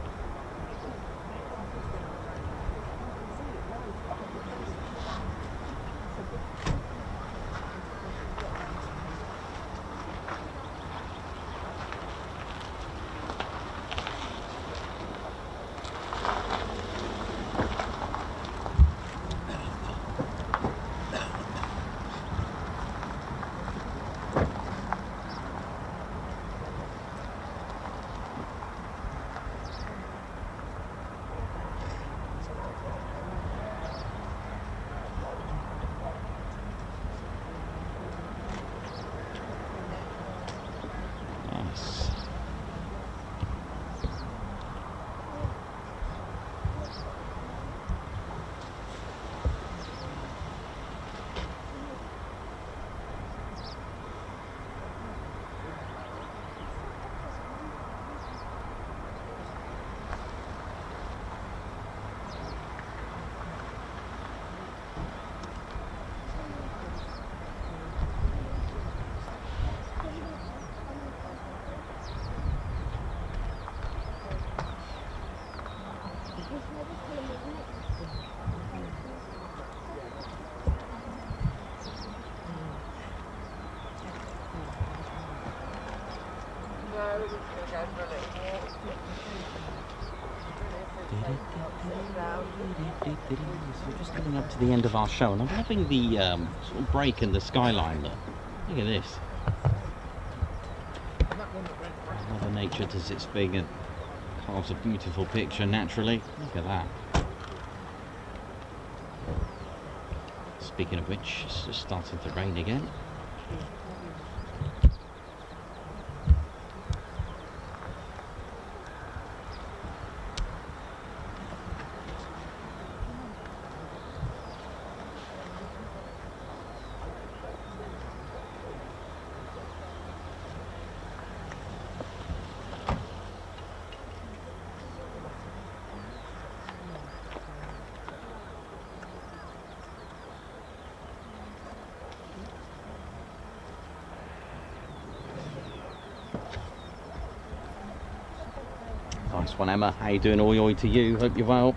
So we're just coming up to the end of our show, and I'm loving the sort of break in the skyline. Look at this. Mother Nature does its thing and carves a beautiful picture naturally. Look at that. Speaking of which, it's just starting to rain again. Nice one, Emma. How you doing? Oi to you. Hope you're well.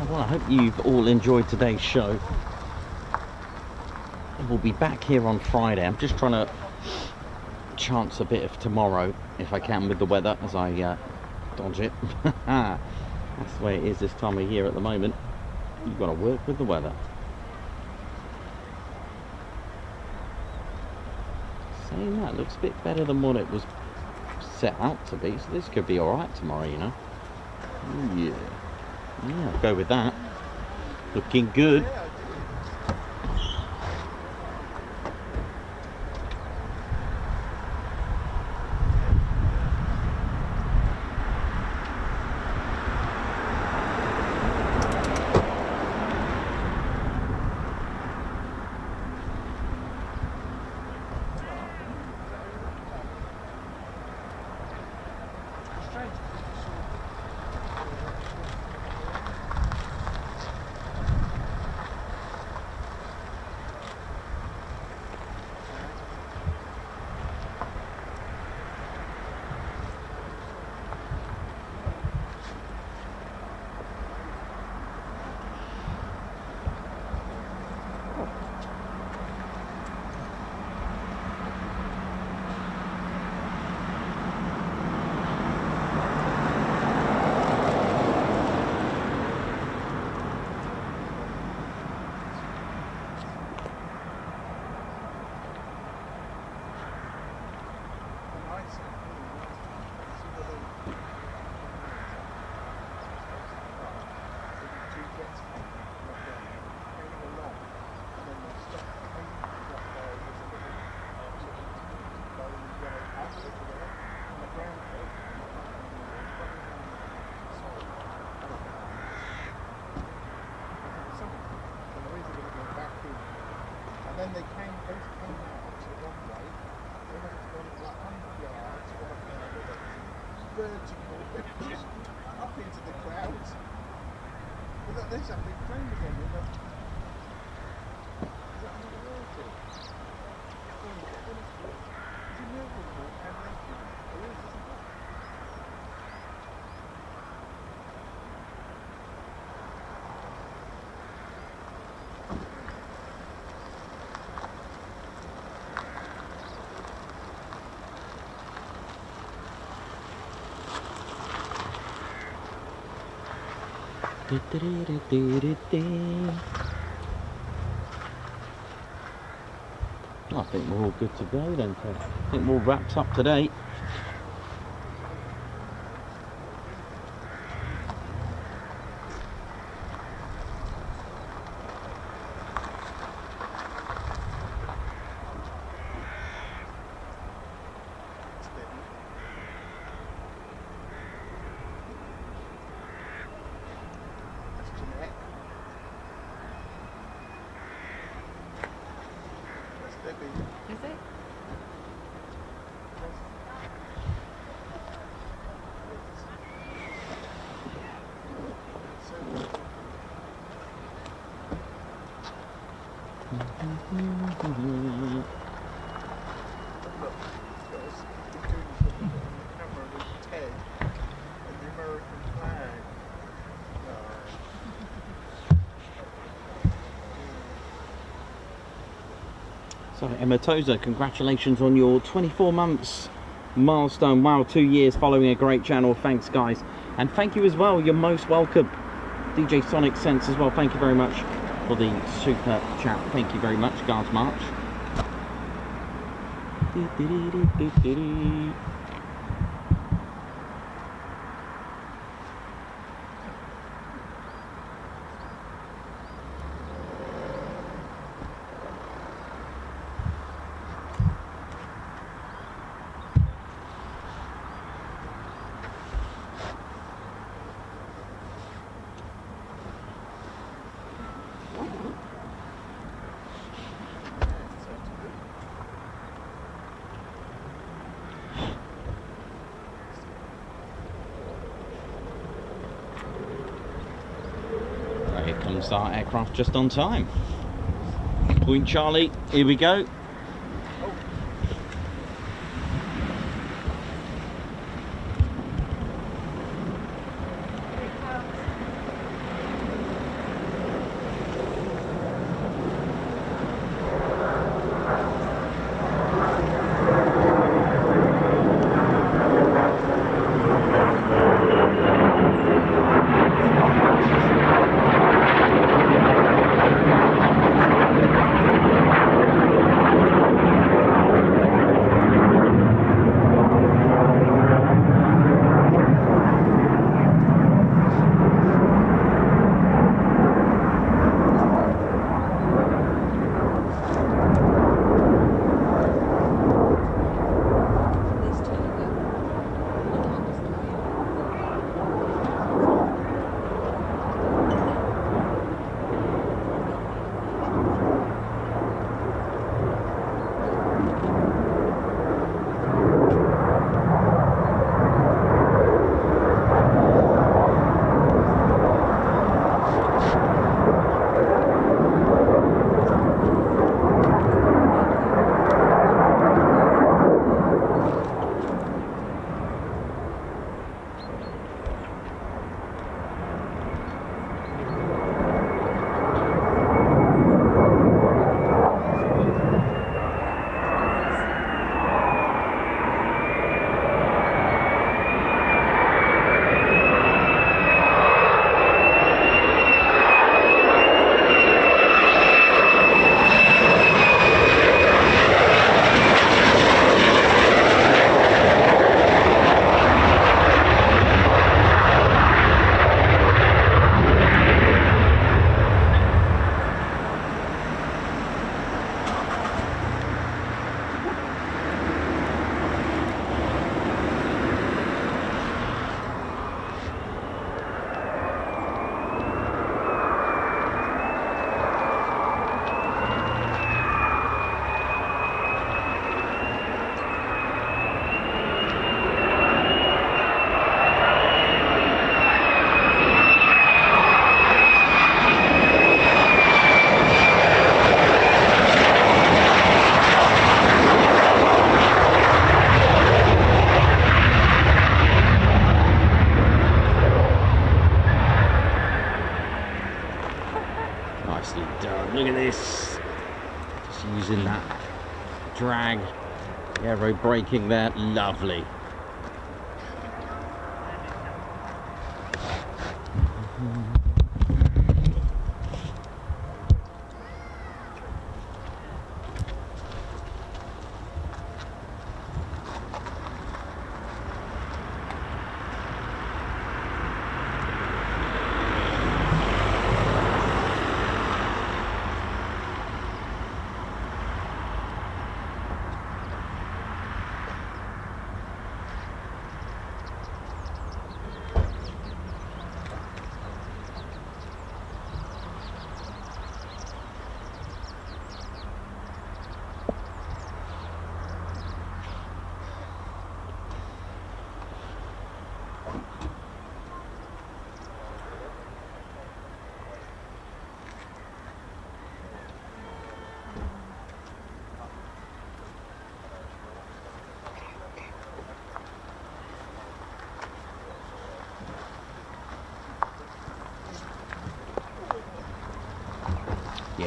Well, I hope you've all enjoyed today's show. We'll be back here on Friday. I'm just trying to chance a bit of tomorrow, if I can, with the weather, as I dodge it. That's the way it is this time of year at the moment. You've got to work with the weather. Saying that, looks a bit better than what it was set out to be, so this could be alright tomorrow, you know. Ooh, yeah. Yeah, I'll go with that. Looking good. Then they came out to the runway, they went like 100 yards, vertical, just up into the clouds. But look, there's that big plane again, you know. Is that another water? It's immovable and everything. There is, isn't it? I think we're all good to go then. I think we're all wrapped up today. Is it? So Emma Tozer, congratulations on your 24 months milestone. Wow, 2 years following a great channel. Thanks guys, and thank you as well, you're most welcome. DJ Sonic Sense as well, thank you very much for the super chat. Thank you very much, Guards March. Our aircraft just on time. Point Charlie, here we go. Drag, aero braking there, lovely.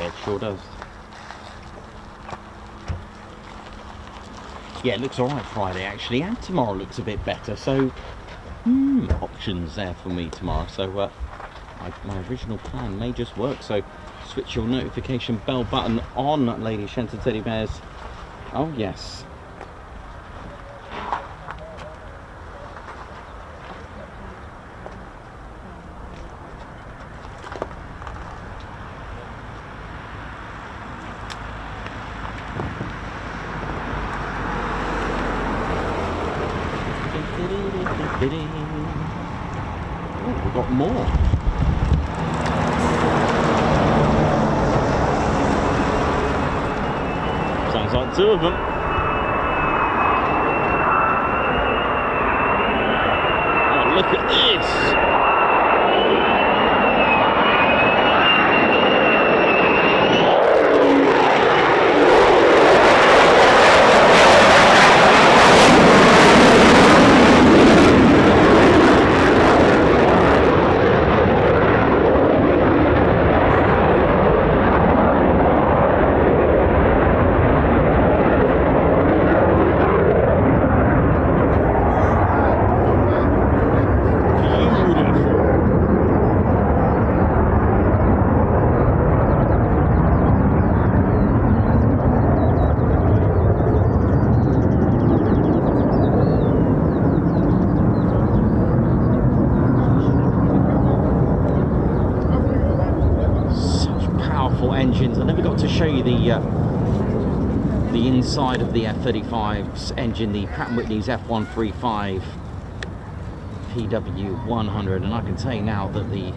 Yeah, it sure does. Yeah, it looks alright Friday actually, and tomorrow looks a bit better, so options there for me tomorrow. So my original plan may just work, so switch your notification bell button on, ladies, gents and teddy bears. Oh yes. Oh, we've got more. Sounds like two of them. Oh, look at this. Engines. I never got to show you the inside of the F-35's engine, the Pratt & Whitney's F-135 PW100, and I can tell you now that the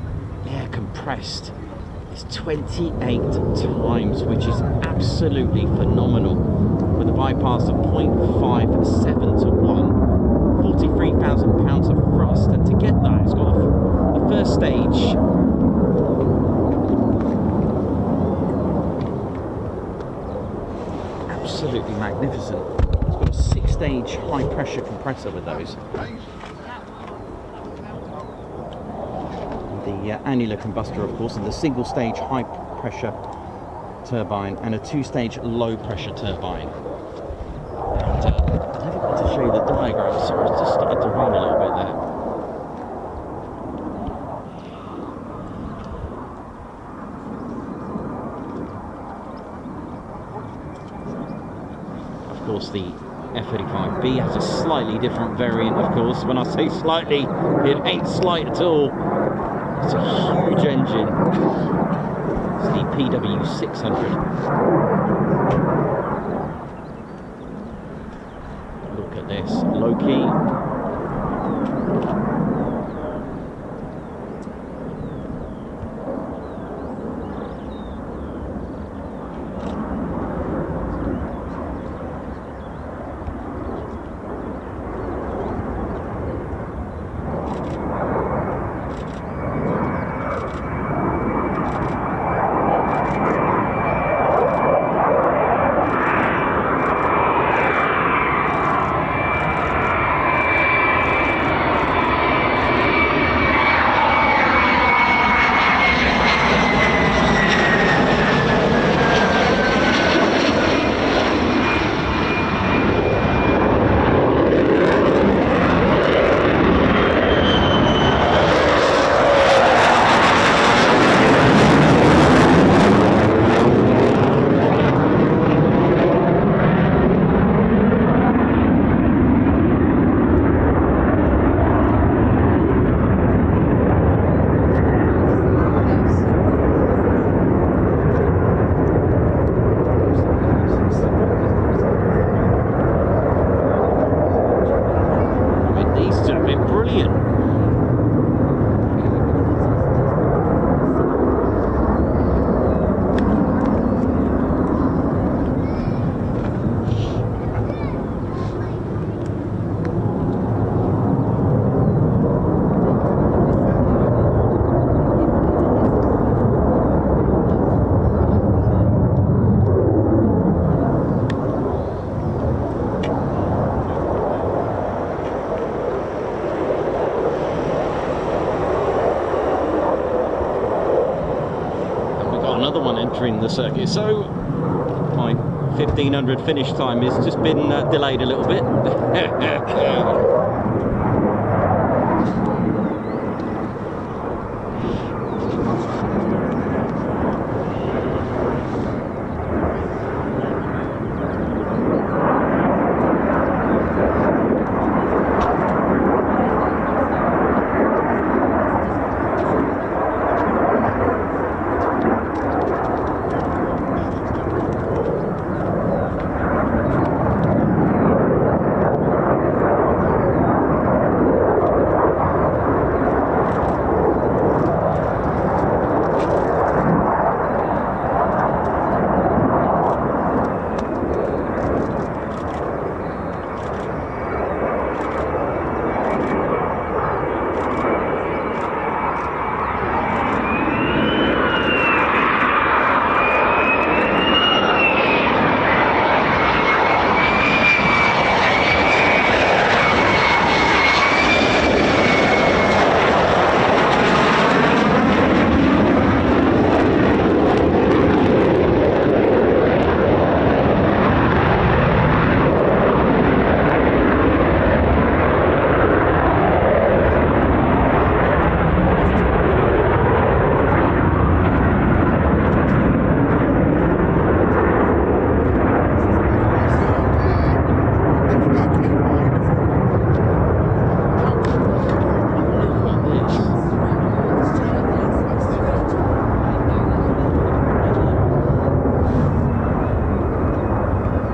air compressed is 28 times, which is absolutely phenomenal, with a bypass of 0.57 to 1, 43,000 pounds of thrust, and to get that, it's got the first stage. Absolutely magnificent. It's got a 6-stage high pressure compressor with those. The annular combustor, of course, and the single stage high pressure turbine and a 2-stage low pressure turbine. And I never got to show you the diagram, so it's just started to rain a little bit there. Of course, the F-35B has a slightly different variant, of course. When I say slightly, it ain't slight at all. It's a huge engine. It's the PW600. Look at this, low key. entering the circuit. So my 1500 finish time has just been delayed a little bit.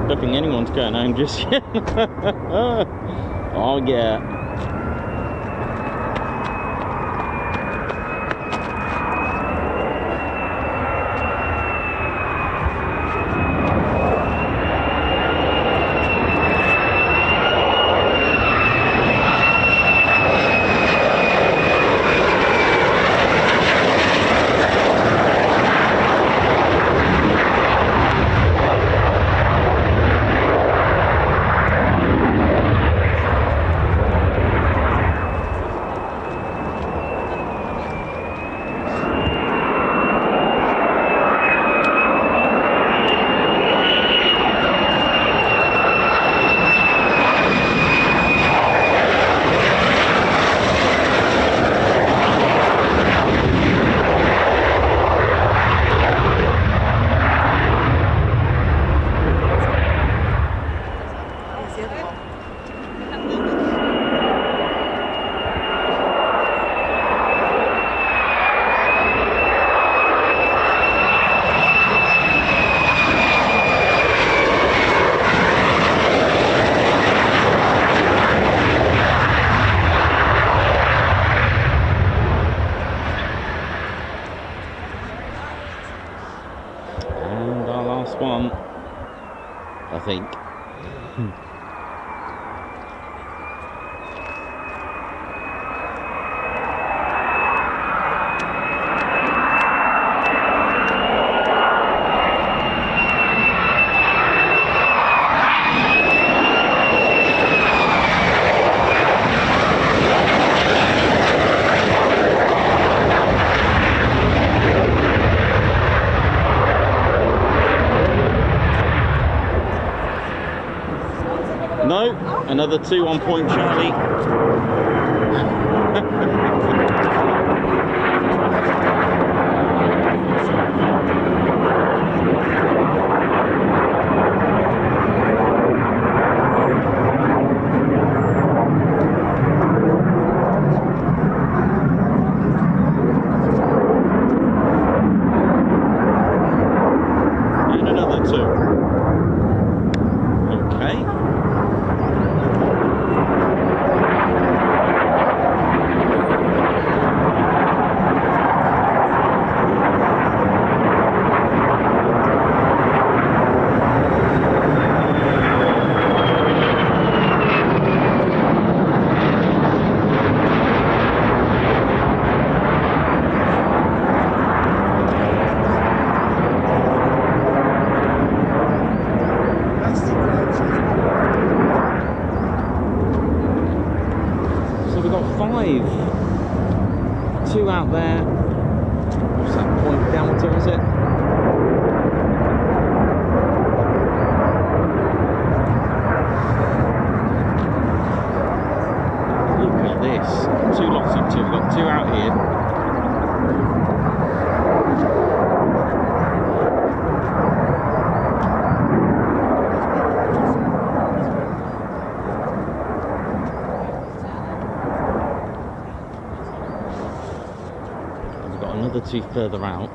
Don't think anyone's going home just yet. Oh yeah. One, I think. No, another 2 on point Charlie. And another 2. Okay. two further out.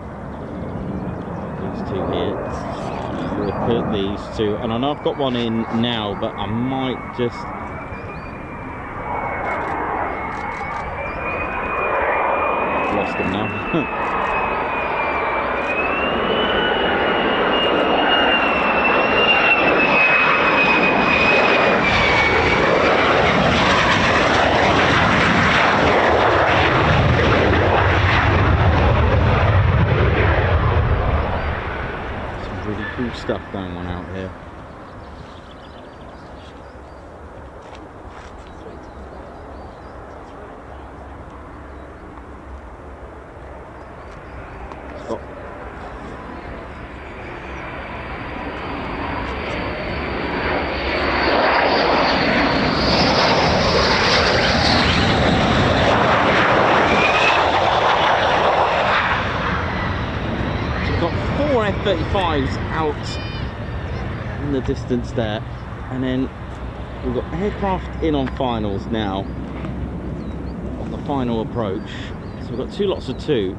These two here. So we'll put these two, and I know I've got one in now, but I might just... Lost them now. Cool stuff going on out here. Stop. So we've got 4 F-35s out in the distance there, and then we've got aircraft in on finals now on the final approach. So we've got 2 lots of 2.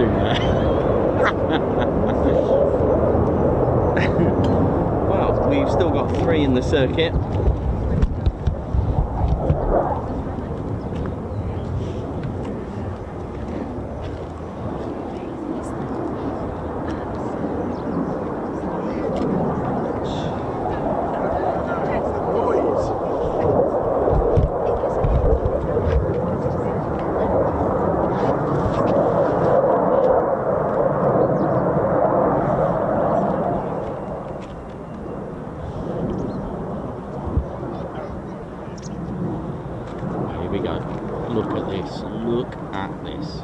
through there. Well, we've still got 3 in the circuit. Look at this.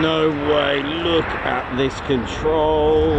No way, look at this control.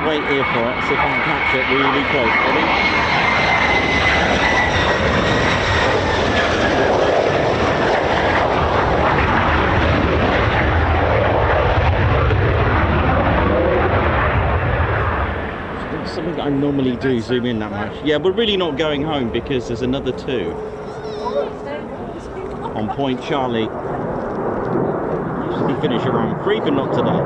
wait here for it, see if I can catch it really close. Ready? Something that I normally do, zoom in that much. Yeah, we're really not going home because there's another 2 on Point Charlie. Usually finish around 3, but not today.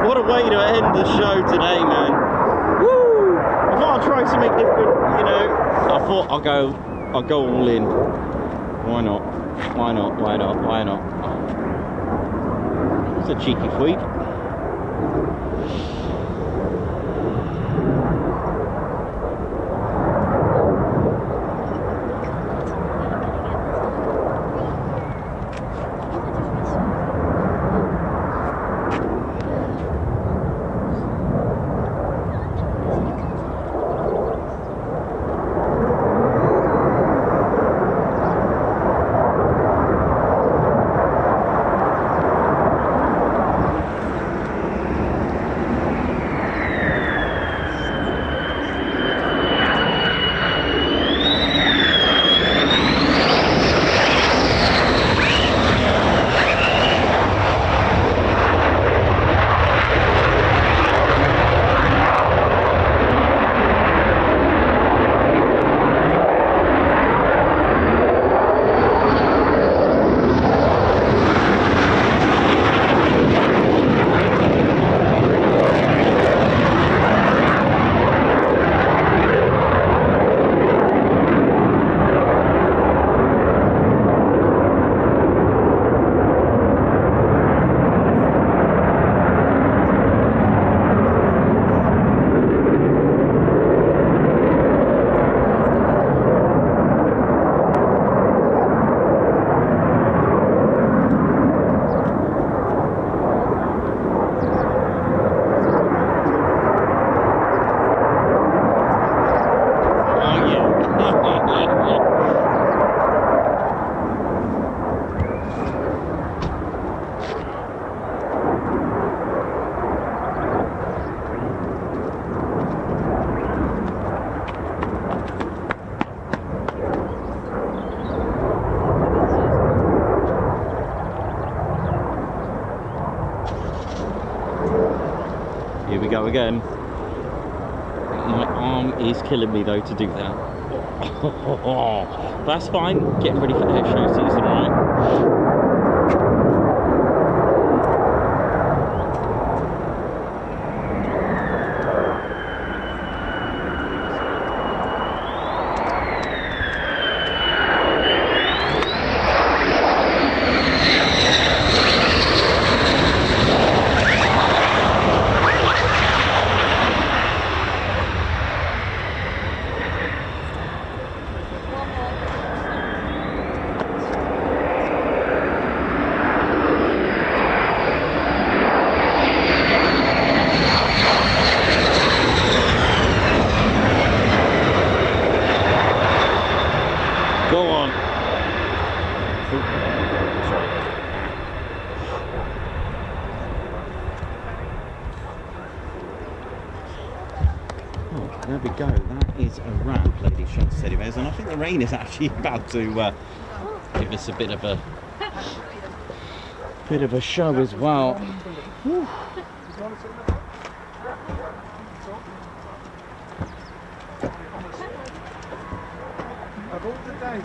What a way to end the show today, man. Woo! I thought I'd try something different, you know. I thought I'll go all in. Why not? Why not? Why not? Why not? It's a cheeky sweep. again. My arm is killing me though to do that. That's fine. Getting ready for air show season, right? There we go, that is a wrap, ladies and teddy bears, and I think the rain is actually about to give us a bit of a show as well. Of all the days.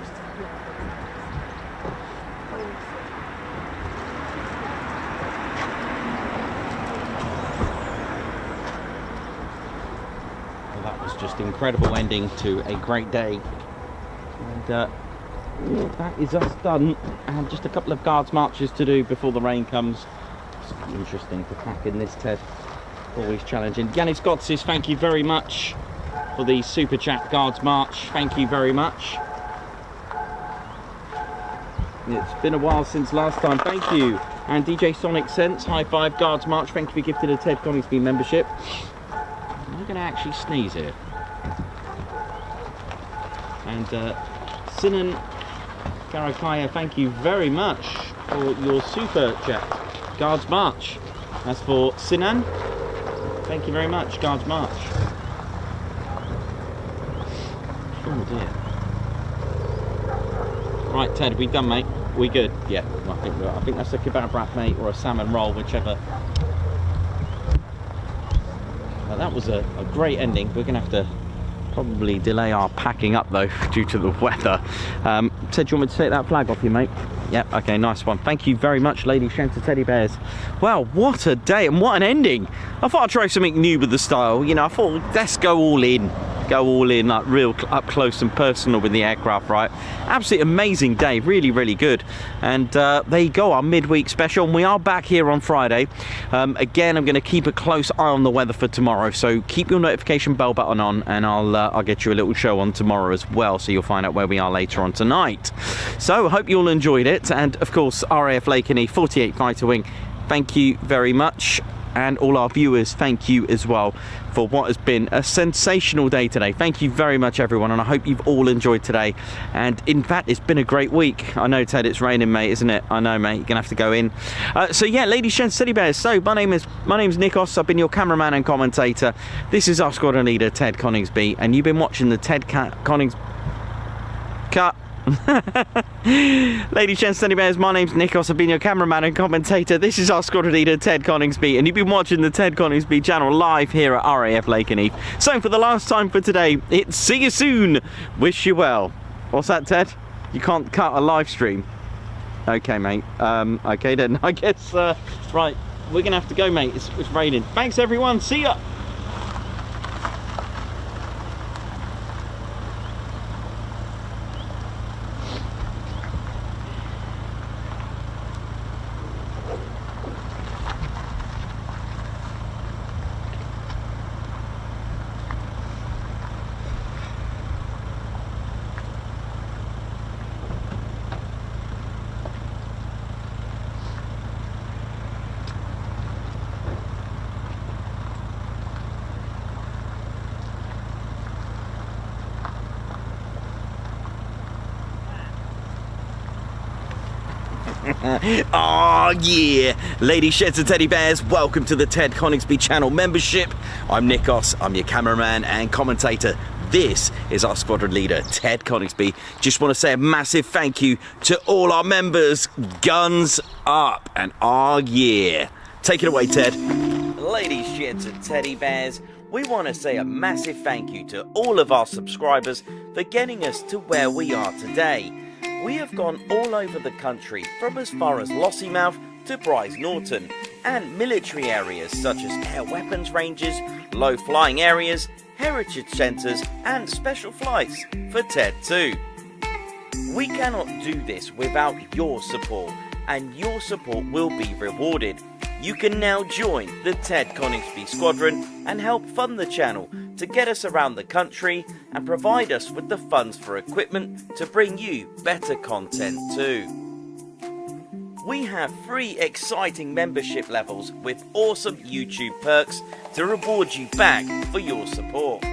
That was just incredible ending to a great day, and that is us done, and just a couple of guards marches to do before the rain comes. It's interesting to pack in this, Ted, always challenging. Yanis Gotsis, thank you very much for the super chat guards march, thank you very much. It's been a while since last time, thank you. And DJ Sonic Sense, high five, guards march, thank you for gifting a Ted Coningsby membership. I'm going to actually sneeze here. And Sinan Karakaya, thank you very much for your super chat. Guards March. As for Sinan, thank you very much. Guards March. Oh dear. Right, Ted, we done, mate? We good? Yeah, I think that's a kebab wrap, mate, or a salmon roll, whichever. That was a great ending. We're going to have to probably delay our packing up though due to the weather. Ted, do you want me to take that flag off you, mate? Yep, okay, nice one. Thank you very much, Lady Shanta Teddy Bears. Well, what a day and what an ending. I thought I'd try something new with the style. You know, I thought, let's go all in. Go all in, like real up close and personal with the aircraft, right? Absolutely amazing day, really, really good. And there you go, our midweek special. And we are back here on Friday. Again, I'm going to keep a close eye on the weather for tomorrow. So keep your notification bell button on, and I'll get you a little show on tomorrow as well. So you'll find out where we are later on tonight. So I hope you all enjoyed it. And of course, RAF Lakenheath 48 Fighter Wing, thank you very much. And all our viewers, thank you as well for what has been a sensational day today. Thank you very much, everyone, and I hope you've all enjoyed today. And in fact, it's been a great week. I know, Ted, it's raining, mate, isn't it? I know, mate, you're gonna have to go in. So yeah, ladies and teddy bears, so my name's Nikos. I've been your cameraman and commentator. This is our squadron leader, Ted Coningsby, and you've been watching the Ted Coningsby cut. Ladies and teddy bears, my name's Nikos. I've been your cameraman and commentator. This is our squadron leader, Ted Coningsby, and you've been watching the Ted Coningsby channel live here at RAF Lakenheath. So for the last time for today, it's see you soon, wish you well. What's that, Ted? You can't cut a live stream? Okay, mate. Okay then, I guess right, we're gonna have to go, mate. It's raining. Thanks everyone, see ya. Oh yeah, ladies, sheds and teddy bears, welcome to the Ted Coningsby channel membership. I'm Nikos, I'm your cameraman and commentator. This is our squadron leader, Ted Coningsby. Just want to say a massive thank you to all our members. Guns up and oh yeah. Take it away, Ted. Ladies, gents and teddy bears, we want to say a massive thank you to all of our subscribers for getting us to where we are today. We have gone all over the country, from as far as Lossiemouth to Bryce Norton, and military areas such as air weapons ranges, low flying areas, heritage centres and special flights for TED 2. We cannot do this without your support, and your support will be rewarded. You can now join the TED Coningsby Squadron and help fund the channel to get us around the country and provide us with the funds for equipment to bring you better content too. We have 3 exciting membership levels with awesome YouTube perks to reward you back for your support.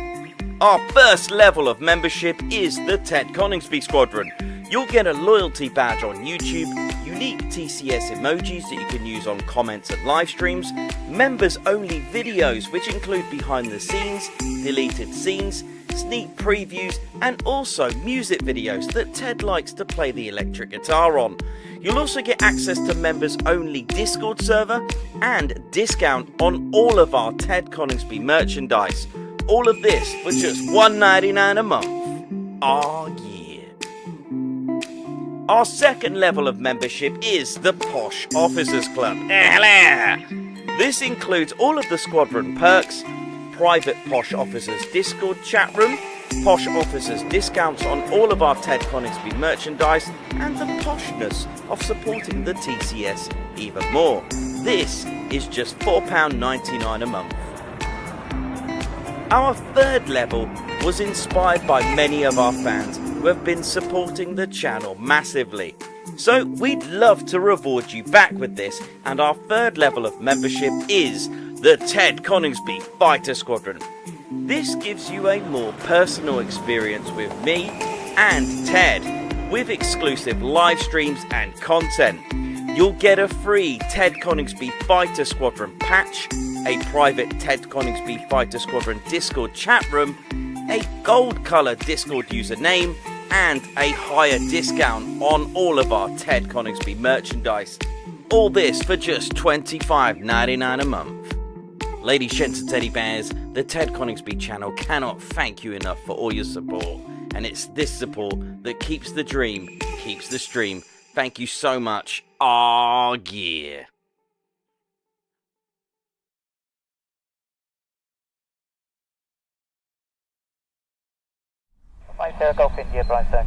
Our first level of membership is the TED Coningsby Squadron. You'll get a loyalty badge on YouTube, unique TCS emojis that you can use on comments and live streams, members only videos which include behind the scenes, deleted scenes, sneak previews and also music videos that Ted likes to play the electric guitar on. You'll also get access to members only Discord server and discount on all of our Ted Coningsby merchandise. All of this for just $1.99 a month. Oh yeah. Our second level of membership is the Posh Officers Club. This includes all of the squadron perks, private Posh Officers Discord chat room, Posh Officers discounts on all of our Ted Coningsby merchandise, and the poshness of supporting the TCS even more. This is just £4.99 a month. Our third level was inspired by many of our fans who have been supporting the channel massively. So we'd love to reward you back with this, and our third level of membership is the TED Coningsby Fighter Squadron. This gives you a more personal experience with me and Ted, with exclusive live streams and content. You'll get a free Ted Coningsby Fighter Squadron patch, a private Ted Coningsby Fighter Squadron Discord chat room, a gold colour Discord username, and a higher discount on all of our Ted Coningsby merchandise. All this for just $25.99 a month. Ladies, gents and teddy bears, the Ted Coningsby channel cannot thank you enough for all your support, and it's this support that keeps the dream, keeps the stream. Thank you so much. Oh yeah. Golf India, Bryce 31,